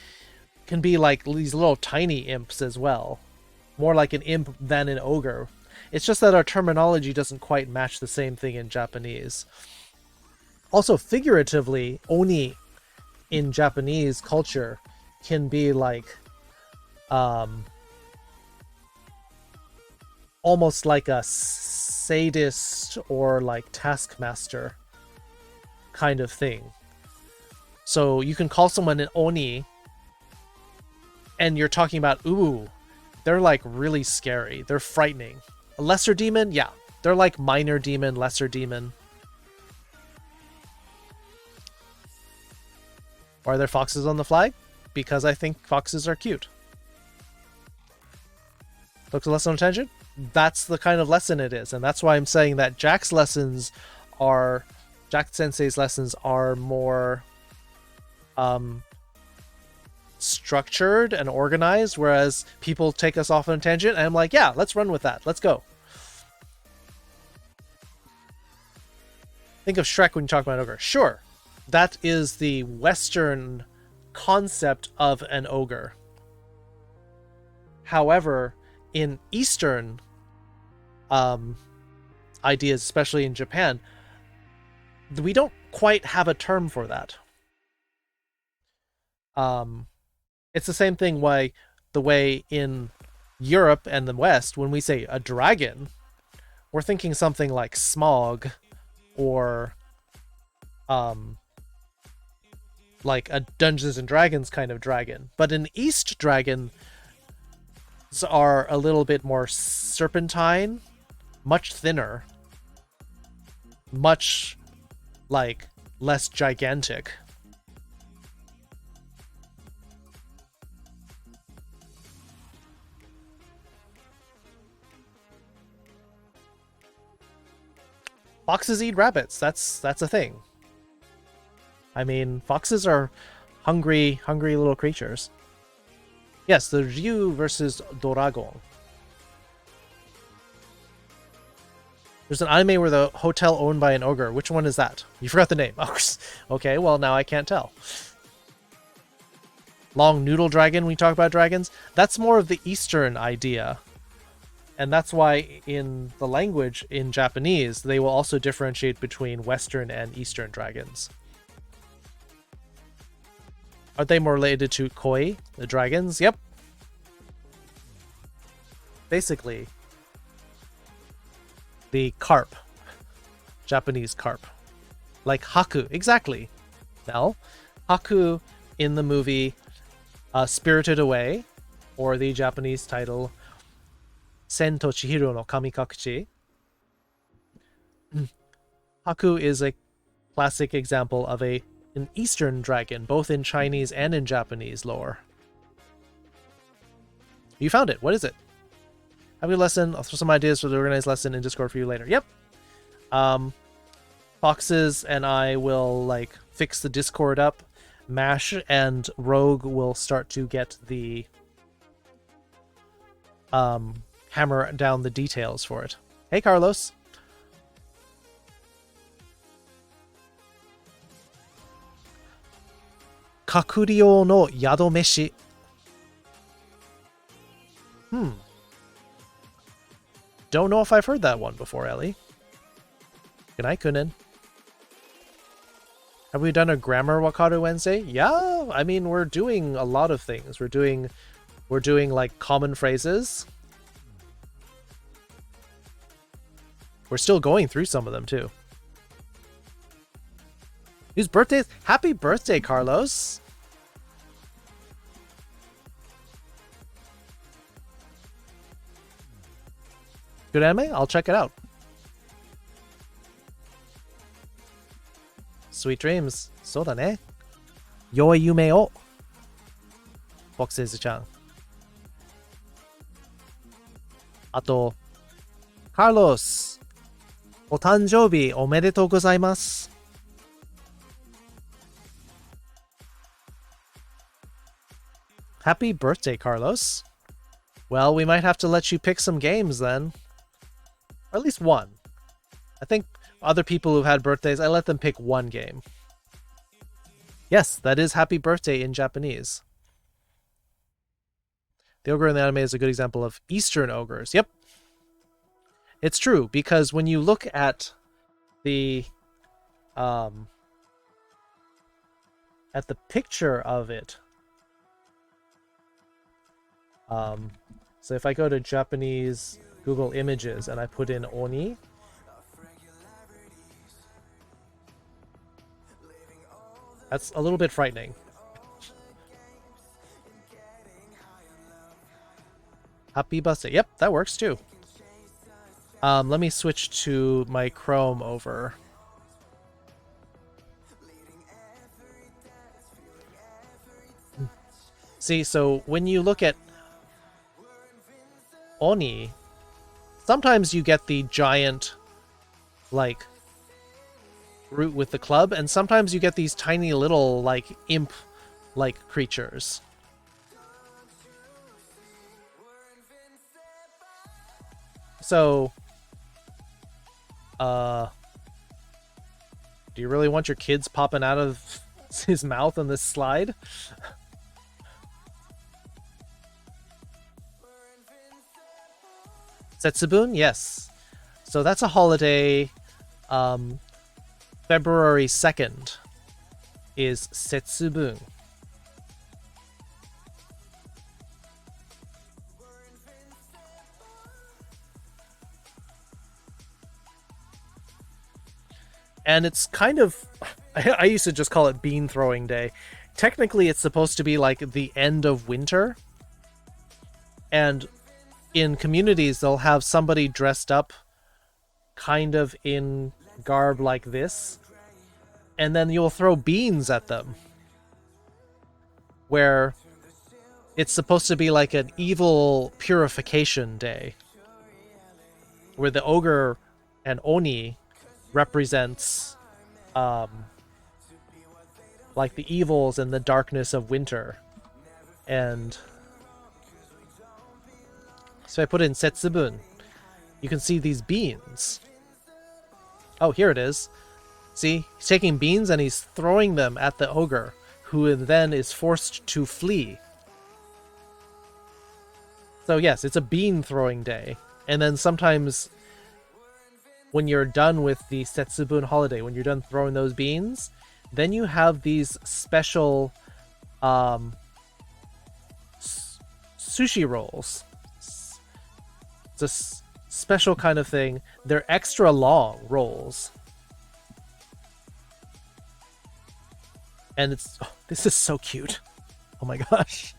can be like these little tiny imps as well. more like an imp than an ogre. It's just that our terminology doesn't quite match the same thing in Japanese. Also, figuratively, oni in Japanese culture can be like almost like a sadist or like taskmaster kind of thing. So you can call someone an oni and you're talking about, ooh, they're like really scary. They're frightening. A lesser demon? Yeah. They're like minor demon, lesser demon. Why are there foxes on the flag? Because I think foxes are cute. Took a lesson on tangent? That's the kind of lesson it is. And that's why I'm saying that Jack Sensei's lessons are more structured and organized, whereas people take us off on a tangent and I'm like, yeah, let's run with that. Let's go. Think of Shrek when you talk about an ogre. Sure. That is the Western concept of an ogre. However, in Eastern ideas, especially in Japan, we don't quite have a term for that. It's the same thing the way in Europe and the West, when we say a dragon, we're thinking something like Smog or like a Dungeons and Dragons kind of dragon. But in East, dragons are a little bit more serpentine, much thinner, much like less gigantic. Foxes eat rabbits. That's a thing. I mean, foxes are hungry little creatures. Yes, the Ryu versus Doragon. There's an anime where the hotel owned by an ogre. Which one is that? You forgot the name. Okay, well, now I can't tell. Long noodle dragon, when we talk about dragons, that's more of the Eastern idea. And that's why in the language in Japanese, they will also differentiate between Western and Eastern dragons. Are they more related to koi, the dragons? Yep. Basically, the carp. Japanese carp. Like Haku, exactly. Now, Haku in the movie Spirited Away, or the Japanese title Sen to Chihiro no Kamikakuchi. Haku is a classic example of an Eastern dragon, both in Chinese and in Japanese lore. You found it. What is it? Have a lesson. I'll throw some ideas for the organized lesson in Discord for you later. Yep. Foxes and I will like fix the Discord up. Mash and Rogue will start to get the hammer down the details for it. Hey, Carlos. Kakuryou no yado meshi. Don't know if I've heard that one before, Ellie. Good night, Kunin. Have we done a grammar Wakado Wednesday? Yeah, I mean, we're doing a lot of things. We're doing like common phrases. We're still going through some of them too. Whose birthday? Happy birthday, Carlos. Good anime? I'll check it out. Sweet dreams. そうだね。良い夢を。Foxes-chan. あと、Carlos、お誕生日おめでとうございます。Happy birthday, Carlos. Well, we might have to let you pick some games then. Or at least one. I think other people who've had birthdays, I let them pick one game. Yes, that is happy birthday in Japanese. The ogre in the anime is a good example of Eastern ogres. Yep. It's true, because when you look at the picture of it, so if I go to Japanese Google Images and I put in Oni, that's a little bit frightening. Happy birthday. Yep, that works too. Let me switch to my Chrome over. See, so when you look at Oni, sometimes you get the giant, like, root with the club, and sometimes you get these tiny little, like, imp-like creatures. So, do you really want your kids popping out of his mouth on this slide? Setsubun? Yes. So that's a holiday. February 2nd is Setsubun. And it's kind of... I used to just call it bean throwing day. Technically, it's supposed to be like the end of winter. And in communities, they'll have somebody dressed up kind of in garb like this. And then you'll throw beans at them. Where it's supposed to be like an evil purification day. Where the ogre and Oni represents like the evils and the darkness of winter. And so I put in Setsubun. You can see these beans. Oh, here it is. See, he's taking beans and he's throwing them at the ogre, who then is forced to flee. So yes, it's a bean throwing day. And then sometimes when you're done with the Setsubun holiday, when you're done throwing those beans, then you have these special sushi rolls. It's a special kind of thing. They're extra long rolls. And it's... Oh, this is so cute. Oh my gosh.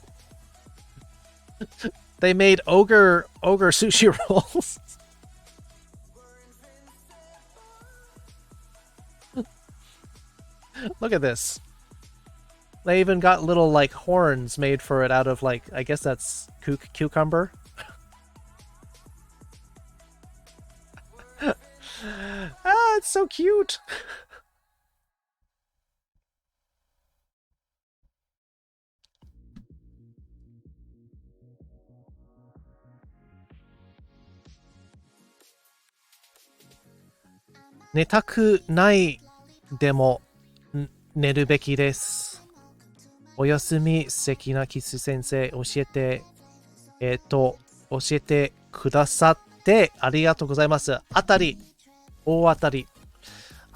They made ogre sushi rolls. Look at this. They even got little, like, horns made for it out of, like, I guess that's cucumber. Ah, it's so cute. Netaku nai demo neru beki desu. Oyasumi seki na kisu sensei oshiete 教えてくださってありがとうございます。あたり、大当たり。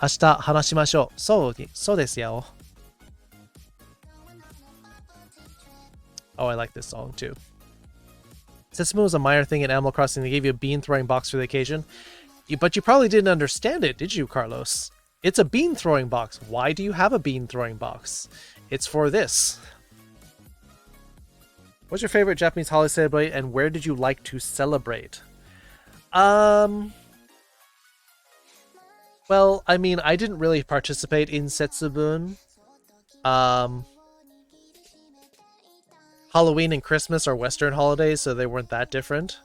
明日話しましょう。そうですよ。Oh, I like this song too. Setsubun was a minor thing in Animal Crossing. They gave you a bean throwing box for the occasion. But you probably didn't understand it, did you, Carlos? It's a bean throwing box. Why do you have a bean throwing box? It's for this. What's your favorite Japanese holiday celebrate, and where did you like to celebrate? Well, I mean, I didn't really participate in Setsubun. Halloween and Christmas are Western holidays, so they weren't that different.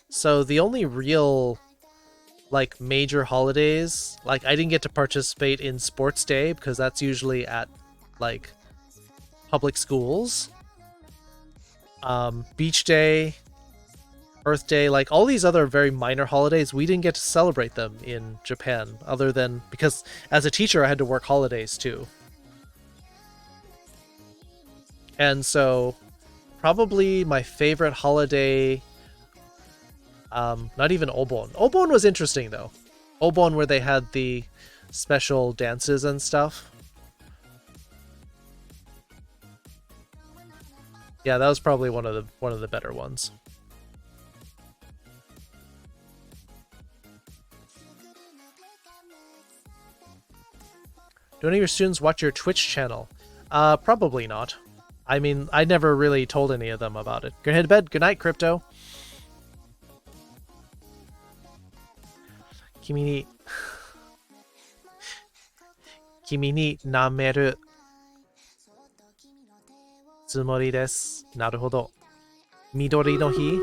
So the only real, like, major holidays, like, I didn't get to participate in Sports Day because that's usually at, like, public schools. Beach Day, Earth Day, like all these other very minor holidays, we didn't get to celebrate them in Japan, other than because as a teacher I had to work holidays too. And so Probably my favorite holiday. Not even Obon. Obon was interesting though. Obon, where they had the special dances and stuff. Yeah, that was probably one of the better ones. Do any of your students watch your Twitch channel? Probably not. I mean, I never really told any of them about it. Go ahead to bed. Good night, Crypto. Kimi ni nameru tsumori desu. Naruhodo. Midori no hi.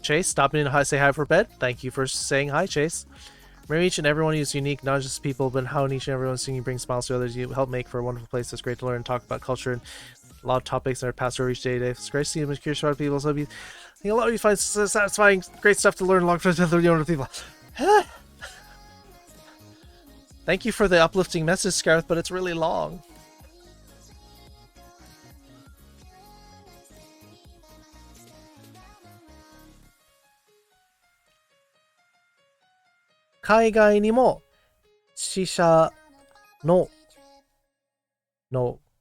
Chase, stopping in to say hi for bed. Thank you for saying hi, Chase. Remember, each and everyone is unique, not just people, but how each and everyone singing brings smiles to others. You help make for a wonderful place. It's great to learn and talk about culture and a lot of topics that are passed over each day. It's great to see and curious about people. So I think a lot of you find satisfying, great stuff to learn along with other people. Thank you for the uplifting message, Scarth, but it's really long. Kaigai ni mo shisha no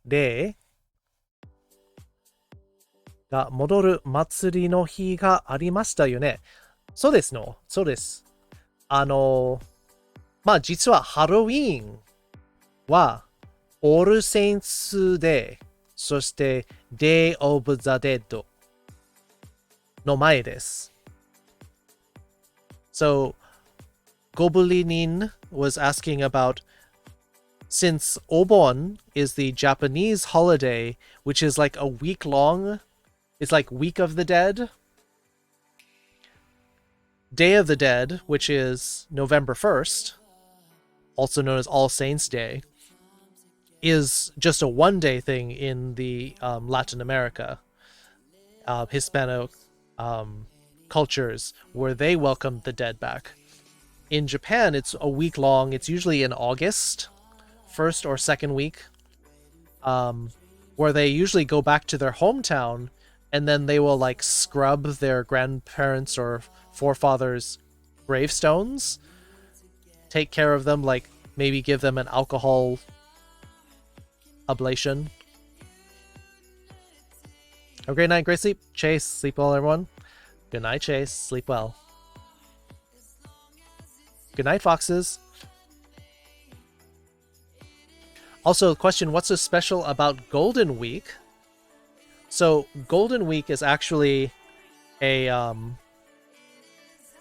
reiが戻る祭りの日がありましたよね。そうですの。そうです。まあ実はハロウィーンはオールセインツデー、そしてデイオブザデッドの前です。So, Goblinin was asking about, since Obon is the Japanese holiday, which is like a week long, it's like Week of the Dead. Day of the Dead, which is November 1st, also known as All Saints Day, is just a one-day thing in the Latin America, Hispanic cultures, where they welcome the dead back. In Japan, it's a week long. It's usually in August, first or second week, where they usually go back to their hometown, and then they will like scrub their grandparents or forefathers' gravestones, take care of them, like maybe give them an alcohol ablation. Have a great night, great sleep. Chase, sleep well, everyone. Good night, Chase. Sleep well. Good night, foxes. Also, the question, what's so special about Golden Week? So, Golden Week is actually a,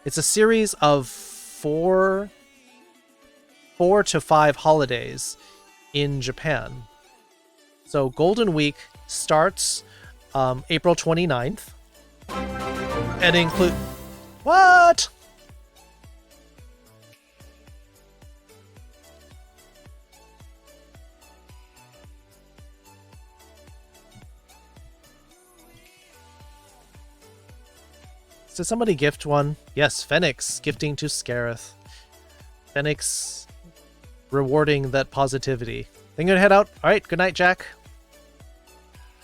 it's a series of four to five holidays in Japan. So, Golden Week starts April 29th and include... What?! Did somebody gift one? Yes, Phoenix gifting to Scareth. Phoenix rewarding that positivity. Think I'm gonna head out? Alright, good night, Jack.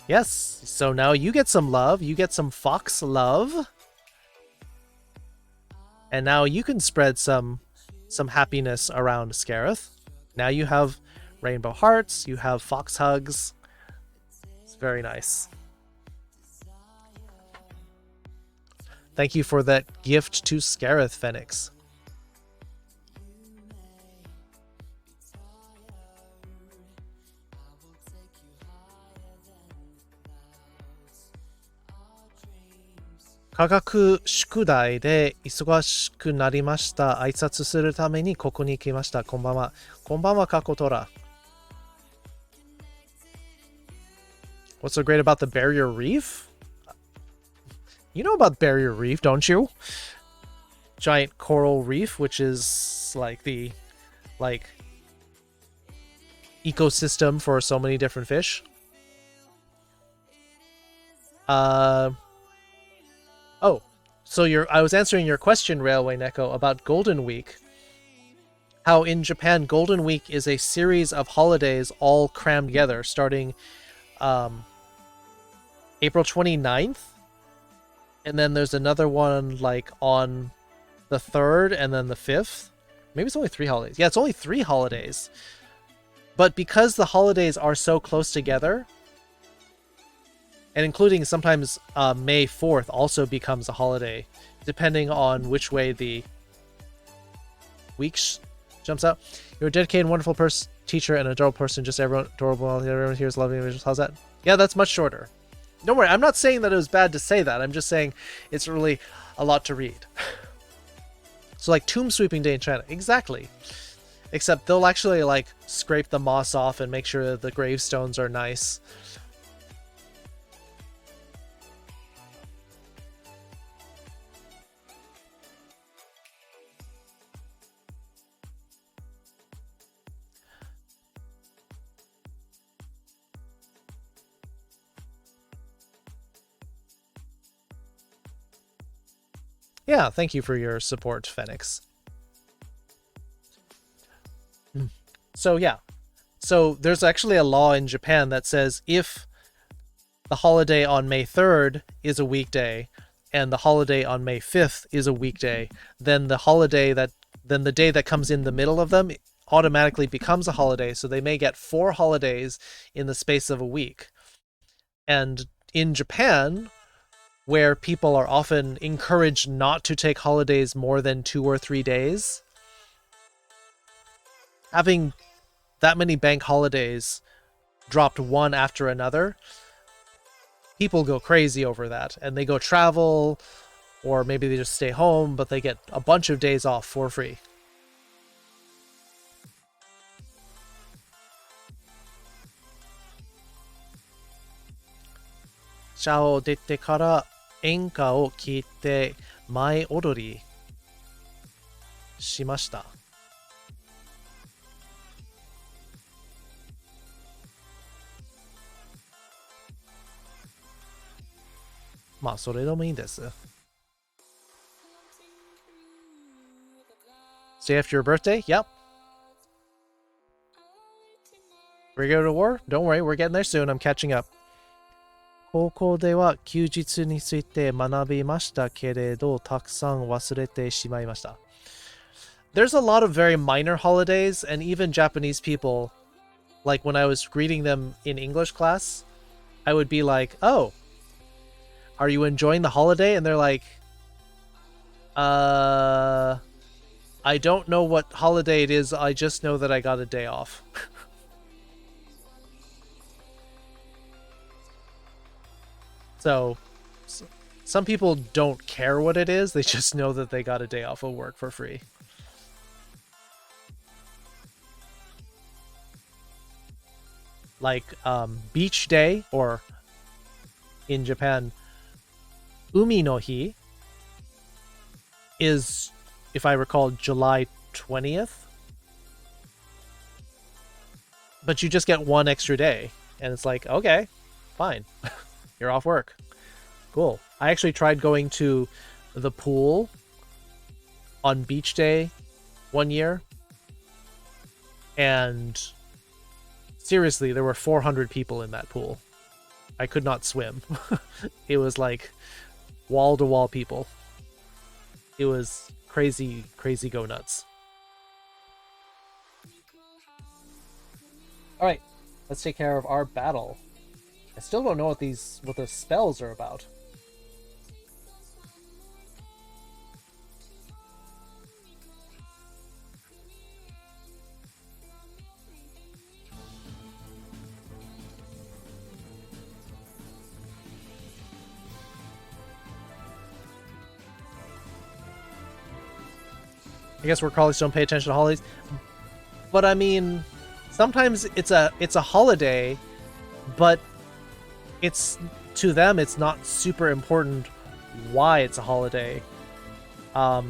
Yes, so now you get some love. You get some fox love. And now you can spread some happiness around Scareth. Now you have rainbow hearts. You have fox hugs. It's very nice. Thank you for that gift to Scareth, Phoenix. Kagaku shukudai de isogashku narimashita. Aisatsu suru tame ni koko ni kimashita. Konbanwa. Konbanwa, Kakotora. What's so great about the barrier reef? You know about Barrier Reef, don't you? Giant coral reef, which is like the ecosystem for so many different fish. Oh, so I was answering your question, Railway Neko, about Golden Week. how in Japan, Golden Week is a series of holidays all crammed together, starting April 29th, and then there's another one like on the 3rd and then the 5th. Maybe it's only 3 holidays. Yeah, it's only 3 holidays. But because the holidays are so close together, and including sometimes May 4th also becomes a holiday, depending on which way the week jumps out. You're a dedicated, wonderful teacher and adorable person. Just everyone adorable. Everyone here is loving individuals. How's that? Yeah, that's much shorter. Don't worry. I'm not saying that it was bad to say that. I'm just saying it's really a lot to read. So like Tomb Sweeping Day in China. Exactly. Except they'll actually like scrape the moss off and make sure that the gravestones are nice. Yeah, thank you for your support, Phoenix. So yeah, so there's actually a law in Japan that says if the holiday on May 3rd is a weekday and the holiday on May 5th is a weekday, then the day that comes in the middle of them automatically becomes a holiday. So they may get 4 holidays in the space of a week. And in Japan, where people are often encouraged not to take holidays more than 2 or 3 days, having that many bank holidays dropped one after another, people go crazy over that, and they go travel, or maybe they just stay home, but they get a bunch of days off for free. Shao を出てから演歌を聴いて前踊りしました。まあそれでもいいんです。Stay after your birthday? Yep. We're going to war? Don't worry, we're getting there soon. I'm catching up. 高校では休日について学びましたけれど、たくさん忘れてしまいました。There's a lot of very minor holidays, and even Japanese people, like when I was greeting them in English class, I would be like, oh, are you enjoying the holiday? And they're like, I don't know what holiday it is, I just know that I got a day off. So, some people don't care what it is, they just know that they got a day off of work for free. Like, beach day, or in Japan, Umi no Hi, is, if I recall, July 20th. But you just get one extra day, and it's like, okay, fine. You're off work. Cool. I actually tried going to the pool on beach day one year, and seriously, there were 400 people in that pool. I could not swim. It was like wall-to-wall people. It was crazy, crazy go nuts. Alright, let's take care of our battle. I still don't know what the spells are about. I guess we're colleagues don't pay attention to holidays. But I mean, sometimes it's a holiday, but it's, to them, it's not super important why it's a holiday. Will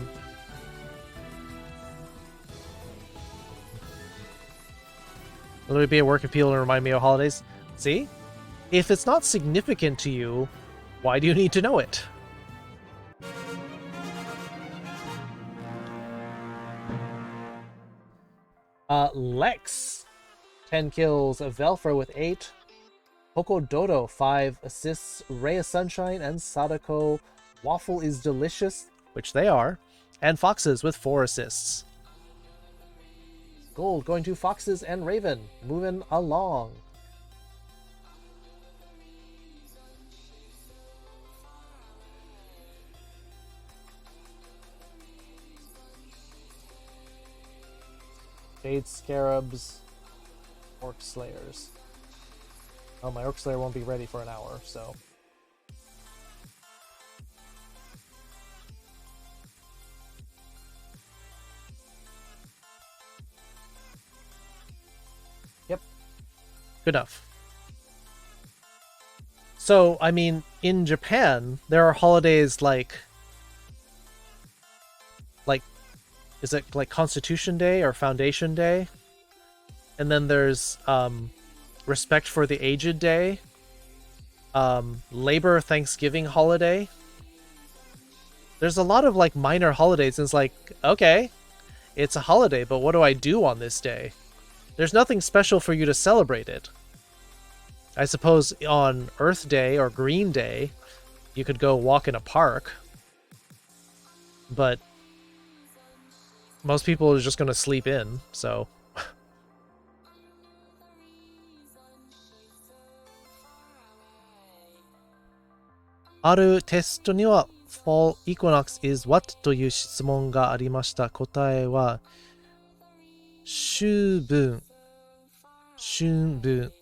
it be at work if people remind me of holidays? See? If it's not significant to you, why do you need to know it? Lex, 10 kills. Velfra with 8. Hokododo, 5 assists. Ray of Sunshine and Sadako. Waffle is delicious, which they are. And Foxes with 4 assists. Gold going to Foxes and Raven. Moving along. Jade Scarabs. Orc Slayers. Oh, my Orc Slayer won't be ready for an hour, so... Yep. Good enough. So, I mean, in Japan, there are holidays like, is it like Constitution Day or Foundation Day? And then there's Respect for the Aged Day, Labor Thanksgiving holiday. There's a lot of like minor holidays, and it's like, okay, it's a holiday, but what do I do on this day? There's nothing special for you to celebrate it. I suppose on Earth Day or Green Day, you could go walk in a park, but most people are just going to sleep in, so... あるテストには Fall Equinox is what? という質問がありました。答えは秋分。春分。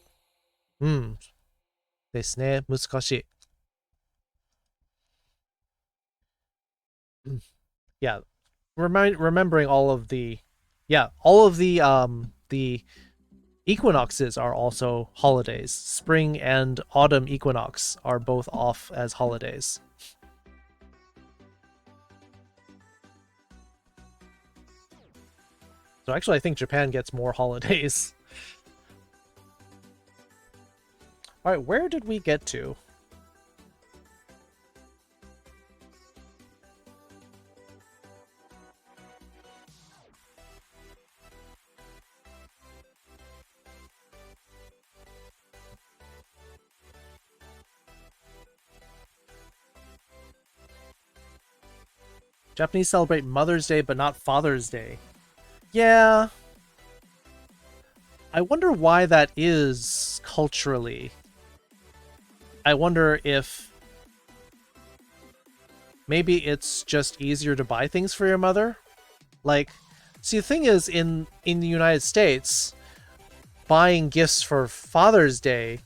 ですね。難しい。Yeah. Remembering all of the equinoxes are also holidays. Spring and autumn equinox are both off as holidays. So actually, I think Japan gets more holidays. Alright, where did we get to? Japanese celebrate Mother's Day, but not Father's Day. Yeah. I wonder why that is culturally. I wonder if maybe it's just easier to buy things for your mother. Like, see, the thing is, in the United States, buying gifts for Father's Day,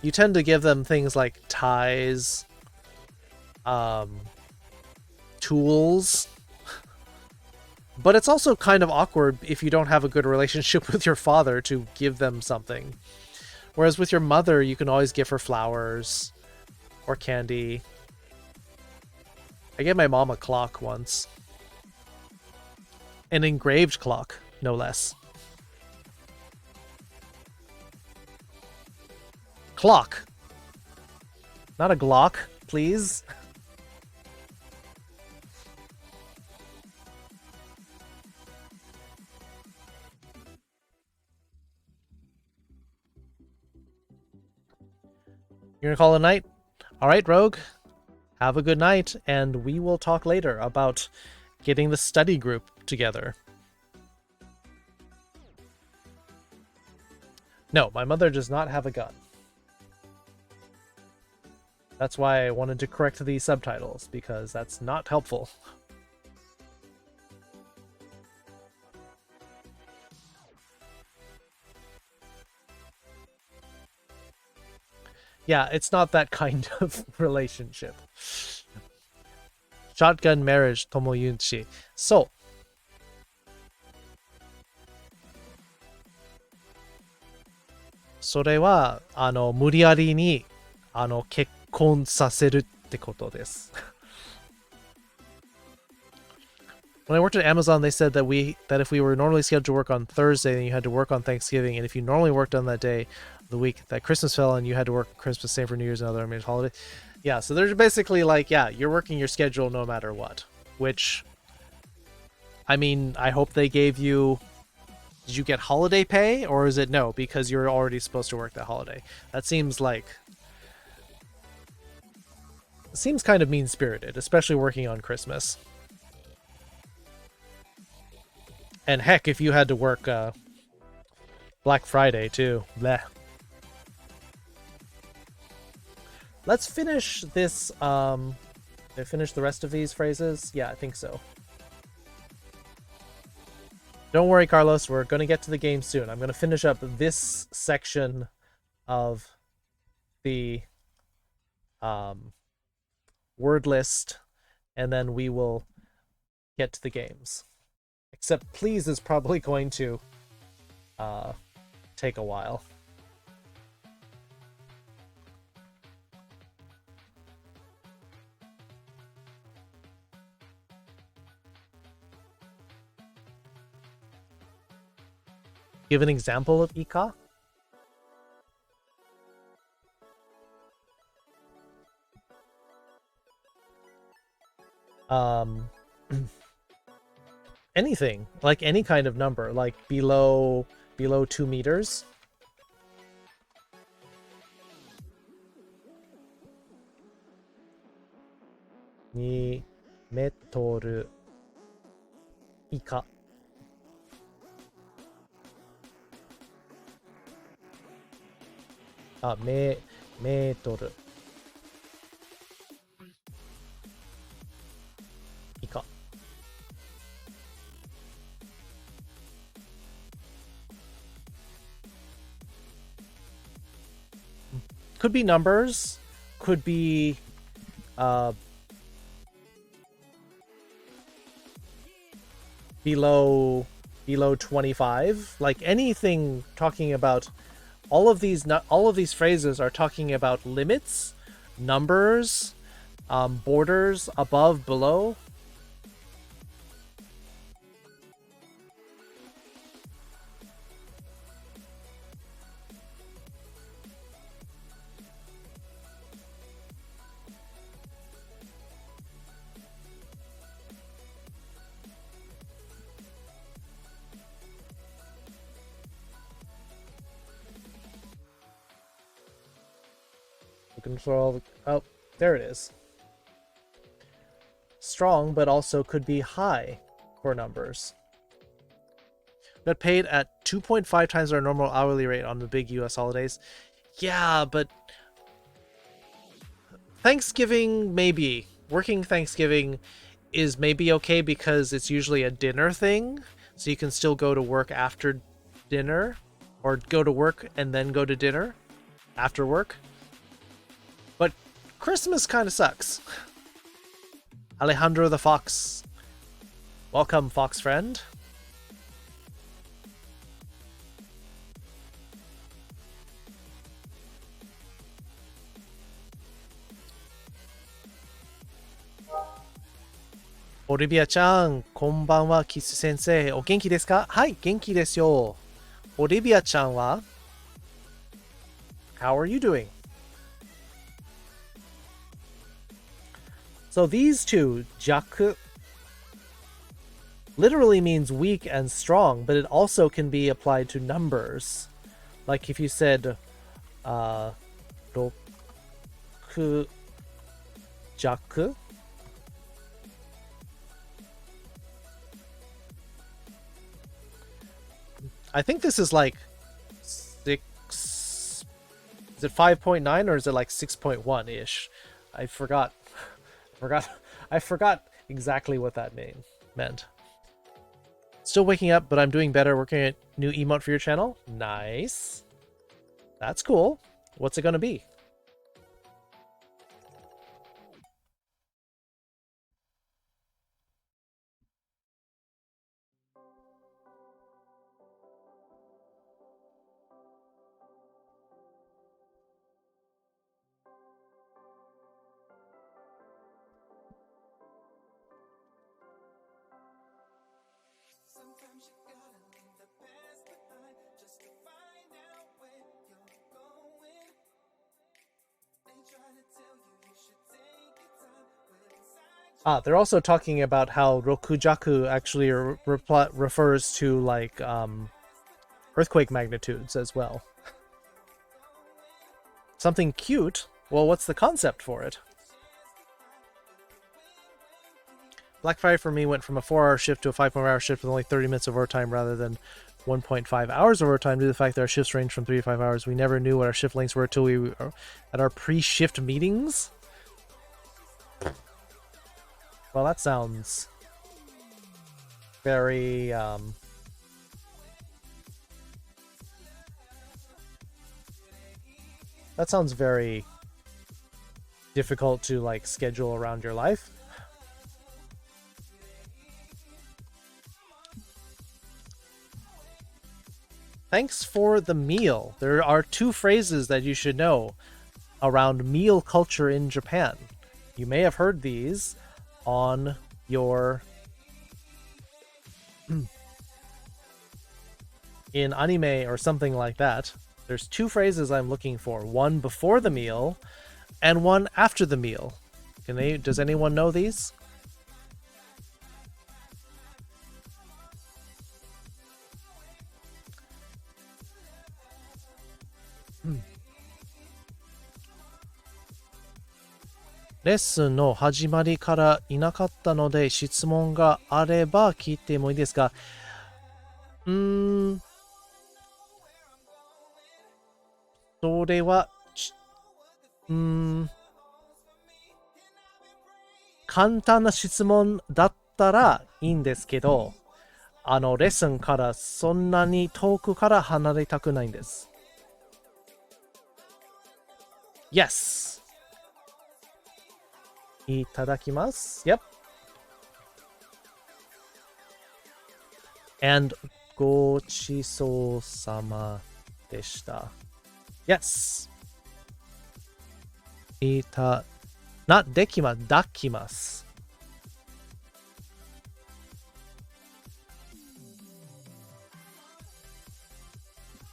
you tend to give them things like ties, tools, but it's also kind of awkward if you don't have a good relationship with your father to give them something. Whereas with your mother, you can always give her flowers or candy. I gave my mom a clock once. An engraved clock, no less. Clock. Not a Glock, please. You're gonna call it a night? Alright, Rogue. Have a good night, and we will talk later about getting the study group together. No, my mother does not have a gun. That's why I wanted to correct the subtitles, because that's not helpful. Yeah, it's not that kind of relationship. Shotgun marriage, Tomoyunchi. So, それは無理やりに結婚させるってことです。When I worked at Amazon, they said that if we were normally scheduled to work on Thursday, then you had to work on Thanksgiving, and if you normally worked on that day, the week that Christmas fell, and you had to work Christmas, same for New Year's and other major holiday. Yeah, so there's basically like, yeah, you're working your schedule no matter what. Which, I mean, I hope they gave you Did you get holiday pay, or is it no, because you're already supposed to work that holiday? That seems like... It seems kind of mean-spirited, especially working on Christmas. And heck, if you had to work Black Friday, too. Bleh. Let's finish this, did I finish the rest of these phrases? Yeah, I think so. Don't worry, Carlos, we're going to get to the game soon. I'm going to finish up this section of the word list, and then we will get to the games. Except please is probably going to take a while. Give an example of Ika? Anything, like any kind of number, like below 2 meters. Ni metoru ika. Metoru ika. Could be numbers, could be below 25, like anything talking about all of these phrases are talking about limits, numbers, borders, above, below. Control. Oh, there it is. Strong, but also could be high for numbers. Got paid at 2.5 times our normal hourly rate on the big US holidays. Yeah, but Thanksgiving, maybe. Working Thanksgiving is maybe okay because it's usually a dinner thing, so you can still go to work after dinner, or go to work and then go to dinner after work. But Christmas kind of sucks. Alejandro the Fox. Welcome, Fox friend. Olivia-chan, こんばんは、キス先生。お元気ですか？はい、元気ですよ。Olivia-chanは How are you doing? So these two, jaku, literally means weak and strong, but it also can be applied to numbers. Like if you said, 6 jaku. I think this is like 6. Is it 5.9 or is it like 6.1-ish? I forgot. I forgot exactly what that meant. Still waking up, but I'm doing better. Working at new emote for your channel. Nice. That's cool. What's it gonna be? They're also talking about how rokujaku actually refers to like earthquake magnitudes as well. Something cute? Well, what's the concept for it? Black Friday for me went from a 4-hour shift to a 5.5-hour shift with only 30 minutes of overtime rather than 1.5 hours of overtime due to the fact that our shifts range from 3 to 5 hours. We never knew what our shift lengths were until we were at our pre-shift meetings. Well, that sounds very, that sounds very difficult to, like, schedule around your life. Thanks for the meal. There are 2 phrases that you should know around meal culture in Japan. You may have heard these on your in anime or something like that. There's 2 phrases I'm looking for. One before the meal and one after the meal. Does anyone know these?レッスンの始まりからいなかったので質問があれば聞いてもいいですか？それは、簡単な質問だったらいいんですけど、レッスンからそんなに遠くから離れたくないんです。Yes! いただきます。Yep. And ごちそうさまでした。Yes. できます。抱きます。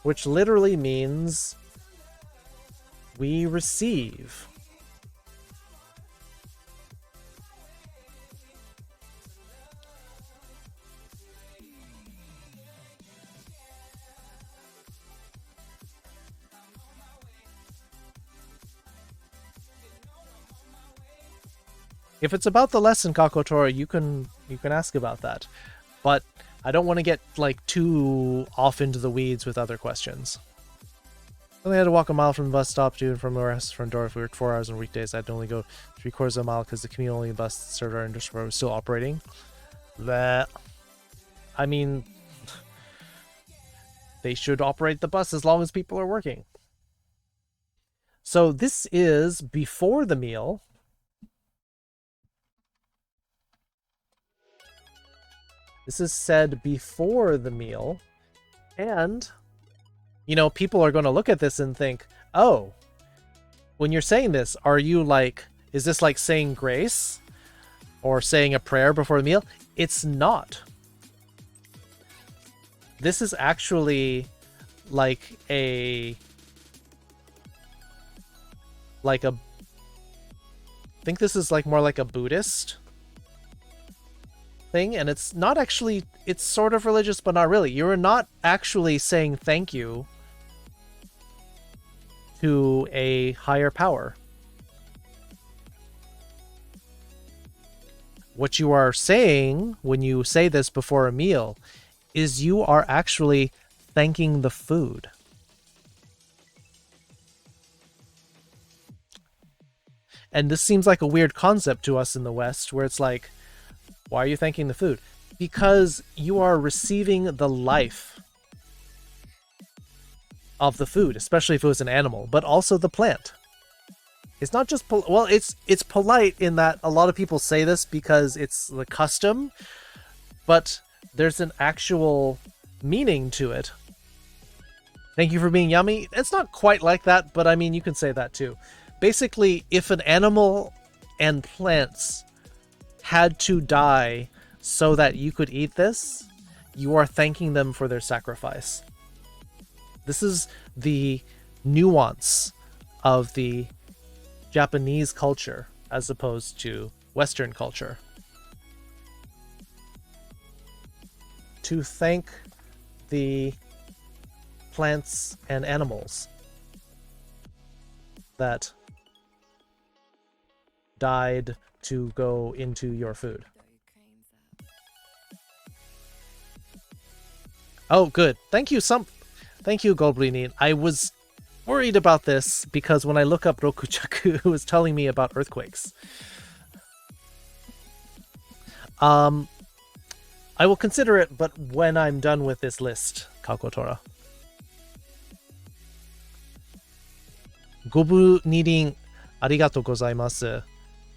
Which literally means we receive. If it's about the lesson, Kakotora, you can ask about that. But I don't want to get, like, too off into the weeds with other questions. I only had to walk a mile from the bus stop to and from the restaurant door. If we worked 4 hours on weekdays, I'd only go 3/4 of a mile because the commute-only bus that served our industry was still operating. Bleh. I mean, they should operate the bus as long as people are working. So this is before the meal. This is said before the meal. And, you know, people are going to look at this and think, oh, when you're saying this, are you like, is this like saying grace or saying a prayer before the meal? It's not. This is actually like I think this is like more like a Buddhist thing, and it's not actually, it's sort of religious, but not really. You're not actually saying thank you to a higher power. What you are saying when you say this before a meal is you are actually thanking the food. And this seems like a weird concept to us in the West, where it's like, why are you thanking the food? Because you are receiving the life of the food, especially if it was an animal, but also the plant. It's not just, well, it's polite in that a lot of people say this because it's the custom, but there's an actual meaning to it. Thank you for being yummy. It's not quite like that, but I mean, you can say that too. Basically, if an animal and plants had to die so that you could eat this, you are thanking them for their sacrifice. This is the nuance of the Japanese culture as opposed to Western culture. To thank the plants and animals that died to go into your food. Oh, good. Thank you, Goblinin. I was worried about this because when I look up Rokujaku, it was telling me about earthquakes. I will consider it, but when I'm done with this list, Kakotora. Gobu Nirin, arigatou gozaimasu.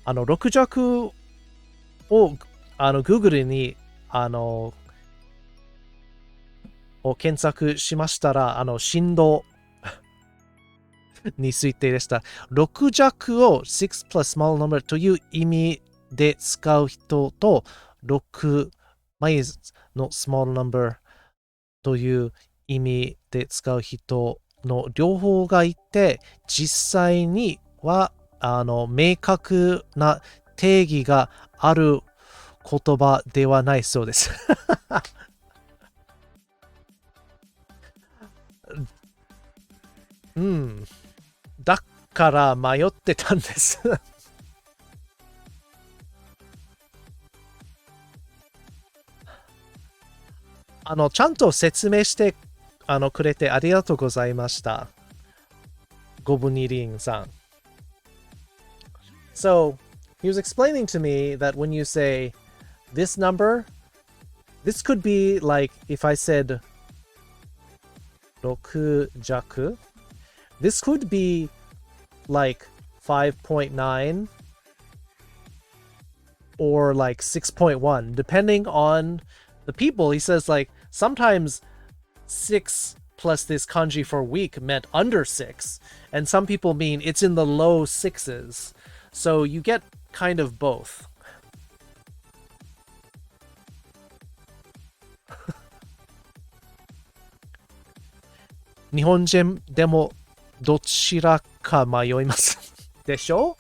6弱をGoogle にを検索しましたら振動についてでした。6弱を6 plus small number という意味で使う人と6前の small number という意味で使う人の両方がいて、実際には明確な定義がある言葉ではないそうです。うん。だから迷ってたんです。ちゃんと説明してくれてありがとうございました。ゴブニリンさん。So, he was explaining to me that when you say this number, this could be like if I said 6弱, this could be like 5.9 or like 6.1, depending on the people. He says like sometimes 6 plus this kanji for week meant under 6, and some people mean it's in the low 6s. So you get kind of both. 日本人でもどちらか迷います。でしょ?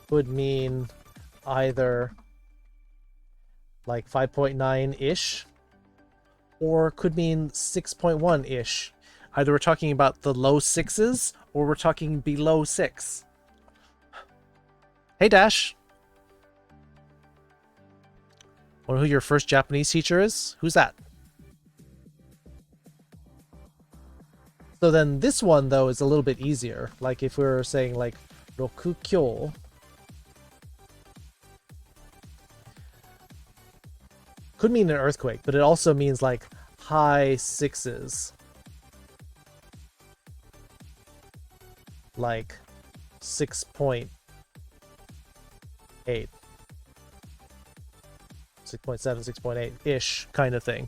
Would mean either like 5.9-ish or could mean 6.1-ish. Either we're talking about the low 6s or we're talking below 6. Hey Dash. Wonder who your first Japanese teacher is? Who's that? So then this one though is a little bit easier. Like if we were saying like 6強 could mean an earthquake, but it also means like high 6s. Like 6.8. 6.7, 6.8-ish kind of thing.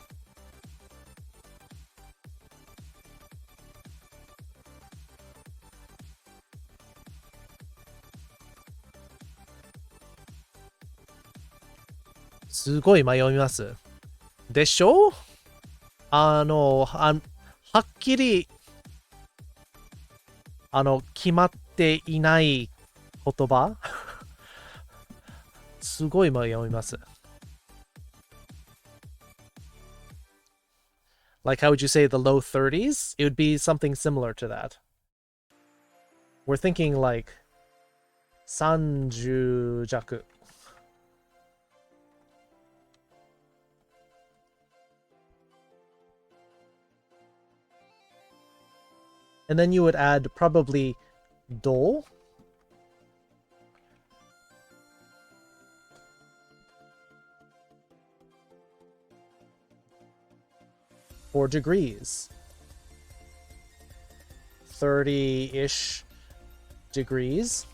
Su goi mayoimasu. でしょ? はっきり決まっていない言葉すごい迷います。Like how would you say the low 30s? It would be something similar to that. We're thinking like 30弱. And then you would add probably do. For degrees. 30-ish degrees.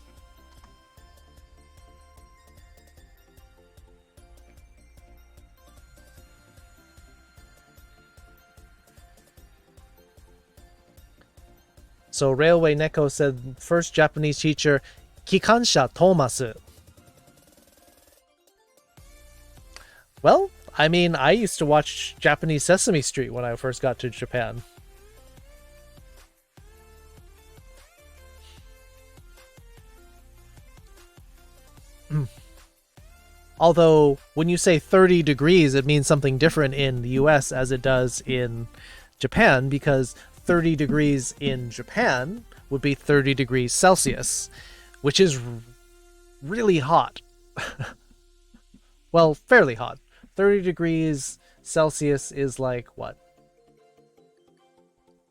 So Railway Neko said first Japanese teacher, Kikansha Thomas. Well, I mean, I used to watch Japanese Sesame Street when I first got to Japan. Although, when you say 30 degrees, it means something different in the US as it does in Japan, because 30 degrees in Japan would be 30 degrees Celsius, which is really hot. Well, fairly hot. 30 degrees Celsius is like, what?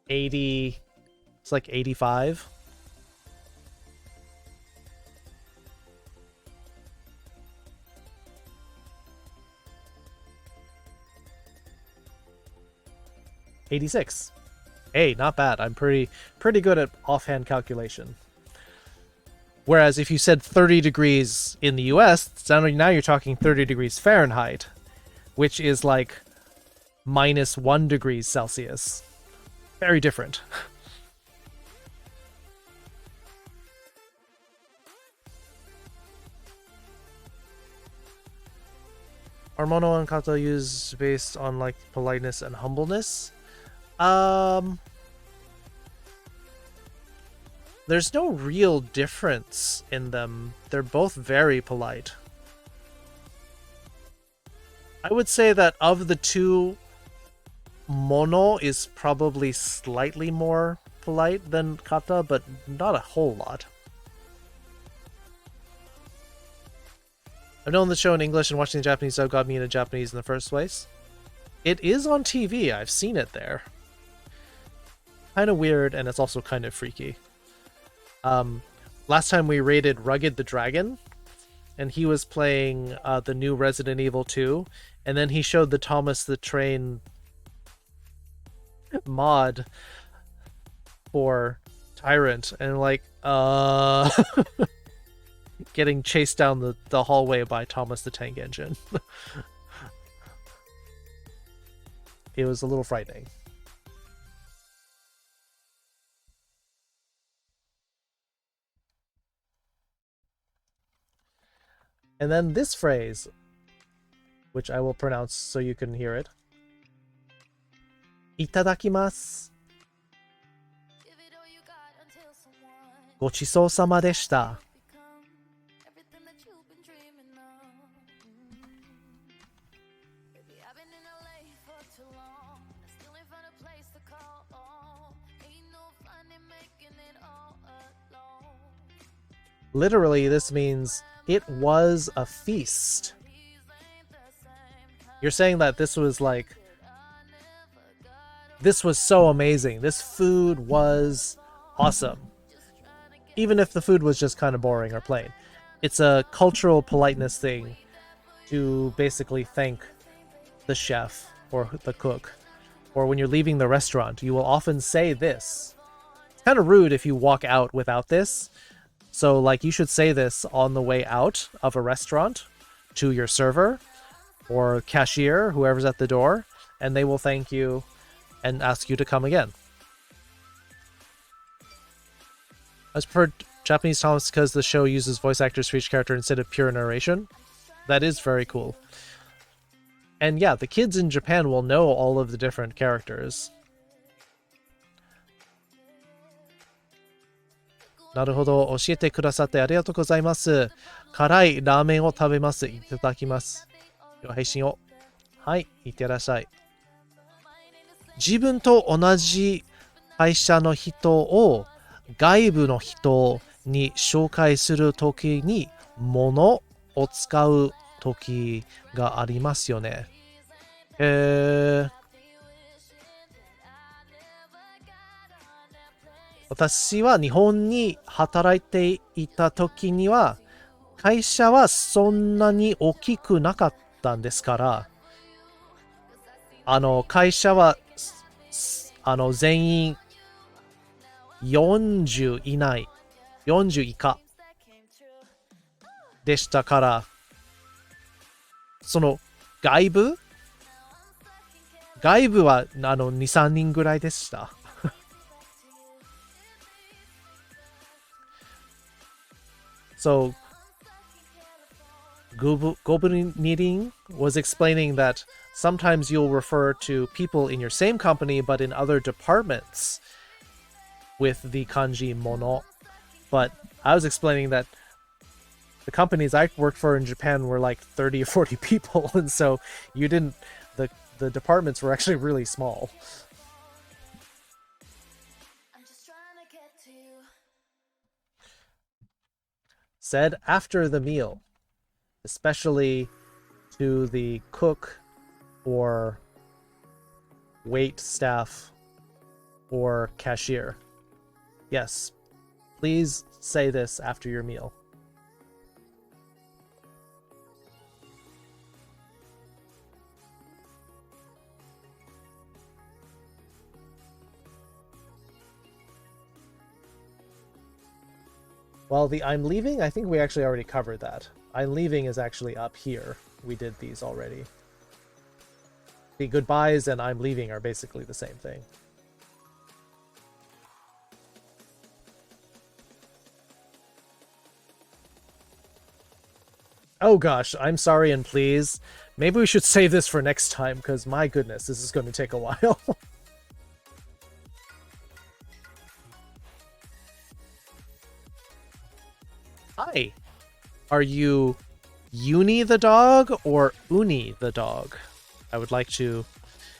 80... It's like 85? $86. Hey, not bad. I'm pretty good at offhand calculation. Whereas if you said 30 degrees in the US, now you're talking 30 degrees Fahrenheit, which is like -1 degrees Celsius. Very different. Are mono and kata used based on like politeness and humbleness? There's no real difference in them. They're both very polite. I would say that of the two, mono is probably slightly more polite than kata, but not a whole lot. I've known the show in English, and watching the Japanese dub got me into Japanese in the first place. It is on TV. I've seen it there. Kind of weird, and it's also kind of freaky. Last time we raided Rugged the Dragon, and he was playing the new Resident Evil 2, and then he showed the Thomas the Train mod for Tyrant, and like, getting chased down the hallway by Thomas the Tank Engine. It was a little frightening. And then this phrase, which I will pronounce so you can hear it. Itadakimasu. ごちそうさまでした。Literally, this means it was a feast. You're saying that this was like... This was so amazing. This food was awesome. Even if the food was just kind of boring or plain. It's a cultural politeness thing to basically thank the chef or the cook. Or when you're leaving the restaurant, you will often say this. It's kind of rude if you walk out without this. So, like, you should say this on the way out of a restaurant to your server or cashier, whoever's at the door, and they will thank you and ask you to come again. As per Japanese Thomas, because the show uses voice actors for each character instead of pure narration. That is very cool. And yeah, the kids in Japan will know all of the different characters. なるほど。教えてくださってありがとうございます。辛いラーメンを食べます。いただきます。では配信を。はい、いってらっしゃい。自分と同じ会社の人を外部の人に紹介するときに物を使うときがありますよね。私は日本に働いていた時には会社はそんなに大きくなかったんですから、会社は全員40以内、40以下でしたから、その外部は2、3人ぐらいでした。So, Gobunin was explaining that sometimes you'll refer to people in your same company but in other departments with the kanji mono. But I was explaining that The companies I worked for in Japan were like 30 or 40 people, and so you didn't. The departments were actually really small. Said after the meal, especially to the cook or wait staff or cashier. Yes, please say this after your meal. Well, the I'm leaving, I think we actually already covered that. I'm leaving is actually up here. We did these already. The goodbyes and I'm leaving are basically the same thing. Oh gosh, I'm sorry and please. Maybe we should save this for next time, because my goodness, this is going to take a while. Hi. Are you Uni the dog or Uni the dog? I would like to,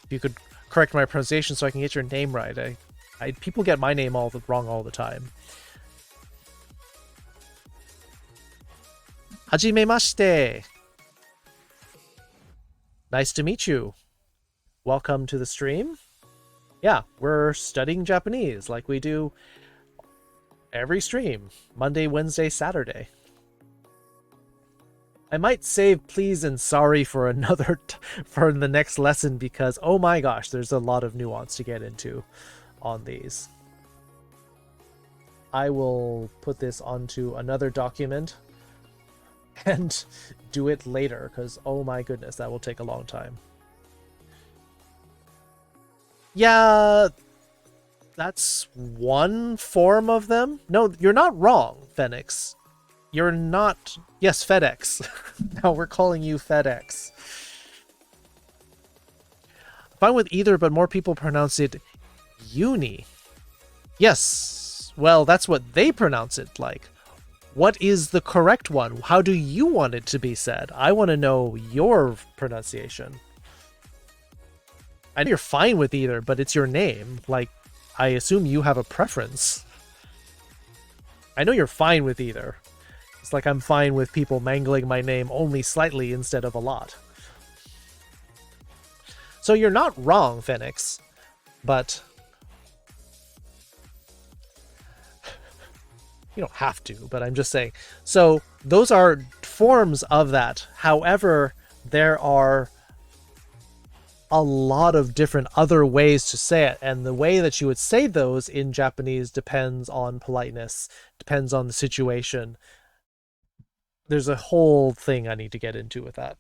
if you could correct my pronunciation so I can get your name right. People get my name wrong all the time. Hajimemashite. Nice to meet you. Welcome to the stream. Yeah, we're studying Japanese like we do every stream. Monday, Wednesday, Saturday. I might save please and sorry for another for the next lesson, because oh my gosh, there's a lot of nuance to get into on these. I will put this onto another document and do it later, because oh my goodness, that will take a long time. Yeah, that's one form of them. No, you're not wrong, Phoenix. You're not... Yes, FedEx. Now we're calling you FedEx. Fine with either, but more people pronounce it uni. Yes. Well, that's what they pronounce it like. What is the correct one? How do you want it to be said? I want to know your pronunciation. I know you're fine with either, but it's your name. Like, I assume you have a preference. I know you're fine with either. It's like I'm fine with people mangling my name only slightly instead of a lot. So you're not wrong, Phoenix, but you don't have to, but I'm just saying. So those are forms of that. However, there are a lot of different other ways to say it, and the way that you would say those in Japanese depends on politeness, depends on the situation. There's a whole thing I need to get into with that.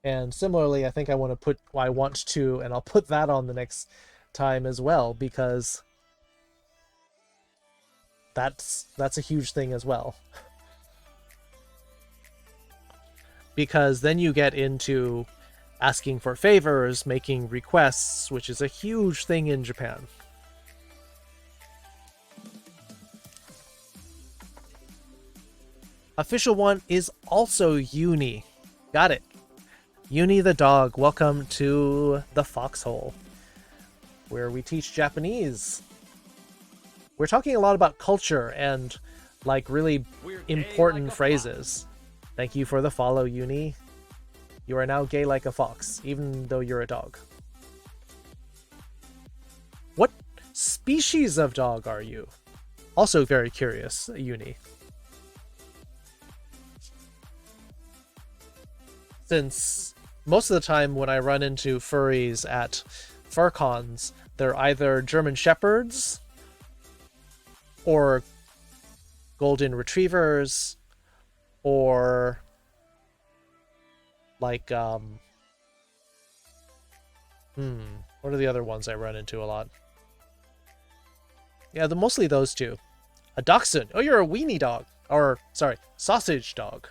And similarly, I think I want to, and I'll put that on the next time as well, because that's a huge thing as well. Because then you get into asking for favors, making requests, which is a huge thing in Japan. Official one is also Uni. Got it. Uni the dog, welcome to the Foxhole, where we teach Japanese. We're talking a lot about culture and like really important phrases. Thank you for the follow, Uni. You are now gay like a fox, even though you're a dog. What species of dog are you? Also very curious, Uni. Since most of the time when I run into furries at fur cons, they're either German Shepherds or Golden Retrievers or like what are the other ones I run into a lot? Yeah, mostly those two. A dachshund. Oh, you're a weenie dog. Or sorry, sausage dog.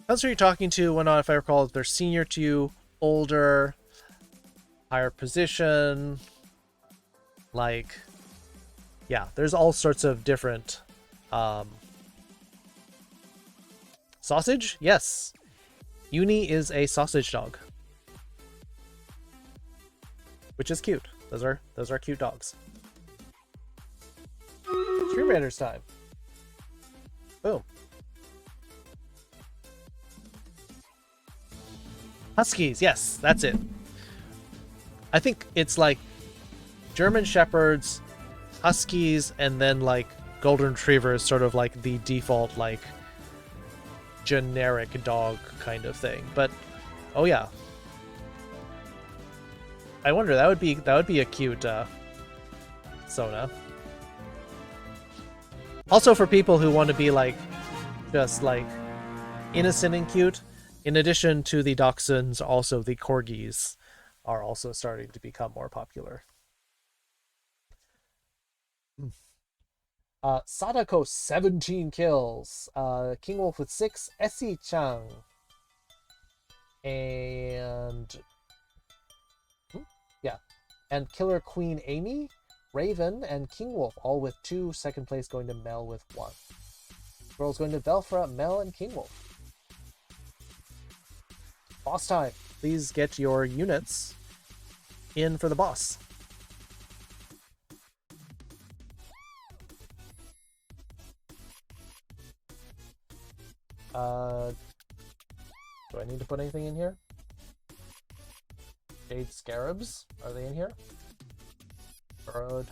That's who you're talking to. Well, not if I recall, if they're senior to you, older, higher position. Like, yeah, there's all sorts of different sausage? Yes. Uni is a sausage dog. Which is cute. Those are cute dogs. Stream Raiders time. Boom. Huskies, yes, that's it. I think it's like German Shepherds, Huskies, and then like Golden Retrievers, sort of like the default like generic dog kind of thing. But oh yeah, I wonder that would be a cute Sona. Also for people who want to be like just like innocent and cute, in addition to the Dachshunds, also the Corgis are also starting to become more popular. Sadako 17 kills. King Wolf with 6. Essie-chan. And yeah. And Killer Queen Amy, Raven, and King Wolf all with 2. Second place going to Mel with 1. Girls going to Velfra, Mel, and King Wolf. Boss time. Please get your units in for the boss. Do I need to put anything in here? Jade Scarabs? Are they in here? Burrowed.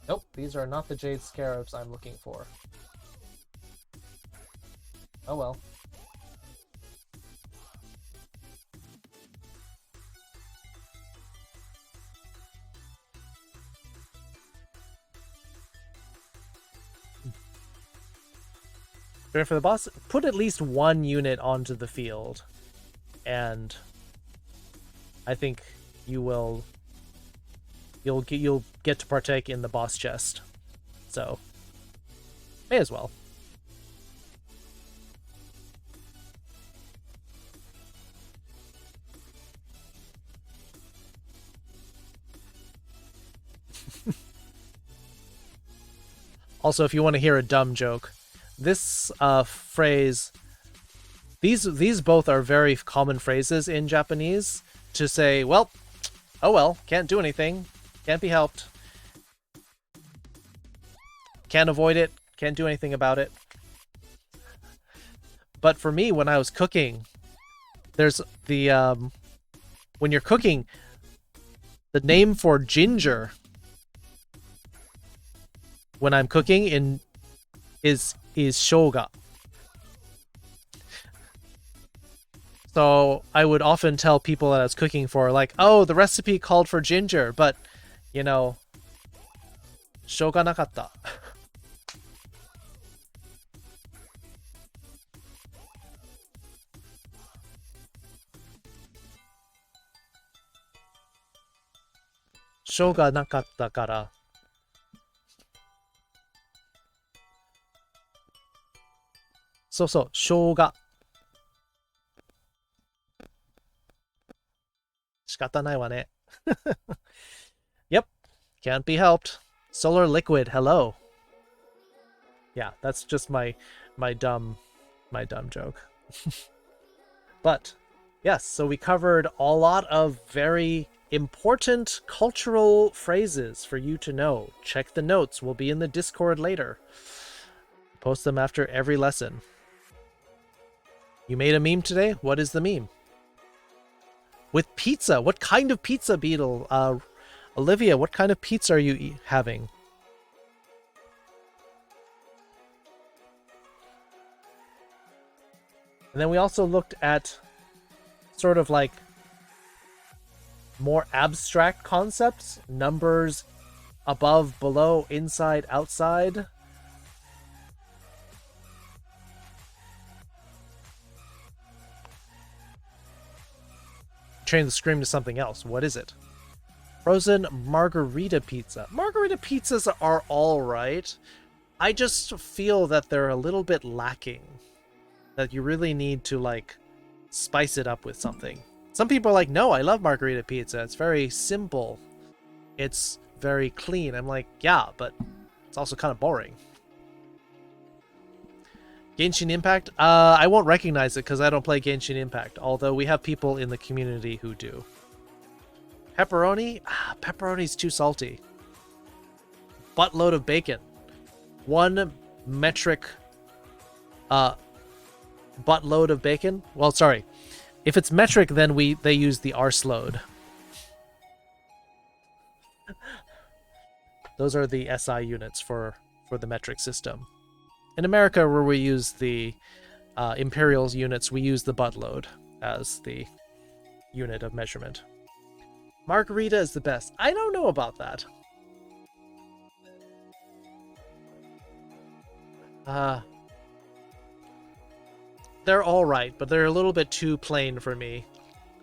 Nope, these are not the Jade Scarabs I'm looking for. Oh well. Ready for the boss? Put at least 1 unit onto the field, and I think you'll get to partake in the boss chest. So may as well. Also, if you want to hear a dumb joke, this phrase, these both are very common phrases in Japanese to say, well, oh well, can't do anything, can't be helped, can't avoid it, can't do anything about it. But for me, when I was cooking, there's the when you're cooking, the name for ginger when I'm cooking is shoga. So I would often tell people that I was cooking for, like, oh, the recipe called for ginger, but, you know, shoga nakatta. Shoga nakatta kara. So, shoga. Shikatanai wa ne. Yep, can't be helped. Solar Liquid, hello. Yeah, that's just my dumb joke. But yes, so we covered a lot of very important cultural phrases for you to know. Check the notes, will be in the Discord later. Post them after every lesson. You made a meme today? What is the meme? With pizza. What kind of pizza, Beetle? Olivia, what kind of pizza are you having? And then we also looked at sort of like more abstract concepts. Numbers above, below, inside, outside. Change the screen to something else. What is it? Frozen margarita pizza. Margarita pizzas are alright. I just feel that they're a little bit lacking. That you really need to, like, spice it up with something. Some people are like, no, I love margarita pizza. It's very simple. it's very clean. I'm like, yeah, but it's also kind of boring. Genshin Impact? I won't recognize it because I don't play Genshin Impact, although we have people in the community who do. Pepperoni? Pepperoni's too salty. Buttload of bacon. 1 metric buttload of bacon? Well, sorry. If it's metric, then they use the arse load. Those are the SI units for the metric system. In America, where we use the imperial units, we use the buttload as the unit of measurement. Margarita is the best. I don't know about that. They're alright, but they're a little bit too plain for me.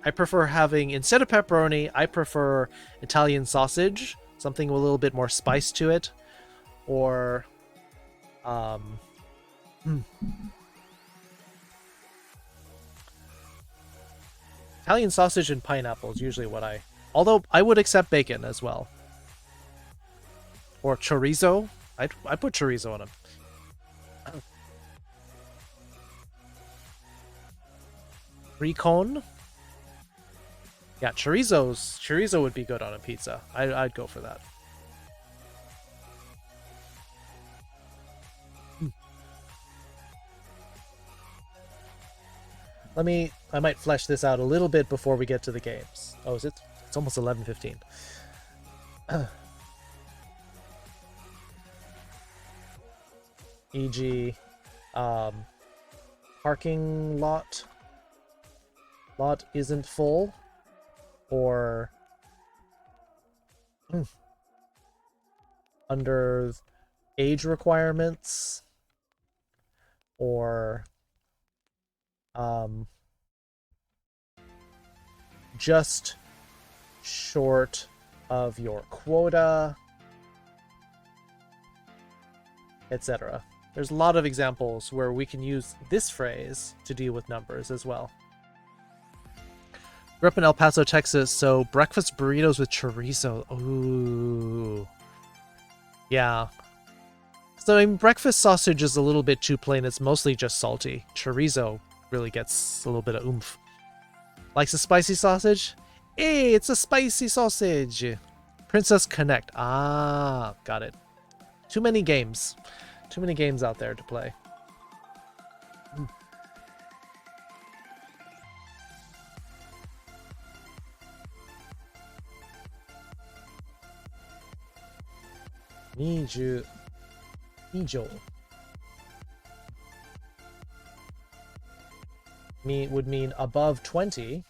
I prefer having, instead of pepperoni, I prefer Italian sausage, something with a little bit more spice to it, or Italian sausage and pineapple is usually what although I would accept bacon as well. Or chorizo. I put chorizo on them. Recone. Yeah, chorizo would be good on a pizza. I'd go for that. I might flesh this out a little bit before we get to the games. Oh, is it? It's almost 11:15. E.g., parking lot isn't full, or under age requirements, or just short of your quota, etc. There's a lot of examples where we can use this phrase to deal with numbers as well. Grew up in El Paso, Texas, so breakfast burritos with chorizo. Ooh. Yeah. So I mean, breakfast sausage is a little bit too plain. It's mostly just salty. Chorizo really gets a little bit of oomph. Likes a spicy sausage? Hey, it's a spicy sausage. Princess Connect. Ah, got it. Too many games. Too many games out there to play. Nijo. Would mean above 20.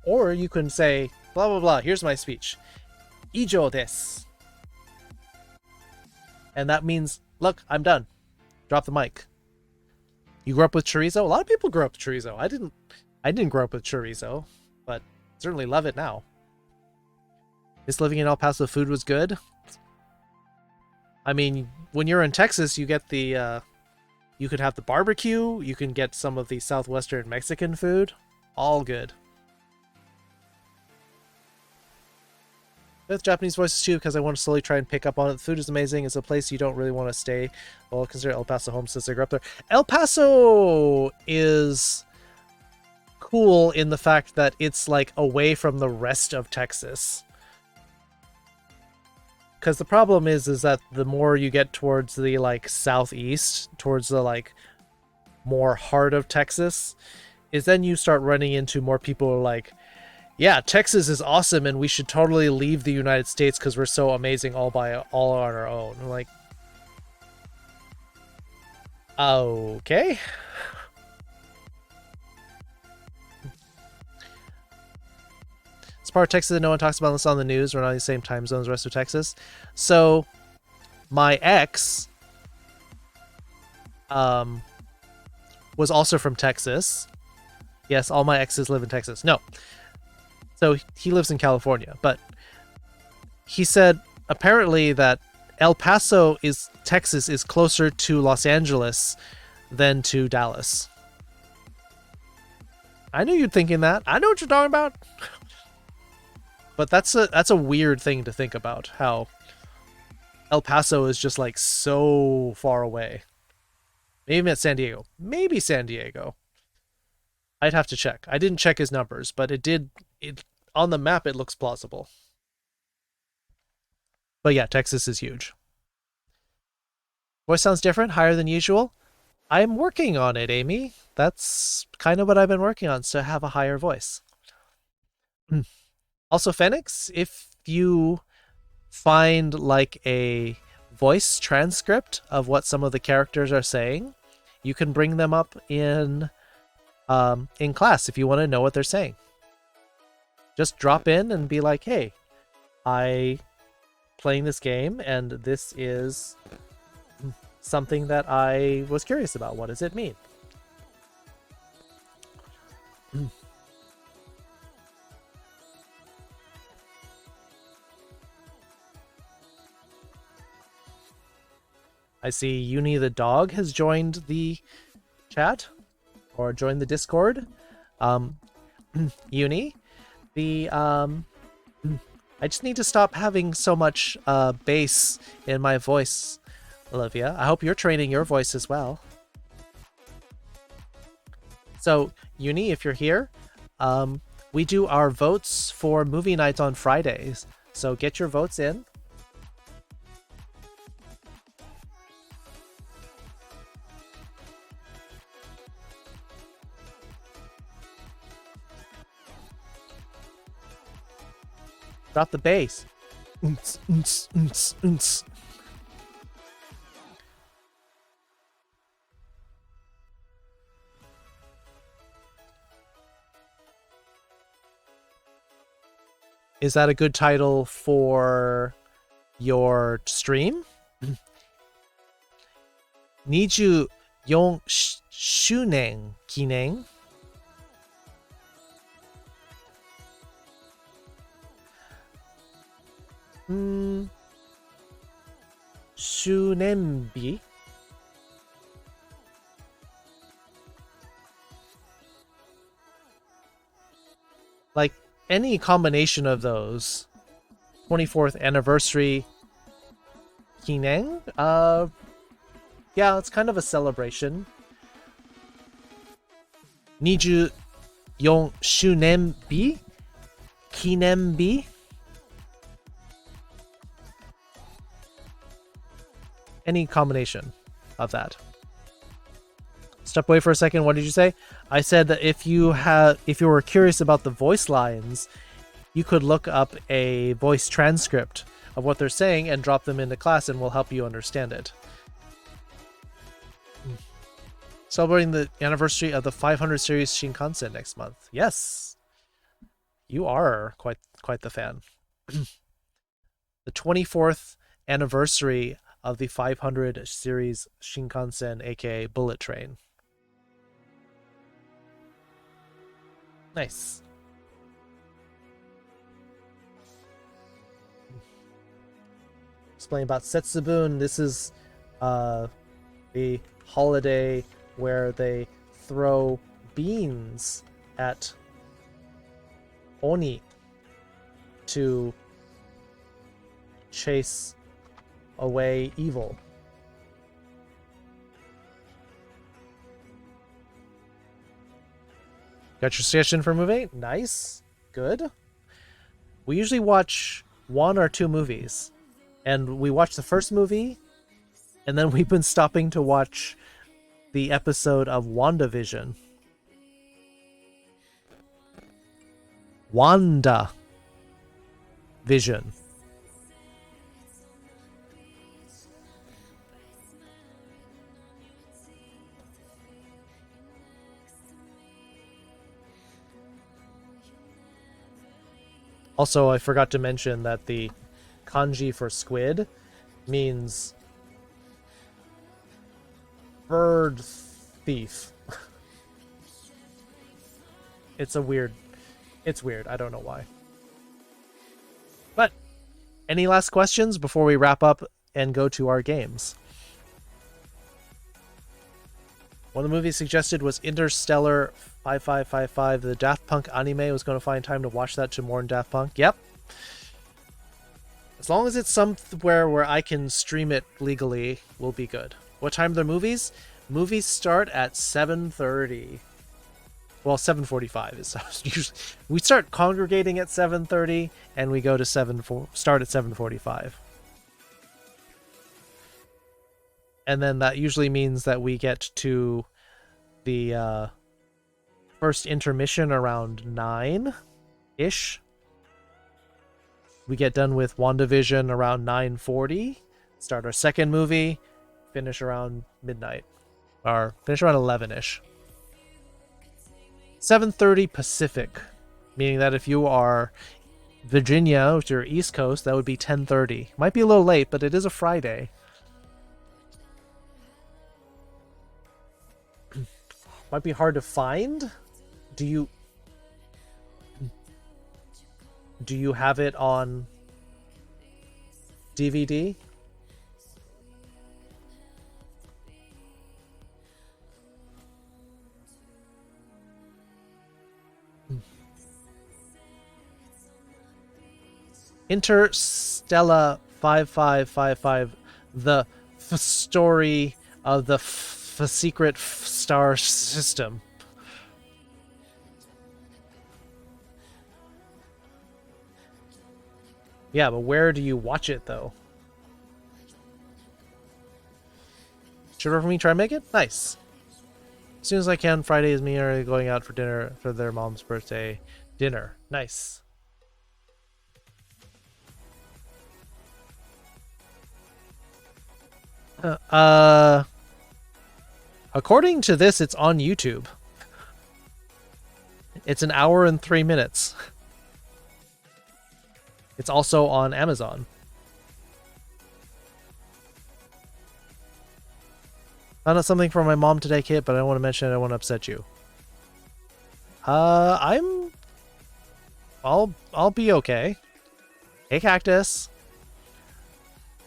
Or you can say, blah, blah, blah, here's my speech. Ijo desu. And that means, look, I'm done. Drop the mic. You grew up with chorizo? A lot of people grew up with chorizo. I didn't grow up with chorizo, but certainly love it now. Miss living in El Paso, food was good. I mean, when you're in Texas, you get the, you could have the barbecue, you can get some of the southwestern Mexican food. All good. With Japanese voices too, because I want to slowly try and pick up on it. The food is amazing. It's a place you don't really want to stay. Well, consider El Paso home since I grew up there. El Paso is cool in the fact that it's like away from the rest of Texas. Because the problem is that the more you get towards the like southeast, towards the like more heart of Texas, is then you start running into more people who are like, yeah, Texas is awesome and we should totally leave the United States because we're so amazing all on our own. I'm like, okay. It's part of Texas that no one talks about unless on the news. We're not in the same time zone as the rest of Texas. So my ex was also from Texas. Yes, all my exes live in Texas. No. So he lives in California, but he said apparently that El Paso Texas is closer to Los Angeles than to Dallas. I knew you'd thinking that. I know what you're talking about. But that's a weird thing to think about, how El Paso is just like so far away. Maybe it's San Diego. Maybe San Diego. I'd have to check. I didn't check his numbers, but it on the map it looks plausible. But yeah, Texas is huge. Voice sounds different, higher than usual. I'm working on it, Amy. That's kind of what I've been working on, is to have a higher voice. Also, Phoenix, if you find like a voice transcript of what some of the characters are saying, you can bring them up in class if you want to know what they're saying. Just drop in and be like, hey, I playing this game and this is something that I was curious about. What does it mean? I see Uni the dog has joined the chat or joined the Discord. Uni, I just need to stop having so much bass in my voice, Olivia. I hope you're training your voice as well. So, Uni, if you're here, we do our votes for movie nights on Fridays. So get your votes in. Drop the bass. Is that a good title for your stream? 24周年記念 周年日 like any combination of those. 24th anniversary 記念 yeah, it's kind of a celebration. 24周年日 記念日 any combination of that. Step away for a second. What did you say? I said that if you were curious about the voice lines, you could look up a voice transcript of what they're saying and drop them into class, and we'll help you understand it. Celebrating the anniversary of the 500 series Shinkansen next month. Yes, you are quite the fan. The 24th anniversary of the 500 series Shinkansen, aka Bullet Train. Nice. Explain about Setsubun. This is the holiday where they throw beans at Oni to chase away evil. Got your suggestion for a movie? Nice. Good. We usually watch 1 or 2 movies. And we watch the first movie, and then we've been stopping to watch the episode of WandaVision. WandaVision. Also, I forgot to mention that the kanji for squid means bird thief. It's weird. I don't know why. But any last questions before we wrap up and go to our games? One of the movies suggested was Interstellar 5555. The Daft Punk anime was going to find time to watch that to mourn Daft Punk. Yep. As long as it's somewhere where I can stream it legally, we'll be good. What time are the movies? Movies start at 7:30. Well, 7:45 is usually. We start congregating at 7:30, and we go to start at 7:45. And then that usually means that we get to the first intermission around 9-ish. We get done with WandaVision around 9:40. Start our second movie. Finish around midnight. Or finish around 11-ish. 7:30 Pacific. Meaning that if you are Virginia, which are East Coast, that would be 10:30. Might be a little late, but it is a Friday. Might be hard to find. Do you have it on DVD? Interstellar 5555, the story of the secret star system. Yeah, but where do you watch it, though? Should for me try and make it? Nice. As soon as I can, Friday is me and are going out for dinner for their mom's birthday dinner. Nice. According to this, it's on YouTube. It's 1 hour and 3 minutes. It's also on Amazon. Found out something from my mom today, Kit, but I don't want to mention it. I don't want to upset you. I'll be okay. Hey, Cactus.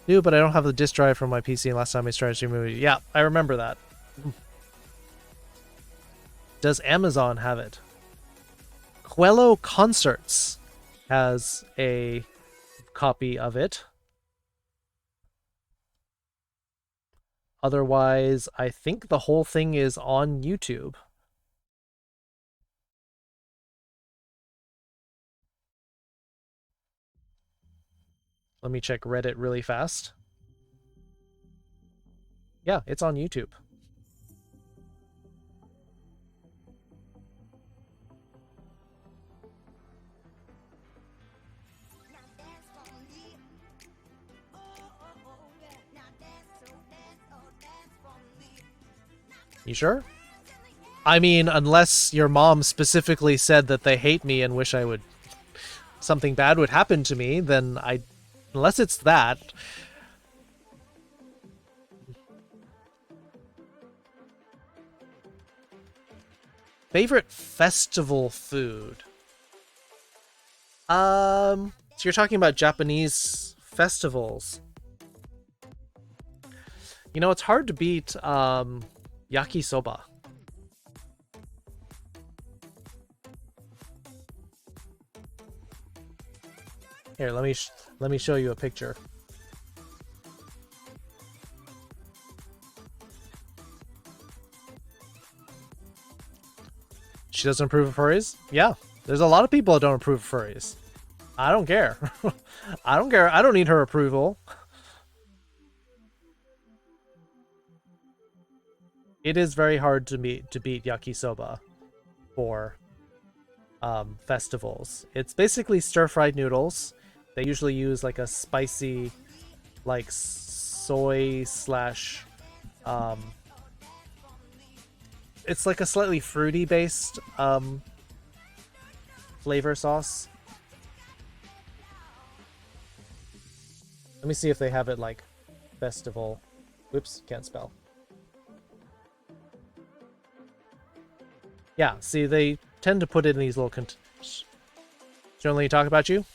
New, but I don't have the disk drive from my PC. And last time I started streaming movie. Yeah, I remember that. Does Amazon have it? Quello Concerts has a copy of it. Otherwise, I think the whole thing is on YouTube. Let me check Reddit really fast. Yeah, it's on YouTube. You sure? I mean, unless your mom specifically said that they hate me and wish I would... something bad would happen to me, then I... Unless it's that... Favorite festival food? So you're talking about Japanese festivals. You know, it's hard to beat, yakisoba. Here, let me show you a picture. She doesn't approve of furries? Yeah, there's a lot of people that don't approve of furries. I don't care. I don't care. I don't need her approval. It is very hard to beat yakisoba for festivals. It's basically stir-fried noodles. They usually use like a spicy, like soy slash, it's like a slightly fruity based flavor sauce. Let me see if they have it like festival. Whoops, can't spell. Yeah, see, they tend to put it in these little She only talk about you?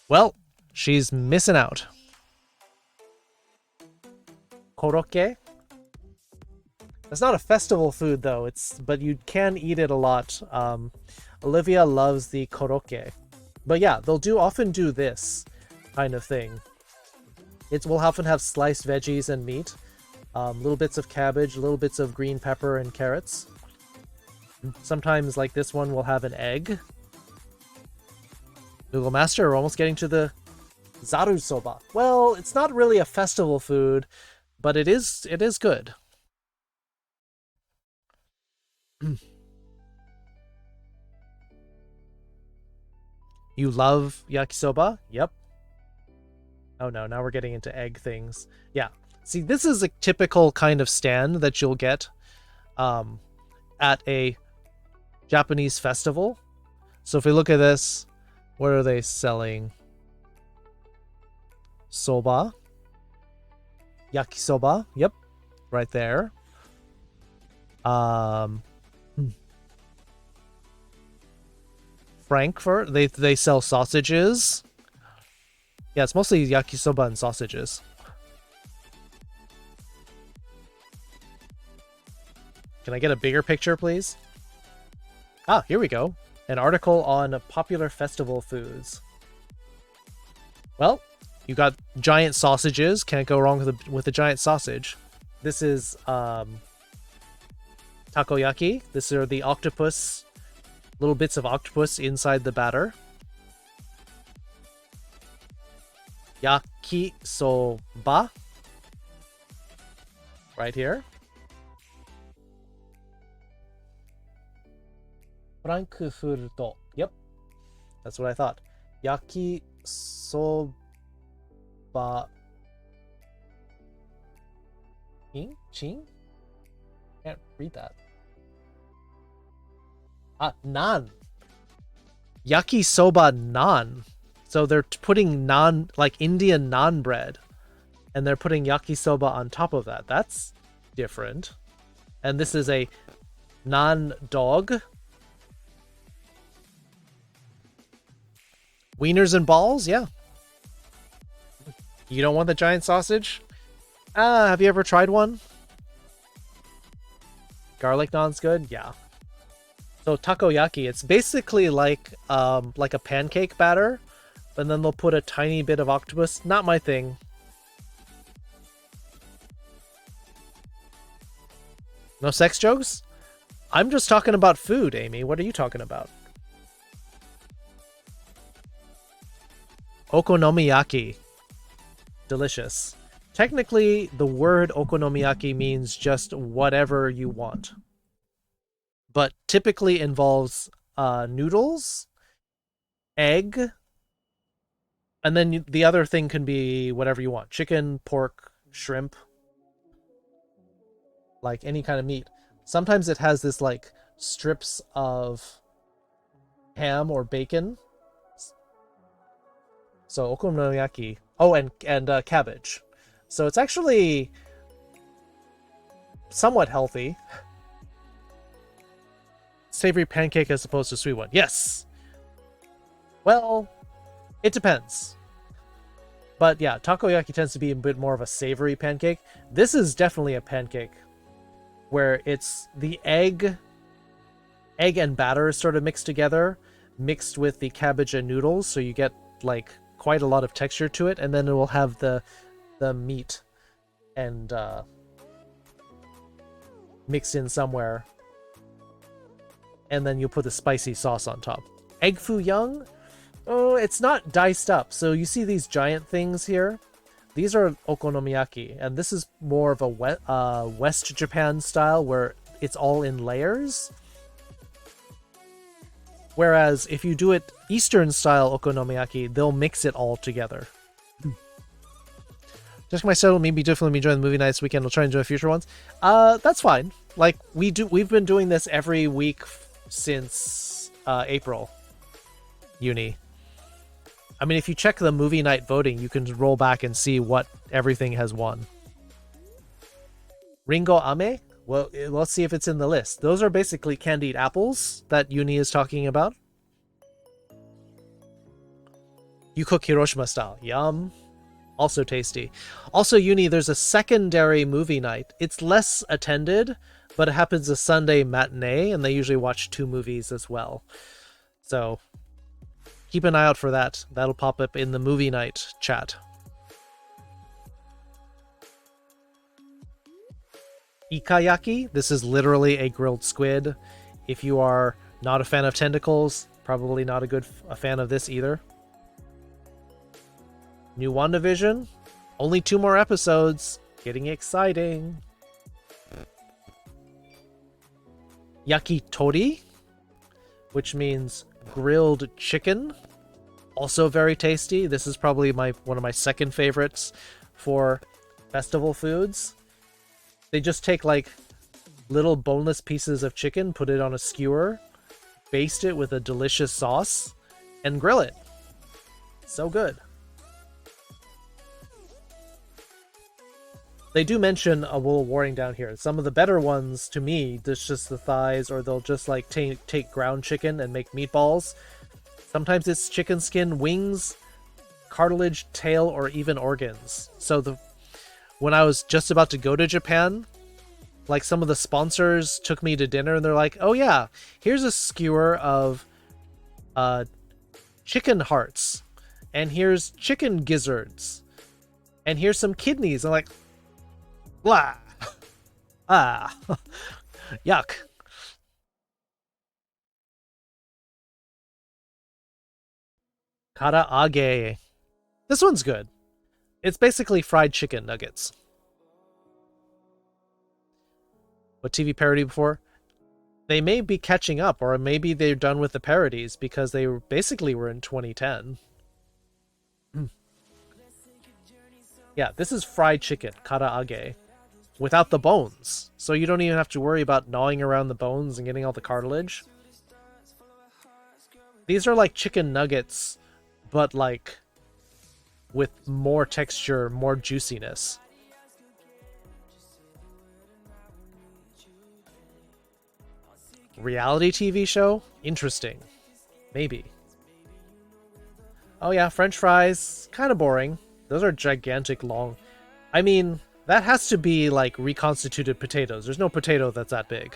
Well, she's missing out. Korokke? It's not a festival food though. But you can eat it a lot. Olivia loves the korokke, but yeah, they'll often do this kind of thing. We'll often have sliced veggies and meat, little bits of cabbage, little bits of green pepper and carrots. Sometimes, like this one, we'll have an egg. Google Master, we're almost getting to the zaru soba. Well, it's not really a festival food, but it is good. You love yakisoba? Yep. Oh no, now we're getting into egg things. Yeah. See, this is a typical kind of stand that you'll get at a Japanese festival. So if we look at this, what are they selling? Soba. Yakisoba. Yep. Right there. Frankfurt. They sell sausages. Yeah, it's mostly yakisoba and sausages. Can I get a bigger picture, please? Ah, here we go. An article on popular festival foods. Well, you got giant sausages. Can't go wrong with a giant sausage. This is takoyaki. This are the octopus, little bits of octopus inside the batter. Yakisoba. Right here. Frankfurto. Yep. That's what I thought. Yakisoba. Ching? Can't read that. Naan. Yakisoba naan. So they're putting naan, like Indian naan bread, and they're putting yakisoba on top of that. That's different. And this is a naan dog. Wieners and balls? Yeah. You don't want the giant sausage? Have you ever tried one? Garlic naan's good? Yeah. So takoyaki, it's basically like a pancake batter, but then they'll put a tiny bit of octopus. Not my thing. No sex jokes? I'm just talking about food, Amy. What are you talking about? Okonomiyaki. Delicious. Technically, the word okonomiyaki means just whatever you want, but typically involves noodles, egg, and then the other thing can be whatever you want. Chicken, pork, shrimp, like any kind of meat. Sometimes it has this like strips of ham or bacon. So okonomiyaki. Oh, and cabbage. So it's actually somewhat healthy. Savory pancake as opposed to sweet one. Yes. Well, it depends. But yeah, takoyaki tends to be a bit more of a savory pancake. This is definitely a pancake where it's the egg and batter sort of mixed together, mixed with the cabbage and noodles, so you get like quite a lot of texture to it, and then it will have the meat and mixed in somewhere, and then you put the spicy sauce on top. Egg foo young? Oh, it's not diced up. So you see these giant things here? These are okonomiyaki, and this is more of a West Japan style where it's all in layers. Whereas if you do it Eastern style okonomiyaki, they'll mix it all together. Just my schedule maybe definitely enjoying the movie nights weekend. We'll try and enjoy future ones. That's fine. Like we've been doing this every week since April. Uni. I mean, if you check the movie night voting, you can roll back and see what everything has won. Ringo Ame? Well, let's see if it's in the list. Those are basically candied apples that Uni is talking about. You cook Hiroshima style. Yum. Also tasty. Also, Uni, there's a secondary movie night. It's less attended, but it happens a Sunday matinee, and they usually watch 2 movies as well. So keep an eye out for that. That'll pop up in the movie night chat. Ikayaki, this is literally a grilled squid. If you are not a fan of tentacles, probably not a fan of this either. New WandaVision, only 2 more episodes. Getting exciting. Yakitori, which means grilled chicken. Also very tasty. This is probably one of my second favorites for festival foods. They just take like little boneless pieces of chicken, put it on a skewer, baste it with a delicious sauce, and grill it. So good. They do mention a little warning down here. Some of the better ones, to me, there's just the thighs, or they'll just like take ground chicken and make meatballs. Sometimes it's chicken skin, wings, cartilage, tail, or even organs. So when I was just about to go to Japan, like some of the sponsors took me to dinner and they're like, oh yeah, here's a skewer of chicken hearts, and here's chicken gizzards, and here's some kidneys. I'm like, blah. Ah. Yuck. Karaage. This one's good. It's basically fried chicken nuggets. What TV parody before? They may be catching up, or maybe they're done with the parodies because they basically were in 2010. Yeah, this is fried chicken, karaage, without the bones. So you don't even have to worry about gnawing around the bones and getting all the cartilage. These are like chicken nuggets, but like with more texture, more juiciness. Reality TV show? Interesting. Maybe. Oh yeah, French fries. Kind of boring. Those are gigantic long. I mean, that has to be like reconstituted potatoes. There's no potato that's that big.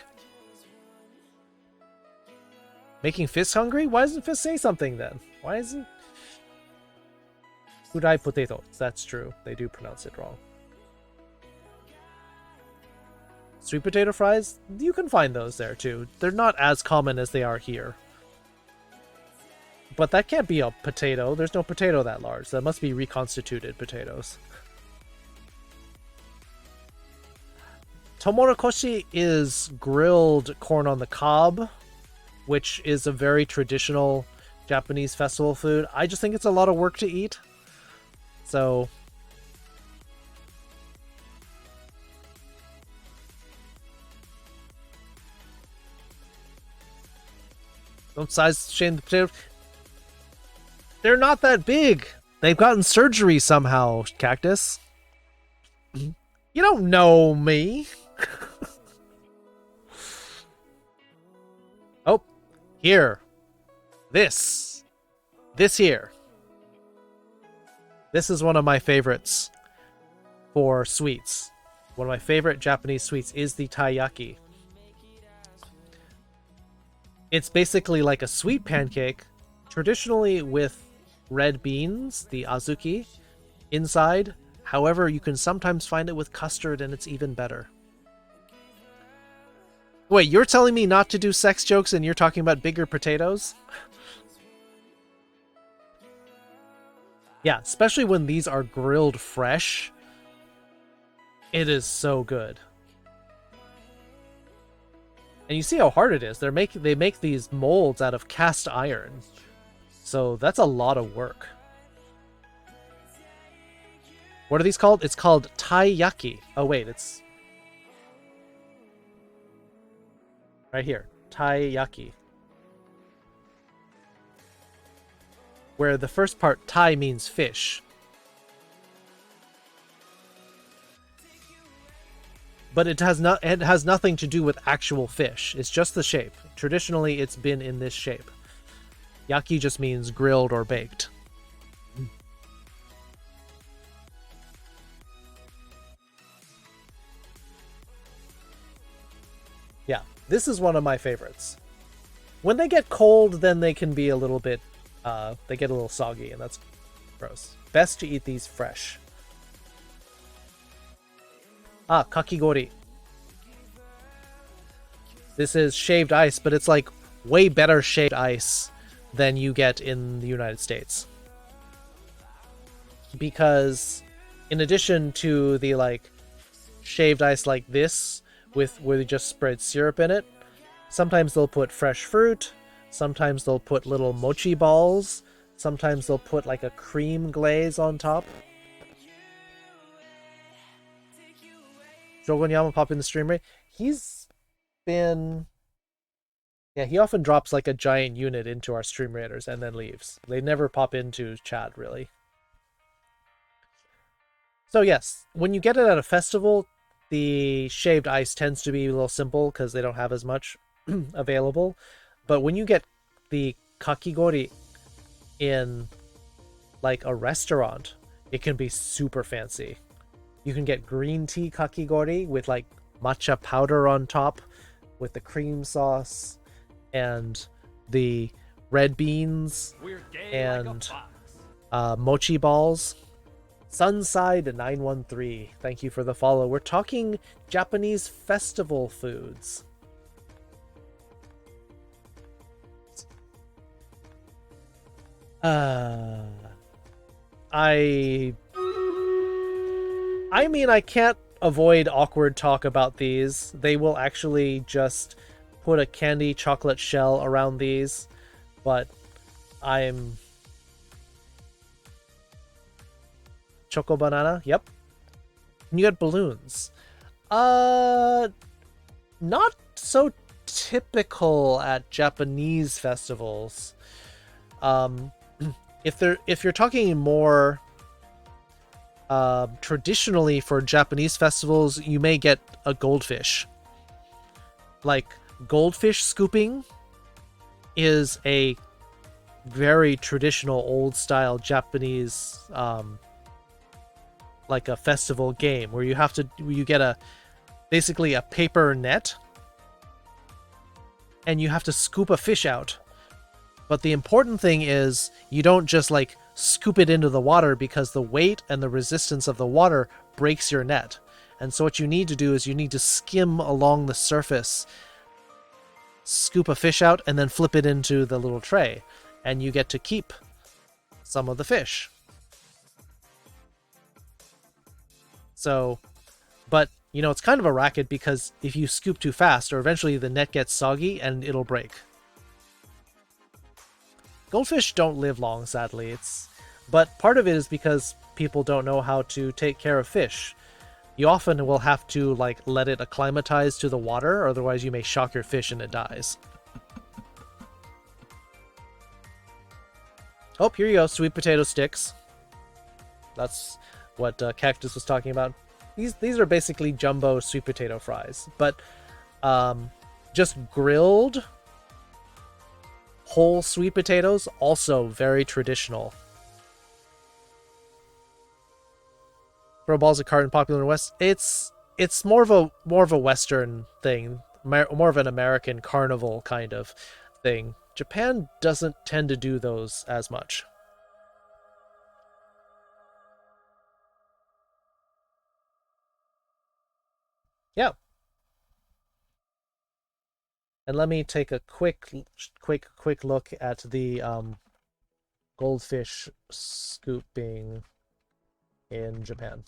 Making Fist hungry? Why doesn't Fist say something then? Why isn't... Kudai potato. That's true. They do pronounce it wrong. Sweet potato fries? You can find those there too. They're not as common as they are here. But that can't be a potato. There's no potato that large. That must be reconstituted potatoes. Tomorokoshi is grilled corn on the cob, which is a very traditional Japanese festival food. I just think it's a lot of work to eat. So... don't size shame the potatoes. They're not that big. They've gotten surgery somehow, Cactus. You don't know me. Oh, here. This here. This is one of my favorites for sweets. One of my favorite Japanese sweets is the taiyaki. It's basically like a sweet pancake, traditionally with red beans, the azuki, inside. However, you can sometimes find it with custard, and it's even better. Wait, you're telling me not to do sex jokes and you're talking about bigger potatoes? Yeah, especially when these are grilled fresh. It is so good. And you see how hard it is. They make these molds out of cast iron. So that's a lot of work. What are these called? It's called taiyaki. Oh wait, it's right here. Taiyaki. Where the first part, tai, means fish. But it has nothing to do with actual fish. It's just the shape. Traditionally, it's been in this shape. Yaki just means grilled or baked. Yeah, this is one of my favorites. When they get cold, then they can be a little bit, they get a little soggy, and that's gross. Best to eat these fresh. Ah, kakigori. This is shaved ice, but it's like way better shaved ice than you get in the United States. Because in addition to the like shaved ice like this, with where they just spread syrup in it, sometimes they'll put fresh fruit, sometimes they'll put little mochi balls, sometimes they'll put like a cream glaze on top. Shogonyama pop in the stream rate. He's been... Yeah, he often drops like a giant unit into our stream raiders and then leaves. They never pop into chat, really. So yes, when you get it at a festival, the shaved ice tends to be a little simple because they don't have as much available. But when you get the kakigori in like a restaurant, it can be super fancy. You can get green tea kakigori with like matcha powder on top with the cream sauce and the red beans and mochi balls. Sunside 913, thank you for the follow. We're talking Japanese festival foods. I mean, I can't avoid awkward talk about these. They will actually just put a candy chocolate shell around these, but I'm... Choco banana, yep. And you got balloons. Not so typical at Japanese festivals. If you're talking more traditionally for Japanese festivals, you may get a goldfish. Like goldfish scooping is a very traditional old style Japanese like a festival game where you get basically a paper net and you have to scoop a fish out. But the important thing is you don't just like scoop it into the water, because the weight and the resistance of the water breaks your net. And so what you need to do is you need to skim along the surface, scoop a fish out, and then flip it into the little tray. And you get to keep some of the fish. So, but, you know, it's kind of a racket because if you scoop too fast, or eventually the net gets soggy and it'll break. Goldfish don't live long, sadly. But part of it is because people don't know how to take care of fish. You often will have to, like, let it acclimatize to the water, or otherwise you may shock your fish and it dies. Oh, here you go, sweet potato sticks. That's what Cactus was talking about. These are basically jumbo sweet potato fries, but just grilled whole sweet potatoes, also very traditional. Throw balls at carton popular in the West. It's more of a Western thing, more of an American carnival kind of thing. Japan doesn't tend to do those as much. Yeah. And let me take a quick look at the goldfish scooping in Japan.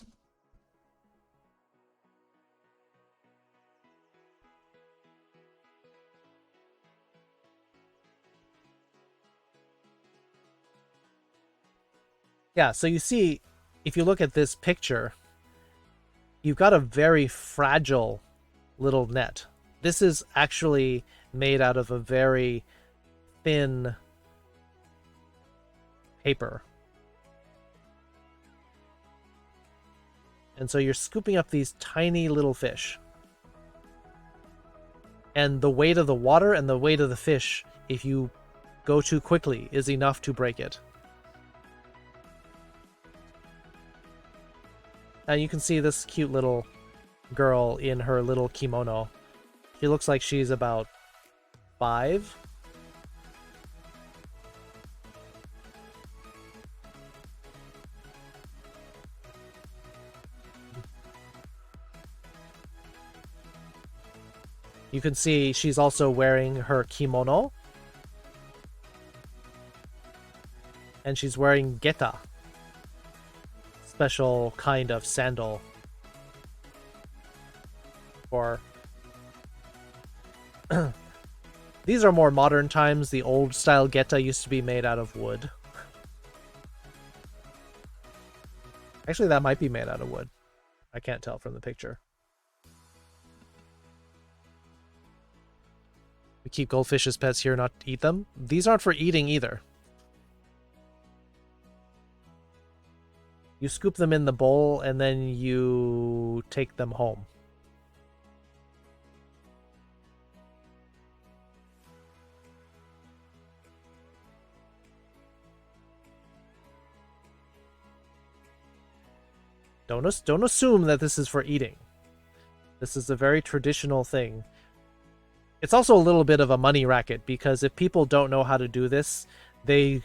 Yeah, so you see, if you look at this picture, you've got a very fragile little net. This is actually made out of a very thin paper. And so you're scooping up these tiny little fish. And the weight of the water and the weight of the fish, if you go too quickly, is enough to break it. And you can see this cute little girl in her little kimono. She looks like she's about 5. You can see she's also wearing her kimono. And she's wearing geta. Special kind of sandal. Or these are more modern times. The old style geta used to be made out of wood. Actually, that might be made out of wood. I can't tell from the picture. We keep goldfish as pets here, not eat them. These aren't for eating either. You scoop them in the bowl and then you take them home. Don't assume that this is for eating. This is a very traditional thing. It's also a little bit of a money racket, because if people don't know how to do this, they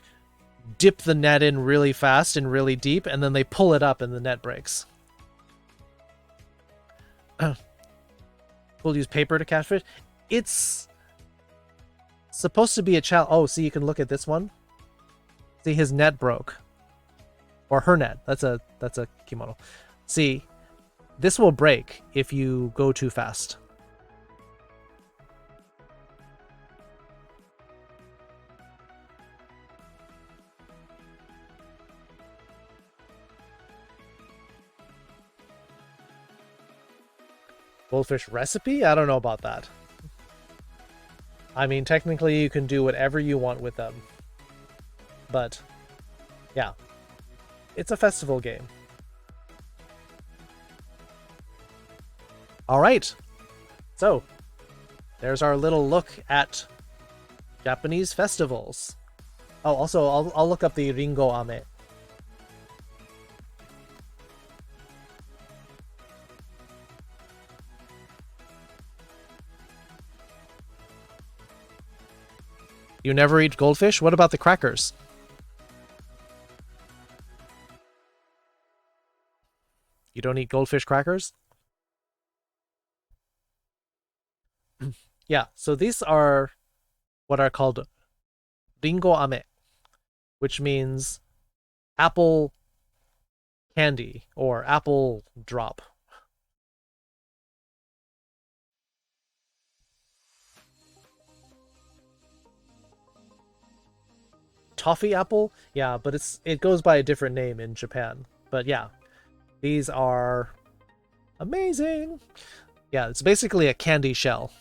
dip the net in really fast and really deep, and then they pull it up and the net breaks. We'll use paper to catch fish. It's supposed to be a challenge. Oh, see, you can look at this one. See, his net broke. Or her net. That's a kimono. See, this will break if you go too fast. Goldfish recipe? I don't know about that. I mean, technically you can do whatever you want with them. But, yeah. It's a festival game. Alright. So, there's our little look at Japanese festivals. Oh, also, I'll look up the Ringo Ame. You never eat goldfish? What about the crackers? You don't eat goldfish crackers? Yeah, so these are what are called ringo ame, which means apple candy or apple drop. Toffee apple? Yeah, but it goes by a different name in Japan. But yeah, these are amazing. Yeah, it's basically a candy shell.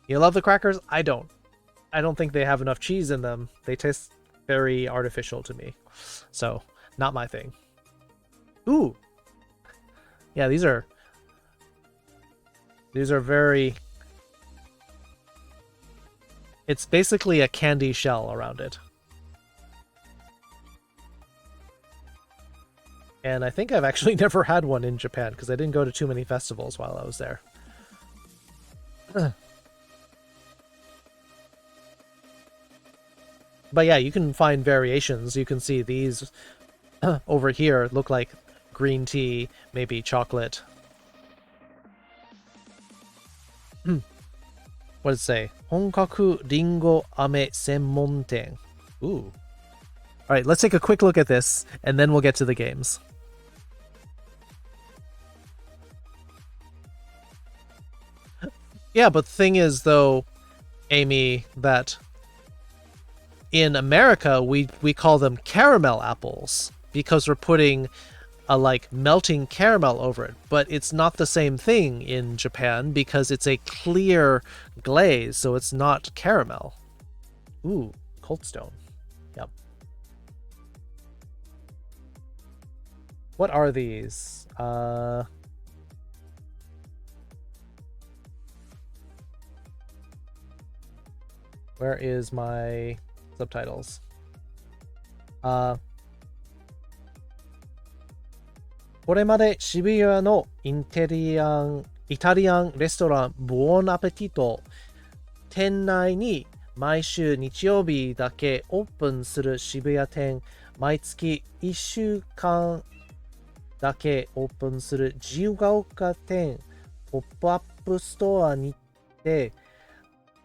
You love the crackers? I don't. I don't think they have enough cheese in them. They taste very artificial to me. So, not my thing. Ooh. Yeah, these are very... It's basically a candy shell around it. And I think I've actually never had one in Japan because I didn't go to too many festivals while I was there. But yeah, you can find variations. You can see these over here look like green tea, maybe chocolate. What does it say? Honkaku Ringo Ame Senmon Ten. Ooh. Alright, let's take a quick look at this, and then we'll get to the games. Yeah, but the thing is, though, Amy, that in America, we call them caramel apples because we're putting a, like, melting caramel over it. But it's not the same thing in Japan because it's a clear glaze, so it's not caramel. Ooh, Cold Stone. Yep. What are these? Where is my subtitles? これまで渋谷のインテリアイタリアンレストランブオンアペティト店内に毎週日曜日だけオープンする渋谷店、毎月1週間だけオープンする自由が丘店、ポップアップストアにて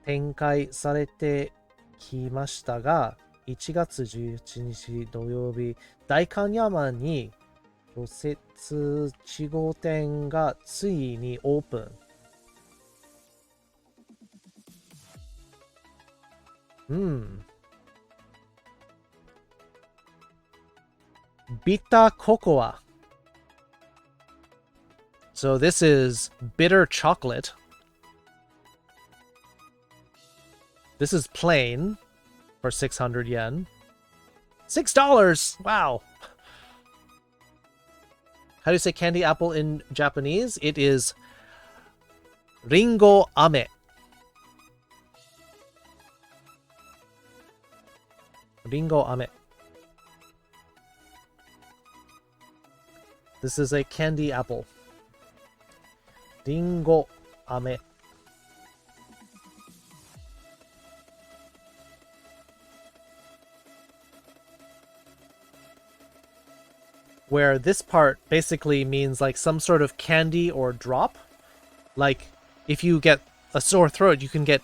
展開されてきましたが、1月11日土曜日、代官山に除雪1号店がついにオープン。ビターココア。So this is bitter chocolate. This is plain for 600 yen. $6! Wow! How do you say candy apple in Japanese? It is ringo ame. Ringo ame. This is a candy apple. Ringo ame. Where this part basically means like some sort of candy or drop. Like if you get a sore throat, you can get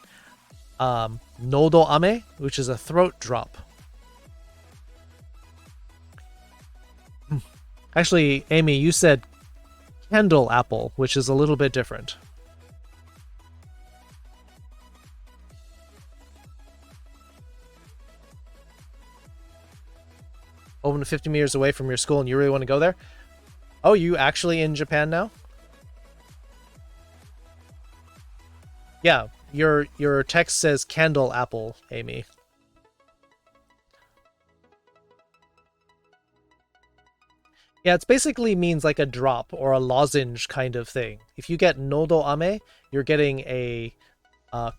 nodo ame, which is a throat drop. Actually, Amy, you said candle apple, which is a little bit different. Over to 50 meters away from your school and you really want to go there? Oh, you actually in Japan now? Yeah, your text says candle apple, Amy. Yeah, it basically means like a drop or a lozenge kind of thing. If you get nodo ame, you're getting a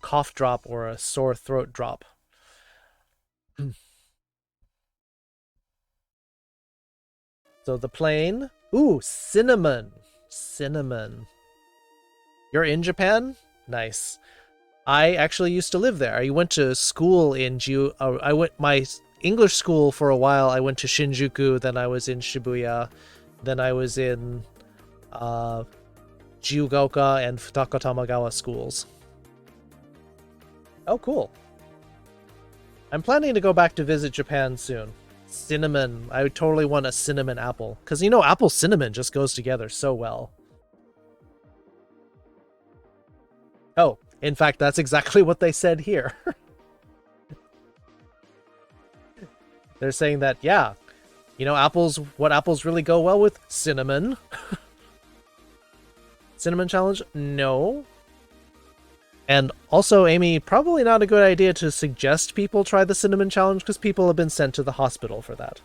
cough drop or a sore throat drop. So the plain. Ooh, cinnamon. Cinnamon. You're in Japan? Nice. I actually used to live there. I went to school in my English school for a while. I went to Shinjuku, then I was in Shibuya, then I was in Jiyugaoka and Futaka Tamagawa schools. Oh, cool. I'm planning to go back to visit Japan soon. Cinnamon. I would totally want a cinnamon apple. Because, you know, apple cinnamon just goes together so well. Oh, in fact, that's exactly what they said here. They're saying that, yeah, you know, what apples really go well with? Cinnamon. Cinnamon challenge? No. And also, Amy, probably not a good idea to suggest people try the cinnamon challenge because people have been sent to the hospital for that.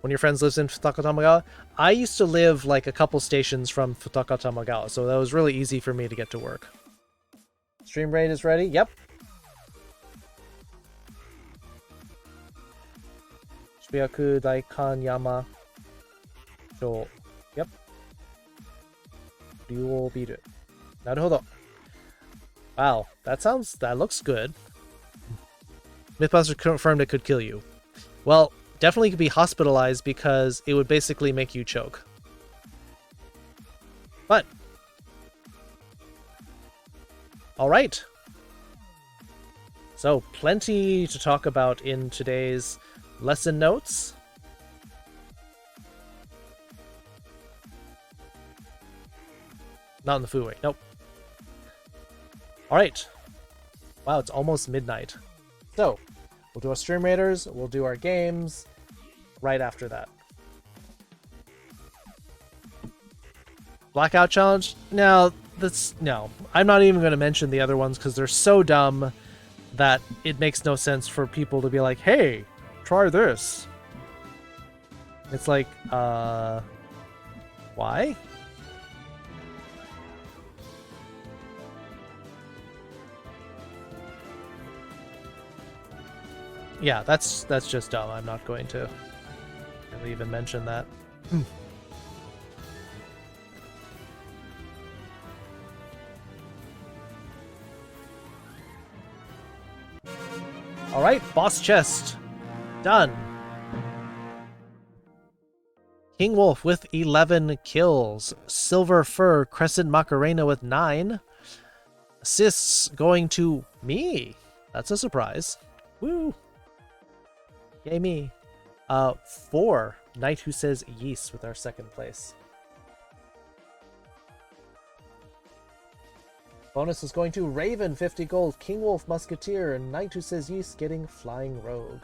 One of your friends lives in Futaka Tamagawa? I used to live like a couple stations from Futaka Tamagawa, so that was really easy for me to get to work. Stream raid is ready? Yep. Shibuyaku Daikanyama Sho. Yep. Ryuo Biru. Naruhodo. Wow, that looks good. Mythbusters confirmed it could kill you. Well, definitely could be hospitalized because it would basically make you choke. But all right. So plenty to talk about in today's lesson notes. Not in the foodway. Nope. All right. Wow, it's almost midnight. So we'll do our stream raiders. We'll do our games right after that. Blackout challenge? No, I'm not even going to mention the other ones because they're so dumb that it makes no sense for people to be like, hey, try this. It's like, why? Yeah, that's just dumb. I'm not going to really even mention that. All right, boss chest done. King Wolf with 11 kills. Silver Fur Crescent Macarena with 9. Assists going to me. That's a surprise. Woo. Yay me. 4. Knight Who Says Yeast with our second place. Bonus is going to Raven, 50 gold, King Wolf, Musketeer, and Knight Who Says Yeast getting Flying Rogue.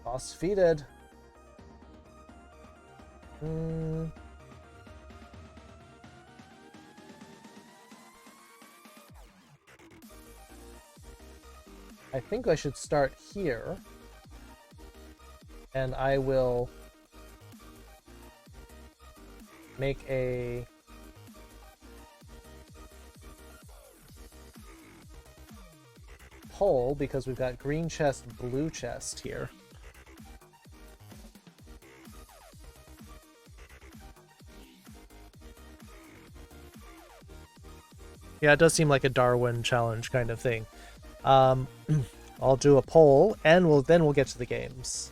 Boss defeated. I think I should start here. And I will make a poll because we've got green chest, blue chest here. Yeah, it does seem like a Darwin challenge kind of thing. I'll do a poll, and we'll get to the games.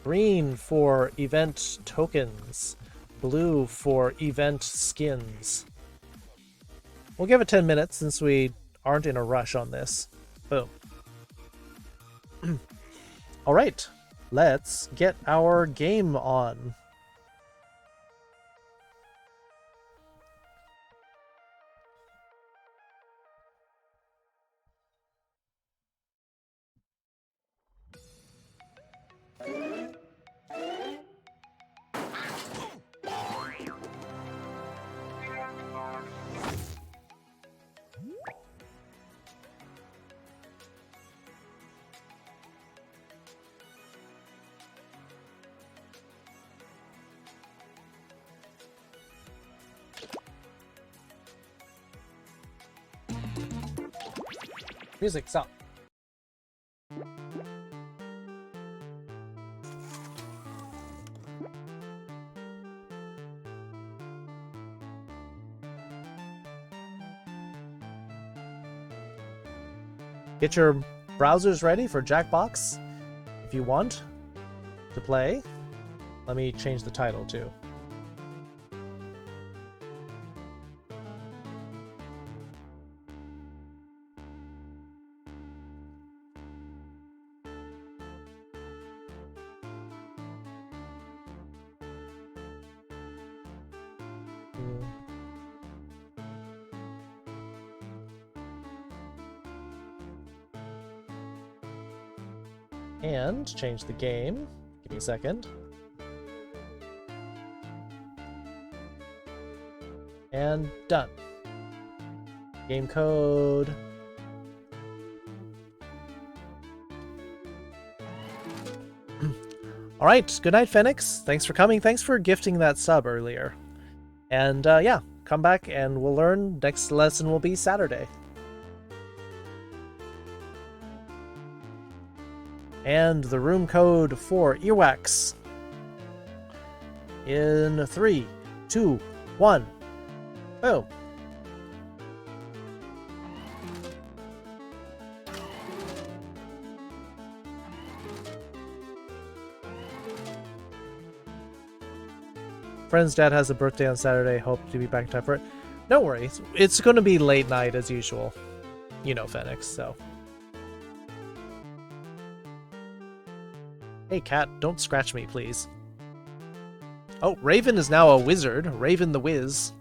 Green for event tokens, blue for event skins. We'll give it 10 minutes since we aren't in a rush on this. Boom. All right, let's get our game on. Music, stop. Get your browsers ready for Jackbox if you want to play. Let me change the title too. And change the game. Give me a second. And done. Game code. All right. Good night, Phoenix. Thanks for coming. Thanks for gifting that sub earlier. And yeah, come back and we'll learn. Next lesson will be Saturday. And the room code for earwax in 3, 2, 1. Boom. Friend's dad has a birthday on Saturday. Hope to be back in time for it. Don't worry. It's going to be late night as usual. You know Phoenix, so. Hey, cat, don't scratch me, please. Oh, Raven is now a wizard. Raven the Wiz.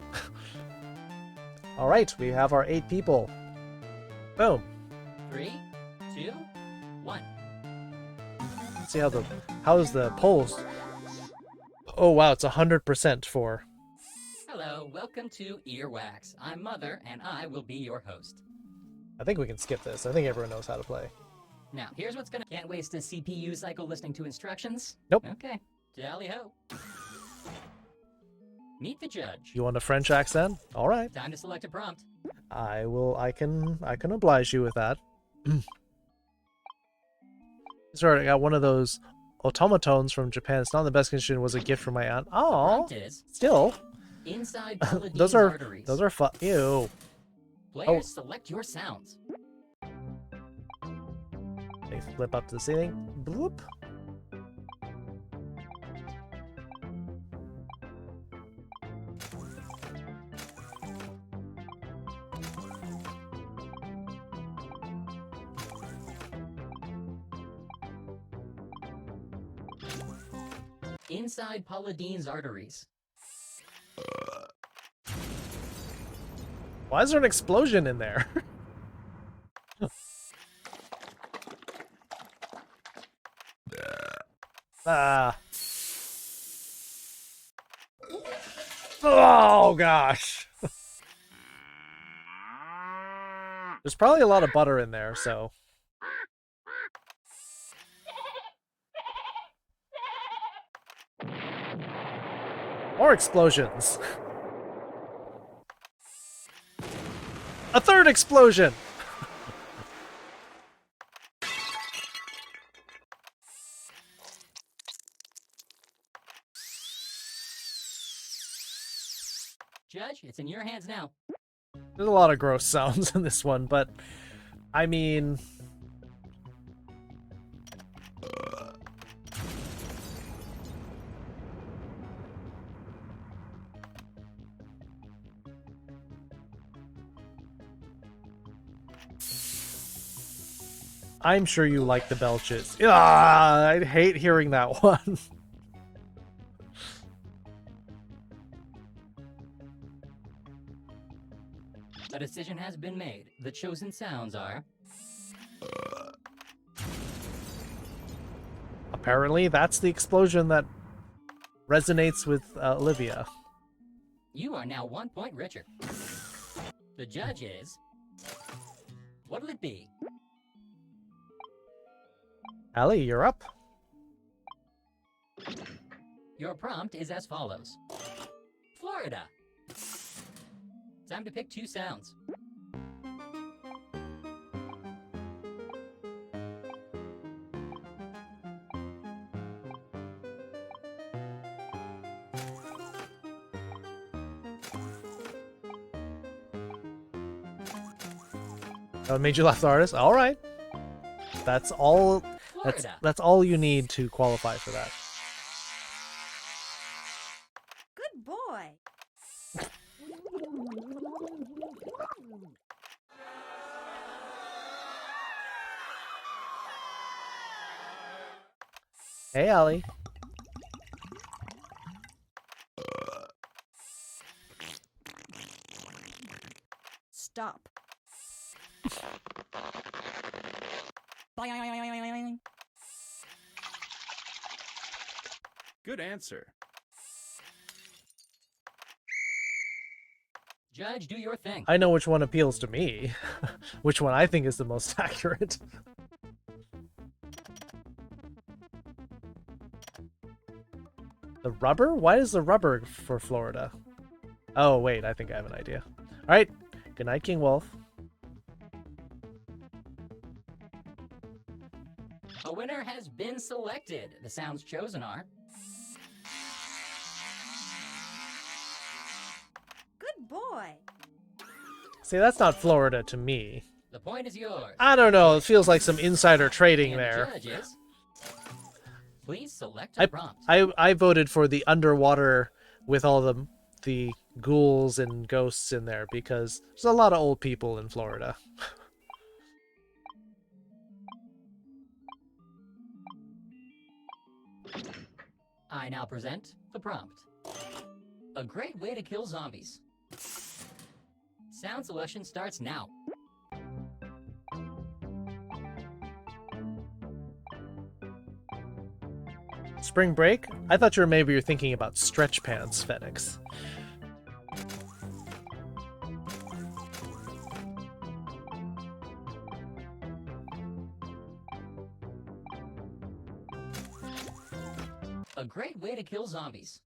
All right, we have our 8 people. Boom.
3, 2, 1.
Let's see how's the polls. Oh wow, it's 100% for.
Hello, welcome to Earwax. I'm Mother, and I will be your host.
I think we can skip this. I think everyone knows how to play.
Now, here's what's gonna... Can't waste a CPU cycle listening to instructions?
Nope.
Okay. Jolly ho. Meet the judge.
You want a French accent? All right.
Time to select a prompt.
I will. I can oblige you with that. Sorry, I got one of those automatones from Japan. It's not in the best condition. It was a gift from my aunt.
The
Oh,
prompt is
still.
inside Paladine's
those are
arteries.
those are fun. Ew.
Players select your sounds.
They flip up to the ceiling. Bloop.
Inside Paladine's arteries.
Why is there an explosion in there? Ah. Oh gosh. There's probably a lot of butter in there, so. More explosions. A third explosion.
Judge, it's in your hands now.
There's a lot of gross sounds in this one, but I mean, I'm sure you like the belches. Ah, I hate hearing that one.
A decision has been made. The chosen sounds are...
Apparently, that's the explosion that resonates with Olivia.
You are now 1 point richer. The judge is... What'll it be?
Allie, you're up.
Your prompt is as follows. Florida. Time to pick 2 sounds.
That made you laugh, the artist. All right. That's all.
Florida.
That's all you need to qualify for that.
Good boy.
Hey, Allie.
Stop.
Good answer.
Judge, do your thing.
I know which one appeals to me. Which one I think is the most accurate. The rubber? Why is the rubber for Florida? Oh, wait, I think I have an idea. Alright, good night, King Wolf.
A winner has been selected. The sounds chosen are...
Good boy.
See, that's not Florida to me.
The point is yours.
I don't know, it feels like some insider trading
And
there.
the judge is... Please select a prompt.
I voted for the underwater with all the ghouls and ghosts in there because there's a lot of old people in Florida.
I now present the prompt. A great way to kill zombies. Sound selection starts now.
Spring break? I thought maybe you're thinking about stretch pants, Phoenix.
A great way to kill zombies.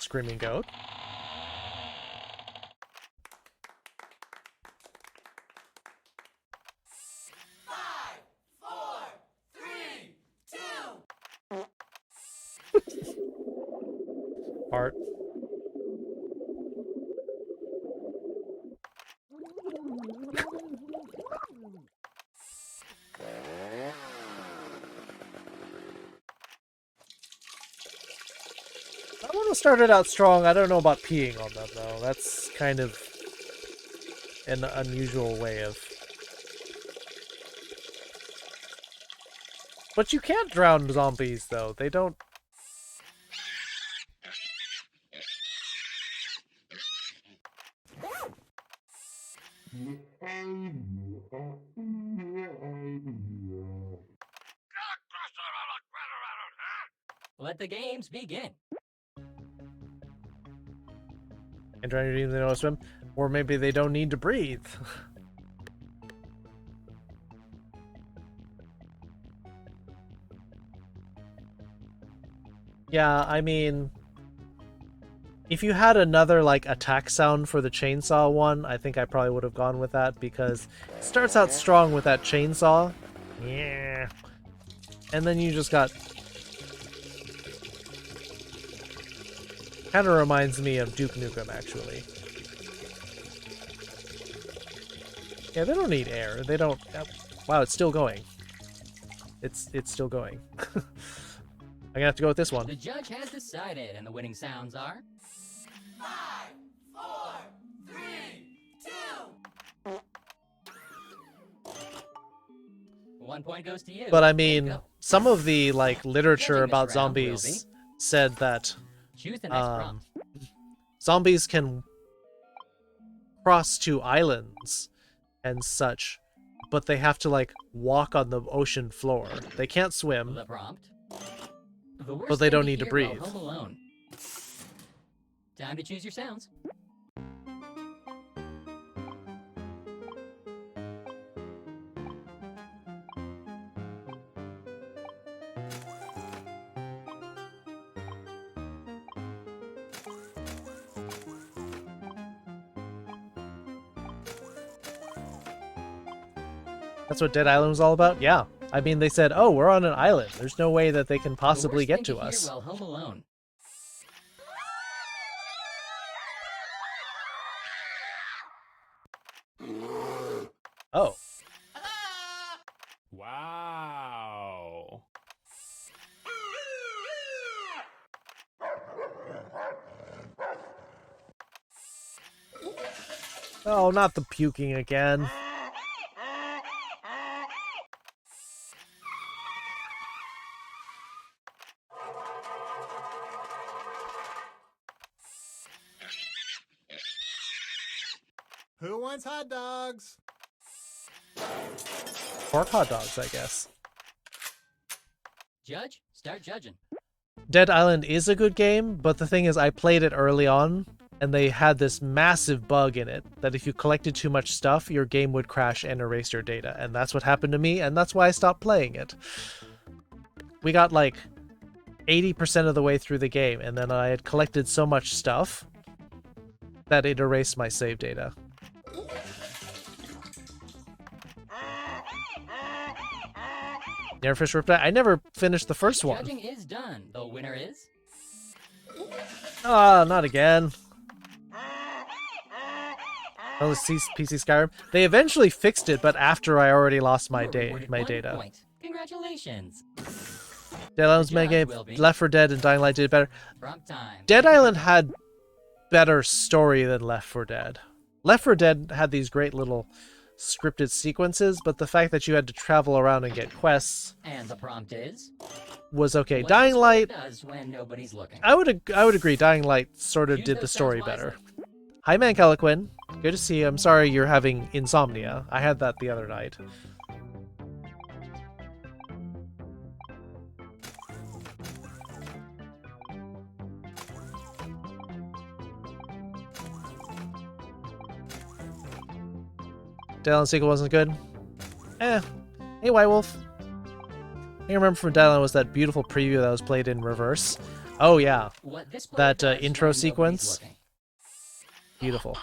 Screaming goat. Art. That one started out strong. I don't know about peeing on them though. That's kind of an unusual way of. But you can't drown zombies though. They don't.
Let the games begin.
And trying to they don't swim, or maybe they don't need to breathe. Yeah, I mean, if you had another like attack sound for the chainsaw one, I think I probably would have gone with that because it starts out strong with that chainsaw. Yeah. And then you just got. Kind of reminds me of Duke Nukem, actually. Yeah, they don't need air. They don't. Wow, it's still going. It's still going. I'm gonna have to go with this one.
The judge has decided, and the winning sounds are 5, 4, 3, 2. 1 point goes to you.
But I mean, some of the like literature about zombies said that
choose the next prompt.
zombies can cross to islands and such, but they have to like walk on the ocean floor. They can't swim.
The prompt.
But they don't need to breathe.
Home alone. Time to choose your sounds.
That's what Dead Island was all about? Yeah. I mean, they said, oh, we're on an island. There's no way that they can possibly get to us.
While home alone.
Oh.
Wow.
Oh, not the puking again.
Who wants hot dogs?
Pork hot dogs, I guess.
Judge, start judging.
Dead Island is a good game, but the thing is I played it early on, and they had this massive bug in it that if you collected too much stuff, your game would crash and erase your data. And that's what happened to me, and that's why I stopped playing it. We got like 80% of the way through the game, and then I had collected so much stuff that it erased my save data. Never finished Riptide? I never finished the first one.
Judging is done. The winner is...
Ah, not again. Oh, the PC Skyrim. They eventually fixed it, but after I already lost my data.
Point. Congratulations.
Dead Island's mega game. Left 4 Dead and Dying Light did better.
Prompt time.
Dead Island had better story than Left 4 Dead. Left 4 Dead had these great little scripted sequences, but the fact that you had to travel around and get quests
and the prompt is
was okay. Dying Light
does when nobody's looking.
I would agree. Dying Light sort of did the story better. Hi, Mankelequin. Good to see you. I'm sorry you're having insomnia. I had that the other night. Dead Island sequel wasn't good. Hey, White Wolf. I remember from Dead Island was that beautiful preview that was played in reverse. Oh yeah,
What this
that
player does
intro
when nobody's
sequence.
looking.
Beautiful.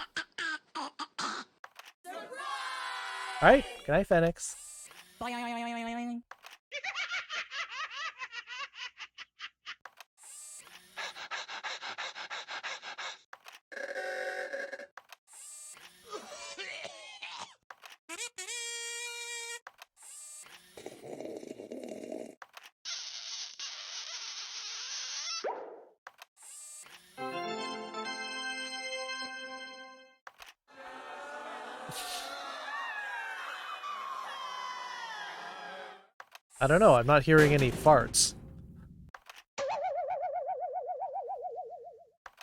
Alright, good night, Phoenix. I don't know, I'm not hearing any farts.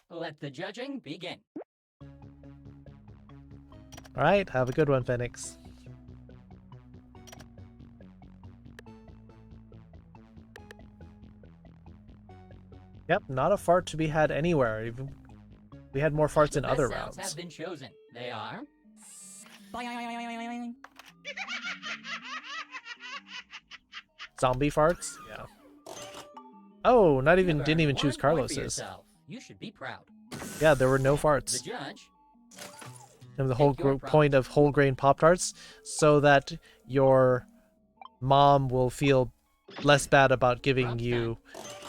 Let the judging begin.
Alright, have a good one, Phoenix. Yep, not a fart to be had anywhere. Even we had more farts
The
in
best
other
sounds
rounds.
have been chosen. They are.
Zombie farts? Yeah. Oh, not even
You
didn't even
earned
choose
1 point for
Carlos's.
yourself. You should be proud.
Yeah, there were no
The
farts.
judge.
And the whole
Take your
point of whole grain Pop-Tarts, so that your mom will feel less bad about giving
Prompt
you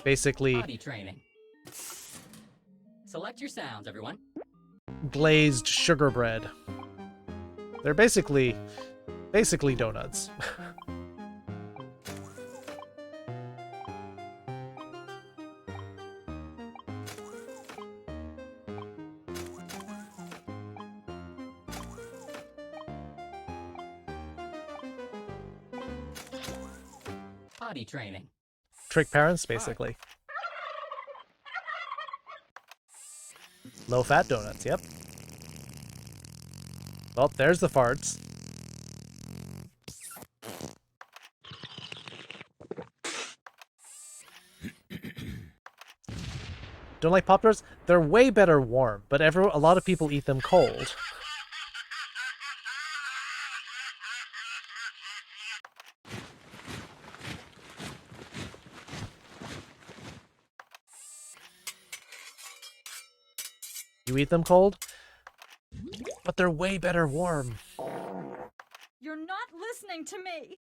basically
Potty training. Select your sounds, everyone.
glazed sugar bread. They're basically donuts.
Potty training.
Trick parents, basically. Low-fat donuts, yep. Well, there's the farts. Don't like Pop-Tarts? They're way better warm, but a lot of people eat them cold. You eat them cold? But they're way better warm.
You're not listening to me.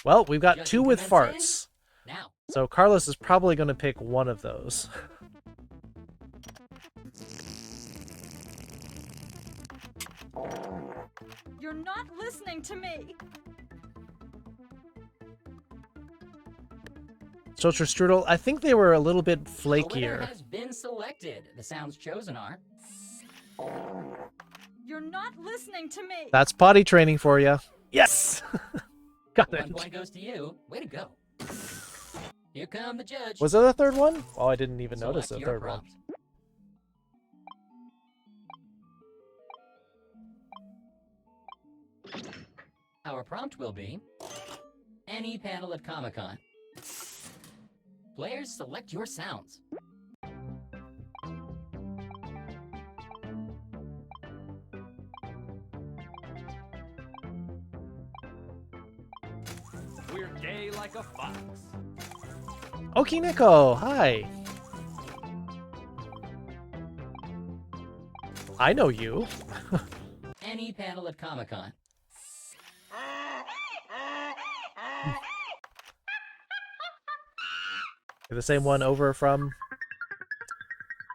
Well, we've got
Judging
2 with
commencing.
farts.
Now.
So Carlos is probably going to pick one of those.
You're not listening to me.
Strocher Strudel, I think they were a little bit
The winner
flakier.
has been selected. The sounds chosen are.
You're not listening to me.
That's potty training for you. Yes! Got
1
it.
point goes to you. Way to go. Here come the judge.
Was there a third one? Oh, I didn't even notice
Select
the
your
third one.
prompt. Our prompt will be any panel at Comic-Con. Players, select your sounds.
We're gay like a fox.
Okineko, hi. I know you.
Any panel at Comic-Con.
The same one over from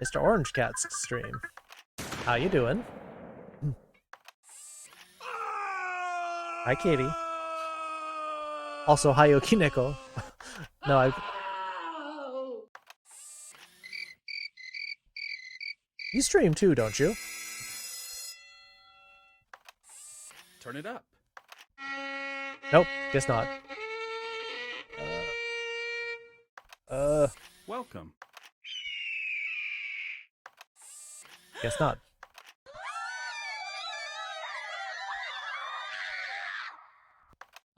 Mr. Orange Cat's stream. How you doing? Hi, Katie. Also, hi, Okineko. No, I. You stream too, don't you?
Turn it up.
Nope, guess not.
Welcome.
Guess not.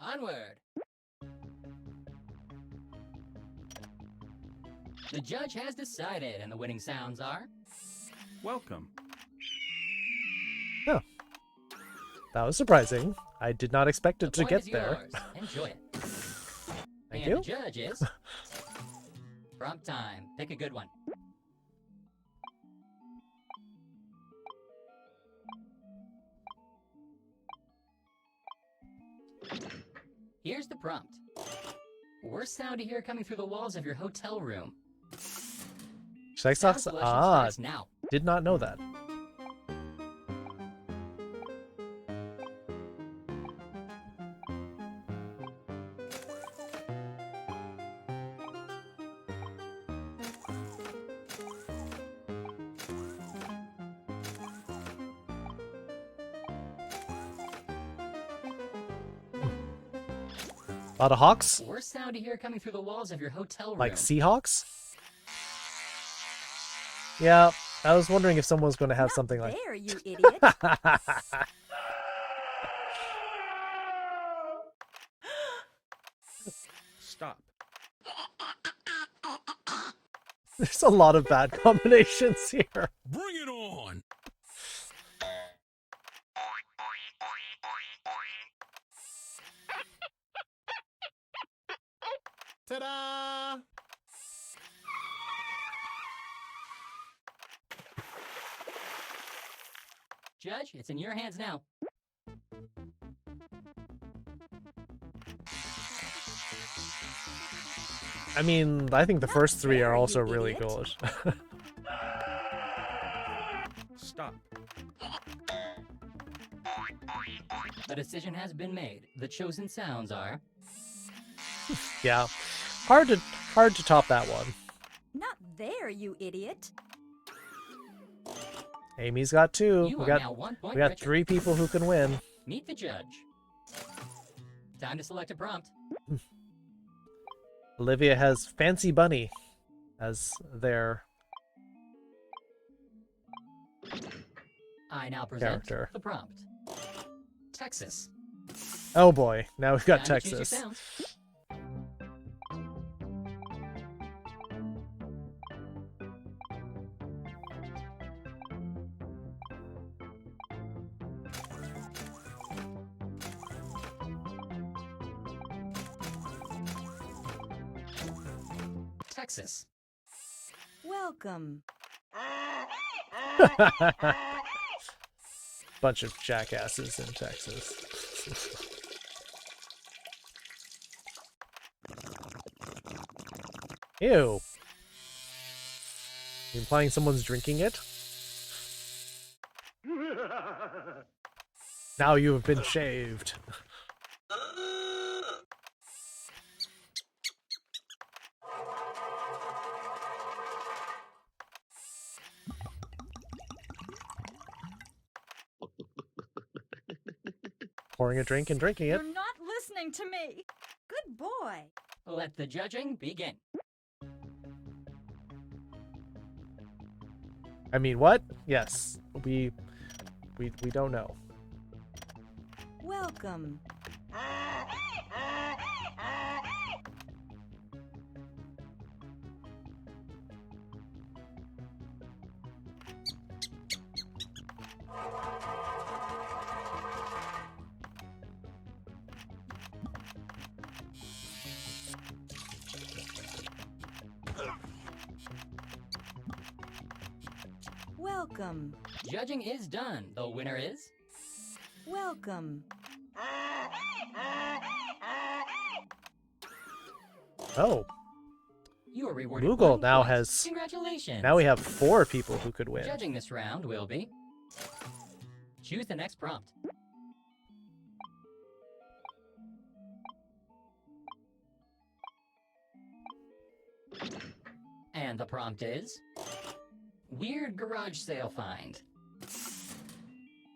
Onward. The judge has decided, and the winning sounds are.
Welcome.
That was surprising. I did not expect it
The
to
point
get
is
there.
yours. Enjoy it.
Thank
And
you.
the judge is... Prompt time. Pick a good one. Here's the prompt. Worst sound to hear coming through the walls of your hotel room.
Sex
Sound
socks?
selection
Ah,
starts now.
did not know that. A lot of hawks?
Worst sound to hear coming through the walls of your hotel room.
Like Seahawks? Yeah, I was wondering if someone was going to have
Not
something like...
there, you idiot.
Stop.
There's a lot of bad combinations here.
Bring it on.
Ta-da!
Judge, it's in your hands now.
I mean, I think the first three are
there,
also
you
really
idiot.
good.
Stop.
The decision has been made. The chosen sounds are...
Yeah, hard to top that one.
Not there, you idiot.
Amy's got two.
You
We
are
got
now 1 point
we got
richer.
3 people who can win.
Meet the judge. Time to select a prompt.
Olivia has Fancy Bunny as their
I now present
character.
the prompt. Texas.
Oh boy, now we've got
Time to choose your
Texas.
sounds. Texas.
Welcome.
Bunch of jackasses in Texas. Ew. You implying someone's drinking it? Now you have been shaved. Pouring a drink and drinking it.
You're not listening to me. Good boy.
Let the judging begin.
I mean, what? Yes. We don't know.
Welcome. Welcome.
Judging is done. The winner is...
Welcome.
Oh,
You are rewarded.
Google
1
now
point.
has...
Congratulations.
Now we have 4 people who could win.
Judging this round will be... Choose the next prompt. And the prompt is... Weird garage sale find.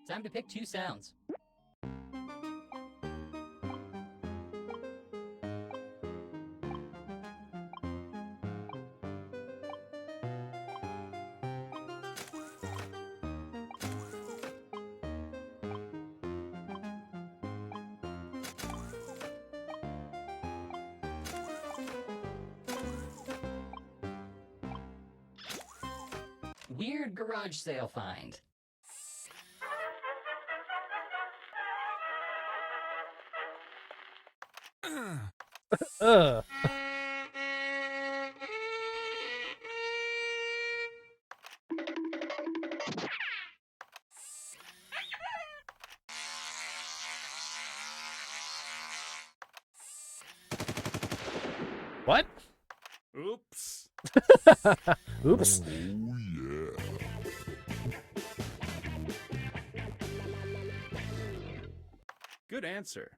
Time to pick 2 sounds. Weird garage sale find.
Ugh. What?
Oops.
Oops.
Oh yeah.
Good answer.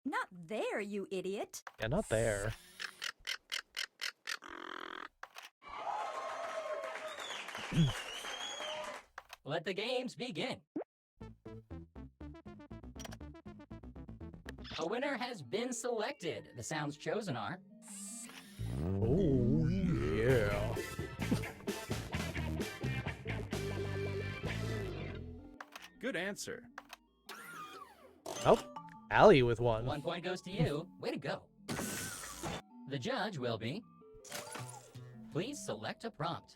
Not there, you idiot.
Yeah, not there.
Let the games begin. A winner has been selected. The sounds chosen are
Oh, yeah.
Good answer.
Oh, Allie with one.
1 point goes to you. Way to go. The judge will be. Please select a prompt.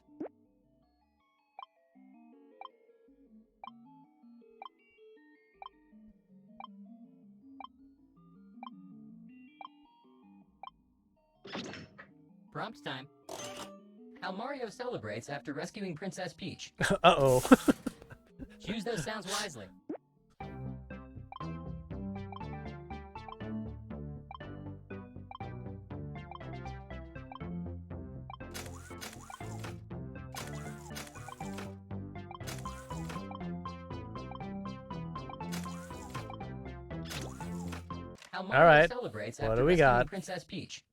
Prompt time. How Mario celebrates after rescuing Princess Peach.
Uh-oh.
Choose those sounds wisely. How Mario
right.
celebrates
What
after
do we
rescuing
got?
Princess Peach.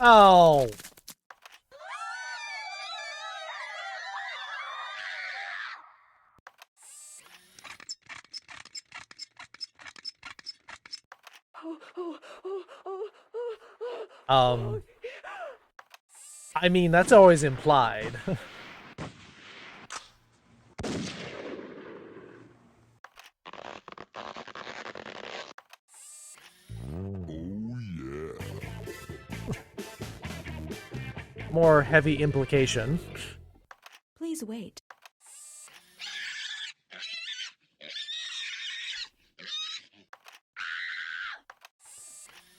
Oh. I mean, that's always implied.
Oh yeah.
More heavy implication.
Please wait.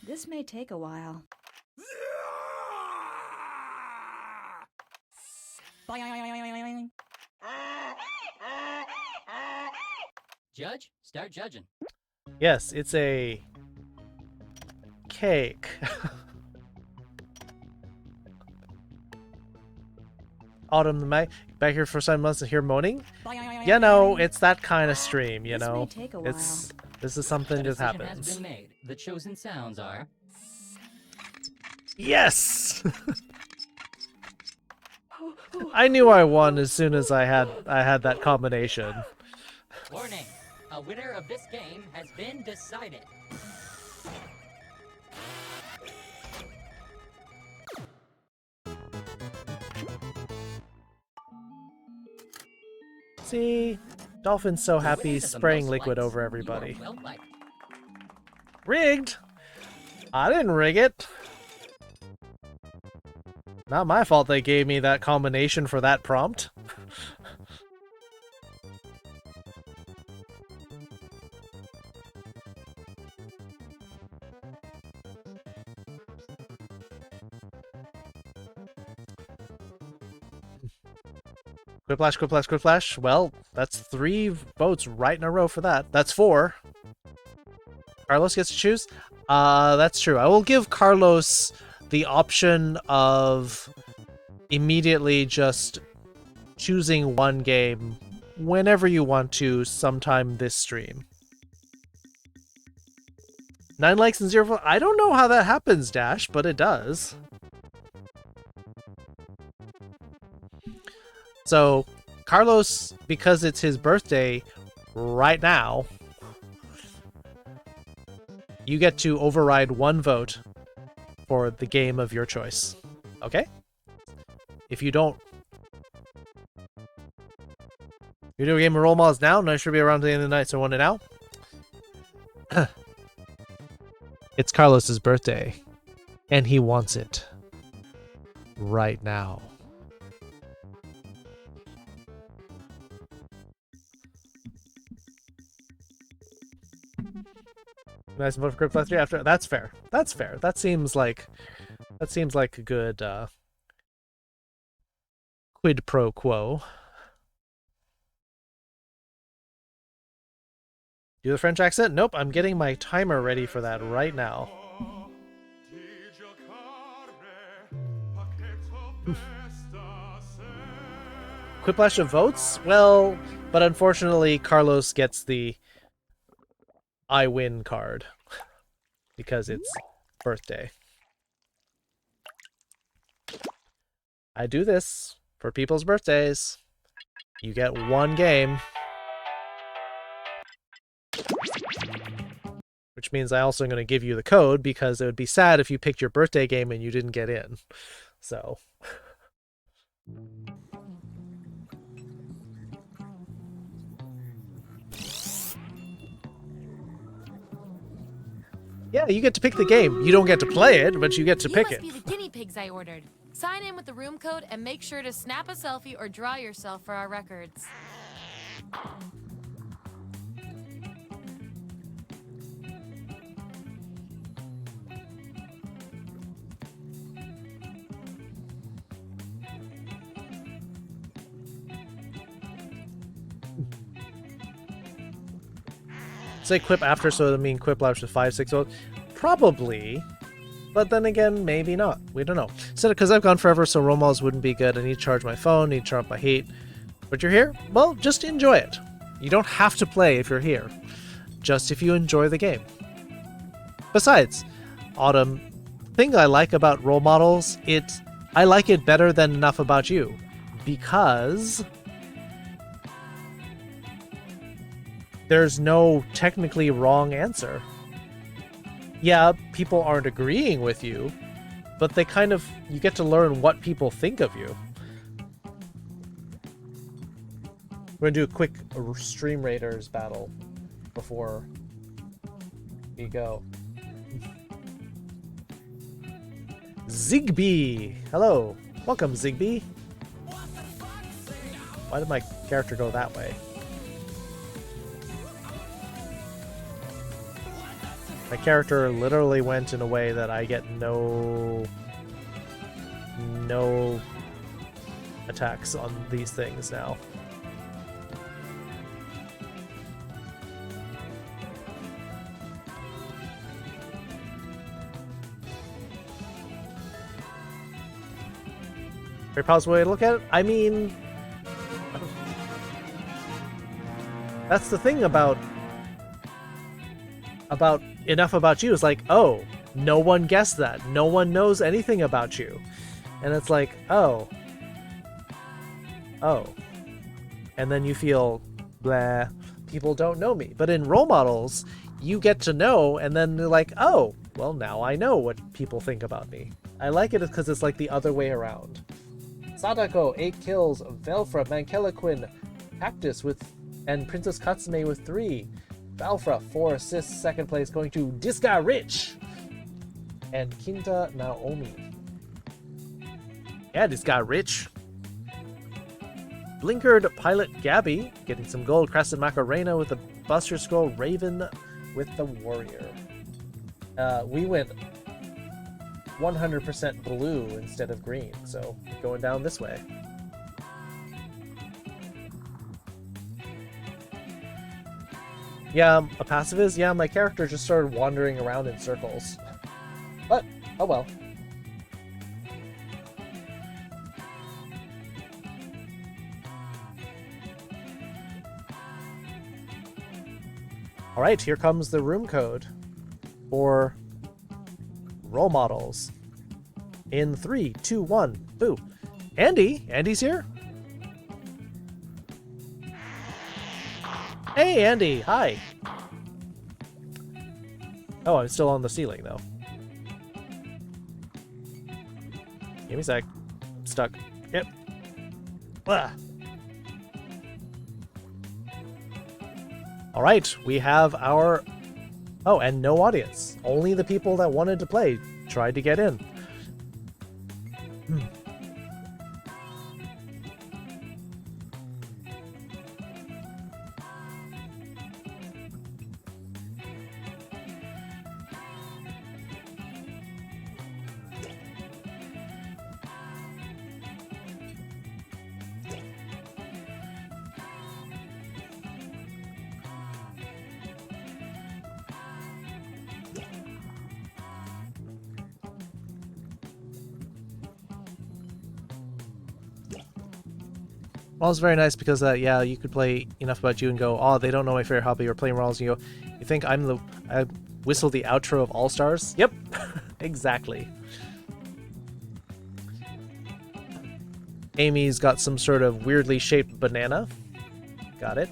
This may take a while.
Judge, start judging.
Yes, it's a cake. Autumn the Mag back here for 7 months to hear moaning. You know, it's that kind of stream, you
This may
know.
take a while.
This is something
The
just
decision
happens.
has been made. The chosen sounds are
Yes. I knew I won as soon as I had that combination.
warning. A winner of this game has been decided.
See? Dolphin's so happy
Winner
he's
to the
spraying
most
liquid
likes.
over
You are
everybody.
well liked.
Rigged? I didn't rig it. Not my fault they gave me that combination for that prompt. Quiplash, quiplash, quiplash. Well, that's 3 votes right in a row for that. That's 4. Carlos gets to choose? That's true. I will give Carlos the option of immediately just choosing one game whenever you want to sometime this stream. 9 likes and 0. I don't know how that happens, Dash, but it does. So, Carlos, because it's his birthday right now, you get to override 1 vote for the game of your choice. Okay? If you don't... You're doing a game of role models now, and I should be around to the end of the night, so I want it now. It's Carlos's birthday, and he wants it right now. Nice vote for Crypt last year after. That's fair. That's fair. That seems like a good quid pro quo. Do the French accent? Nope, I'm getting my timer ready for that right now. Quiplash of votes? Well, but unfortunately Carlos gets the I win card because it's birthday. I do this for people's birthdays. You get one game. Which means I also am going to give you the code because it would be sad if you picked your birthday game and you didn't get in. So. Yeah, you get to pick the game. You don't get to play it, but you get to pick it.
You must be the guinea pigs I ordered. Sign in with the room code and make sure to snap a selfie or draw yourself for our records.
Say quip after, so I mean quip launch with 5, 6 votes? Probably. But then again, maybe not. We don't know. So, because I've gone forever, so role models wouldn't be good. I need to charge my phone, need to turn up my heat. But you're here? Well, just enjoy it. You don't have to play if you're here. Just if you enjoy the game. Besides, Autumn, the thing I like about role models, I like it better than Enough About You. Because there's no technically wrong answer. Yeah, people aren't agreeing with you, but they kind of, you get to learn what people think of you. We're gonna do a quick Stream Raiders battle before we go. Zigbee! Hello! Welcome, Zigbee! Why did my character go that way? My character literally went in a way that I get no attacks on these things now. Very positive way to look at it. I mean, that's the thing about Enough About You is like, oh, no one guessed that. No one knows anything about you. And it's like, oh. And then you feel, blah, people don't know me. But in role models, you get to know, and then they're like, oh, well, now I know what people think about me. I like it because it's like the other way around. Sadako, 8 kills. Velfra, Mankelequin, Cactus and Princess Katsume with 3. Valfra, 4 assists, second place going to Disca Rich and Kinta Naomi. Yeah, Disca Rich. Blinkered Pilot Gabby getting some gold. Crescent Macarena with the Buster Scroll. Raven with the Warrior. We went 100% blue instead of green, so we're going down this way. Yeah, a passive is? Yeah, my character just started wandering around in circles. But, oh well. Alright, here comes the room code for role models. In 3, 2, 1, boo. Andy's here? Hey, Andy! Hi! Oh, I'm still on the ceiling, though. Give me a sec. I'm stuck. Yep. Ah. Alright, we have our... Oh, and no audience. Only the people that wanted to play tried to get in. Rawls is very nice because, yeah, you could play Enough About You and go, oh, they don't know my favorite hobby, or playing Rawls and you go, you think I whistle the outro of All Stars? Yep, exactly. Amy's got some sort of weirdly shaped banana. Got it.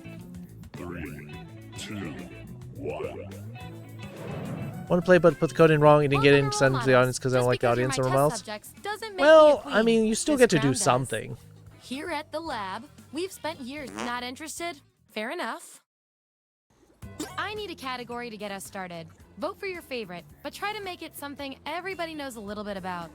3, 2, 1.
Want to play but put the code in wrong and didn't get in, send it to the audience because I don't like the audience or else. Well, I mean, you still get to do something.
Here at the lab, we've spent years not interested. Fair enough. I need a category to get us started. Vote for your favorite, but try to make it something everybody knows a little bit about.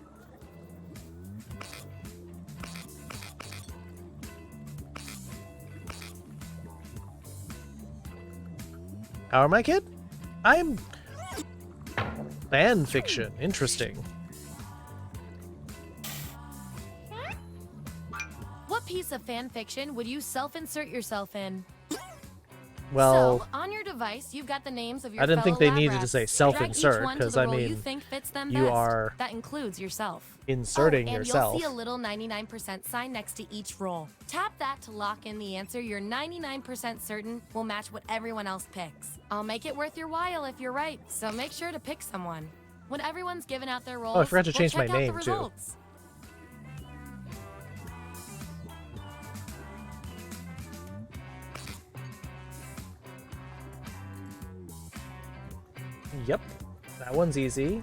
How am I, kid? I'm fan fiction. Interesting.
What piece of fan fiction would you self-insert yourself in?
Well,
So, on your device, you've got the names of your
I didn't think
fellow
they needed
lab
to say
rats.
self-insert,
Drag each one to
'cause,
the
I
role you
mean,
think fits them
you
best.
are
That includes yourself.
inserting
and
yourself.
you'll see a little 99% sign next to each role. Tap that to lock in the answer you're 99% certain will match what everyone else picks. I'll make it worth your while if you're right, so make sure to pick someone. When everyone's given out their roles,
Oh, I forgot to
we'll
change my
check out the
name, too.
results.
Yep, that one's easy.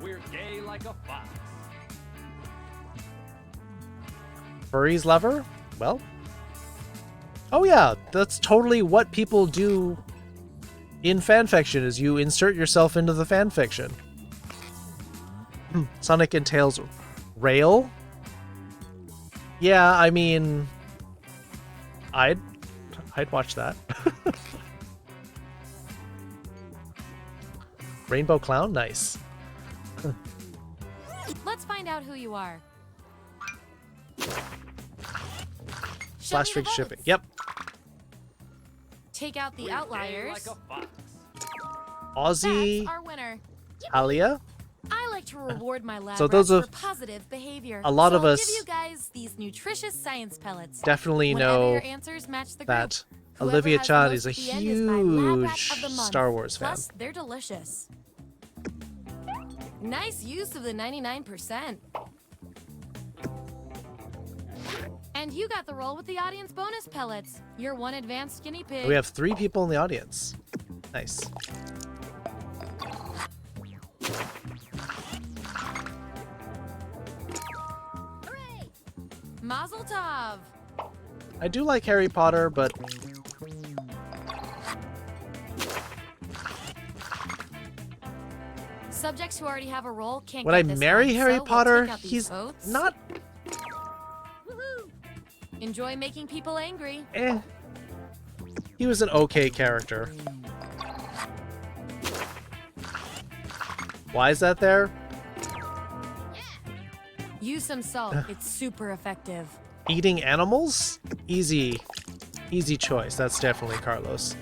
We're gay like a fox.
Furry's lover? Well. Oh yeah, that's totally what people do in fanfiction, is you insert yourself into the fanfiction. Sonic and Tails rail? Yeah, I mean, I'd watch that. Rainbow Clown? Nice.
Let's find out who you are.
Flash Freak shipping. Yep.
Take out the
We're gay
outliers.
like a fox.
Aussie,
That's our winner.
Alia.
I like to reward my lab
So those
rats
of-
for positive behavior.
a lot
so
of
I'll
us
give you guys these nutritious science pellets.
Definitely
Whenever
know
your answers match the group.
that
Whoever
Olivia
has the
Chan
most
is a
at the end is my lab rat
huge
of the month.
Star Wars fan.
Plus, they're delicious. Nice use of the 99%. And you got the role with the audience bonus pellets. You're one advanced guinea pig.
We have 3 people in the audience. Nice.
Mazel tov.
I do like Harry Potter, but
Subjects who already have a role can't
would
get
I
this
marry
one,
Harry
so we'll
Potter?
take out these
He's
votes.
not
Enjoy making people angry.
eh. He was an okay character. Why is that there?
Use some salt. It's super effective.
Eating animals? Easy choice. That's definitely Carlos.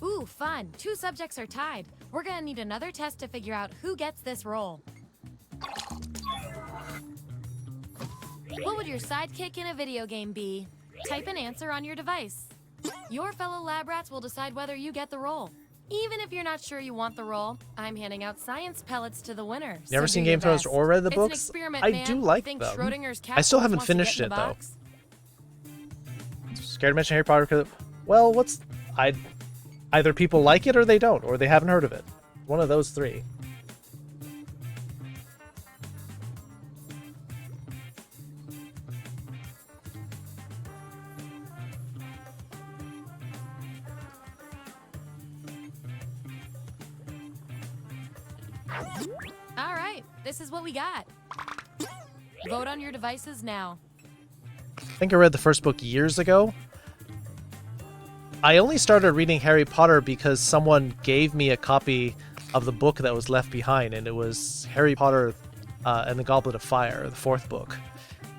Ooh, fun. 2 subjects are tied. We're gonna need another test to figure out who gets this role. What would your sidekick in a video game be? Type an answer on your device. Your fellow lab rats will decide whether you get the role. Even if you're not sure you want the role, I'm handing out science pellets to the winner.
Never
so
seen
do your
Game of Thrones
best.
or read the
It's an
books?
experiment,
I
man.
do like
Think
them.
Schrodinger's cat
I still
always
haven't
wants to
finished
get in
it,
the
though.
box?
Scared to mention Harry Potter because, well, either people like it or they don't, or they haven't heard of it. One of those 3.
All right, this is what we got. Vote on your devices now.
I think I read the first book years ago. I only started reading Harry Potter because someone gave me a copy of the book that was left behind, and it was Harry Potter and the Goblet of Fire, the 4th book.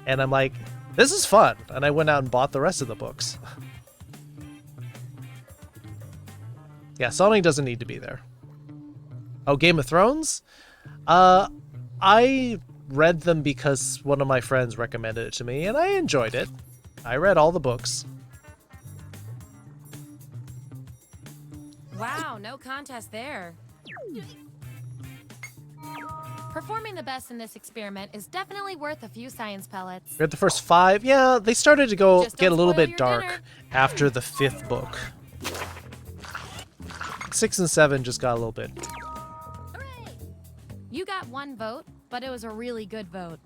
And I'm like, this is fun! And I went out and bought the rest of the books. Yeah, Sonic doesn't need to be there. Oh, Game of Thrones? I read them because one of my friends recommended it to me, and I enjoyed it. I read all the books.
Wow, no contest there. Performing the best in this experiment is definitely worth a few science pellets.
Read the first 5. Yeah, they started to
Just
get a
don't
little
spoil
bit
your
dark
dinner.
after the 5th book. 6 and 7 just got a little bit.
Hooray! You got 1 vote, but it was a really good vote.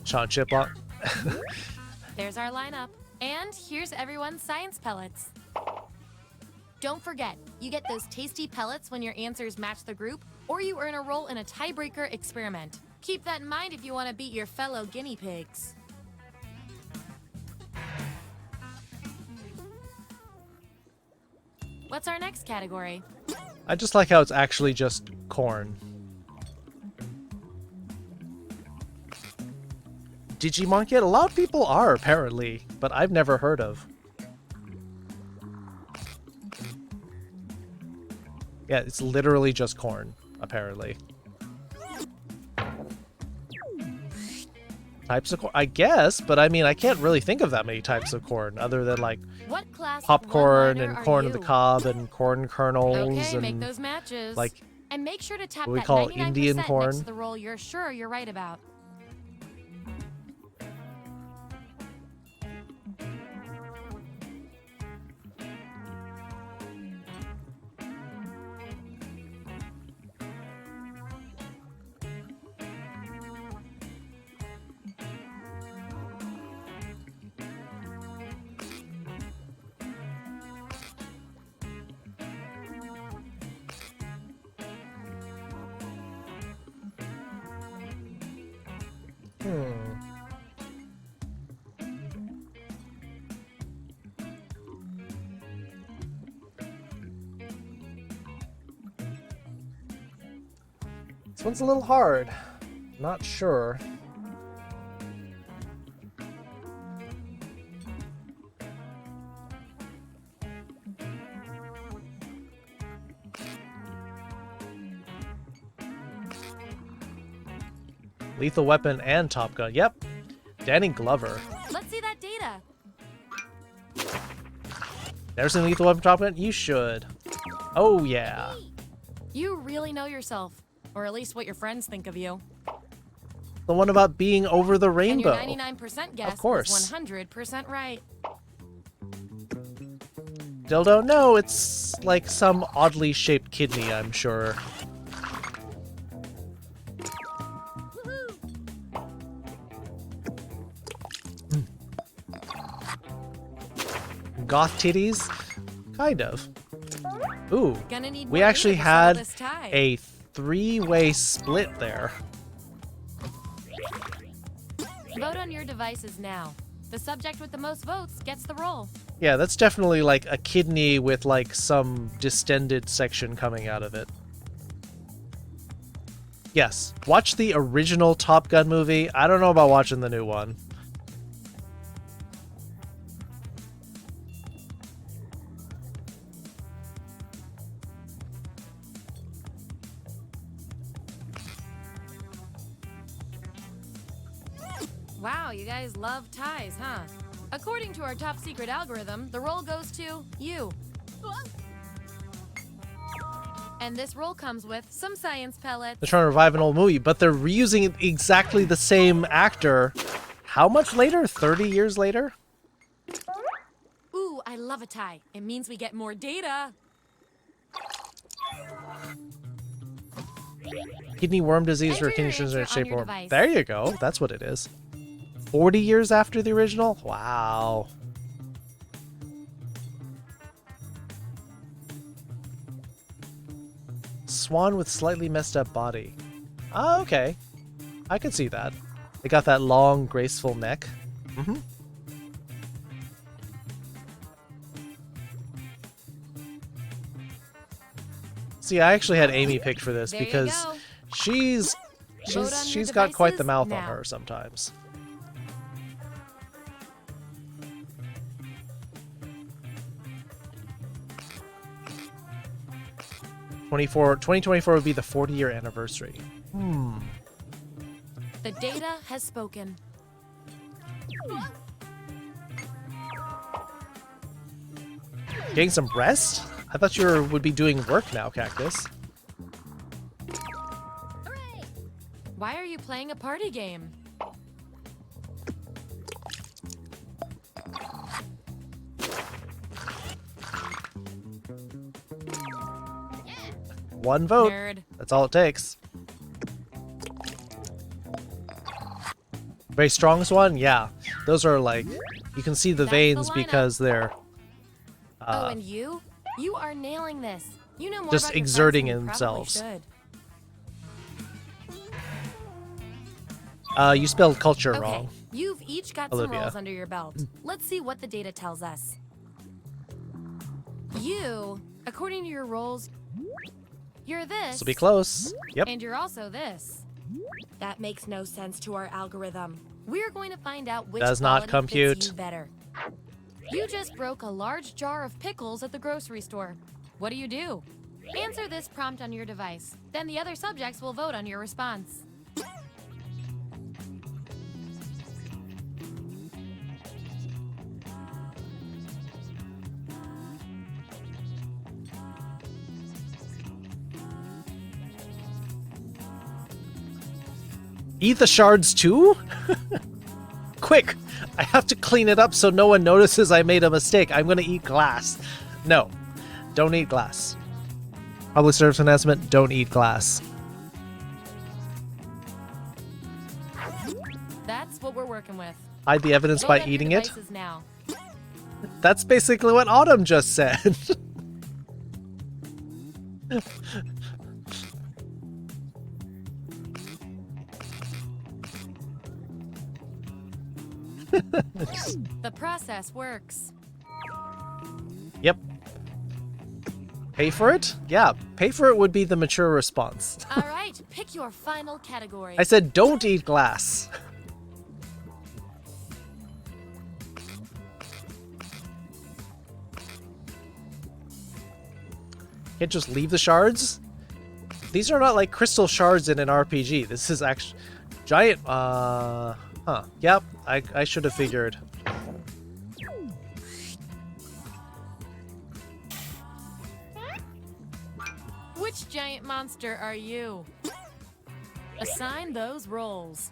Sean Chiplock.
There's our lineup. And here's everyone's science pellets. Don't forget, you get those tasty pellets when your answers match the group, or you earn a role in a tiebreaker experiment. Keep that in mind if you want to beat your fellow guinea pigs. What's our next category?
I just like how it's actually just corn. Digimon Kid? A lot of people are, apparently, but I've never heard of. Yeah, it's literally just corn, apparently. Types of corn? I guess, but I mean, I can't really think of that many types of corn, other than, like,
What class of
popcorn
one-liner
and
are
corn on the
you?
cob and corn kernels
Okay,
and
make those matches.
like
and make sure to tap
what we
that
call
99%
Indian
next
corn.
to the roll you're sure you're right about.
This one's a little hard. Not sure. Lethal Weapon and Top Gun. Yep. Danny Glover.
Let's see that data.
Never seen Lethal Weapon, Top Gun? You should. Oh, yeah.
You really know yourself, or at least what your friends think of you.
The one about being over the rainbow.
And your 99% guess
Of course.
was 100% right.
Dildo? No, it's like some oddly shaped kidney, I'm sure. Goth titties? Kind of. Ooh,
Gonna need
we
more
actually
data to settle
had
this tie.
a 3-way split there.
Vote on your devices now. The subject with the most votes gets the roll.
Yeah, that's definitely like a kidney with like some distended section coming out of it. Yes, watch the original Top Gun movie. I don't know about watching the new one.
Wow, you guys love ties, huh? According to our top secret algorithm, the roll goes to you. And this roll comes with some science pellets.
They're trying to revive an old movie, but they're reusing exactly the same actor. How much later? 30 years later?
Ooh, I love a tie. It means we get more data.
Kidney worm disease
Enter
or kidney
your
stones in
answer on
shape
your
worm.
device.
There you go. That's what it is. 40 years after the original? Wow. Swan with slightly messed up body. Oh, okay. I could see that. They got that long, graceful neck. Mm-hmm. See, I actually had Amy picked for this
There you
because
go.
she's
Vote on your
got quite the
devices
mouth on
now.
her sometimes. 2024 would be the 40-year anniversary.
The data has spoken.
Getting some rest? I thought you would be doing work now, Cactus.
Why are you playing a party game?
One vote.
Nerd.
That's all it takes. Very strongest one? Yeah. Those are like, you can see the
That's the
veins
lineup.
because they're
Oh, and you? You are nailing this. You know more
just
about your
exerting
friends than you probably
themselves.
should.
You spelled culture
Okay,
wrong.
you've each got
Olivia.
some roles under your belt. Let's see what the data tells us. You, according to your roles, you're this.
This will be close. Yep.
And you're also this. That makes no sense to our algorithm. We're going to find out which
Does not
quality
compute.
fits you better. You just broke a large jar of pickles at the grocery store. What do? Answer this prompt on your device. Then the other subjects will vote on your response.
Eat the shards too? Quick! I have to clean it up so no one notices I made a mistake. I'm gonna eat glass. No. Don't eat glass. Public service announcement, don't eat glass.
That's what we're working with.
Hide the evidence
Vote
by
on your
eating it?
devices now.
That's basically what Autumn just said.
The process works.
Yep. Pay for it? Yeah, pay for it would be the mature response.
All right, pick your final category.
I said don't eat glass. Can't just leave the shards? These are not like crystal shards in an RPG. This is actually giant, huh. Yep, I should have figured.
Which giant monster are you? Assign those roles.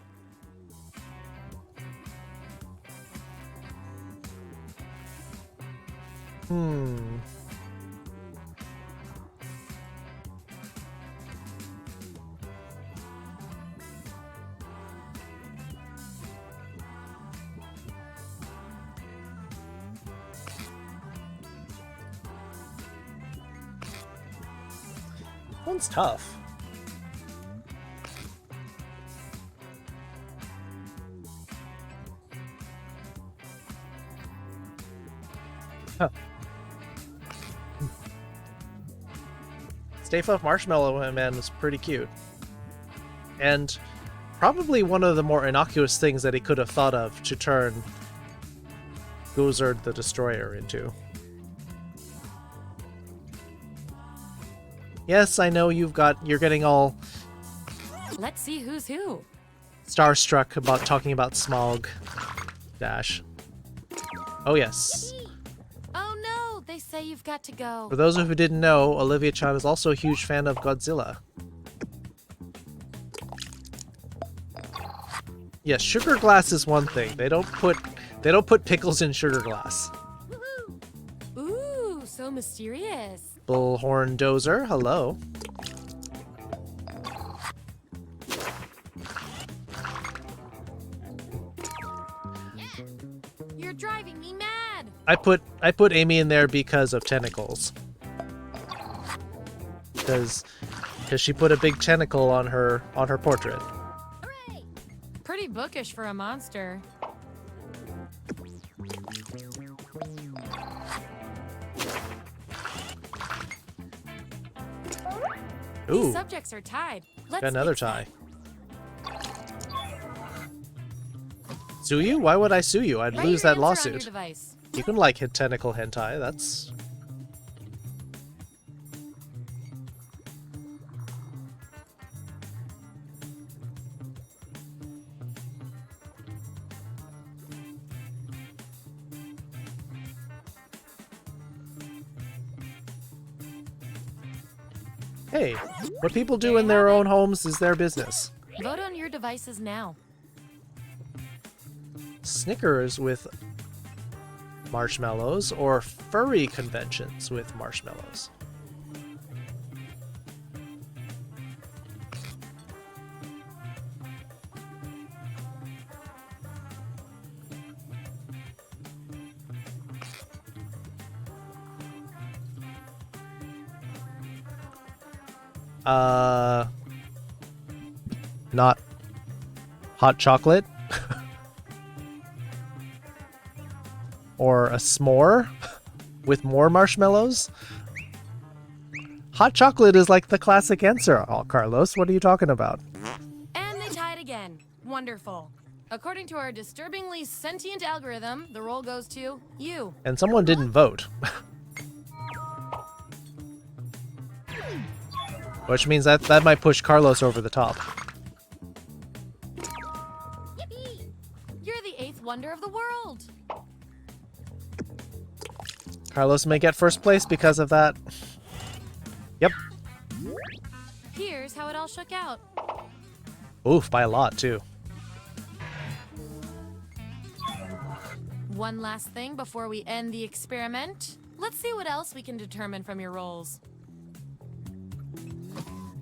One's tough. Huh. Stay Puft Marshmallow Man is pretty cute. And probably one of the more innocuous things that he could have thought of to turn Gozerd the Destroyer into. Yes, I know you're getting all
Let's see who's who.
starstruck about talking about Smog. Dash. Oh yes.
Oh no, they say you've got to go.
For those who didn't know, Olivia Chan is also a huge fan of Godzilla. Yes, sugar glass is one thing. They don't put pickles in sugar glass.
Ooh, so mysterious.
Bullhorn Dozer, hello.
You're driving me mad.
I put Amy in there because of tentacles. Because she put a big tentacle on her portrait.
Hooray! Pretty bookish for a monster.
Ooh,
These subjects are tied. Let's
got another
fix
tie.
that.
Sue you? Why would I sue you? I'd
Write
lose
your
that
answer on your
lawsuit.
device.
You can like tentacle hentai. That's Hey, what people do in their own homes is their business.
Vote on your devices now.
Snickers with marshmallows or furry conventions with marshmallows? Not hot chocolate? Or a s'more with more marshmallows? Hot chocolate is like the classic answer. Oh, Carlos, what are you talking about?
And they tied again. Wonderful. According to our disturbingly sentient algorithm, the roll goes to you.
And someone didn't vote. Which means that might push Carlos over the top.
Yippee! You're the 8th wonder of the world.
Carlos may get first place because of that. Yep.
Here's how it all shook out.
Oof, by a lot, too.
One last thing before we end the experiment. Let's see what else we can determine from your rolls.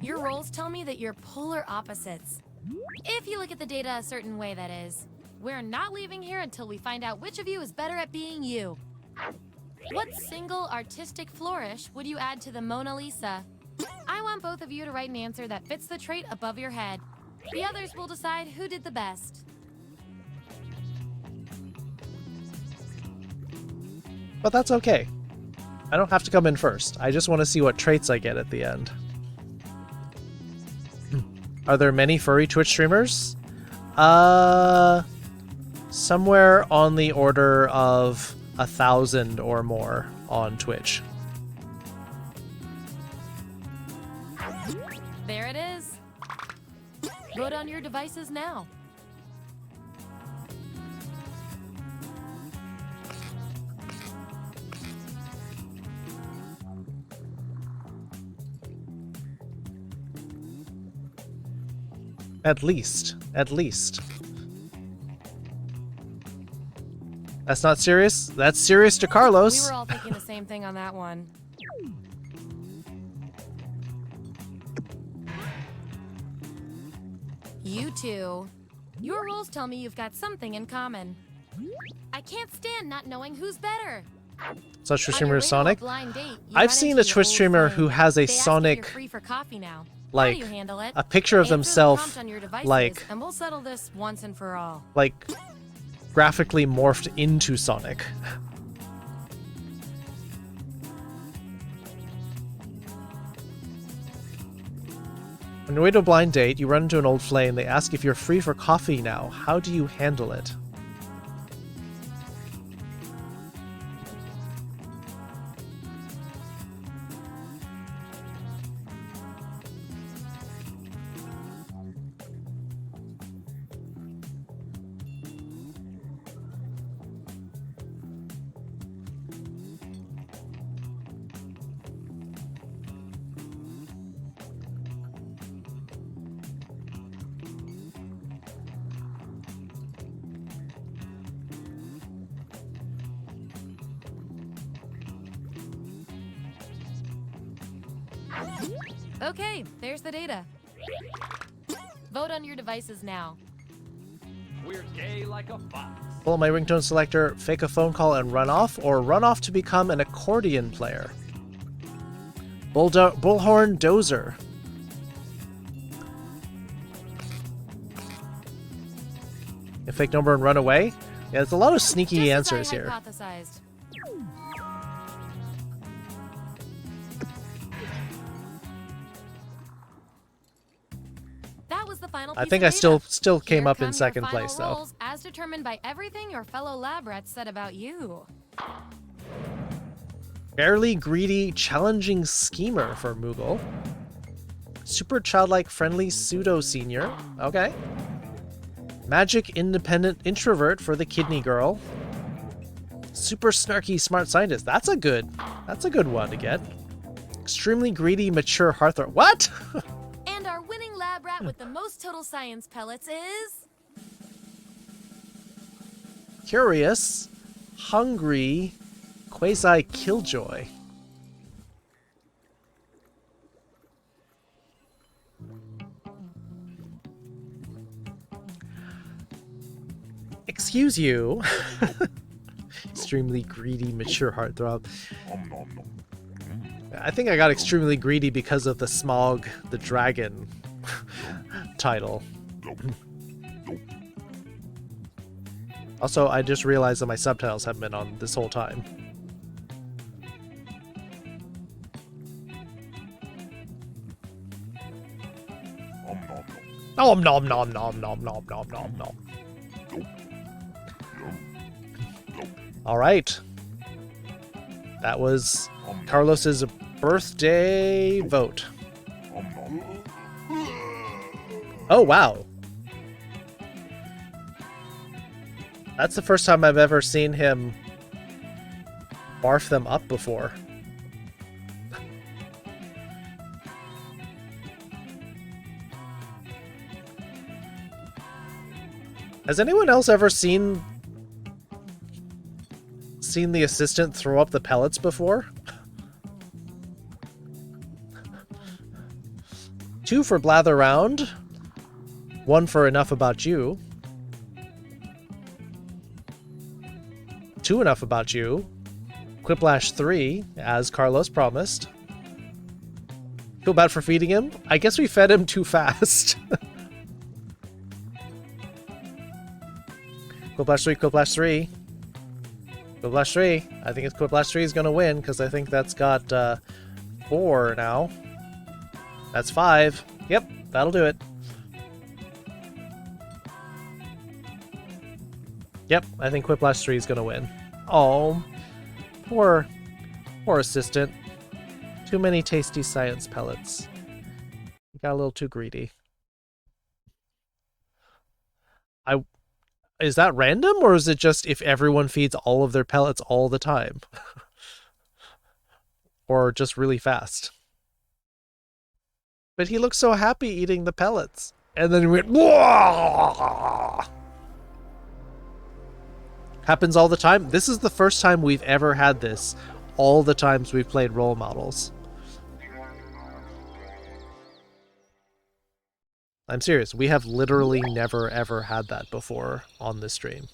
Your rolls tell me that you're polar opposites. If you look at the data a certain way, that is. We're not leaving here until we find out which of you is better at being you. What single artistic flourish would you add to the Mona Lisa? I want both of you to write an answer that fits the trait above your head. The others will decide who did the best.
But that's okay. I don't have to come in first. I just want to see what traits I get at the end. Are there many furry Twitch streamers? Somewhere on the order of 1,000 or more on Twitch.
There it is. Vote on your devices now.
At least. At least. That's not serious? That's serious to Carlos.
We were all thinking the same thing on that one. You two. Your rolls tell me you've got something in common. I can't stand not knowing who's better.
Such a
On
streamer
your
is Sonic?
regular blind date, you
I've
run
seen
into
a
your
Twitch
old
streamer
flame.
who has a
They ask if
Sonic,
you're free for coffee now. How
like,
do you handle it?
a picture of
Answer the
themselves,
prompt on your devices,
like,
and we'll settle this once and for all.
like, graphically morphed into Sonic. On your way to a blind date, you run into an old flame. They ask if you're free for coffee now. How do you handle it?
Okay, there's the data. Vote on your devices now.
We're gay like a fox.
Pull up my ringtone selector, fake a phone call and run off, or run off to become an accordion player. Bullhorn Dozer. A fake number and run away? Yeah, there's a lot of sneaky
Just
answers
as I
here.
hypothesized. That was the final
I
piece
think
of
I still
data.
came
Here
up
come
in
your
second
final
place though.
rolls, as determined by everything your fellow lab rats said about you.
Barely greedy, challenging schemer for Moogle. Super childlike, friendly pseudo senior. Okay. Magic independent introvert for the kidney girl. Super snarky smart scientist. That's a good one to get. Extremely greedy, mature heartthrob. What?
And our winning lab rat with the most total science pellets is...
Curious, hungry, quasi-killjoy. Excuse you. Extremely greedy, mature heartthrob. I think I got extremely greedy because of the Smog the Dragon title. Also, I just realized that my subtitles haven't been on this whole time. Nom nom nom nom nom nom nom nom nom. All right. That was Carlos's birthday vote. Oh, wow. That's the first time I've ever seen him barf them up before. Has anyone else ever seen the assistant throw up the pellets before? 2 for Blather Round. 1 for Enough About You. 2 Enough About You. Quiplash 3, as Carlos promised. Feel bad for feeding him? I guess we fed him too fast. Quiplash 3, Quiplash 3. Quiplash 3. I think it's Quiplash 3 is going to win, because I think that's got 4 now. That's 5. Yep, that'll do it. Yep, I think Quiplash 3 is going to win. Oh, poor assistant. Too many tasty science pellets. He got a little too greedy. Is that random, or is it just if everyone feeds all of their pellets all the time? Or just really fast? But he looked so happy eating the pellets. And then he went, "Whoa!" Happens all the time. This is the first time we've ever had this all the times we've played role models. I'm serious. We have literally never ever had that before on this stream.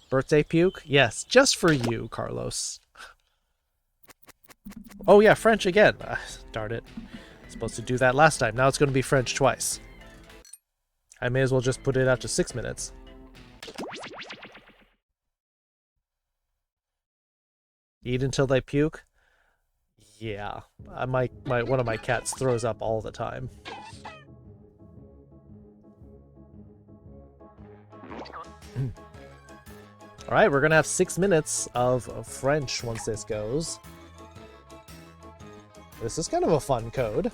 Birthday puke? Yes, just for you, Carlos. Oh yeah, French again. Darn it. Supposed to do that last time. Now it's going to be French twice. I may as well just put it out to 6 minutes. Eat until they puke? Yeah, one of my cats throws up all the time. All right, we're gonna have 6 minutes of French once this goes. This is kind of a fun code.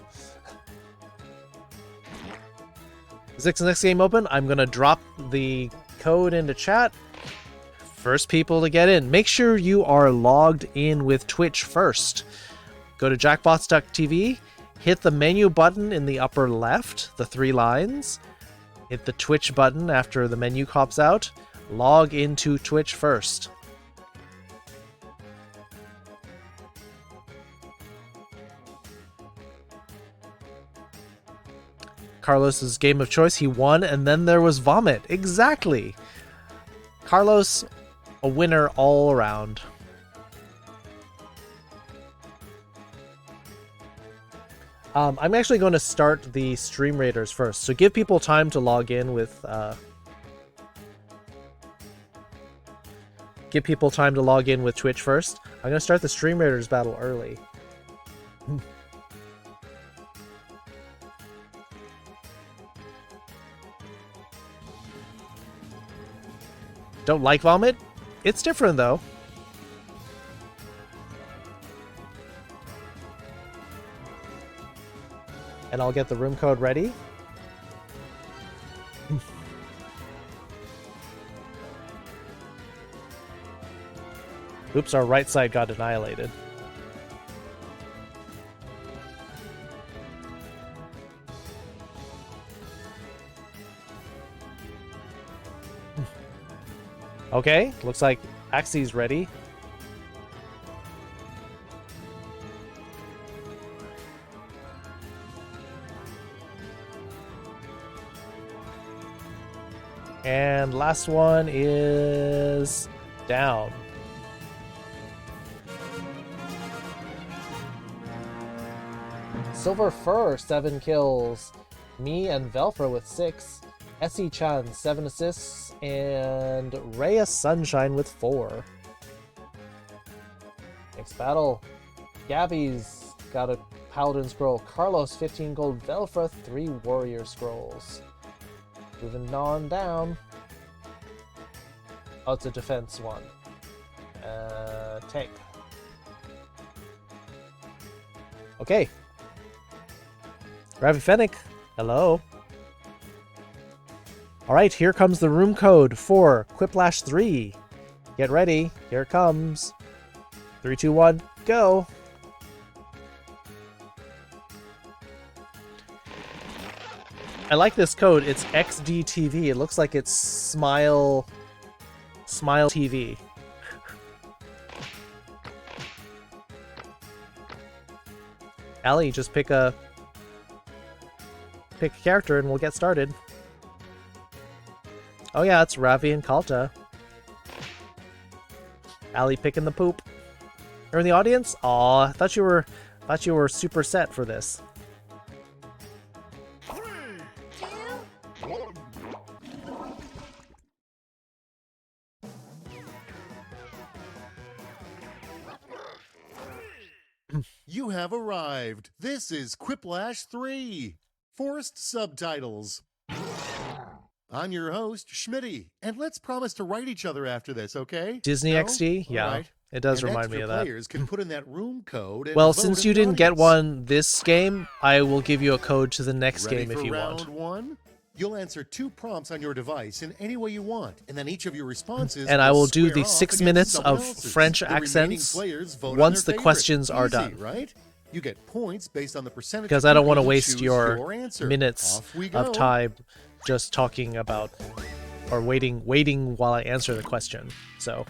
Is this the next game open? I'm gonna drop the code into chat. First people to get in. Make sure you are logged in with Twitch first. Go to jackbox.tv, hit the menu button in the upper left, the 3 lines. Hit the Twitch button after the menu pops out. Log into Twitch first. Carlos's game of choice, he won, and then there was vomit. Exactly. Carlos, a winner all around. I'm actually going to start the stream raiders first, so give people time to log in with Twitch first. I'm going to start the stream raiders battle early. Don't like vomit? It's different though. And I'll get the room code ready. Oops, our right side got annihilated. Okay, looks like Axie's ready. And last one is down. Silver Fur, 7 kills. Me and Velfra with 6. Essie-chan, 7 assists. And Rhea Sunshine with 4. Next battle. Gabby's got a Paladin Scroll. Carlos, 15 gold. Velfra, 3 Warrior Scrolls. Moving on down. Oh, it's a defense one. Tank. Okay. Ravi Fennec, hello. Alright, here comes the room code for Quiplash 3. Get ready, here it comes. 3, 2, 1, go! I like this code, it's XDTV. It looks like it's Smile TV. Allie, just pick a character and we'll get started. Oh yeah, it's Ravi and Kalta. Allie picking the poop. You're in the audience? Aw, I thought you were super set for this.
You have arrived. This is Quiplash 3. Forced subtitles. I'm your host, Schmitty, and let's promise to write each other after this, okay?
Disney
No?
XD? Yeah,
Right.
it does
And
remind me
extra
of that.
Players can put in that room code and
Well,
vote
since
in
you
the
didn't get
audience.
one this game, I will give you a code to the next
Ready
game if
for
you
round
want.
one? You'll answer 2 prompts on your device in any way you want, and then each of your responses
And I will do
square
the
off
6
against
minutes
someone
of
else's.
French
The remaining
accents
players vote on
once
their
the
favorite.
questions are
Easy,
done.
right? You get points based on the percentage
Because
of
I don't
people
want to
who
waste
choose
your
answer.
minutes
Off we
of
go.
time just talking about or waiting while I answer the question. So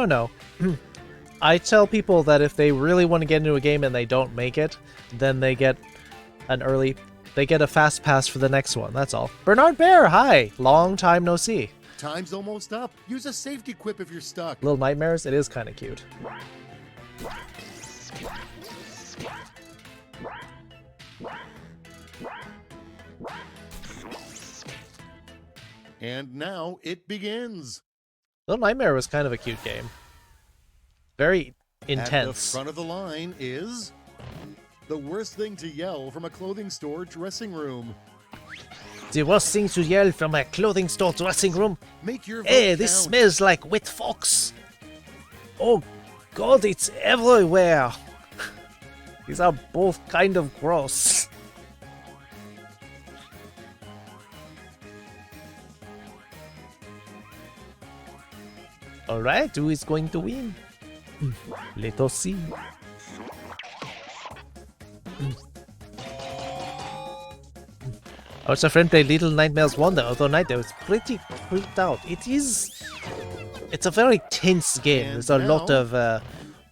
No. I tell people that if they really want to get into a game and they don't make it, then they get a fast pass for the next one. That's all. Bernard Bear, hi! Long time no see.
Time's almost up. Use a safety quip if you're stuck.
Little Nightmares, it is kind of cute.
And now it begins.
Little Nightmare was kind of a cute game. Very
At the
intense.
front of the line is the worst thing to yell from a clothing store dressing room.
The worst thing to yell from a clothing store dressing room.
Make your vote
Hey, this
count.
smells like wet fox. Oh God, it's everywhere. These are both kind of gross. Alright, who is going to win? Let us see. I watched a friend play Little Nightmares 1 the other night. I was pretty freaked out. It is It's a very tense game.
And
There's a lot
now,
of
The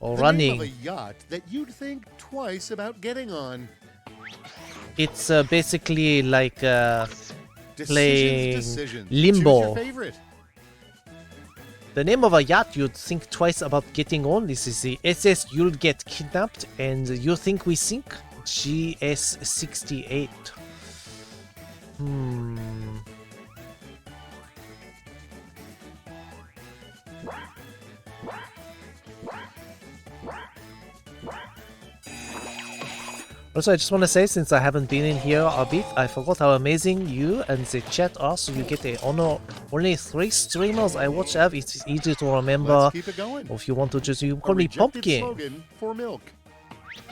running.
name of a yacht that you'd think twice about getting on.
It's basically like playing
Decisions.
Limbo.
Choose your favorite.
The name of a yacht you'd think twice about getting on. This is the SS You'll Get Kidnapped and You Think We Sink? GS68. Also, I just want to say, since I haven't been in here a bit, I forgot how amazing you and the chat are, so you get a honor. Only 3 streamers I watch have. It's easy to remember.
Let's keep it going.
Or if you want to just, you
A
call me
rejected
Pumpkin.
slogan for milk.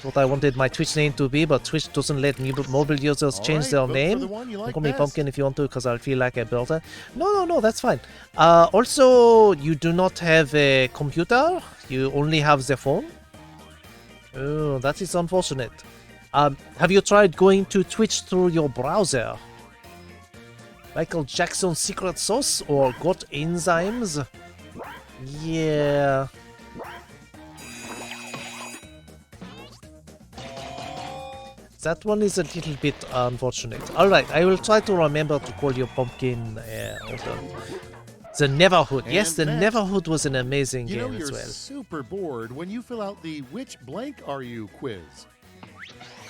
What I wanted my Twitch name to be, but Twitch doesn't let mobile users change
Alright,
their
vote for
name.
the one you like
Call me
best.
Pumpkin if you want to, because I feel like a builder. No, that's fine. Also, you do not have a computer. You only have the phone. Oh, that is unfortunate. Have you tried going to Twitch through your browser? Michael Jackson secret sauce or got enzymes? Yeah. That one is a little bit unfortunate. Alright, I will try to remember to call you Pumpkin. The Neverhood. Yes, the
And next,
Neverhood was an amazing
You know
game
you're
as well.
super bored when you fill out the "Which blank are you?" quiz.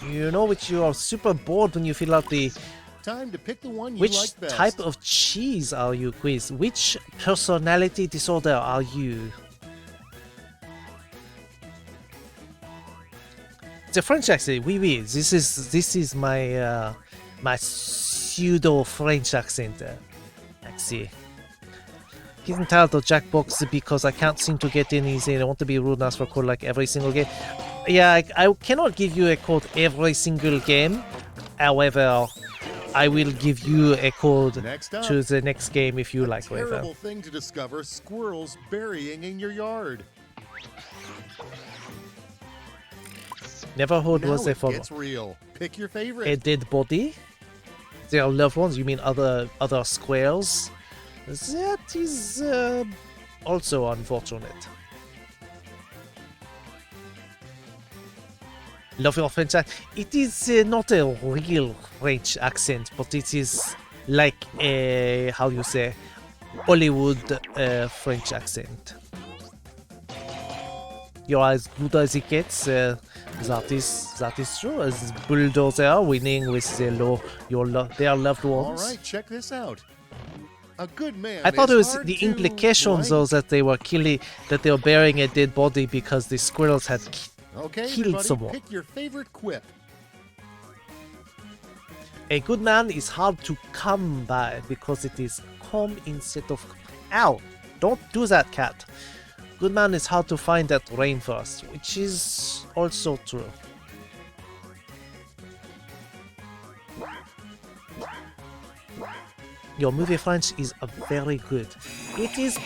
You know which you are super bored when you fill out the
Time to pick the one you
which
like best.
type of cheese are you quiz? Which personality disorder are you? The French accent, oui. This is my my pseudo French accent. Actually, he's entitled to Jackbox because I can't seem to get in. He's saying I want to be rude and ask for code like every single game. Yeah, I cannot give you a code every single game. However, I will give you a code
Next up,
to the next game if you
a
like. Whatever.
terrible thing to discover squirrels burying in your yard.
Neverhood
Now
was a
it
follow.
gets real. Pick your favorite.
A dead body? Their loved ones? You mean other squares? That is also unfortunate. Love your French accent. It is not a real French accent, but it is like a, how you say, Hollywood French accent. You're as good as it gets. That is true. As Bulldozer winning with their loved
All
ones.
right, check this out. A good man.
I thought
is
it was
hard
the
to
implications though
blank.
that they were burying a dead body because the squirrels had
Okay,
killed
everybody,
someone.
pick your favorite quip.
A good man is hard to come by because it is come instead of... Ow! Don't do that, cat. Good man is hard to find at rainforest, which is also true. Your movie French is very good. It is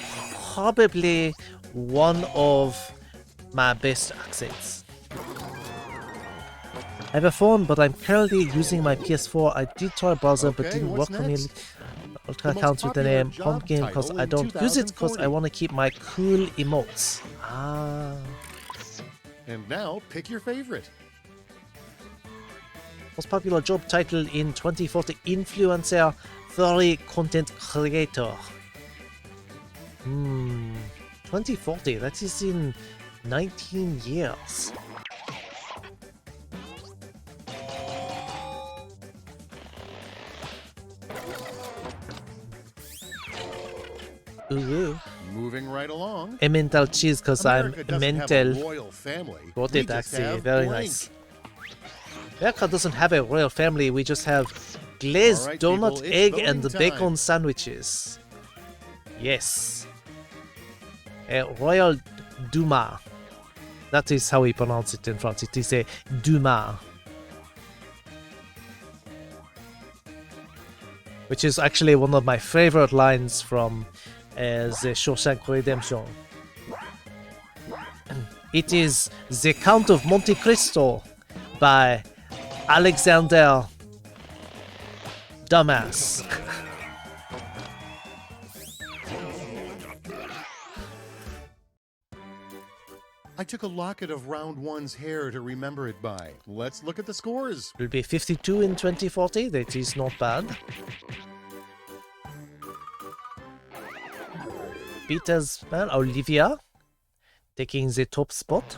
probably one of my best accents. I have a phone, but I'm currently using my PS4. I did try a browser, but
Okay,
didn't
what's
work for me.
next?
Ultra
The most
accounts with the
popular
name
job
Pumpkin because
title
I
in
don't use it because I
2040.
want to keep my cool emotes. Ah.
And now, pick your favorite.
Most popular job title in 2040: influencer, furry content creator. 2040, that is in 19 years. Ooh.
Moving right along.
A mental cheese because I'm
America doesn't have a
mental.
royal family.
Got
We
it,
just
actually.
have
Very
blank.
nice. America doesn't have a royal family. We just have glazed
All right,
donut,
people, it's
egg,
voting
and the
time.
bacon sandwiches. Yes. A royal Duma. That is how we pronounce it in France. It is a Duma. Which is actually one of my favorite lines from the Shawshank Redemption. It is The Count of Monte Cristo by Alexander Dumas.
I took a locket of round one's hair to remember it by. Let's look at the scores.
Will be 52 in 2040. That is not bad. Peter's man, Olivia, taking the top spot.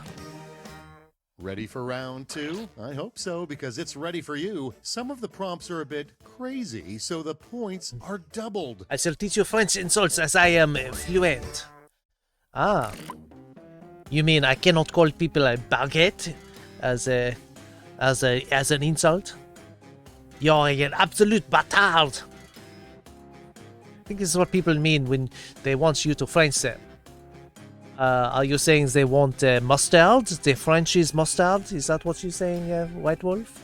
Ready for round two? I hope so, because it's ready for you. Some of the prompts are a bit crazy, so the points are doubled.
I shall teach you French insults as I am fluent. Ah. You mean I cannot call people a baguette as an insult? You're an absolute bâtard. I think this is what people mean when they want you to French them. Are you saying they want mustard? The French is mustard? Is that what you're saying, White Wolf?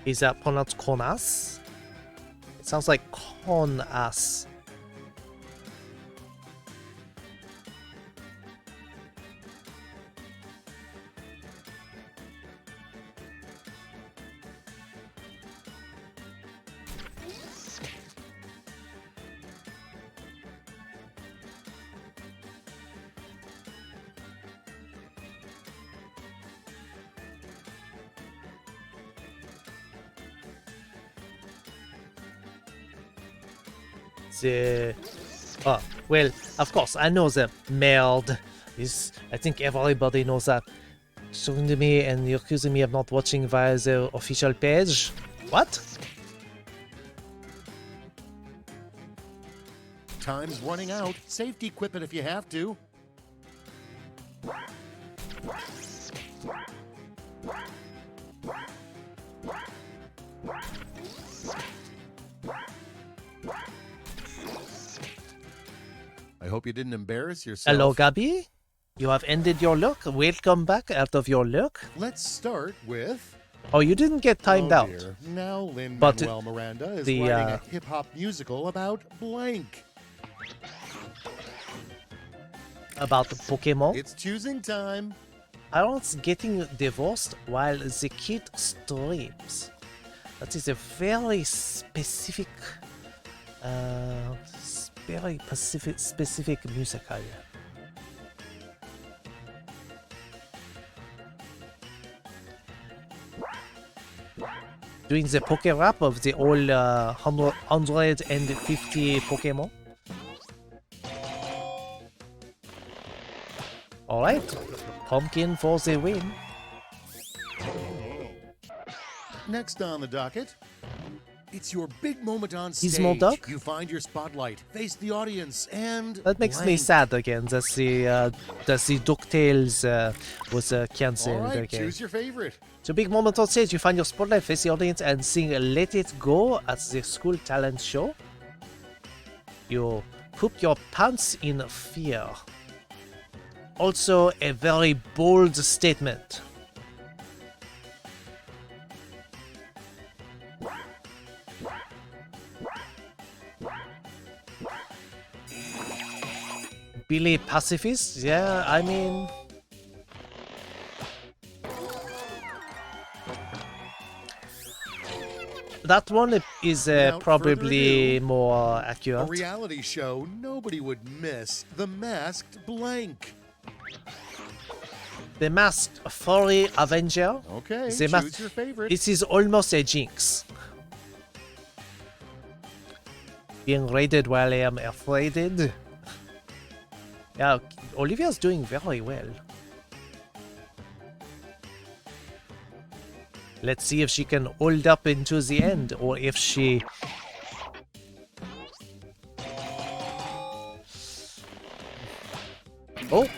Is that pronounced connasse? It sounds like con-ass. Well, of course, I know the merde is. I think everybody knows that. Talking to me and you're accusing me of not watching via the official page. What?
Time's running out. Safety equipment if you have to. I hope you didn't embarrass yourself.
Hello, Gabi. You have ended your look. Welcome back out of your look.
Let's start with...
Oh, you didn't get timed out.
Dear. Now
But
Lin-Manuel Miranda is
the,
writing a hip-hop musical about blank.
About Pokemon.
It's choosing time.
Parents getting divorced while the kid streams. That is a very specific, specific musical. Doing the poke rap of the all 150 Pokemon. Alright, pumpkin for the win.
Next on the docket, it's your big moment on stage.
Gizmo Duck?
You find your spotlight, face the audience, and
That makes me
blank.
sad again. That the DuckTales was cancelled
All right,
again.
choose your favorite.
It's a big moment on stage. You find your spotlight, face the audience, and sing "Let It Go" at the school talent show. You poop your pants in fear. Also, a very bold statement. Billy Pacifist? Yeah, I mean... That one is
Without
probably
further ado,
more
A
accurate.
reality show nobody would miss. The Masked Blank.
The Masked Furry Avenger.
Okay,
The
choose your favorite.
It is almost a jinx. Being raided while I am afraid. Yeah, Olivia's doing very well. Let's see if she can hold up into the end, or if she... Oh,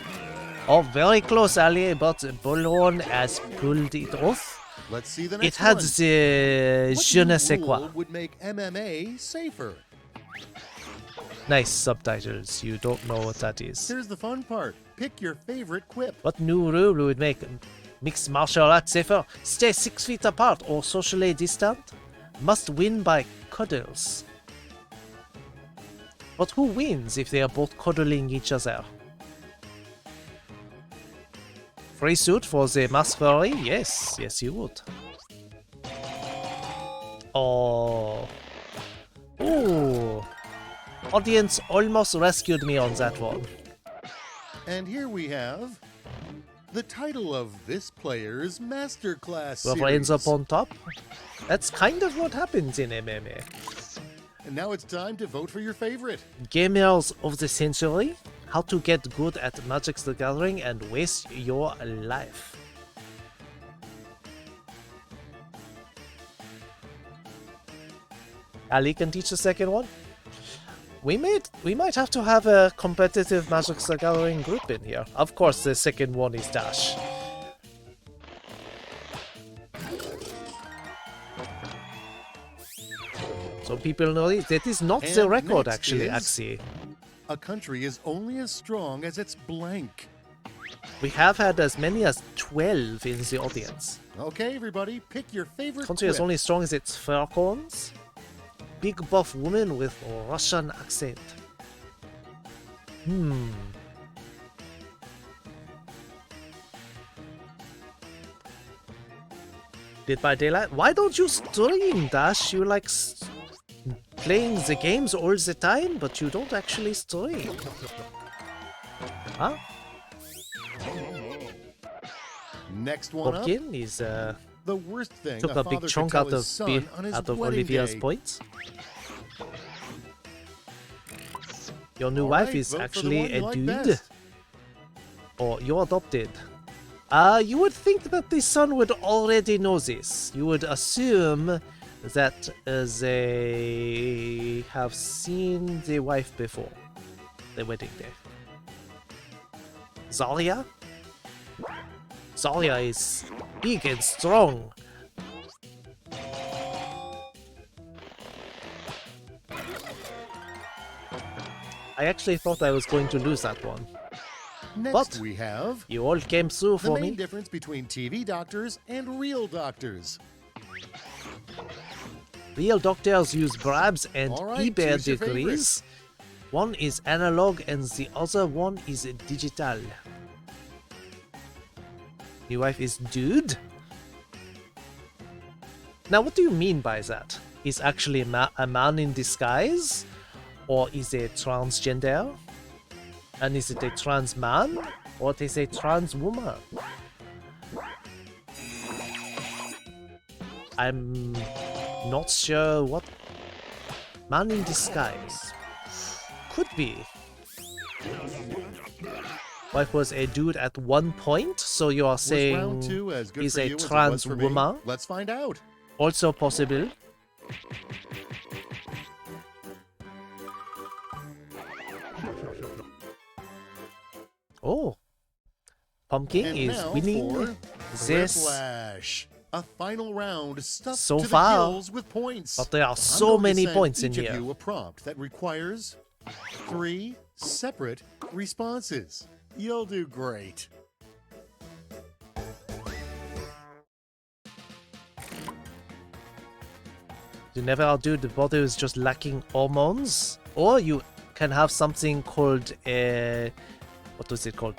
very close, Ali, but Bullhorn has pulled it off.
Let's see the
It
next
had
one.
the
What
je
new
ne sais quoi.
rule would make MMA safer?
Nice subtitles, you don't know what that is.
Here's the fun part. Pick your favorite quip.
What new rule would make mixed martial arts safer? Stay 6 feet apart or socially distant? Must win by cuddles. But who wins if they are both cuddling each other? Free suit for the mask furry? Yes, yes you would. Oh. Ooh. audience almost rescued me on that one.
And here we have the title of this player's masterclass
Whoever ends up
series.
on top. That's kind of what happens in MMA.
And now it's time to vote for your favorite.
Gamers of the century, how to get good at Magic the Gathering and waste your life. Ali can teach the second one. We might have to have a competitive Magic the Gathering group in here. Of course, the second one is Dash. So people know it. That is not the
And
record,
next
actually,
is-
Axie.
A country is only as strong as its blank.
We have had as many as 12 in the audience.
Okay, everybody, pick your favorite
Country is
quip.
only strong as its fur cones. Big buff woman with Russian accent. Dead by Daylight? Why don't you stream, Dash? You like playing the games all the time, but you don't actually stream. Huh?
Next one up,
Pumpkin is
the worst thing
took a big
father
chunk
could tell
out
his
of
son on his wedding
Olivia's
day.
points. Your new
All
wife
right,
is
vote for the
actually
one you
a
like
dude.
best.
Or you're adopted. You would think that the son would already know this. You would assume that they have seen the wife before the wedding day. Zarya? Zarya is big and strong. I actually thought I was going to lose that one.
Next
But
we have
you all came through
the
for
main
me.
difference between TV doctors and real doctors.
Real doctors use bribes and
All right,
eBay
choose your
degrees. One is analog and the other one is digital. Your wife is dude? Now what do you mean by that? Is actually a man in disguise? Or is it transgender? And is it a trans man? Or is it a trans woman? I'm not sure what... Man in disguise. Could be. Wife was a dude at one point, so you are
Was round
saying
two as good
he's
for
a
you as it
trans
was for me?
woman?
Let's find out.
Also possible. Oh. Pumpkin
And
is
now
winning
for
this,
Whiplash. A final round stuffed
So
to
far,
the gills with points.
but there are
I'm
so
going to
many
send
points in
each of
here.
you a prompt that requires 3 separate responses. You'll do great.
You never outdo the body who's just lacking hormones, or you can have something called a... what was it called?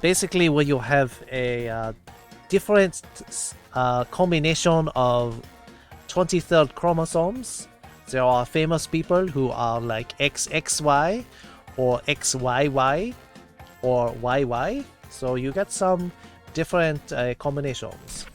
Basically where you have a different combination of 23rd chromosomes. There are famous people who are like XXY or XYY or YY. So you get some different combinations.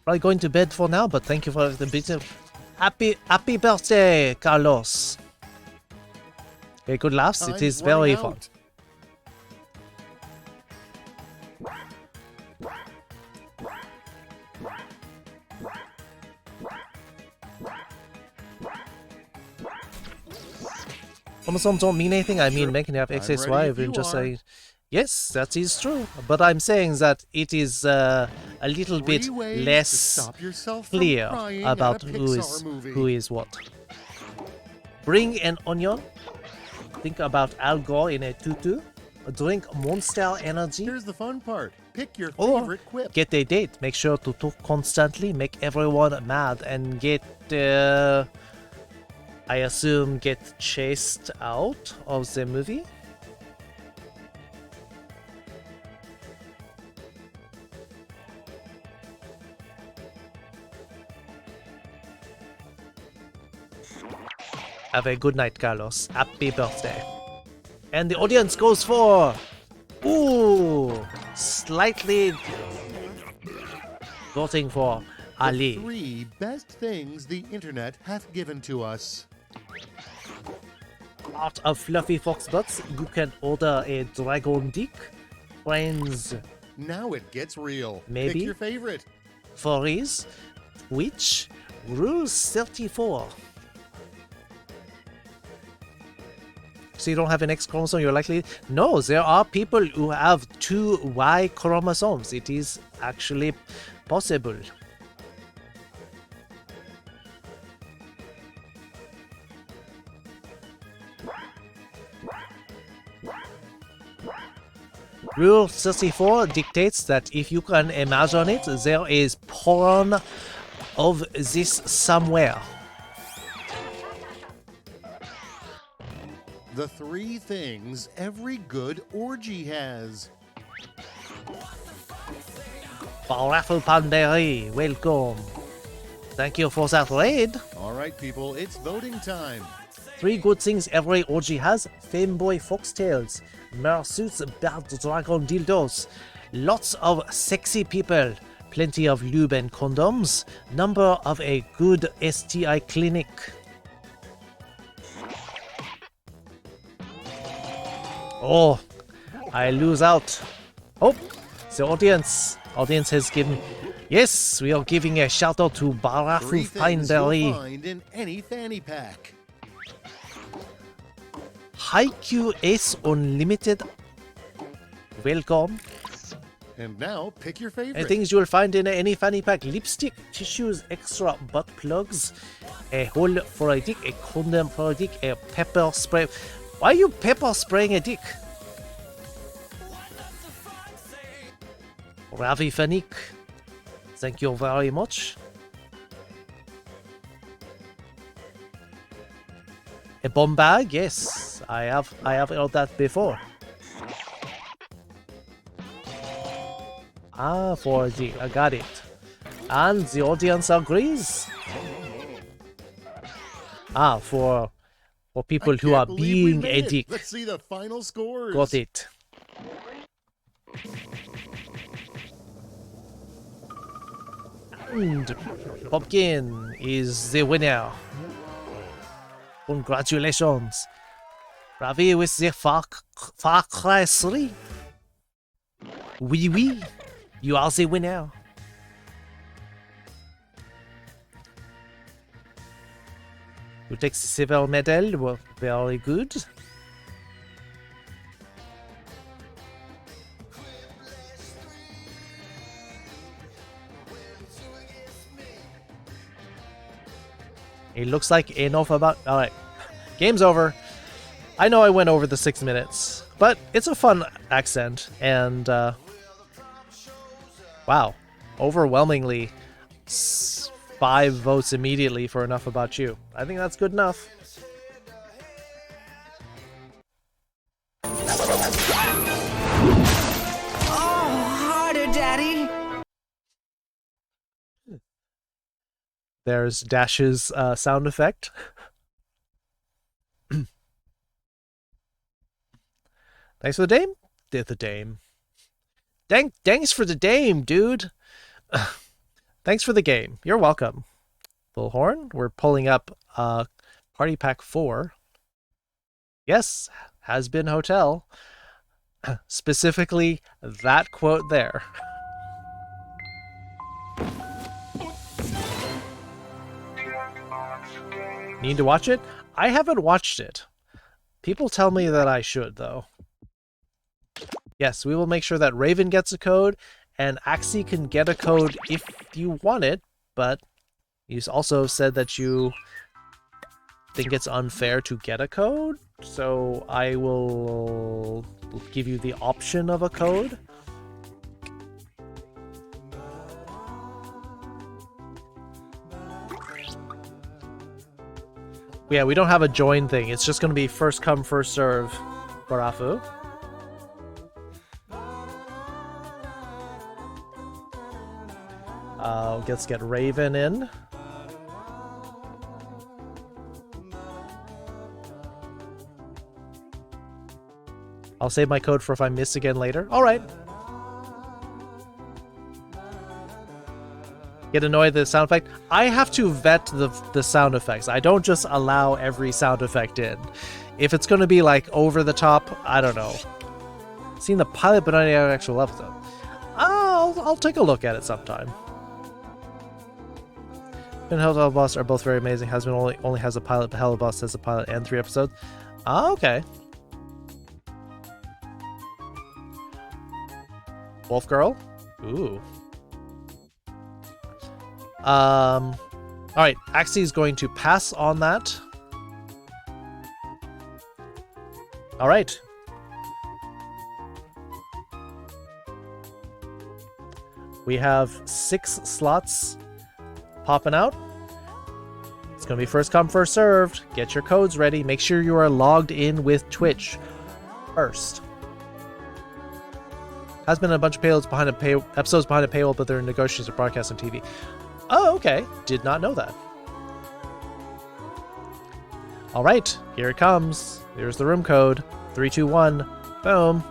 Probably going to bed for now, but thank you for the bit of happy birthday, Carlos. Okay, good laughs. It
Time's
is
running
very fun.
out.
Chromosomes don't mean anything. I mean,
Sure.
making you have
I'm ready
XXY.
if
Will
you
just
are.
say Yes, that is true. But I'm saying that it is a little bit
3 ways to
less
stop yourself from
clear
crying at
about
a
who
Pixar movie.
is what. Bring an onion. Think about Al Gore in a tutu. Drink Monster Energy.
Here's the fun part. Pick your
Or
favorite quip.
get a date. Make sure to talk constantly. Make everyone mad and get, I assume, get chased out of the movie. Have a good night, Carlos. Happy birthday. And the audience goes for... Ooh! Slightly... voting for Ali.
3 best things the internet hath given to us.
Out of fluffy fox butts, you can order a dragon dick. Friends,
Now it gets real.
Maybe.
Pick your favorite.
furries, Twitch, Rules 34. So you don't have an X chromosome, you're likely... No, there are people who have 2 Y chromosomes. It is actually possible. Rule 34 dictates that if you can imagine it, there is porn of this somewhere.
The 3 things every good orgy has.
Falafel Panderi, welcome. Thank you for that raid.
All right, people, it's voting time.
3 good things every orgy has: femboy foxtails, mersuits, bad dragon dildos, lots of sexy people, plenty of lube and condoms, number of a good STI clinic. Oh, I lose out. Oh, the audience has given... Yes, we are giving a shout out to
3
Barafu
things you'll
Findery.
find in any fanny pack.
HiQS Unlimited. Welcome.
And now, pick your favorite.
And things you'll find in any fanny pack: lipstick, tissues, extra butt plugs, a hole for a dick, a condom for a dick, a pepper spray. Why are you pepper spraying a dick? Ravi Fanik. Thank you very much. A bomb bag, yes. I have heard that before. Ah, for the... I got it. And the audience agrees. Ah, for people
I
who are
can't believe we
being
made
a
it.
dick.
Let's see the final scores.
Got it. And Pumpkin is the winner. Congratulations. Ravi with the Far Cry 3. Oui, you are the winner. You take the silver medal, well, very good. It looks like enough about... Alright, game's over. I know I went over the 6 minutes, but it's a fun accent, and wow, overwhelmingly 5 votes immediately for Enough About You. I think that's good enough.
Harder, Daddy.
There's Dash's sound effect. Thanks for the dame? The dame. Thanks for the dame, dude. Thanks for the game. You're welcome. Bullhorn, we're pulling up Party Pack 4. Yes, has been hotel. Specifically, that quote there. Need to watch it? I haven't watched it. People tell me that I should, though. Yes, we will make sure that Raven gets a code, and Axie can get a code if you want it, but you also said that you think it's unfair to get a code, so I will give you the option of a code. Yeah, we don't have a join thing. It's just going to be first come, first serve, Barafu. Let's get Raven in. I'll save my code for if I miss again later. All right. Get annoyed at the sound effect? I have to vet the sound effects. I don't just allow every sound effect in. If it's going to be like over the top, I don't know. Seen the pilot, but not the actual episode. I'll take a look at it sometime. And Hell Boss are both very amazing. Husband only has a pilot, but Hell Boss has a pilot and 3 episodes. Ah, okay. Wolf Girl? Ooh. Alright, Axie is going to pass on that. Alright. We have 6 slots popping out. It's going to be first come, first served. Get your codes ready. Make sure you are logged in with Twitch first. Has been a bunch of episodes behind a paywall, but they're in negotiations with broadcast on TV. Oh, okay. Did not know that. All right, here it comes. Here's the room code. 321. Boom.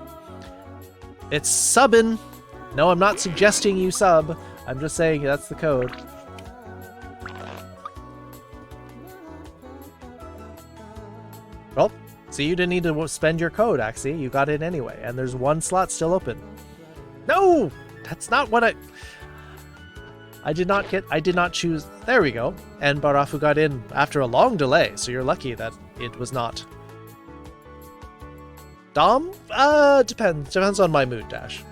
It's subbing. No, I'm not suggesting you sub. I'm just saying that's the code. Well, so you didn't need to spend your code, Axie. You got it anyway, and there's 1 slot still open. No! That's not what I did not choose. There we go. And Barafu got in after a long delay, so you're lucky that it was not. Dom? Depends. Depends on my mood, Dash.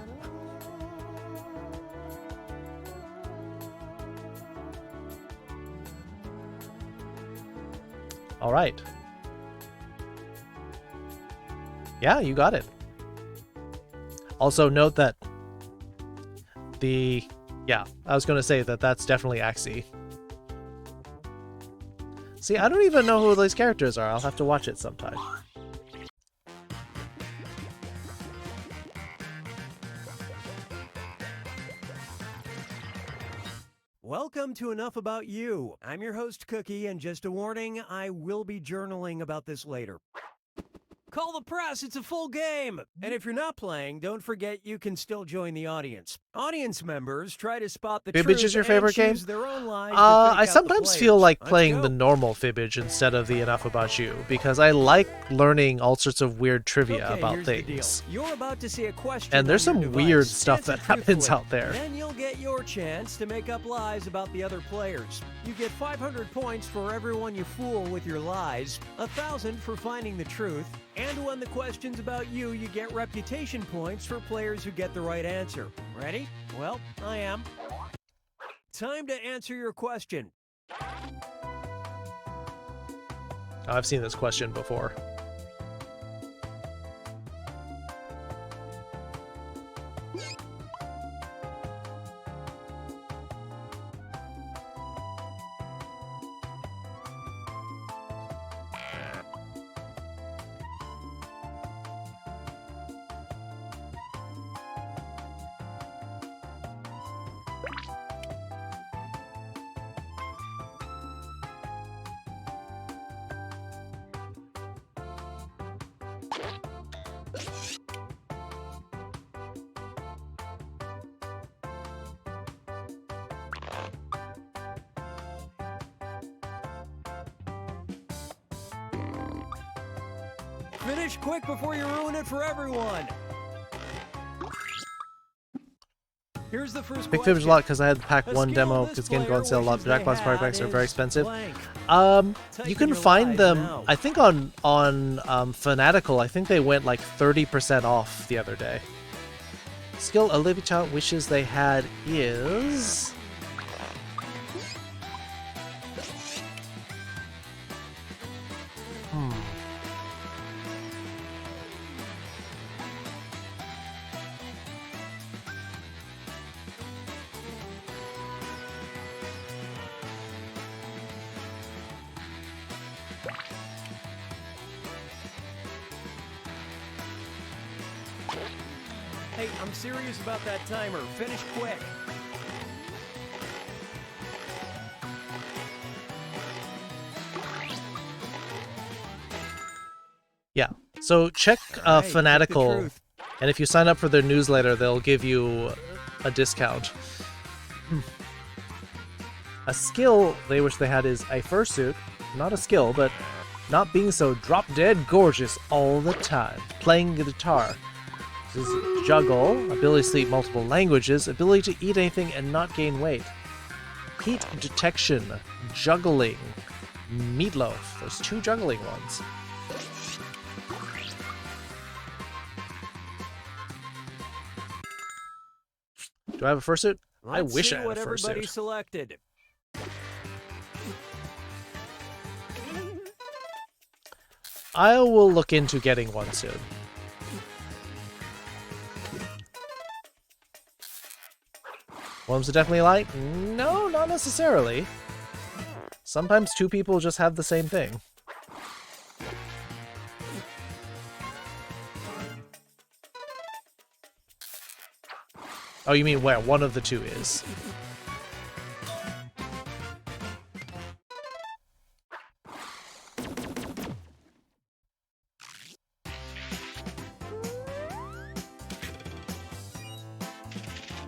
Alright. Yeah, you got it. Also note that yeah, I was going to say that that's definitely Axie. See, I don't even know who these characters are. I'll have to watch it sometime.
Welcome to Enough About You. I'm your host, Cookie, and just a warning, I will be journaling about this later. Call the press, it's a full game! And if you're not playing, don't forget you can still join the audience. Audience members try to spot the
Fibbage
truth
is your
and
favorite game?
choose their own lies to
I
fake out the
sometimes feel
players.
like
Let's
playing
go.
the normal Fibbage instead of the Enough About You, because I like learning all sorts of weird trivia
Okay,
about
here's the
things.
deal. You're about to see a question
And there's
on your
some
device.
weird stuff that
Answer
happens
truthfully.
out there.
Then you'll get your chance to make up lies about the other players. You get 500 points for everyone you fool with your lies, 1,000 for finding the truth, and when the question's about you, you get reputation points for players who get the right answer. Ready? Well, I am. Time to answer your question.
I've seen this question before.
Finish quick before you ruin it for everyone. Here's the first
Big
question.
Fibbage a lot because I had the pack 1
A
demo
skill
because
this
game go
player
on sale a lot.
wishes
Jackbox
they
party
had
packs are very
is
expensive.
blank.
You
Type
can
in your
find
lies
them.
now.
I think on Fanatical. I think they went like 30% off the other day. skill Olivia wishes they had is...
Hey, I'm serious about that timer. Finish quick.
Yeah. So check
All right,
Fanatical,
check the truth.
and if you sign up for their newsletter, they'll give you a discount. A skill they wish they had is a fursuit. Not a skill, but not being so drop-dead gorgeous all the time. Playing the guitar. This is juggle, ability to speak multiple languages, ability to eat anything and not gain weight. Heat detection, juggling, meatloaf. There's 2 juggling ones. Do I have a fursuit? I
Let's
wish
see
I had a
what everybody
fursuit.
selected.
I will look into getting one soon. One's definitely like, no, not necessarily. Sometimes 2 people just have the same thing. Oh, you mean where one of the 2 is?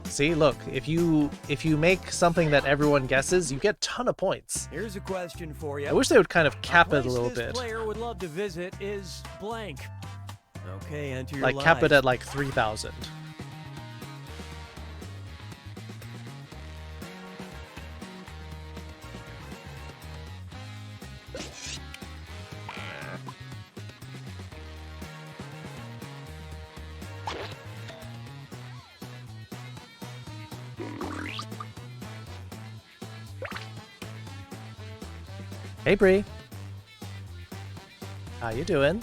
See, look, if you make something that everyone guesses, you get a ton of points.
Here's a question for you.
I wish they would kind of cap it a little
This
bit.
player would love to visit is blank. Okay, enter your
Like cap it
lives.
at like 3,000. Hey Bree. How you doing?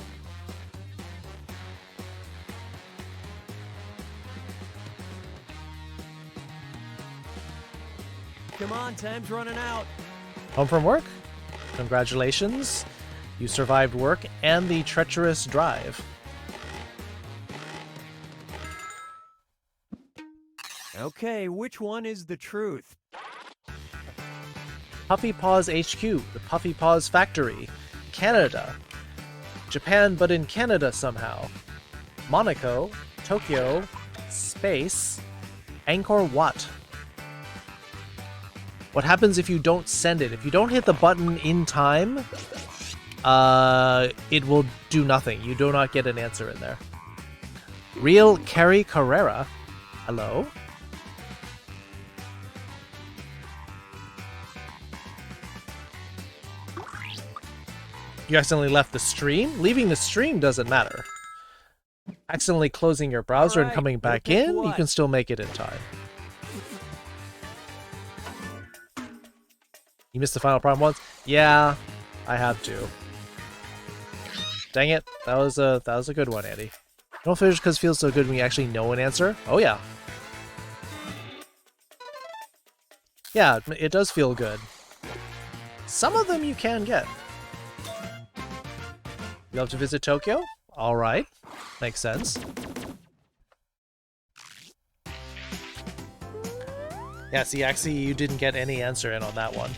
Come on, time's running out.
Home from work? Congratulations. You survived work and the treacherous drive.
Okay, which one is the truth?
Puffy Paws HQ, the Puffy Paws Factory, Canada, Japan but in Canada somehow, Monaco, Tokyo, Space, Angkor Wat. What happens if you don't send it? If you don't hit the button in time, it will do nothing. You do not get an answer in there. Real Carrie Carrera, hello? You accidentally left the stream? Leaving the stream doesn't matter. Accidentally closing your browser and
Alright,
coming back
pick
in, you
what?
can still make it in time. You missed the final problem once? Yeah, I have to. Dang it, that was a good one, Andy. Don't finish because it feels so good when you actually know an answer. Oh yeah. Yeah, it does feel good. Some of them you can get. You love to visit Tokyo? Alright. Makes sense. Yeah, see, actually, you didn't get any answer in on that one.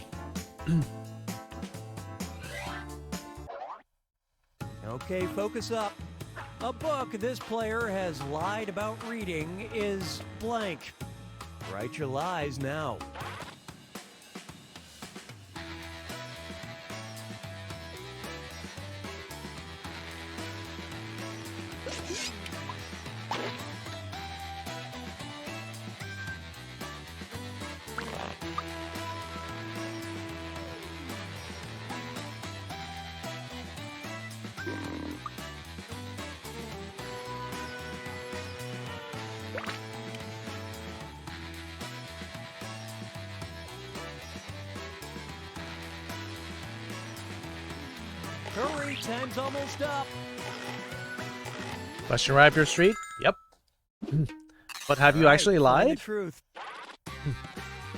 Okay, focus up. A book this player has lied about reading is blank. Write your lies now. Hurry, time's almost up.
Question right up your street? Yep. But have you
All right,
actually
find
lied?
the truth.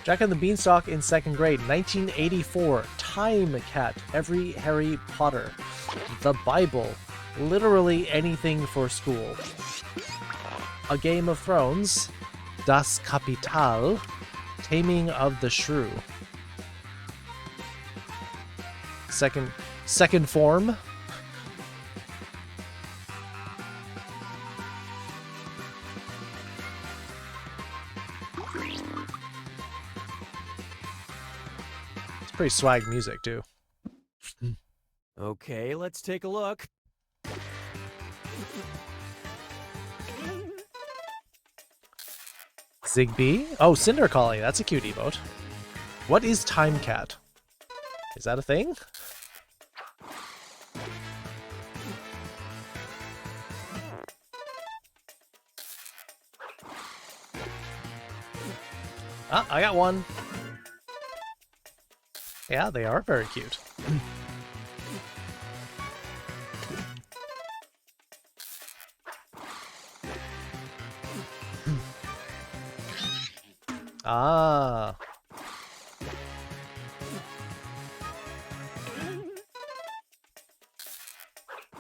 Jack and the Beanstalk in 2nd grade, 1984. Time Cat, Every Harry Potter. The Bible. Literally anything for school. A Game of Thrones. Das Kapital. Taming of the Shrew. Second form. It's pretty swag music too.
Okay, let's take a look.
Zigby? Oh, Cinder Collie. That's a cute emote. What is Time Cat? Is that a thing? Ah, I got one. Yeah, they are very cute. Ah.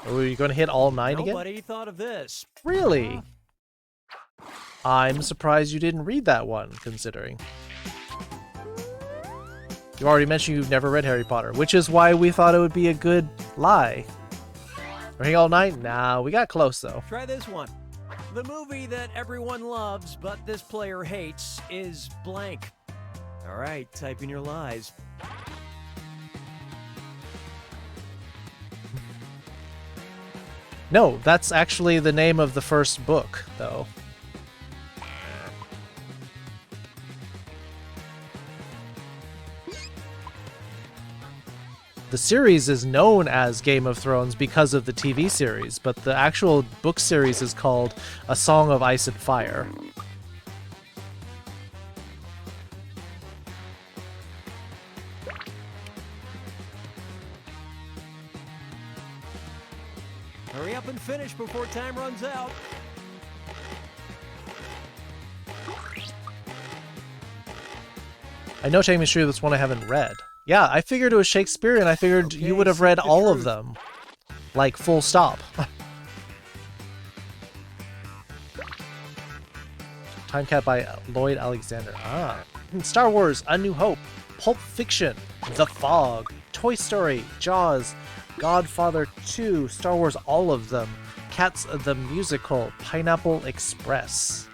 Are you going to hit all 9 again?
Nobody thought of this.
Really? I'm surprised you didn't read that one, considering. You already mentioned you've never read Harry Potter, which is why we thought it would be a good lie. We're hitting all 9? Nah, we got close, though.
Try this one. The movie that everyone loves, but this player hates, is blank. All right, type in your lies.
No, that's actually the name of the first book, though. The series is known as Game of Thrones because of the TV series, but the actual book series is called A Song of Ice and Fire.
Hurry up and finish before time runs out.
I know Taming Shrew, that's one I haven't read. Yeah, I figured it was Shakespearean. I figured
Okay,
you would have read
speak the
all of
truth.
them. Like, full stop. Time Cat by Lloyd Alexander. Ah. Star Wars, A New Hope, Pulp Fiction, The Fog, Toy Story, Jaws, Godfather 2, Star Wars, all of them, Cats the Musical, Pineapple Express.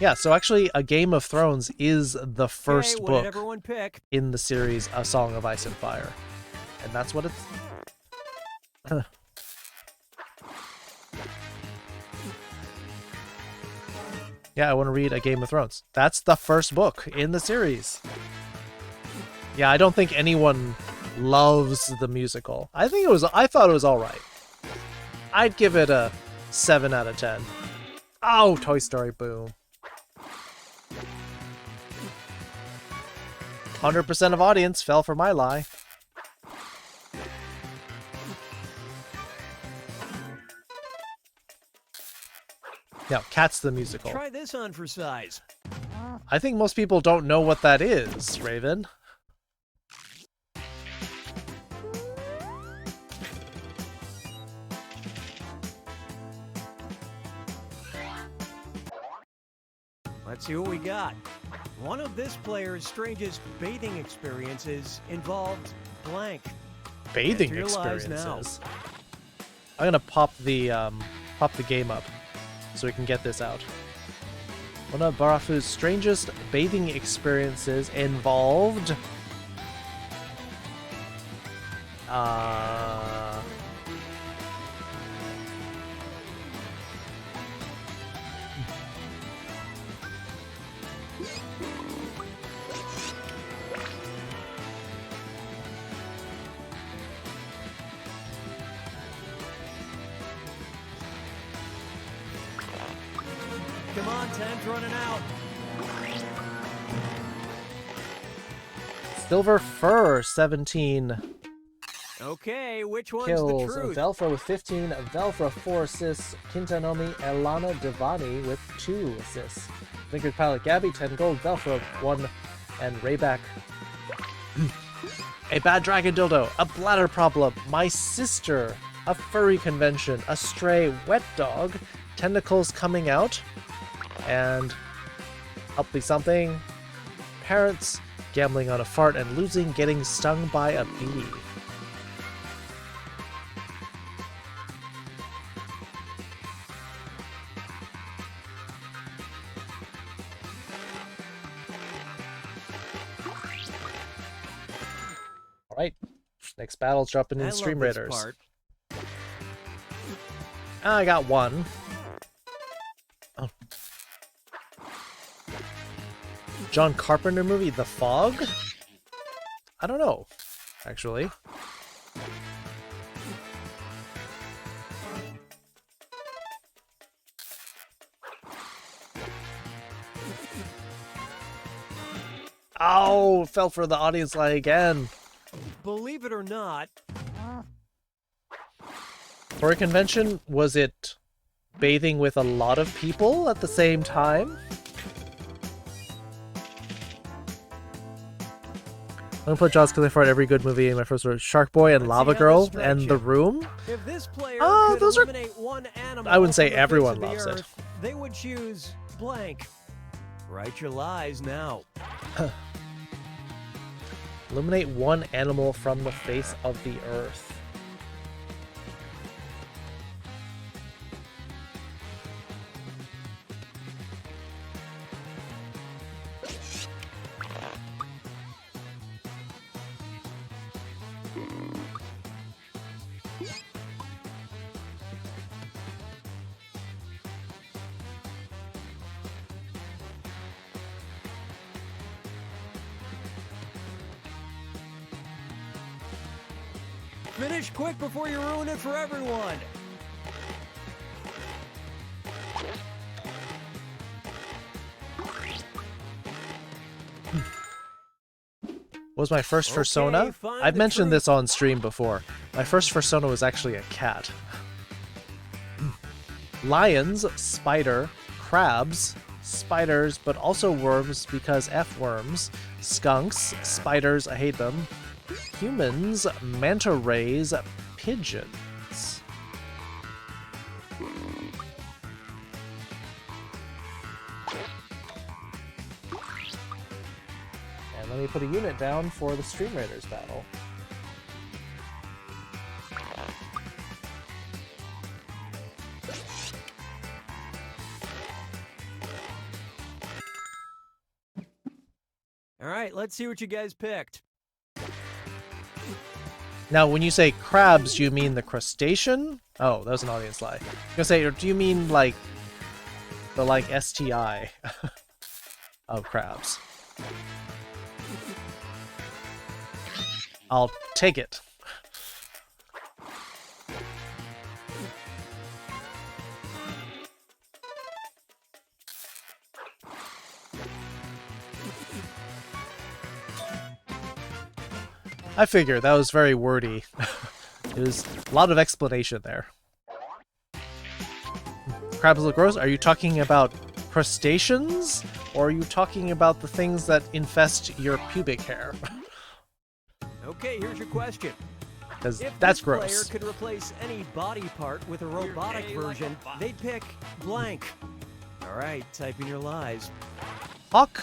Yeah, so actually, A Game of Thrones is the first
Okay, what did
book
everyone pick?
in the series A Song of Ice and Fire. And that's what it's... Yeah, I want to read A Game of Thrones. That's the first book in the series. Yeah, I don't think anyone loves the musical. I thought it was alright. I'd give it a 7 out of 10. Oh, Toy Story, boom. 100% of audience fell for my lie. Now, Cats the Musical.
Try this on for size.
I think most people don't know what that is, Raven.
Let's see what we got. One of this player's strangest bathing experiences involved blank.
Bathing
Enter your lies now.
experiences. I'm gonna pop the game up so we can get this out. One of Barafu's strangest bathing experiences involved
time's running out.
Silver Fur 17
Okay, which one's
kills.
the truth?
Velfra with 15. Velfra 4 assists. Quintanomi Elana Devani with 2 assists. Vinkered Pilot Gabby 10 gold. Velfra 1 and Rayback. A bad dragon dildo. A bladder problem. My sister. A furry convention. A stray wet dog. Tentacles coming out. And help me something. Parents. Gambling on a fart and losing. Getting stung by a bee. Alright, next battle's dropping in Stream Raiders. I got one. Oh. John Carpenter movie, The Fog? I don't know, actually. Oh, fell for the audience lie again.
Believe it or not.
For a convention, was it bathing with a lot of people at the same time? I'm gonna put Jaws because I fought every good movie in my first word. Shark Boy and Lava Girl and The Room.
If this player
Oh,
could
those are.
eliminate one animal
I wouldn't say
from the face
everyone
of the
loves it.
earth, they would choose blank. Write your lies now.
Eliminate one animal from the face of the earth.
Finish quick before you ruin it for everyone.
What was my first fursona?
find
I've
the
mentioned
truth.
this on stream before. My first fursona was actually a cat. Lions, spider, crabs, spiders, but also worms because F worms, skunks, spiders, I hate them, humans, manta rays, pigeons. And let me put a unit down for the Stream Raiders battle.
All right, let's see what you guys picked.
Now, when you say crabs, do you mean the crustacean? Oh, that was an audience lie. I was gonna say, or do you mean like the STI of crabs? I'll take it. I figure that was very wordy. There's a lot of explanation there. Crabs look gross. Are you talking about crustaceans? Or are you talking about the things that infest your pubic hair?
Okay, here's your question.
Because
If
that's
this player
gross.
could replace any body part with a robotic
gay like a
version,
fox.
they'd pick blank. All right, type in your lies.
Hawk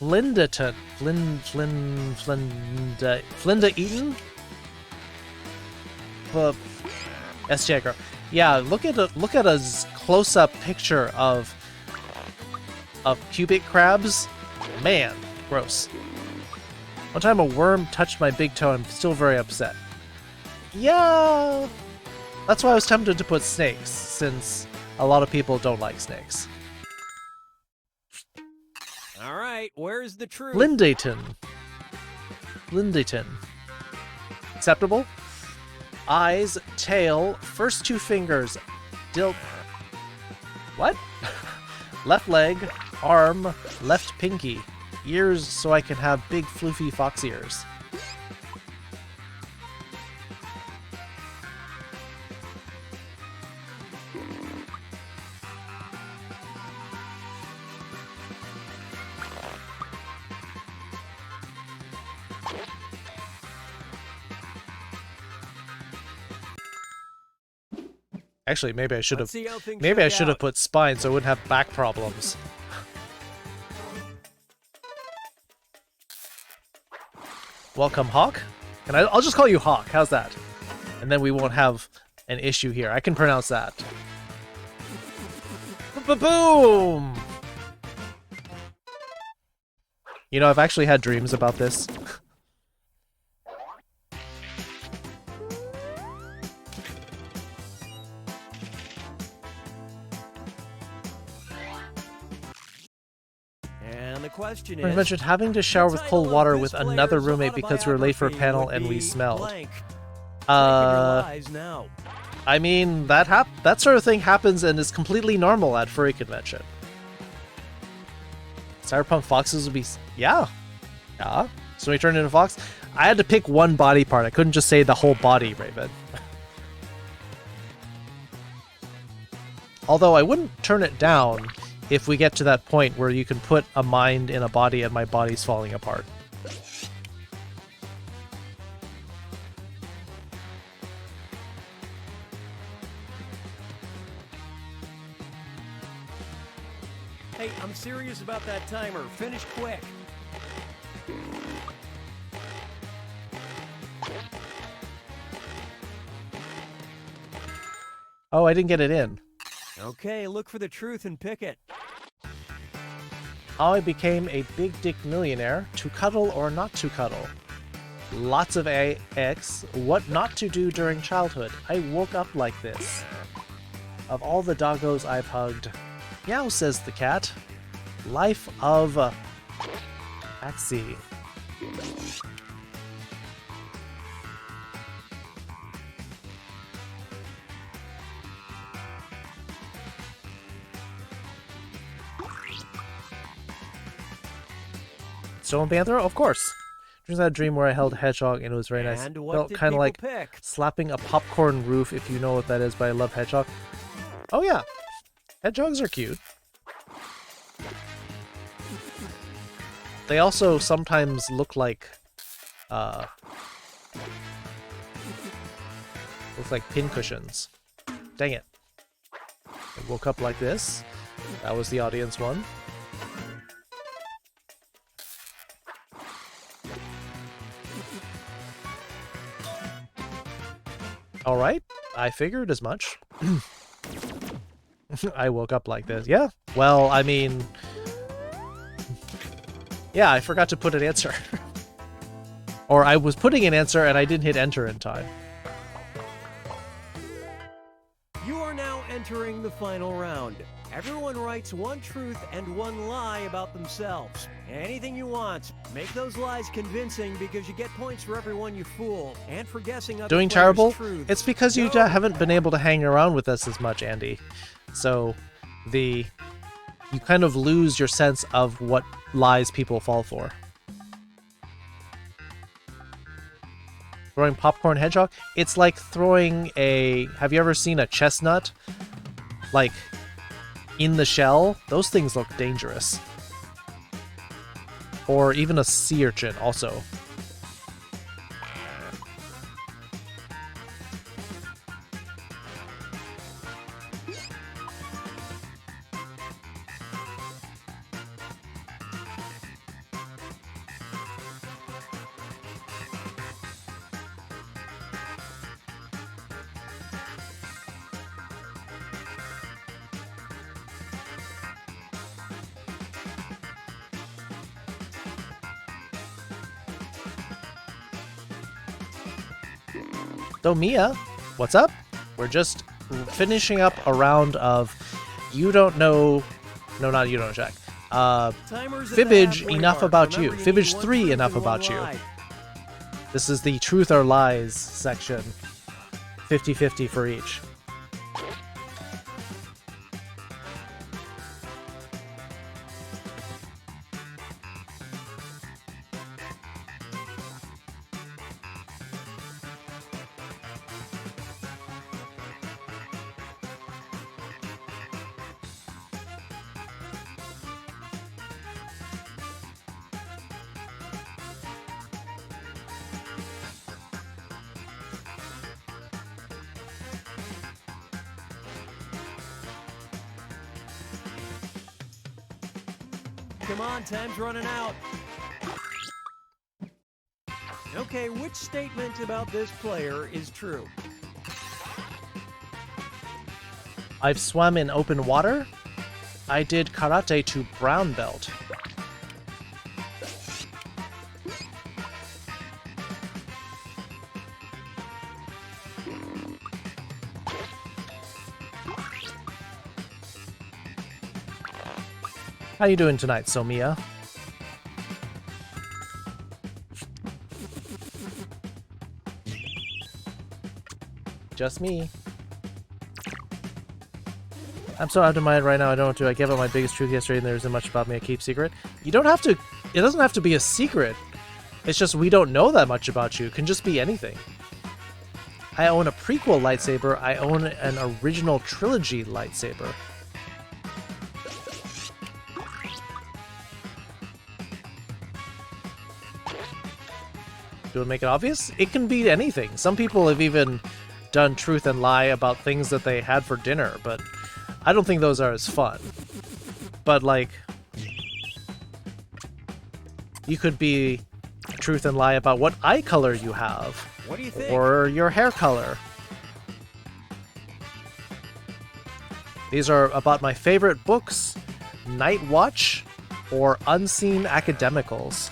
Flindaton. Flinda Eaton? SJ girl. Yeah, look at a close-up picture of pubic crabs. Man, gross. One time a worm touched my big toe and I'm still very upset. Yeah, that's why I was tempted to put snakes, since a lot of people don't like snakes.
All right, where's the truth?
Lindayton. Acceptable? Eyes, tail, first two fingers. What? Left leg, arm, left pinky. Ears so I can have big floofy fox ears. Actually, maybe I should have. Maybe I should have put spine so I wouldn't have back problems. Welcome, Hawk. And I'll just call you Hawk. How's that? And then we won't have an issue here. I can pronounce that. Boom! You know, I've actually had dreams about this.
And the question
I
is,
mentioned having to shower with cold water with another roommate because we were late for a panel and we smelled. I mean, that sort of thing happens and is completely normal at Furry Convention. Cyberpunk foxes would be... Yeah. Yeah. So we turned into a fox? I had to pick one body part. I couldn't just say the whole body, Raven. Although I wouldn't turn it down if we get to that point where you can put a mind in a body and my body's falling apart.
Hey, I'm serious about that timer. Finish quick.
Oh, I didn't get it in.
Okay, look for the truth and pick it.
How I became a big dick millionaire. To cuddle or not to cuddle. Lots of AX. What not to do during childhood. I woke up like this. Of all the doggos I've hugged. Meow, says the cat. Life of... Axie. Stone Panther? Of course. There's that dream where I held a hedgehog and it was very nice.
And what
Felt
did
kind of like
people pick?
slapping a popcorn roof, if you know what that is, but I love hedgehog. Oh yeah. Hedgehogs are cute. They also sometimes look like pincushions. Dang it. I woke up like this. That was the audience one. Alright, I figured as much. I woke up like this. Yeah, well, I mean... Yeah, I forgot to put an answer. Or I was putting an answer and I didn't hit enter in time.
You are now entering the final round. Everyone writes one truth and one lie about themselves. Anything you want. Make those lies convincing because you get points for everyone you fool. And for guessing other
Doing
players'
terrible?
truths.
It's because you haven't been able to hang around with us as much, Andy. So, you kind of lose your sense of what lies people fall for. Throwing popcorn hedgehog? It's like throwing a... Have you ever seen a chestnut? Like, in the shell? Those things look dangerous. Or even a sea urchin, also. So Mia, what's up? We're just finishing up a round of You Don't Know... No, not You Don't Know Jack. Fibbage, enough about you. Fibbage 3, enough about you. This is the Truth or Lies section. 50-50 for each.
Come on, time's running out. Okay, which statement about this player is true?
I've swum in open water. I did karate to brown belt. How you doing tonight, Somiya? Just me. I'm so out of mind right now. I don't know what to do. I gave up my biggest truth yesterday, and there isn't much about me I keep secret. You don't have to. It doesn't have to be a secret. It's just we don't know that much about you. It can just be anything. I own a prequel lightsaber. I own an original trilogy lightsaber. Do I make it obvious? It can be anything. Some people have even done truth and lie about things that they had for dinner, but I don't think those are as fun. But like, you could be truth and lie about what eye color you have.
What do you think?
Or your hair color. These are about my favorite books, Night Watch or Unseen Academicals.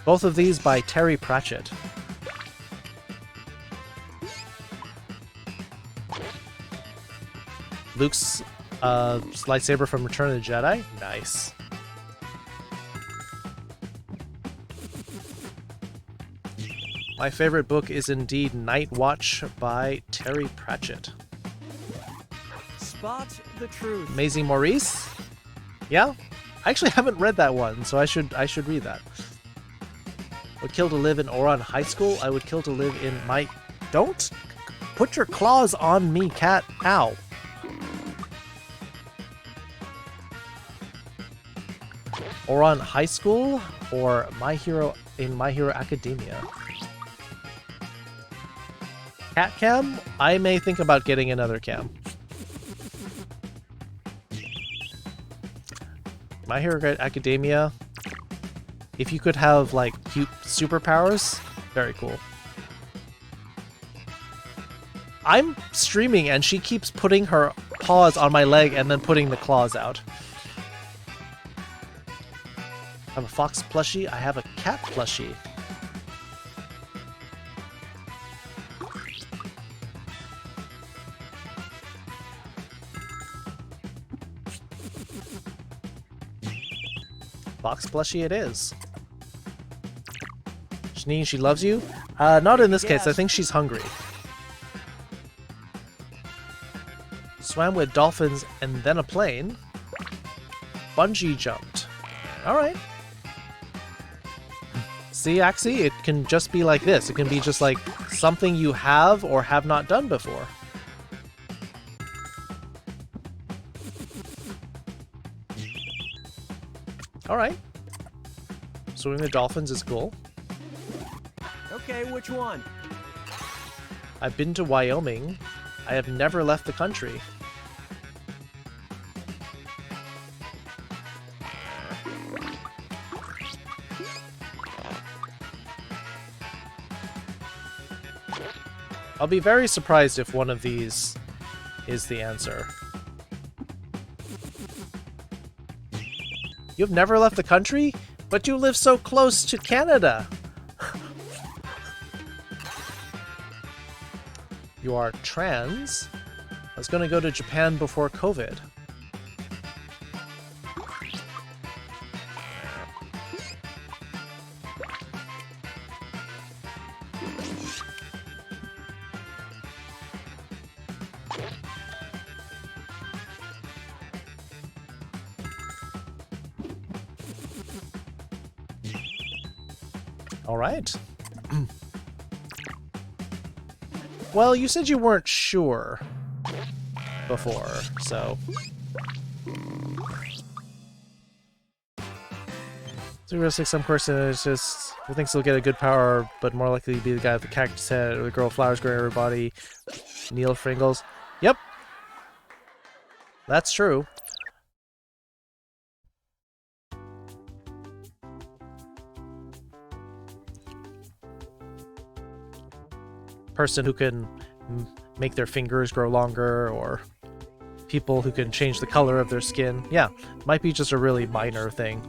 Both of these by Terry Pratchett. Luke's lightsaber from Return of the Jedi. Nice. My favorite book is indeed Night Watch by Terry Pratchett.
Spot the truth.
Amazing Maurice? Yeah? I actually haven't read that one, so I should read that. Would kill to live in Oron High School. I would kill to live in my... Don't put your claws on me, cat. Ow. Oron High School or My Hero Academia. Cat cam? I may think about getting another cam. My Hero Academia. If you could have, like, cute superpowers, very cool. I'm streaming and she keeps putting her paws on my leg and then putting the claws out. I have a fox plushie. I have a cat plushie. Fox plushie it is. Janine, she loves you? Not in this case. I think she's hungry. Swam with dolphins and then a plane. Bungee jumped. Alright. See, Axie? It can just be like this. It can be just like something you have or have not done before. Alright. Swimming with dolphins is cool.
Okay, which one?
I've been to Wyoming. I have never left the country. I'll be very surprised if one of these is the answer. You've never left the country? But you live so close to Canada! You are trans? I was gonna go to Japan before COVID. Alright. Well, you said you weren't sure before, so... 006, some person is just... who thinks he'll get a good power, but more likely to be the guy with the cactus head, or the girl with flowers growing over her body. Neil Fringles. Yep. That's true. person who can make their fingers grow longer, or people who can change the color of their skin. Yeah, might be just a really minor thing.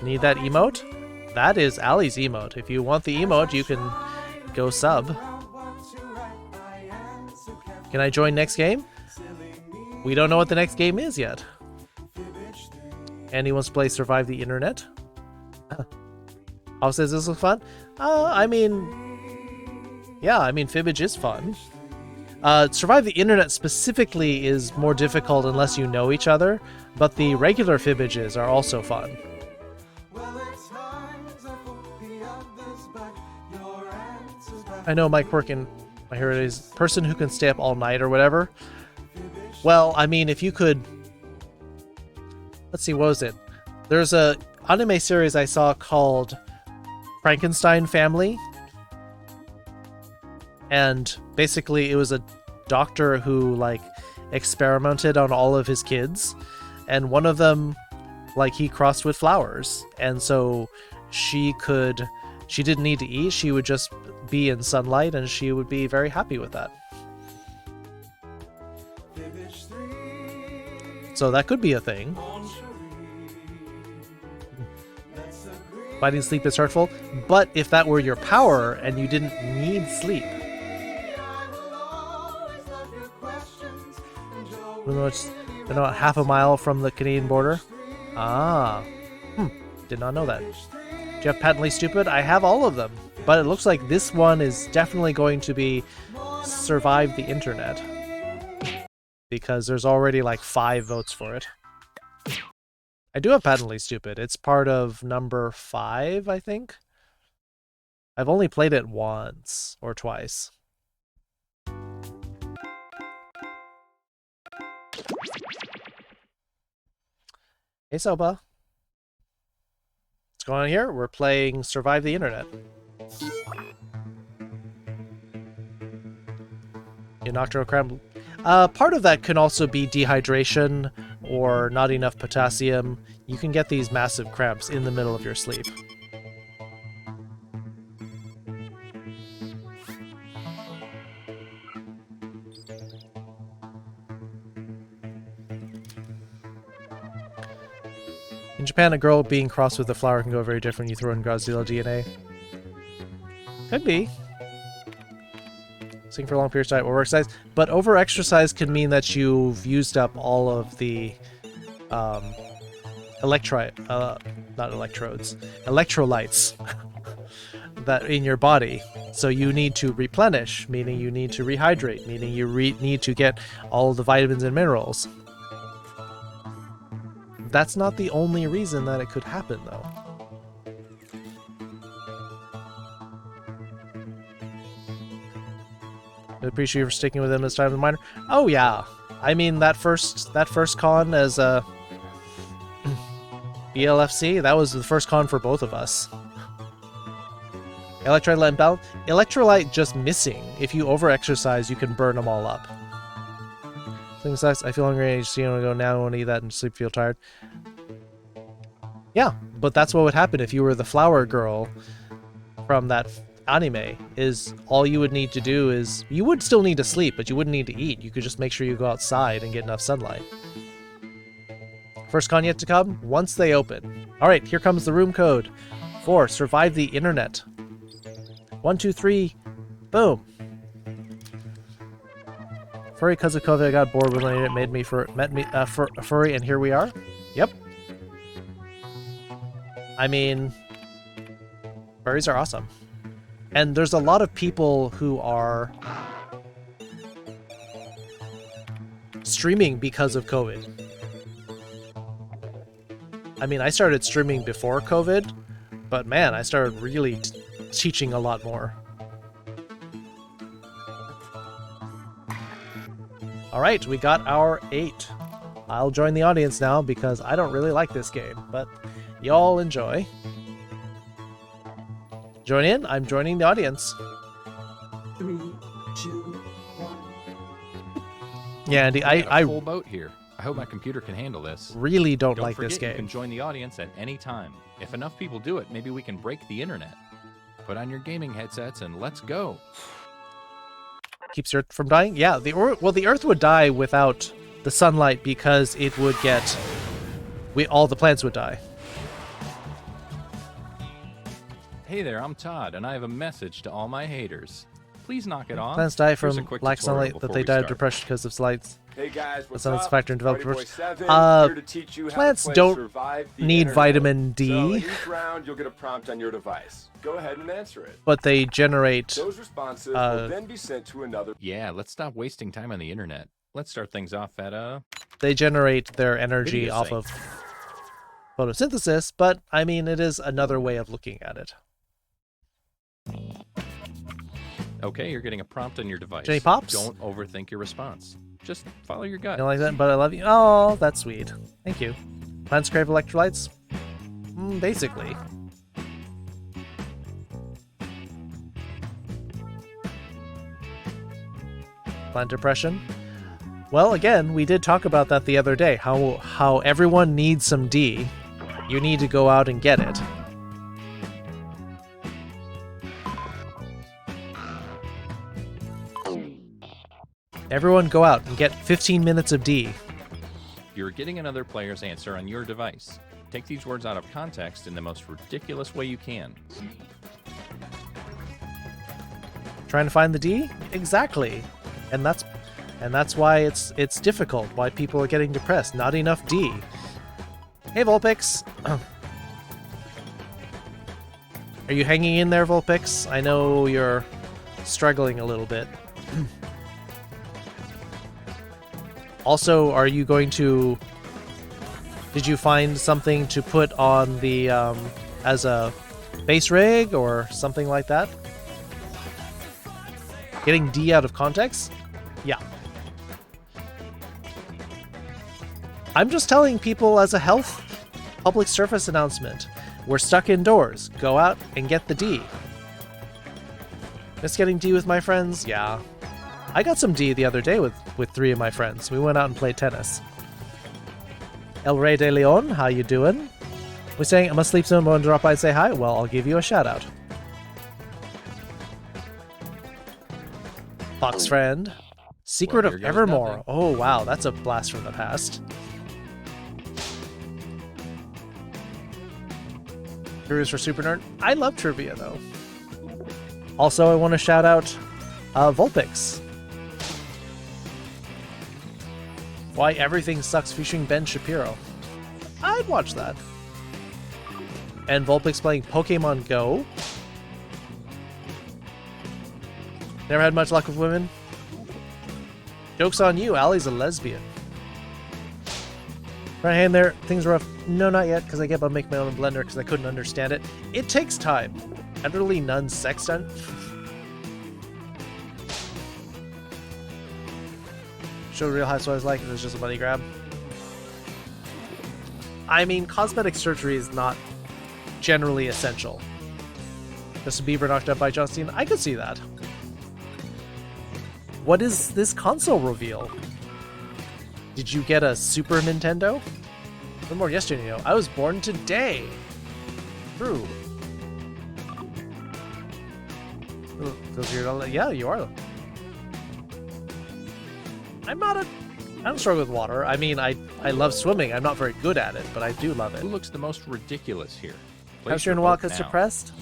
Need that emote? That is Ali's emote. If you want the emote, you can go sub. Can I join next game? We don't know what the next game is yet. Andy wants to play Survive the Internet. How says this was fun? I mean, Fibbage is fun. Survive the Internet specifically is more difficult unless you know each other, but the regular Fibbages are also fun. I know Mike Workin, I hear it is person who can stay up all night or whatever. Well, I mean, if you could... Let's see, what was it? There's a anime series I saw called Frankenstein Family. And basically it was a doctor who, like, experimented on all of his kids. And one of them, like, he crossed with flowers. And so she didn't need to eat, she would just be in sunlight, and she would be very happy with that. So that could be a thing. Fighting sleep is hurtful, but if that were your power and you didn't need sleep. They're not half a mile from the Canadian border. Did not know that. Do you have Patently Stupid? I have all of them, but it looks like this one is definitely going to be Survive the Internet, because there's already like 5 votes for it. I do have Patently Stupid. It's part of number 5, I think. I've only played it once or twice. Hey, Soba. What's going on here? We're playing Survive the Internet. Your nocturnal cramp. Part of that can also be dehydration or not enough potassium. You can get these massive cramps in the middle of your sleep. In Japan, a girl being crossed with a flower can go very different. You throw in Godzilla DNA. Could be. Sing for a long period of time, overexercise. But overexercise can mean that you've used up all of the electrolytes that in your body. So you need to replenish, meaning you need to rehydrate, meaning you need to get all of the vitamins and minerals. That's not the only reason that it could happen, though. I appreciate you for sticking with him this time, the minor. Oh yeah, I mean that first con as a BLFC, that was the first con for both of us. Electrolyte imbalance. Electrolyte just missing. If you overexercise, you can burn them all up. Things sucks. I feel hungry. I just want to go now. I want to eat that and sleep. Feel tired. Yeah, but that's what would happen if you were the flower girl from that anime. Is all you would need to do is you would still need to sleep, but you wouldn't need to eat. You could just make sure you go outside and get enough sunlight. First con yet to come. Once they open. All right, here comes the room code for Survive the Internet. 1, 2, 3, boom. Furry, because of COVID, I got bored with it. Made me furry, and here we are. Yep. I mean, furries are awesome, and there's a lot of people who are streaming because of COVID. I mean, I started streaming before COVID, but man, I started really teaching a lot more. Alright, we got our 8. I'll join the audience now because I don't really like this game, but y'all enjoy. Join in? I'm joining the audience.
3, 2, 1.
Yeah, Andy, I
full boat here. I hope my computer can handle this.
Really don't
Don't
like
forget
this
you can
game.
join the audience at any time. If enough people do it, maybe we can break the internet. Put on your gaming headsets and let's go.
Keeps Earth from dying? Yeah, the Earth would die without the sunlight because it would get... all the plants would die.
Hey there, I'm Todd, and I have a message to all my haters. Please knock it off.
Plants die
Here's
from
a quick
lack
tutorial
sunlight, that
before
they
we
die of
start.
depression because of lights.
Hey guys,
That's
what's
not
up?
a factor in
Party
developed
Boy
depression.
7, here to teach you how to
Plants
play
don't
Survive the
need
Internet.
vitamin D.
So each round, you'll get a prompt on your device. Go ahead and answer it.
But they generate...
Those responses will then be sent to another...
Yeah, let's stop wasting time on the internet. Let's start things off at,
They generate their energy
Video
off
sync.
of photosynthesis, but, I mean, it is another way of looking at it.
Okay, you're getting a prompt on your device.
Jenny Pops?
Don't overthink your response. Just follow your gut.
You don't like that, but I love you. Oh, that's sweet. Thank you. Plants crave electrolytes? Basically. Plant depression? Well, again, we did talk about that the other day. How everyone needs some D. You need to go out and get it. Everyone go out and get 15 minutes of D.
You're getting another player's answer on your device. Take these words out of context in the most ridiculous way you can.
Trying to find the D? Exactly. And that's why it's difficult, why people are getting depressed. Not enough D. Hey Vulpix. Are you hanging in there, Vulpix? I know you're struggling a little bit. Also, are you going to... Did you find something to put on the, as a base rig or something like that? Getting D out of context? Yeah. I'm just telling people as a health public service announcement. We're stuck indoors. Go out and get the D. Miss getting D with my friends? Yeah. I got some D the other day with 3 of my friends. We went out and played tennis. El Rey de Leon, how you doing? We're saying I'm asleep soon, want to drop by and say hi? Well, I'll give you a shout out. Fox friend. Secret
Well,
of
here goes
Evermore.
nothing.
Oh wow, that's a blast from the past. Trivia's for Super Nerd. I love trivia though. Also, I want to shout out Vulpix. Why Everything Sucks featuring Ben Shapiro. I'd watch that. And Vulpix playing Pokemon Go. Never had much luck with women. Joke's on you, Allie's a lesbian. Right hand there, things are rough. No, not yet, because I kept on making my own blender because I couldn't understand it. It takes time. Utterly none sextant. Show Real Housewives like it was just a money grab. I mean, cosmetic surgery is not generally essential. Justin Bieber knocked up by John Cena. I could see that. What is this console reveal? Did you get a Super Nintendo? No more yesterday, you know. I was born today. True. Because you're, yeah, you are. I don't struggle with water. I mean, I love swimming. I'm not very good at it, but I do love it.
Who looks the most ridiculous here?
How's your walk that's depressed?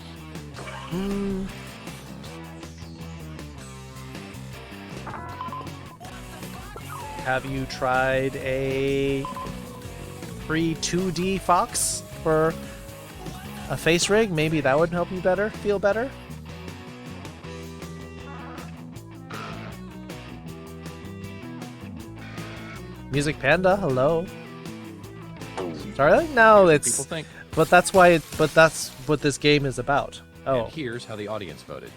Have you tried a free 2D Fox for a face rig? Maybe that would help you feel better. Music Panda, hello. Sorry, no, it's.
People think.
But that's why. But that's what this game is about. Oh,
And here's how the audience voted.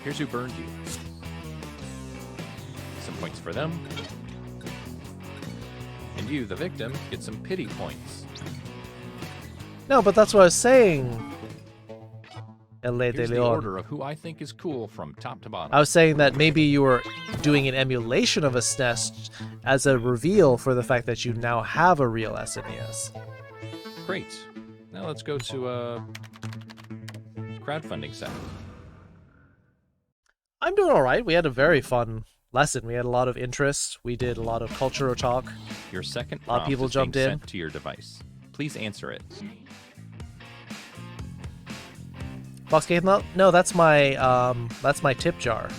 Here's who burned you. Some points for them. And you, the victim, get some pity points.
no, but that's what I was saying. LA de
Here's the
Leon.
order of who I think is cool from top to bottom.
I was saying that maybe you were doing an emulation of a SNES as a reveal for the fact that you now have a real SNES.
Great. Now let's go to crowdfunding side.
I'm doing all right. We had a very fun lesson. We had a lot of interest. We did a lot of cultural talk.
Your second
A lot of
prompt
people
is being
jumped in.
sent to your device. Please answer it.
Box game? No, that's my tip jar.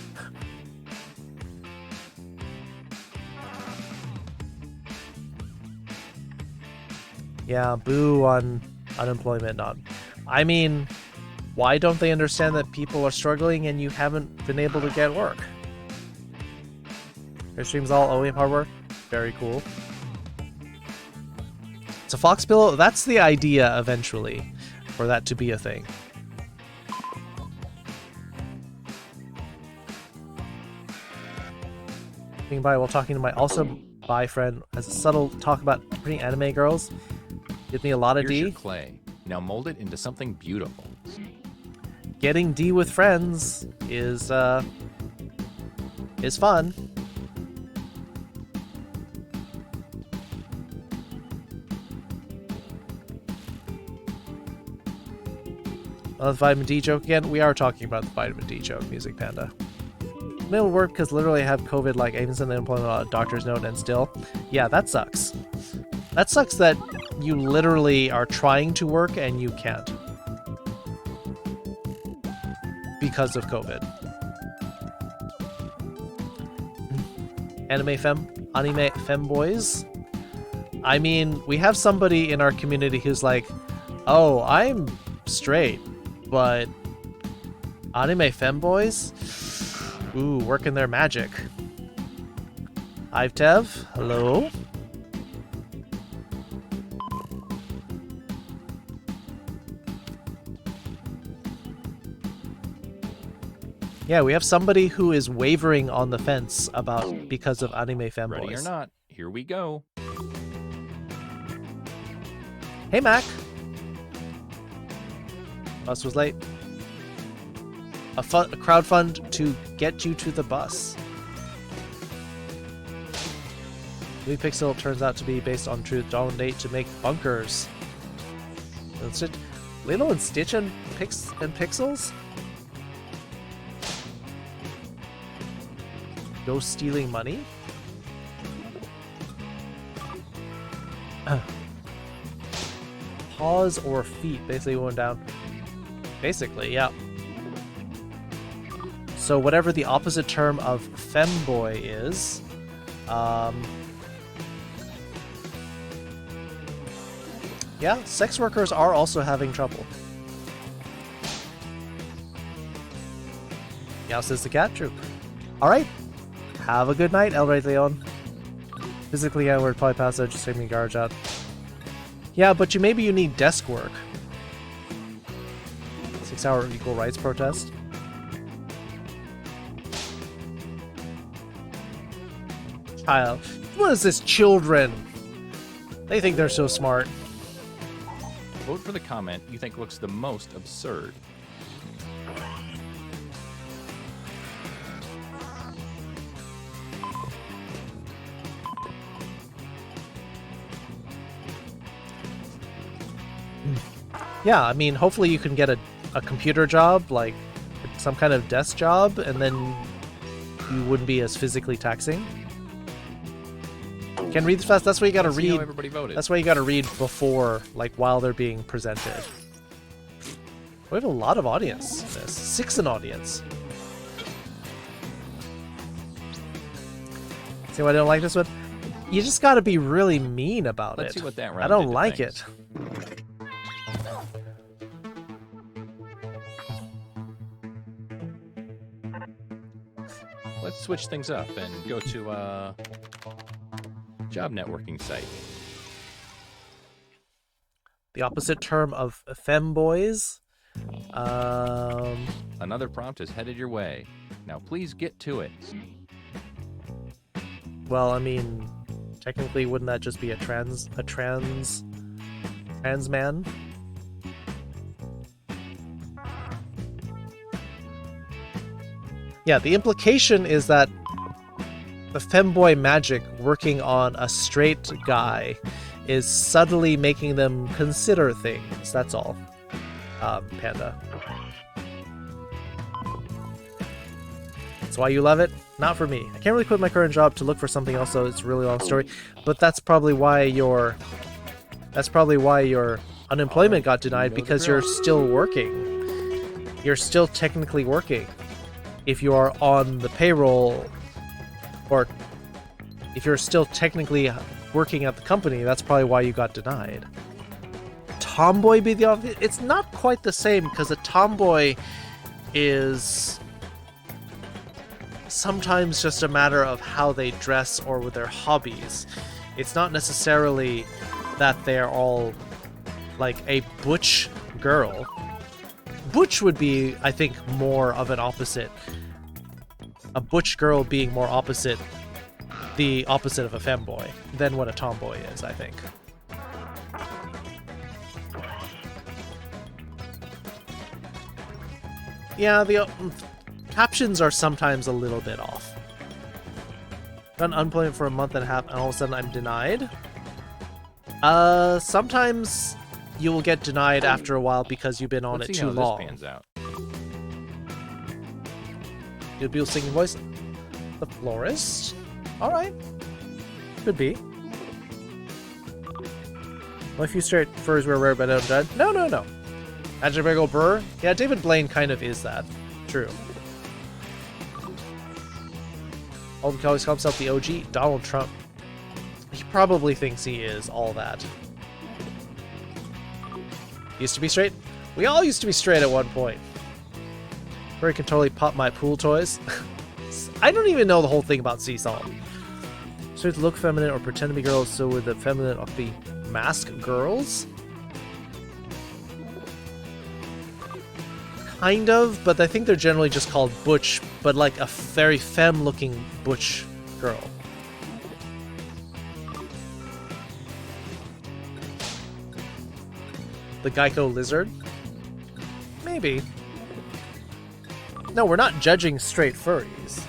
Yeah, boo on unemployment. Not. I mean, why don't they understand that people are struggling and you haven't been able to get work? Your stream's all OEM hardware. Very cool. It's a fox pillow. That's the idea eventually, for that to be a thing. Being by while talking to my also bi friend as a subtle talk about pretty anime girls. Give me a lot of
Here's
D.
your clay. Now mold it into something beautiful.
Getting D with friends is fun. The vitamin D joke again. We are talking about the vitamin D joke, Music Panda. It'll work because literally I have COVID, like I even sent the employment on a doctor's note and still. Yeah, that sucks. That sucks that you literally are trying to work and you can't. Because of COVID. Anime femboys? I mean, we have somebody in our community who's like, oh, I'm straight, but anime femboys? Ooh, working their magic. Ivetev, hello? Yeah, we have somebody who is wavering on the fence about because of anime femboys.
Ready or not, here we go.
Hey, Mac. Bus was late. A crowdfund to get you to the bus. Louis Pixel turns out to be based on truth. Donate to make bunkers. Lilo and Stitch and Pixels? Go stealing money? Paws or feet? Basically going down. Basically, yeah. So whatever the opposite term of femboy is, yeah, sex workers are also having trouble. Yeah, says the cat troop. All right, have a good night, El Rey Leon. Physically, I would probably pass out, just take me garbage out. Yeah, but maybe you need desk work. 6-hour equal rights protest. Child. What is this, children? They think they're so smart.
Vote for the comment you think looks the most absurd.
Yeah, I mean, hopefully you can get a computer job, like some kind of desk job, and then you wouldn't be as physically taxing. Can read this fast. That's why you gotta read.
Everybody voted.
That's why you gotta read before, like, while they're being presented. We have a lot of audience in this. 6 in audience. See why I don't like this one? You just gotta be really mean about
Let's
it.
see what that round
I don't
did to
like
things.
it.
Let's switch things up and go to a job networking site.
The opposite term of femboys.
Another prompt is headed your way. Now please get to it.
Well, I mean, technically, wouldn't that just be a trans man? Yeah, the implication is that the femboy magic working on a straight guy is subtly making them consider things. That's all. Panda. That's why you love it? Not for me. I can't really quit my current job to look for something else, so it's a really long story. But that's probably why your unemployment got denied, because you're still working. You're still technically working. If you are on the payroll, or if you're still technically working at the company, that's probably why you got denied. Tomboy be the obvious? It's not quite the same, because a tomboy is sometimes just a matter of how they dress or with their hobbies. It's not necessarily that they're all like a butch girl. Butch would be, I think, more of an opposite. A butch girl being more opposite, the opposite of a femboy, than what a tomboy is, I think. Yeah, the captions are sometimes a little bit off. Done unemployment for a month and a half, and all of a sudden I'm denied. Sometimes you will get denied after a while because you've been on it too long.
Let's see how this pans out.
You'll be singing voice. The florist? Alright. Could be. Well, if you straight furs were rare but undead. No. Magic Bagel Burr? Yeah, David Blaine kind of is that. True. Alden always calls himself the OG. Donald Trump. He probably thinks he is all that. Used to be straight? We all used to be straight at one point. Where he can totally pop my pool toys. I don't even know the whole thing about sea salt. So to look feminine or pretend to be girls, so with the feminine of the mask girls? Kind of, but I think they're generally just called butch, but like a very femme-looking butch girl. The Geico lizard? Maybe. No, we're not judging straight furries.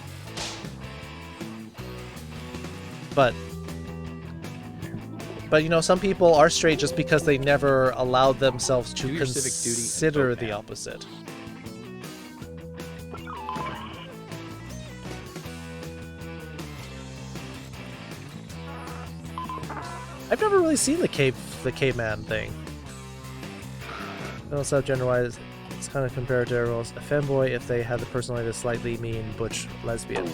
But you know, some people are straight just because they never allowed themselves to consider the opposite. I've never really seen the caveman thing. No, subgender-wise, it's kind of compared to roles. A femboy if they had the personality of slightly mean butch lesbian.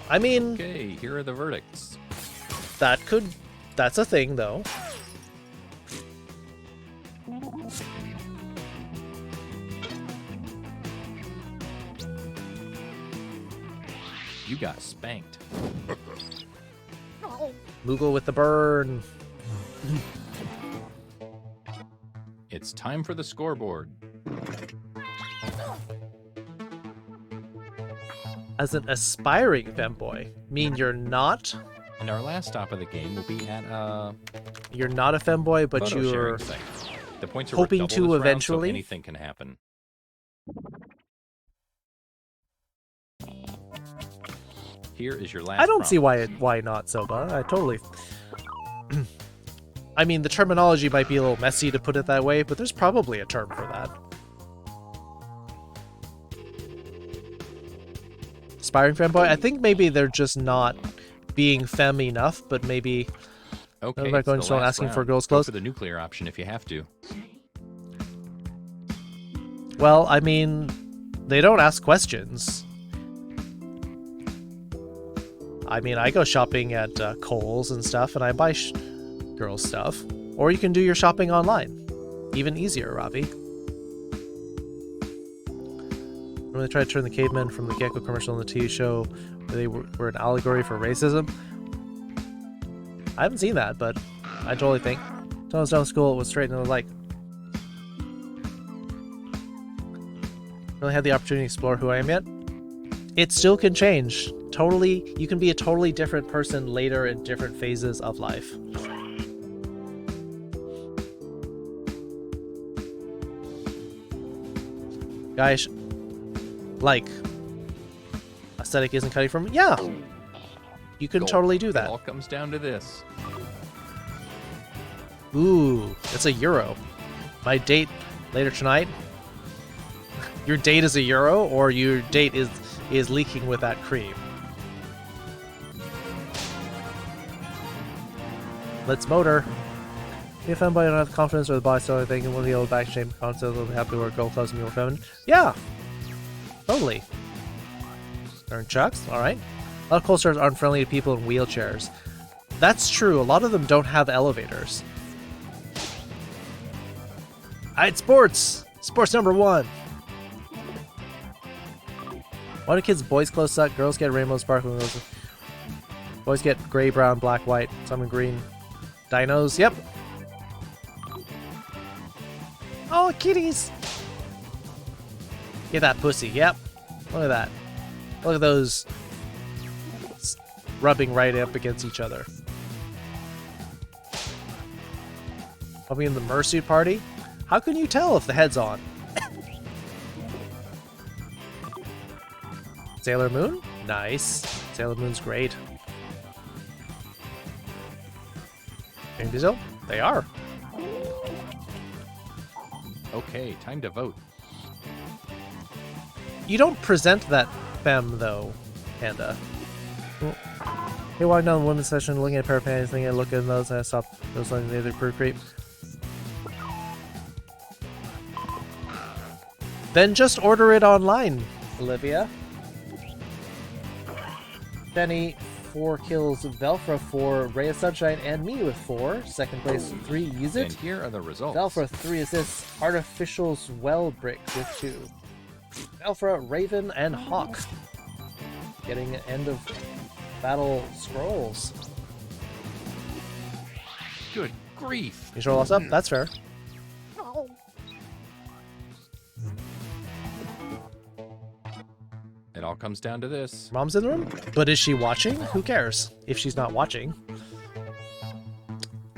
I mean,
okay, here are the verdicts.
That's a thing, though.
You got spanked.
Moogle with the burn.
It's time for the scoreboard.
As an aspiring femboy, mean you're not?
And our last stop of the game will be at
You're not a femboy, but
photo
you're
sharing site. The points are
hoping
worth
to
double this round,
eventually.
so anything can happen. Here is your last.
I don't
prompt.
see why not, Soba. I totally. I mean, the terminology might be a little messy to put it that way, but there's probably a term for that. Aspiring femboy? I think maybe they're just not being femme enough, but maybe.
Okay,
about going
it's the
strong
last
asking for
round.
girls'
Go
clothes?
for the nuclear option if you have to.
Well, I mean, they don't ask questions. I mean, I go shopping at Kohl's and stuff, and I buy girls' stuff. Or you can do your shopping online. Even easier, Ravi. When they tried to turn the cavemen from the Gecko commercial on the TV show where they were an allegory for racism. I haven't seen that, but I totally think. When I was down in school, it was straight and like. Really had the opportunity to explore who I am yet? It still can change. Totally, you can be a totally different person later in different phases of life. Guys, like, aesthetic isn't cutting for me? Yeah. You can
Gold.
totally do
It
that.
all comes down to this.
Ooh, it's a euro. My date later tonight. Your date is a euro, or your date is leaking with that cream. Let's motor. If anybody don't have the confidence or the body style, they can win the old back shame concept. They'll be happy to work gold close and more feminine. Yeah, totally. They're in chucks. All right. A lot of coal stars aren't friendly to people in wheelchairs. That's true. A lot of them don't have elevators. Alright, sports! Sports number 1. Why do kids' boys' clothes suck? Girls get rainbow sparkling roses. Boys get gray, brown, black, white, some in green. Dinos, yep. Oh, kitties! Get that pussy, yep. Look at that. Look at those rubbing right up against each other. I'll be in the Mersuit party. How can you tell if the head's on? Sailor Moon? Nice. Sailor Moon's great. Jane Diesel? They are.
Okay, time to vote.
You don't present that femme, though, Panda. Hey, walking down the women's session, looking at a pair of panties, thinking I look at those, and I stop those like the other per creep. Then just order it online, Olivia. Benny, 4 kills, Velfra 4, Ray of Sunshine, and me with 4. Second place, 3, use it.
And here are the results.
Velfra 3 assists, Artificial's Well Bricks with 2. Velfra, Raven, and Hawk. Getting end of battle scrolls.
Good grief.
You roll us up? That's fair.
It all comes down to this.
Mom's in the room? But is she watching? Who cares if she's not watching?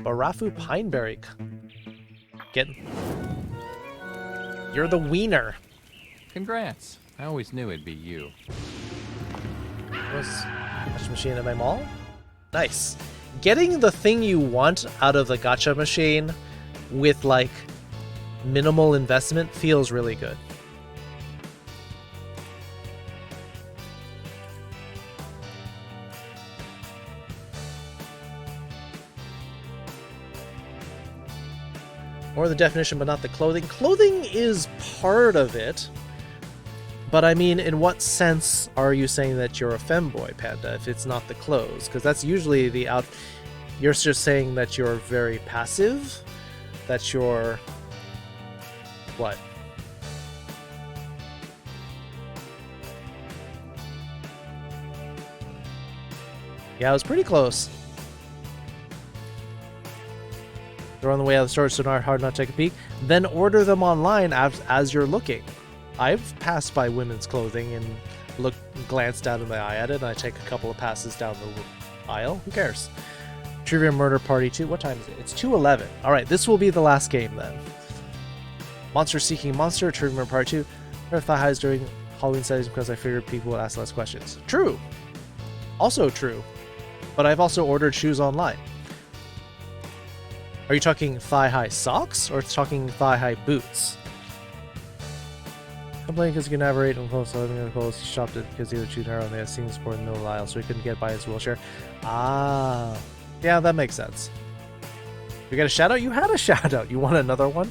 Barafu Pineberry. You're the wiener.
Congrats. I always knew it'd be you.
Was gacha machine at my mall? Nice. Getting the thing you want out of the gacha machine with like minimal investment feels really good. Or the definition, but not the clothing. Clothing is part of it. But I mean, in what sense are you saying that you're a femboy, Panda, if it's not the clothes? Because that's usually the out... You're just saying that you're very passive? That you're... What? Yeah, it was pretty close. They're on the way out of the store, so not hard not to take a peek. Then order them online as you're looking. I've passed by women's clothing and glanced out of my eye at it, and I take a couple of passes down the aisle. Who cares? Trivia Murder Party 2. What time is it? It's 2:11. Alright, this will be the last game then. Monster Seeking Monster, Trivia Murder Party 2. I thigh highs during Halloween settings because I figured people would ask less questions. True. Also true. But I've also ordered shoes online. Are you talking thigh-high socks or talking thigh-high boots? Complaining because he can navigate on close, so living in the clothes. He shopped it because he was too narrow and they had seen sport in the middle aisle, so he couldn't get by his wheelchair. Ah, yeah, that makes sense. You got a shout out? You had a shout out. You want another one?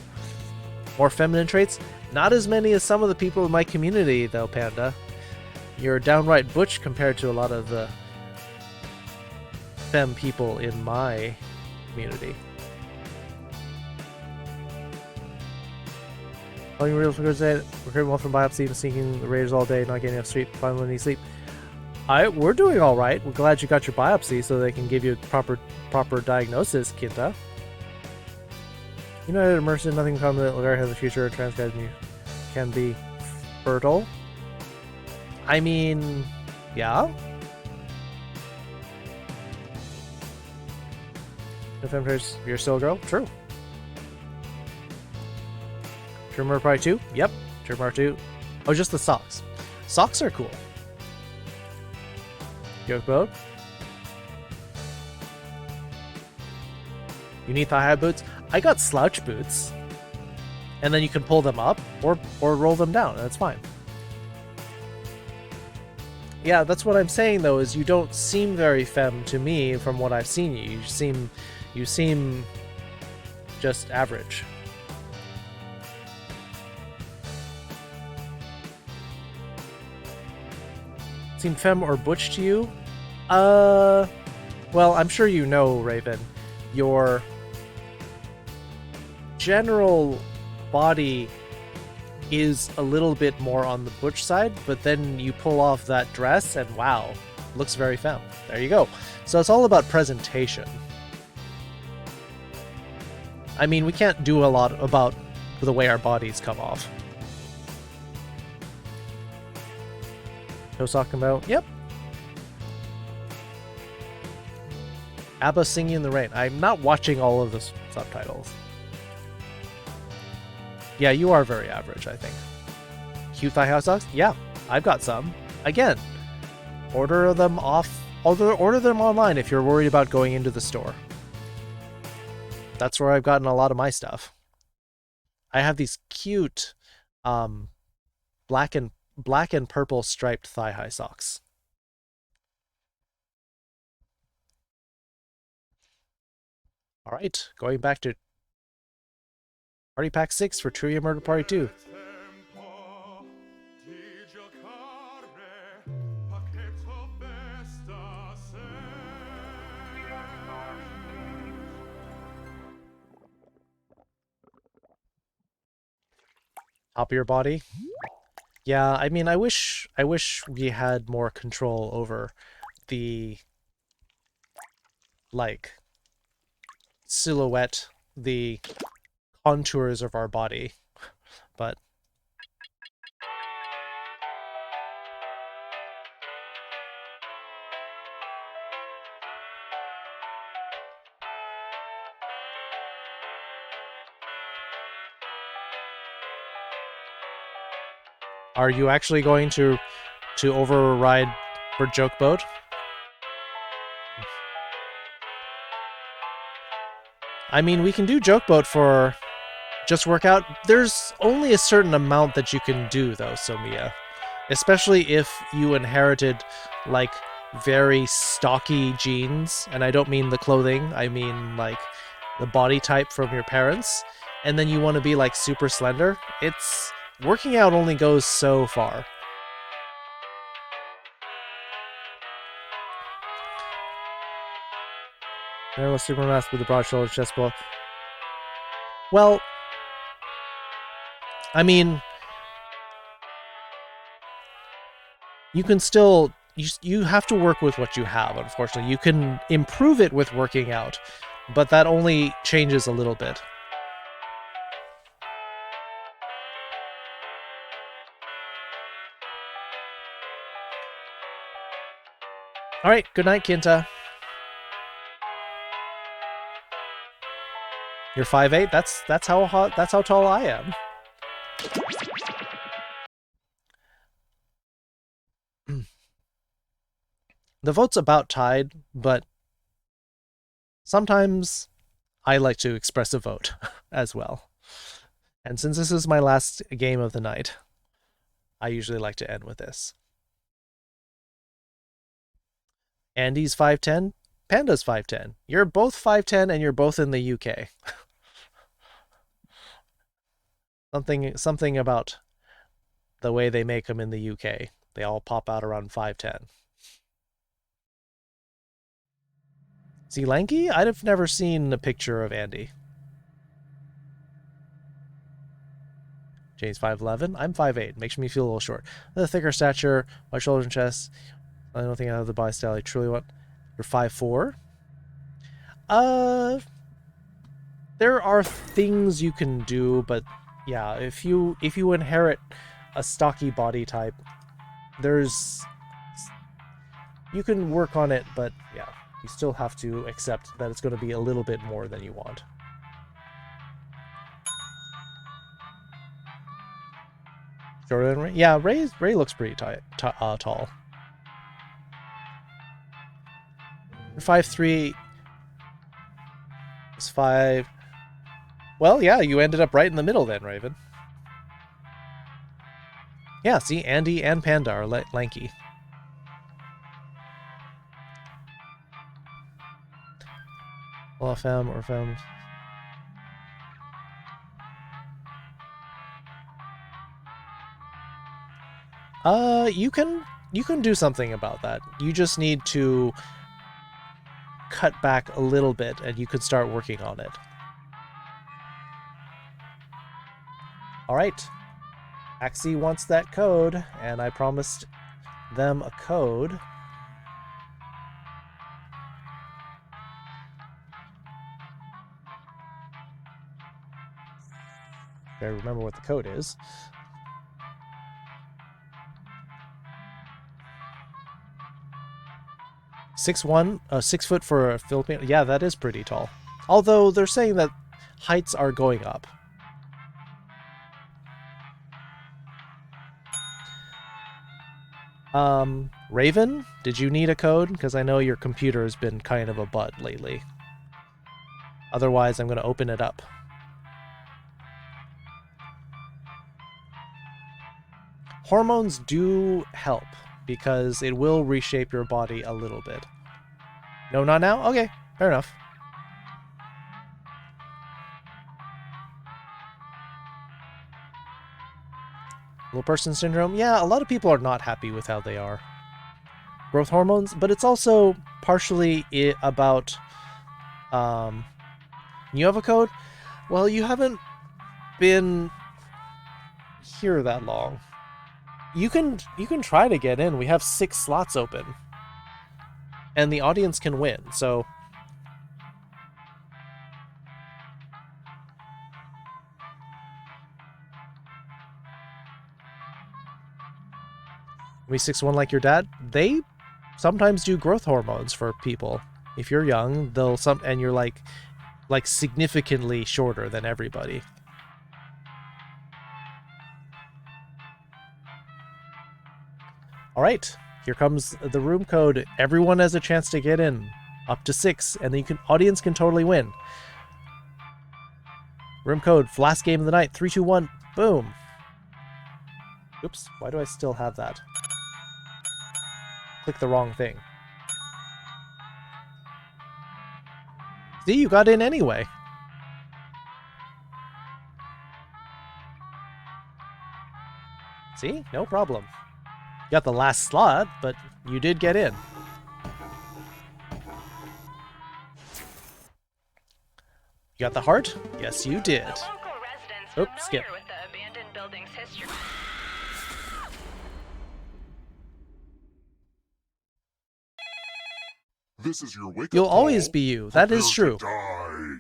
More feminine traits? Not as many as some of the people in my community, though, Panda. You're downright butch compared to a lot of the femme people in my community. Calling real for good recruiting one from biopsy and sneaking the Raiders all day, not getting enough sleep, finally any sleep. We're doing all right. We're glad you got your biopsy so they can give you a proper diagnosis, Kinta. You know, immersive, nothing comes that will have the future. Trans guys can be fertile. I mean, yeah. If you're still a girl, true. Trimmer probably 2? Yep. Trimmer 2. Oh, just the socks. Socks are cool. Joke mode. You need thigh-high boots? I got slouch boots. And then you can pull them up or roll them down, and that's fine. Yeah, that's what I'm saying though, is you don't seem very femme to me from what I've seen you. You seem just average. Seem femme or butch to you? Well, I'm sure you know, Raven, your general body is a little bit more on the butch side, but then you pull off that dress and wow, looks very femme. There you go. So it's all about presentation. I mean, we can't do a lot about the way our bodies come off. Who's talking about? Yep. ABBA singing in the rain. I'm not watching all of the subtitles. Yeah, you are very average, I think. Cute thigh-high socks? Yeah, I've got some. Again, order them off. Order them online if you're worried about going into the store. That's where I've gotten a lot of my stuff. I have these cute black and purple striped thigh-high socks. All right, going back to Party Pack 6 for Trivia Murder Party 2. Top of your body? Yeah, I mean, I wish we had more control over the, like, silhouette, the contours of our body, but are you actually going to override for Joke Boat? I mean, we can do Joke Boat for just workout. There's only a certain amount that you can do, though, Somiya. Especially if you inherited, like, very stocky genes. And I don't mean the clothing. I mean, like, the body type from your parents. And then you want to be, like, super slender. Working out only goes so far. Hairless Supermask with a broad shoulder chest ball. Well, I mean, you can still, you have to work with what you have, unfortunately. You can improve it with working out, but that only changes a little bit. All right, good night, Kinta. You're 5'8"? That's how tall I am. The vote's about tied, but sometimes I like to express a vote as well. And since this is my last game of the night, I usually like to end with this. Andy's 5'10", Panda's 5'10". You're both 5'10", and you're both in the UK. Something about the way they make them in the UK. They all pop out around 5'10". Is he lanky? I've never seen a picture of Andy. James 5'11". I'm 5'8". Makes me feel a little short. The thicker stature, wide shoulders and chest. I don't think I have the body style I truly want. You're 5'4". There are things you can do, but yeah, if you inherit a stocky body type, you can work on it, but yeah, you still have to accept that it's going to be a little bit more than you want. Shorter than Ray? Yeah, Ray looks pretty tall. You're 5'3". It's 5. Well, yeah, you ended up right in the middle then, Raven. Yeah, see, Andy and Panda are lanky. Well, fam or fam. You can do something about that. You just need to cut back a little bit, and you could start working on it. All right. Axie wants that code, and I promised them a code. I remember what the code is. Six foot for a Filipino. Yeah, that is pretty tall. Although they're saying that heights are going up. Raven, did you need a code? Because I know your computer has been kind of a butt lately. Otherwise, I'm going to open it up. Hormones do help, because it will reshape your body a little bit. No, not now? Okay, fair enough. Little person syndrome? Yeah, a lot of people are not happy with how they are. Growth hormones, but it's also partially about... you have a code? Well, you haven't been here that long. You can try to get in. We have 6 slots open. And the audience can win, so... We 6'1" like your dad? They sometimes do growth hormones for people. If you're young, they'll and you're like significantly shorter than everybody. All right, here comes the room code. Everyone has a chance to get in, up to 6, and the audience can totally win. Room code, last game of the night, 3, 2, 1, boom. Oops, why do I still have that? Click the wrong thing. See, you got in anyway. See, no problem. You got the last slot, but you did get in. You got the heart? Yes, you did. Oops, skip.
This is your wake-up
You'll always
call.
be you. That is true.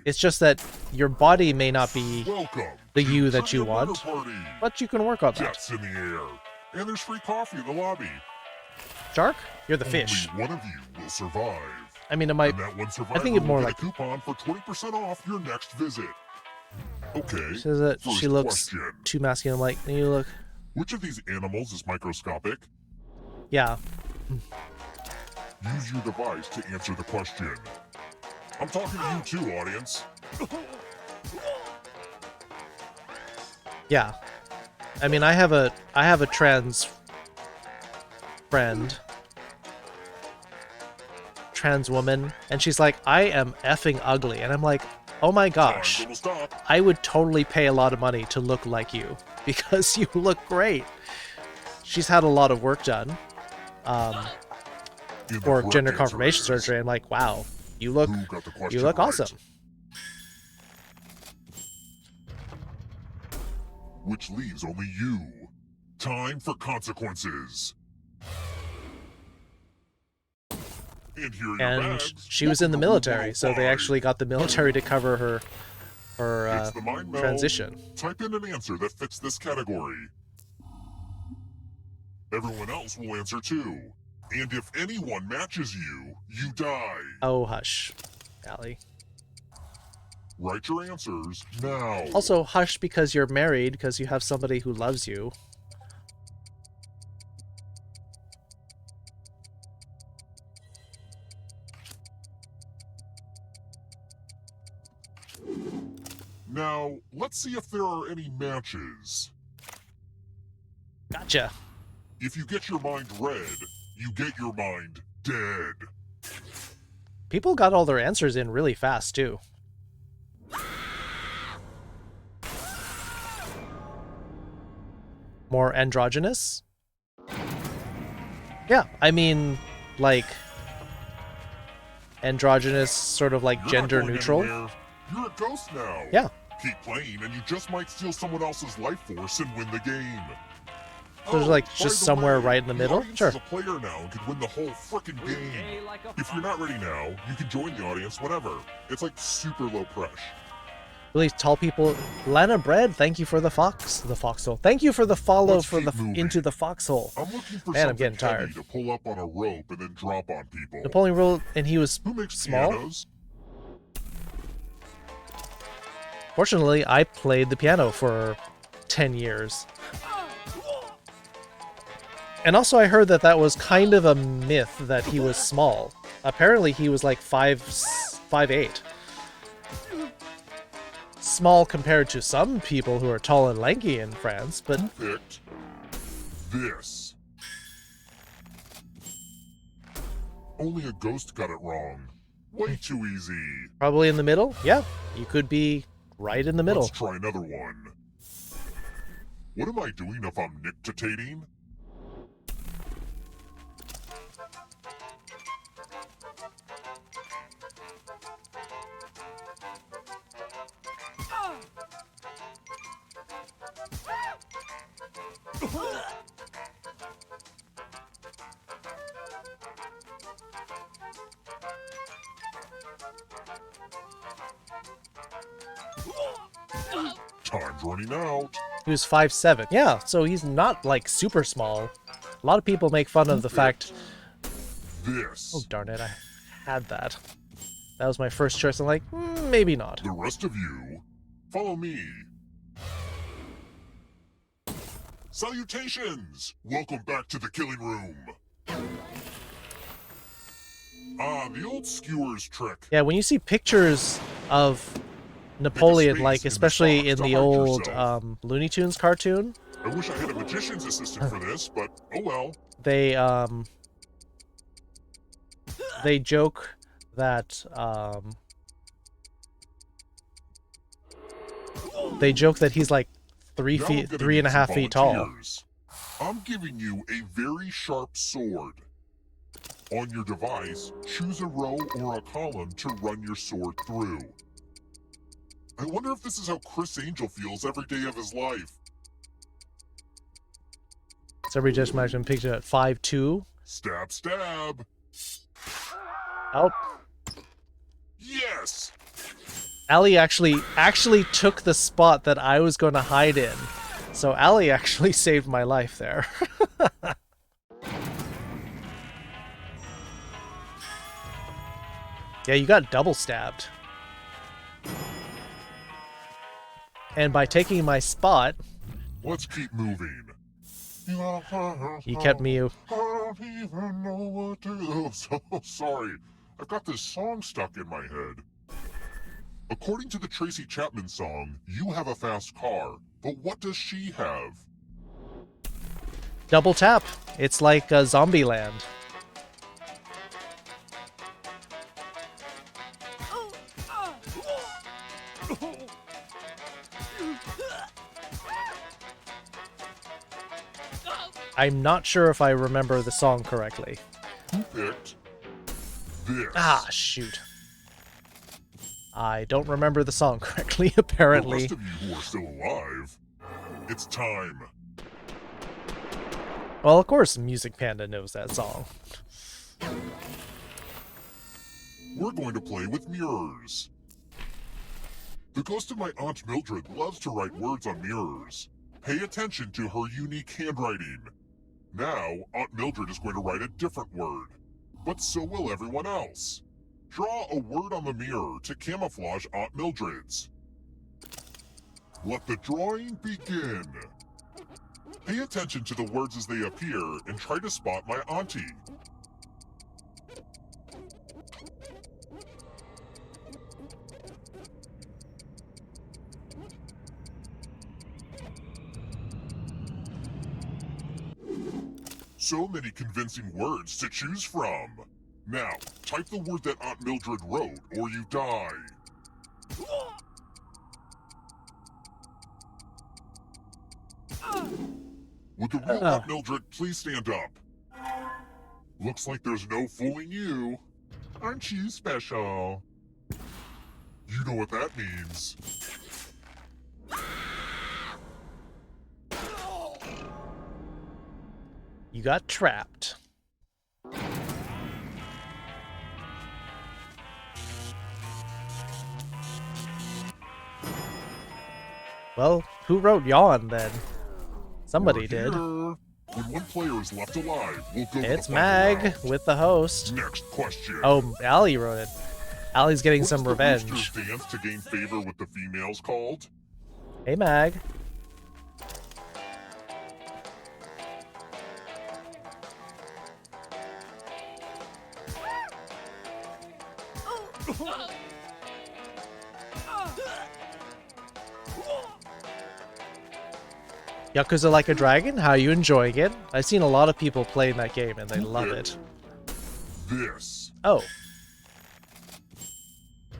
It's just that your body may not be the you that you want, but you can work on that.
Jets in the air, and there's free coffee in the lobby.
Shark? You're the fish.
Only one of you will survive.
I mean, it might.
And that one
I think it's more
will
like
get a coupon for 20% off your next visit. Okay.
Says that
first
she looks
question.
too masculine. Like, you look.
Which of these animals is microscopic?
Yeah.
Use your device to answer the question. I'm talking to you too, audience.
Yeah. I mean, I have a trans friend, trans woman, and she's like, I am effing ugly, and I'm like, oh my gosh, I would totally pay a lot of money to look like you because you look great. She's had a lot of work done for gender confirmation surgery. I'm like, wow, you look awesome.
Which leaves only you. Time for consequences. And here are your
And
bags.
she was in the
Welcome to
military,
room
so they
105.
actually got the military to cover her
It's the mind meld.
transition.
Type in an answer that fits this category. Everyone else will answer too. And if anyone matches you, you die.
Oh, hush, Allie.
Write your answers now.
Also, hush because you're married, because you have somebody who loves you.
Now, let's see if there are any matches.
Gotcha.
If you get your mind red, you get your mind dead.
People got all their answers in really fast, too. More androgynous? Yeah, I mean, like, androgynous, sort of like
You're
gender
not going
neutral.
anywhere. You're a ghost now.
Yeah.
Keep playing and you just might steal someone else's life force and win the game.
So there's like
by
just
the
somewhere
way,
right in the middle?
audience
Sure.
is a player now and can win the whole frickin' game. If you're not ready now, you can join the audience whenever. It's like super low pressure.
Really tall people. Lana Bread, thank you for the foxhole. Thank you for the follow
Let's
for
keep
the
moving.
into the foxhole.
I'm looking for
Man, I'm
something
getting tired.
heavy to pull up on a rope and then drop on people.
Napoleon ruled, and he was
Who makes
small.
pianos?
Fortunately, I played the piano for 10 years. And also I heard that that was kind of a myth that he was small. Apparently he was like 5'8". Small compared to some people who are tall and lanky in France, but
Who picked this? Only a ghost got it wrong. Way too easy.
probably in the middle. Yeah, you could be right in the middle.
Let's try another one. What am I doing if I'm nictitating? Time's running out.
He was 5'7". Yeah, so he's not like super small. A lot of people make fun of the fact.
This.
Oh darn it! I had that. That was my first choice. I'm like, maybe not.
The rest of you, follow me. Salutations! Welcome back to the killing room. Ah, the old skewers trick.
Yeah, when you see pictures of Napoleon,
space
like
in the
especially
box
in
to
the
hide
old
yourself.
Looney Tunes cartoon,
I wish I had a magician's assistant for this, but oh well.
they joke that he's like
Now I'm gonna need some
3.5 feet tall.
volunteers. I'm giving you a very sharp sword. On your device, choose a row or a column to run your sword through. I wonder if this is how Chris Angel feels every day of his life.
So every just imagine picture at 5'2".
Stab, stab.
Oh,
Yes!
Allie actually took the spot that I was going to hide in. So Allie actually saved my life there. Yeah, you got double stabbed. And by taking my spot,
Let's keep moving.
he kept me.
I don't even know what to do. So sorry. I've got this song stuck in my head. According to the Tracy Chapman song, you have a fast car. But what does she have?
Double tap. It's like Zombieland. I'm not sure if I remember the song correctly.
Who picked this?
Ah, shoot. I don't remember the song correctly,
The
apparently.
rest of you who are still alive, it's time.
Well, of course, Music Panda knows that song.
We're going to play with mirrors. The ghost of my Aunt Mildred loves to write words on mirrors. Pay attention to her unique handwriting. Now, Aunt Mildred is going to write a different word. But so will everyone else. Draw a word on the mirror to camouflage Aunt Mildred's. Let the drawing begin. Pay attention to the words as they appear and try to spot my auntie. so many convincing words to choose from. Now, type the word that Aunt Mildred wrote, or you die. Would the real Aunt Mildred please stand up? Looks like there's no fooling you. Aren't you special? You know what that means.
You got trapped. Well, who wrote yawn then? Somebody
We're
did.
here. When one player is left alive, we'll go
It's
to the final
Mag
round.
with the host.
Next question.
Oh, Allie wrote it. Allie's getting
What
some
is the
revenge.
rooster's dance to gain favor with the females called?
Hey, Mag. Yakuza Like a Dragon? How are you enjoying it? I've seen a lot of people playing that game and they love it.
This.
Oh.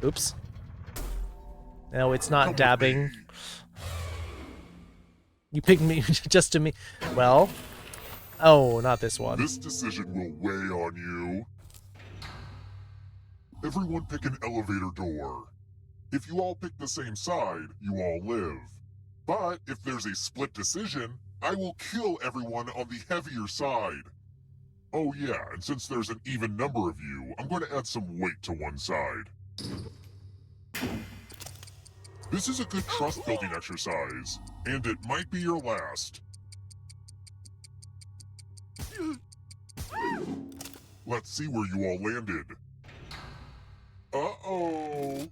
Oops. No, it's not
Come with
dabbing.
me.
You picked me just to me. Well. Oh, not this one.
This decision will weigh on you. Everyone pick an elevator door. If you all pick the same side, you all live. But if there's a split decision, I will kill everyone on the heavier side. Oh yeah, and since there's an even number of you, I'm going to add some weight to one side. This is a good trust-building exercise, and it might be your last. Let's see where you all landed. Uh-oh.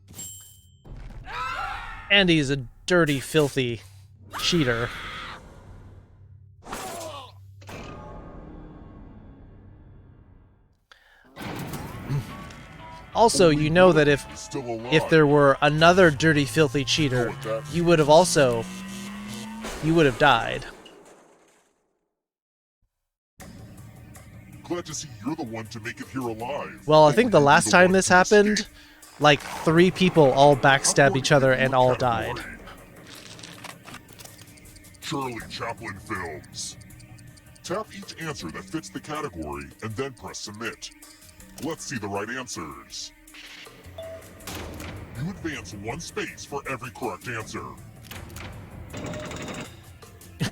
Andy's a dirty, filthy cheater. Also, you know that if
Still alive.
there were another dirty, filthy cheater, you would have died.
Glad to see you're the one to make it here alive.
Well, I
Or
think the
you'll be
last time
one
this
to
happened,
escape.
like 3 people all
I'm
backstabbed
going
each
to
other
give you
and
a
all
category.
died.
Charlie Chaplin Films. Tap each answer that fits the category and then press submit. Let's see the right answers. You advance 1 space for every correct answer.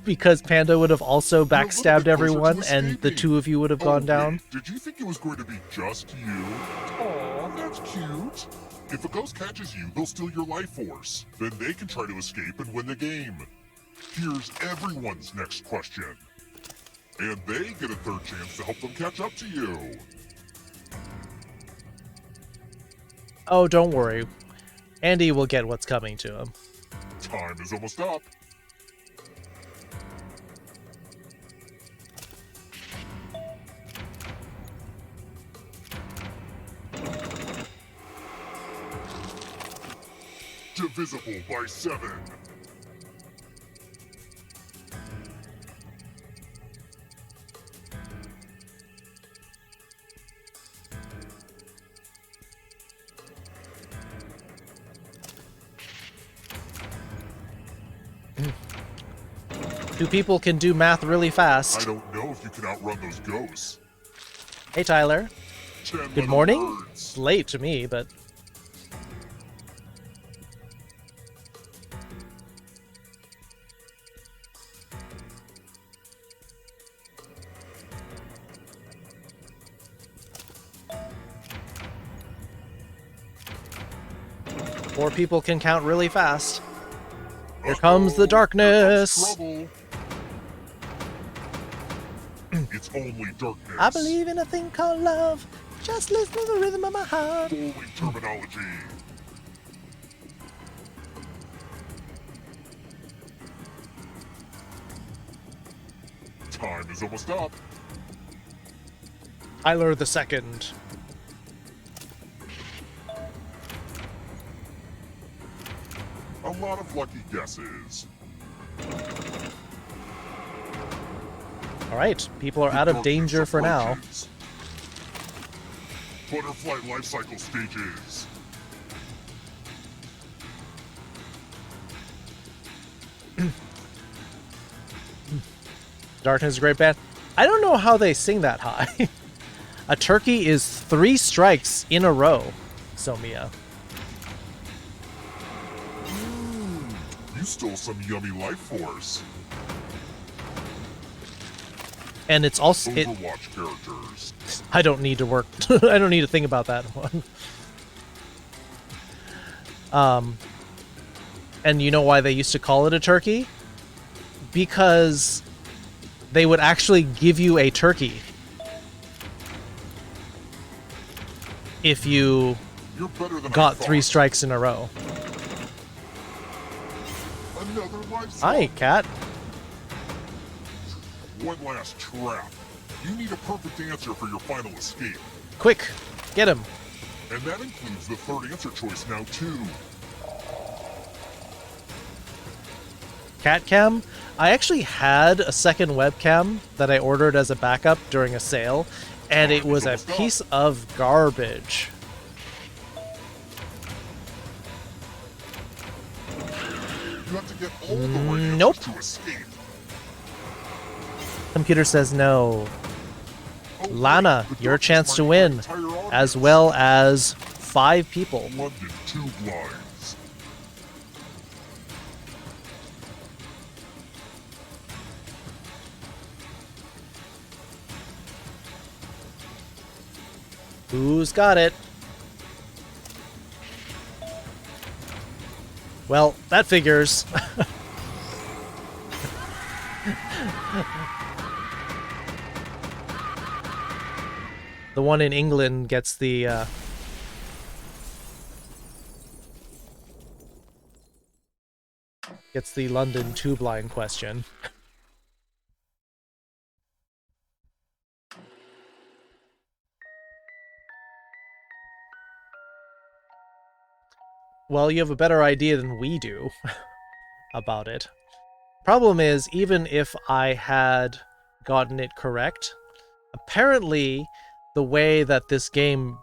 Because Panda would have also
You're a little bit
backstabbed
closer
everyone,
to
and the
escaping.
2 of you would have
Oh,
gone
wait,
down.
Did you think it was going to be just you? Aw, that's cute. If a ghost catches you, they'll steal your life force. Then they can try to escape and win the game. Here's everyone's next question. And they get a 3rd chance to help them catch up to you.
Oh, don't worry. Andy will get what's coming to him.
Time is almost up. Divisible by 7.
Two people can do math really
I
fast.
don't know if you can outrun those ghosts.
Hey, Tyler.
10
Good
letter
morning?
words.
It's late to me, but... Four people can count really fast. Here comes the
Uh-oh,
darkness.
here comes trouble. It's only darkness.
I believe in a thing called love. Just listen to the rhythm of my heart.
Fully terminology. Time is almost up.
Tyler the Second.
A lot of lucky guesses.
Alright, people are out of danger for now.
Butterfly life cycle stages.
Darkness is a great band. I don't know how they sing that high. A turkey is 3 strikes in a row, Somia.
You stole some yummy life force.
And it's also
Overwatch characters.
I don't need to work. I don't need to think about that one. And you know why they used to call it a turkey? Because they would actually give you a turkey if you got 3 strikes in a row.
Another life
Hi, cat.
One last trap. You need a perfect answer for your final escape.
Quick, get him.
And that includes the third answer choice now, too.
Cat cam? I actually had a second webcam that I ordered as a backup during a sale, and it was a piece of garbage.
You have to get all the right answers
Nope.
to escape.
Computer says no. Lana, your chance to win, as well as 5 people.
London tube lines.
Who's got it? Well, that figures. The one in England gets the London tube line question. Well, you have a better idea than we do about it. Problem is, even if I had gotten it correct, apparently the way that this game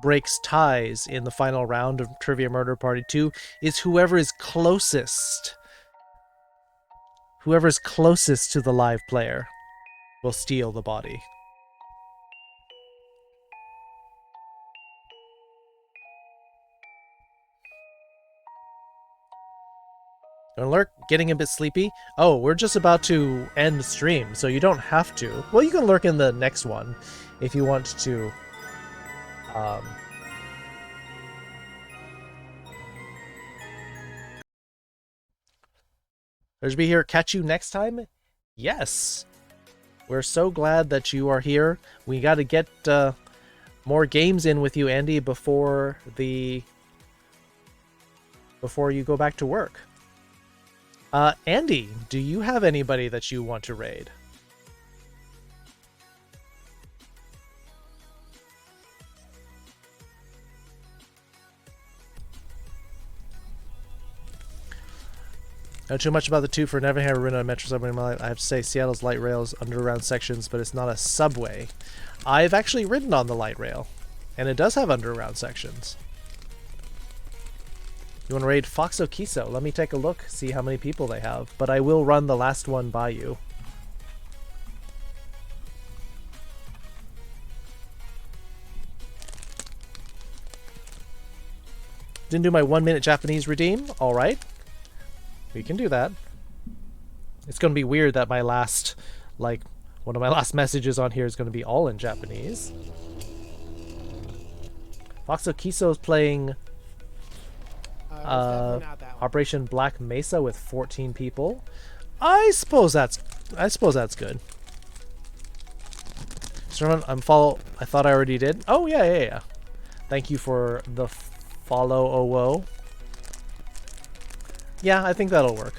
breaks ties in the final round of Trivia Murder Party 2 is whoever is closest. Whoever's closest to the live player will steal the body. Alert, getting a bit sleepy? Oh, we're just about to end the stream, so you don't have to. Well, you can lurk in the next one if you want to. There's be here. Catch you next time? Yes. We're so glad that you are here. We got to get more games in with you, Andy, before you go back to work. Andy, do you have anybody that you want to raid? Know too much about the two for never have ridden on a metro subway in my life. I have to say Seattle's light rail's underground sections, but it's not a subway. I've actually ridden on the light rail, and it does have underground sections. You want to raid Foxo Kiso? Let me take a look, see how many people they have. But I will run the last one by you. Didn't do my 1-minute Japanese redeem? Alright. We can do that. It's going to be weird that my last, one of my last messages on here is going to be all in Japanese. Foxo Kiso is playing Operation Black Mesa with 14 people. I suppose that's good. So I thought I already did. Oh yeah. Thank you for the follow, Owo. Yeah, I think that'll work.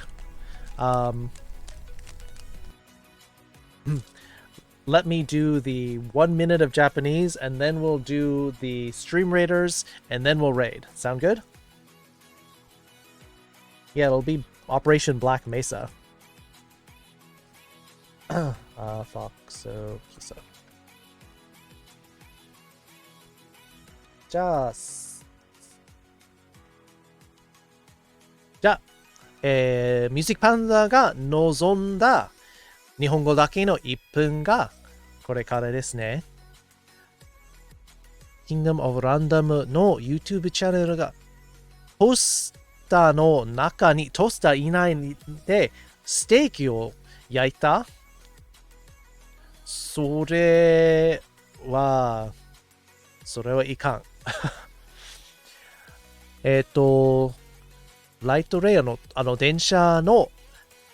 Let me do the 1 minute of Japanese, and then we'll do the stream raiders, and then we'll raid. Sound good? Yeah, it'll be Operation Black Mesa. Foxo Kiso. じゃあ、ミュージックパンダが望んだ日本語だけの1分がこれからですね。Kingdom of Random の YouTube チャンネルがトースターの中に、トースター以内でステーキを焼いた。それはいかん。ライトレイヤーの電車の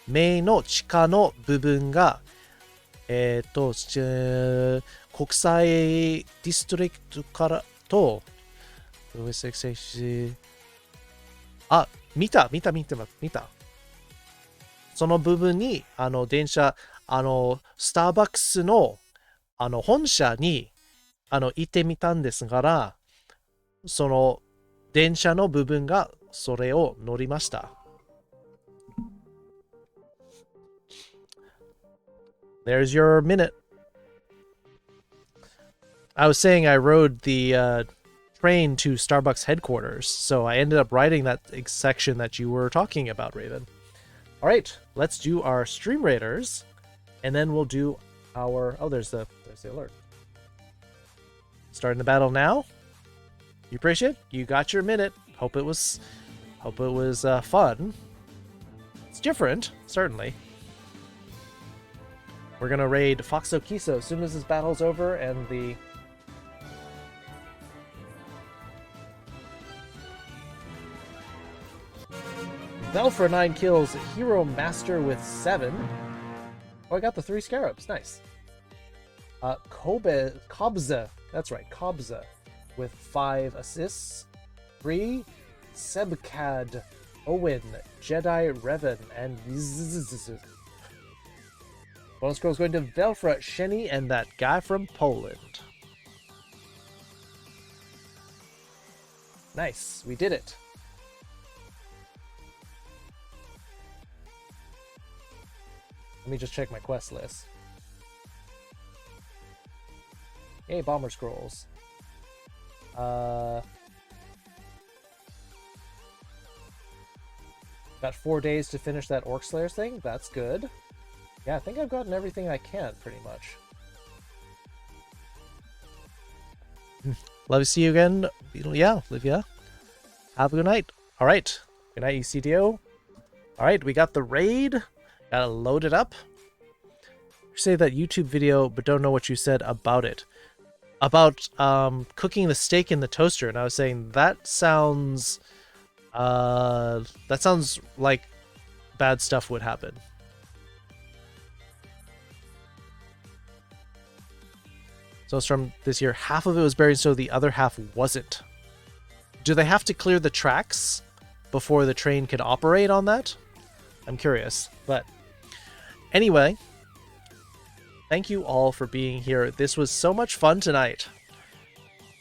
目の地下の部分が国際ディストリクトからと見た。その部分に電車スターバックスの本社に行ってみたんですが、その電車の部分がそれを乗りました。There's your minute. I was saying I rode the train to Starbucks headquarters, so I ended up riding that section that you were talking about, Raven. All right, let's do our stream raiders, and then we'll do our... Oh, there's the alert. Starting the battle now. You appreciate it? You got your minute. Hope it was fun. It's different, certainly. We're gonna raid Foxo Kiso as soon as this battle's over and the... Bell for 9 kills, Hero Master with 7. Oh, I got the 3 scarabs, nice. Kobza, that's right, Kobza with 5 assists. 3, Sebcad, Owen, Jedi Revan, and bonus scroll is going to Velfra, Shenny, and that guy from Poland. Nice, we did it. Let me just check my quest list. Yay, bomber scrolls. Got 4 days to finish that Orc Slayer thing. That's good. Yeah, I think I've gotten everything I can, pretty much. Love to see you again. Yeah, Olivia. Have a good night. All right. Good night, ECDO. All right, we got the raid. Gotta load it up. You say that YouTube video, but don't know what you said about it. About cooking the steak in the toaster, and I was saying that sounds like bad stuff would happen. So it's from this year. Half of it was buried, so the other half wasn't. Do they have to clear the tracks before the train can operate on that? I'm curious. But anyway, thank you all for being here. This was so much fun tonight.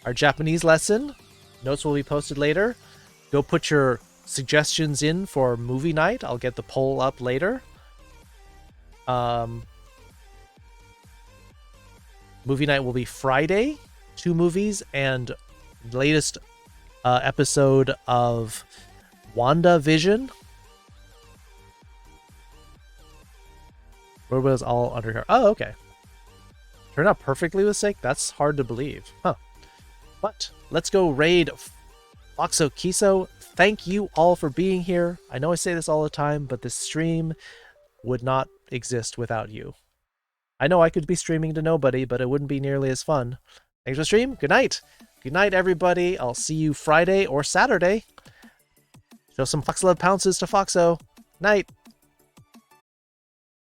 Our Japanese lesson. Notes will be posted later. Go put your suggestions in for movie night. I'll get the poll up later. Movie night will be Friday. 2 movies and latest episode of WandaVision. Where was all under here? Oh, okay. Turned out perfectly with sake? That's hard to believe. Huh. But let's go raid Foxo Kiso. Thank you all for being here. I know I say this all the time, but this stream would not exist without you. I know I could be streaming to nobody, but it wouldn't be nearly as fun. Thanks for the stream. Good night. Good night, everybody. I'll see you Friday or Saturday. Show some Fox Love pounces to Foxo. Night.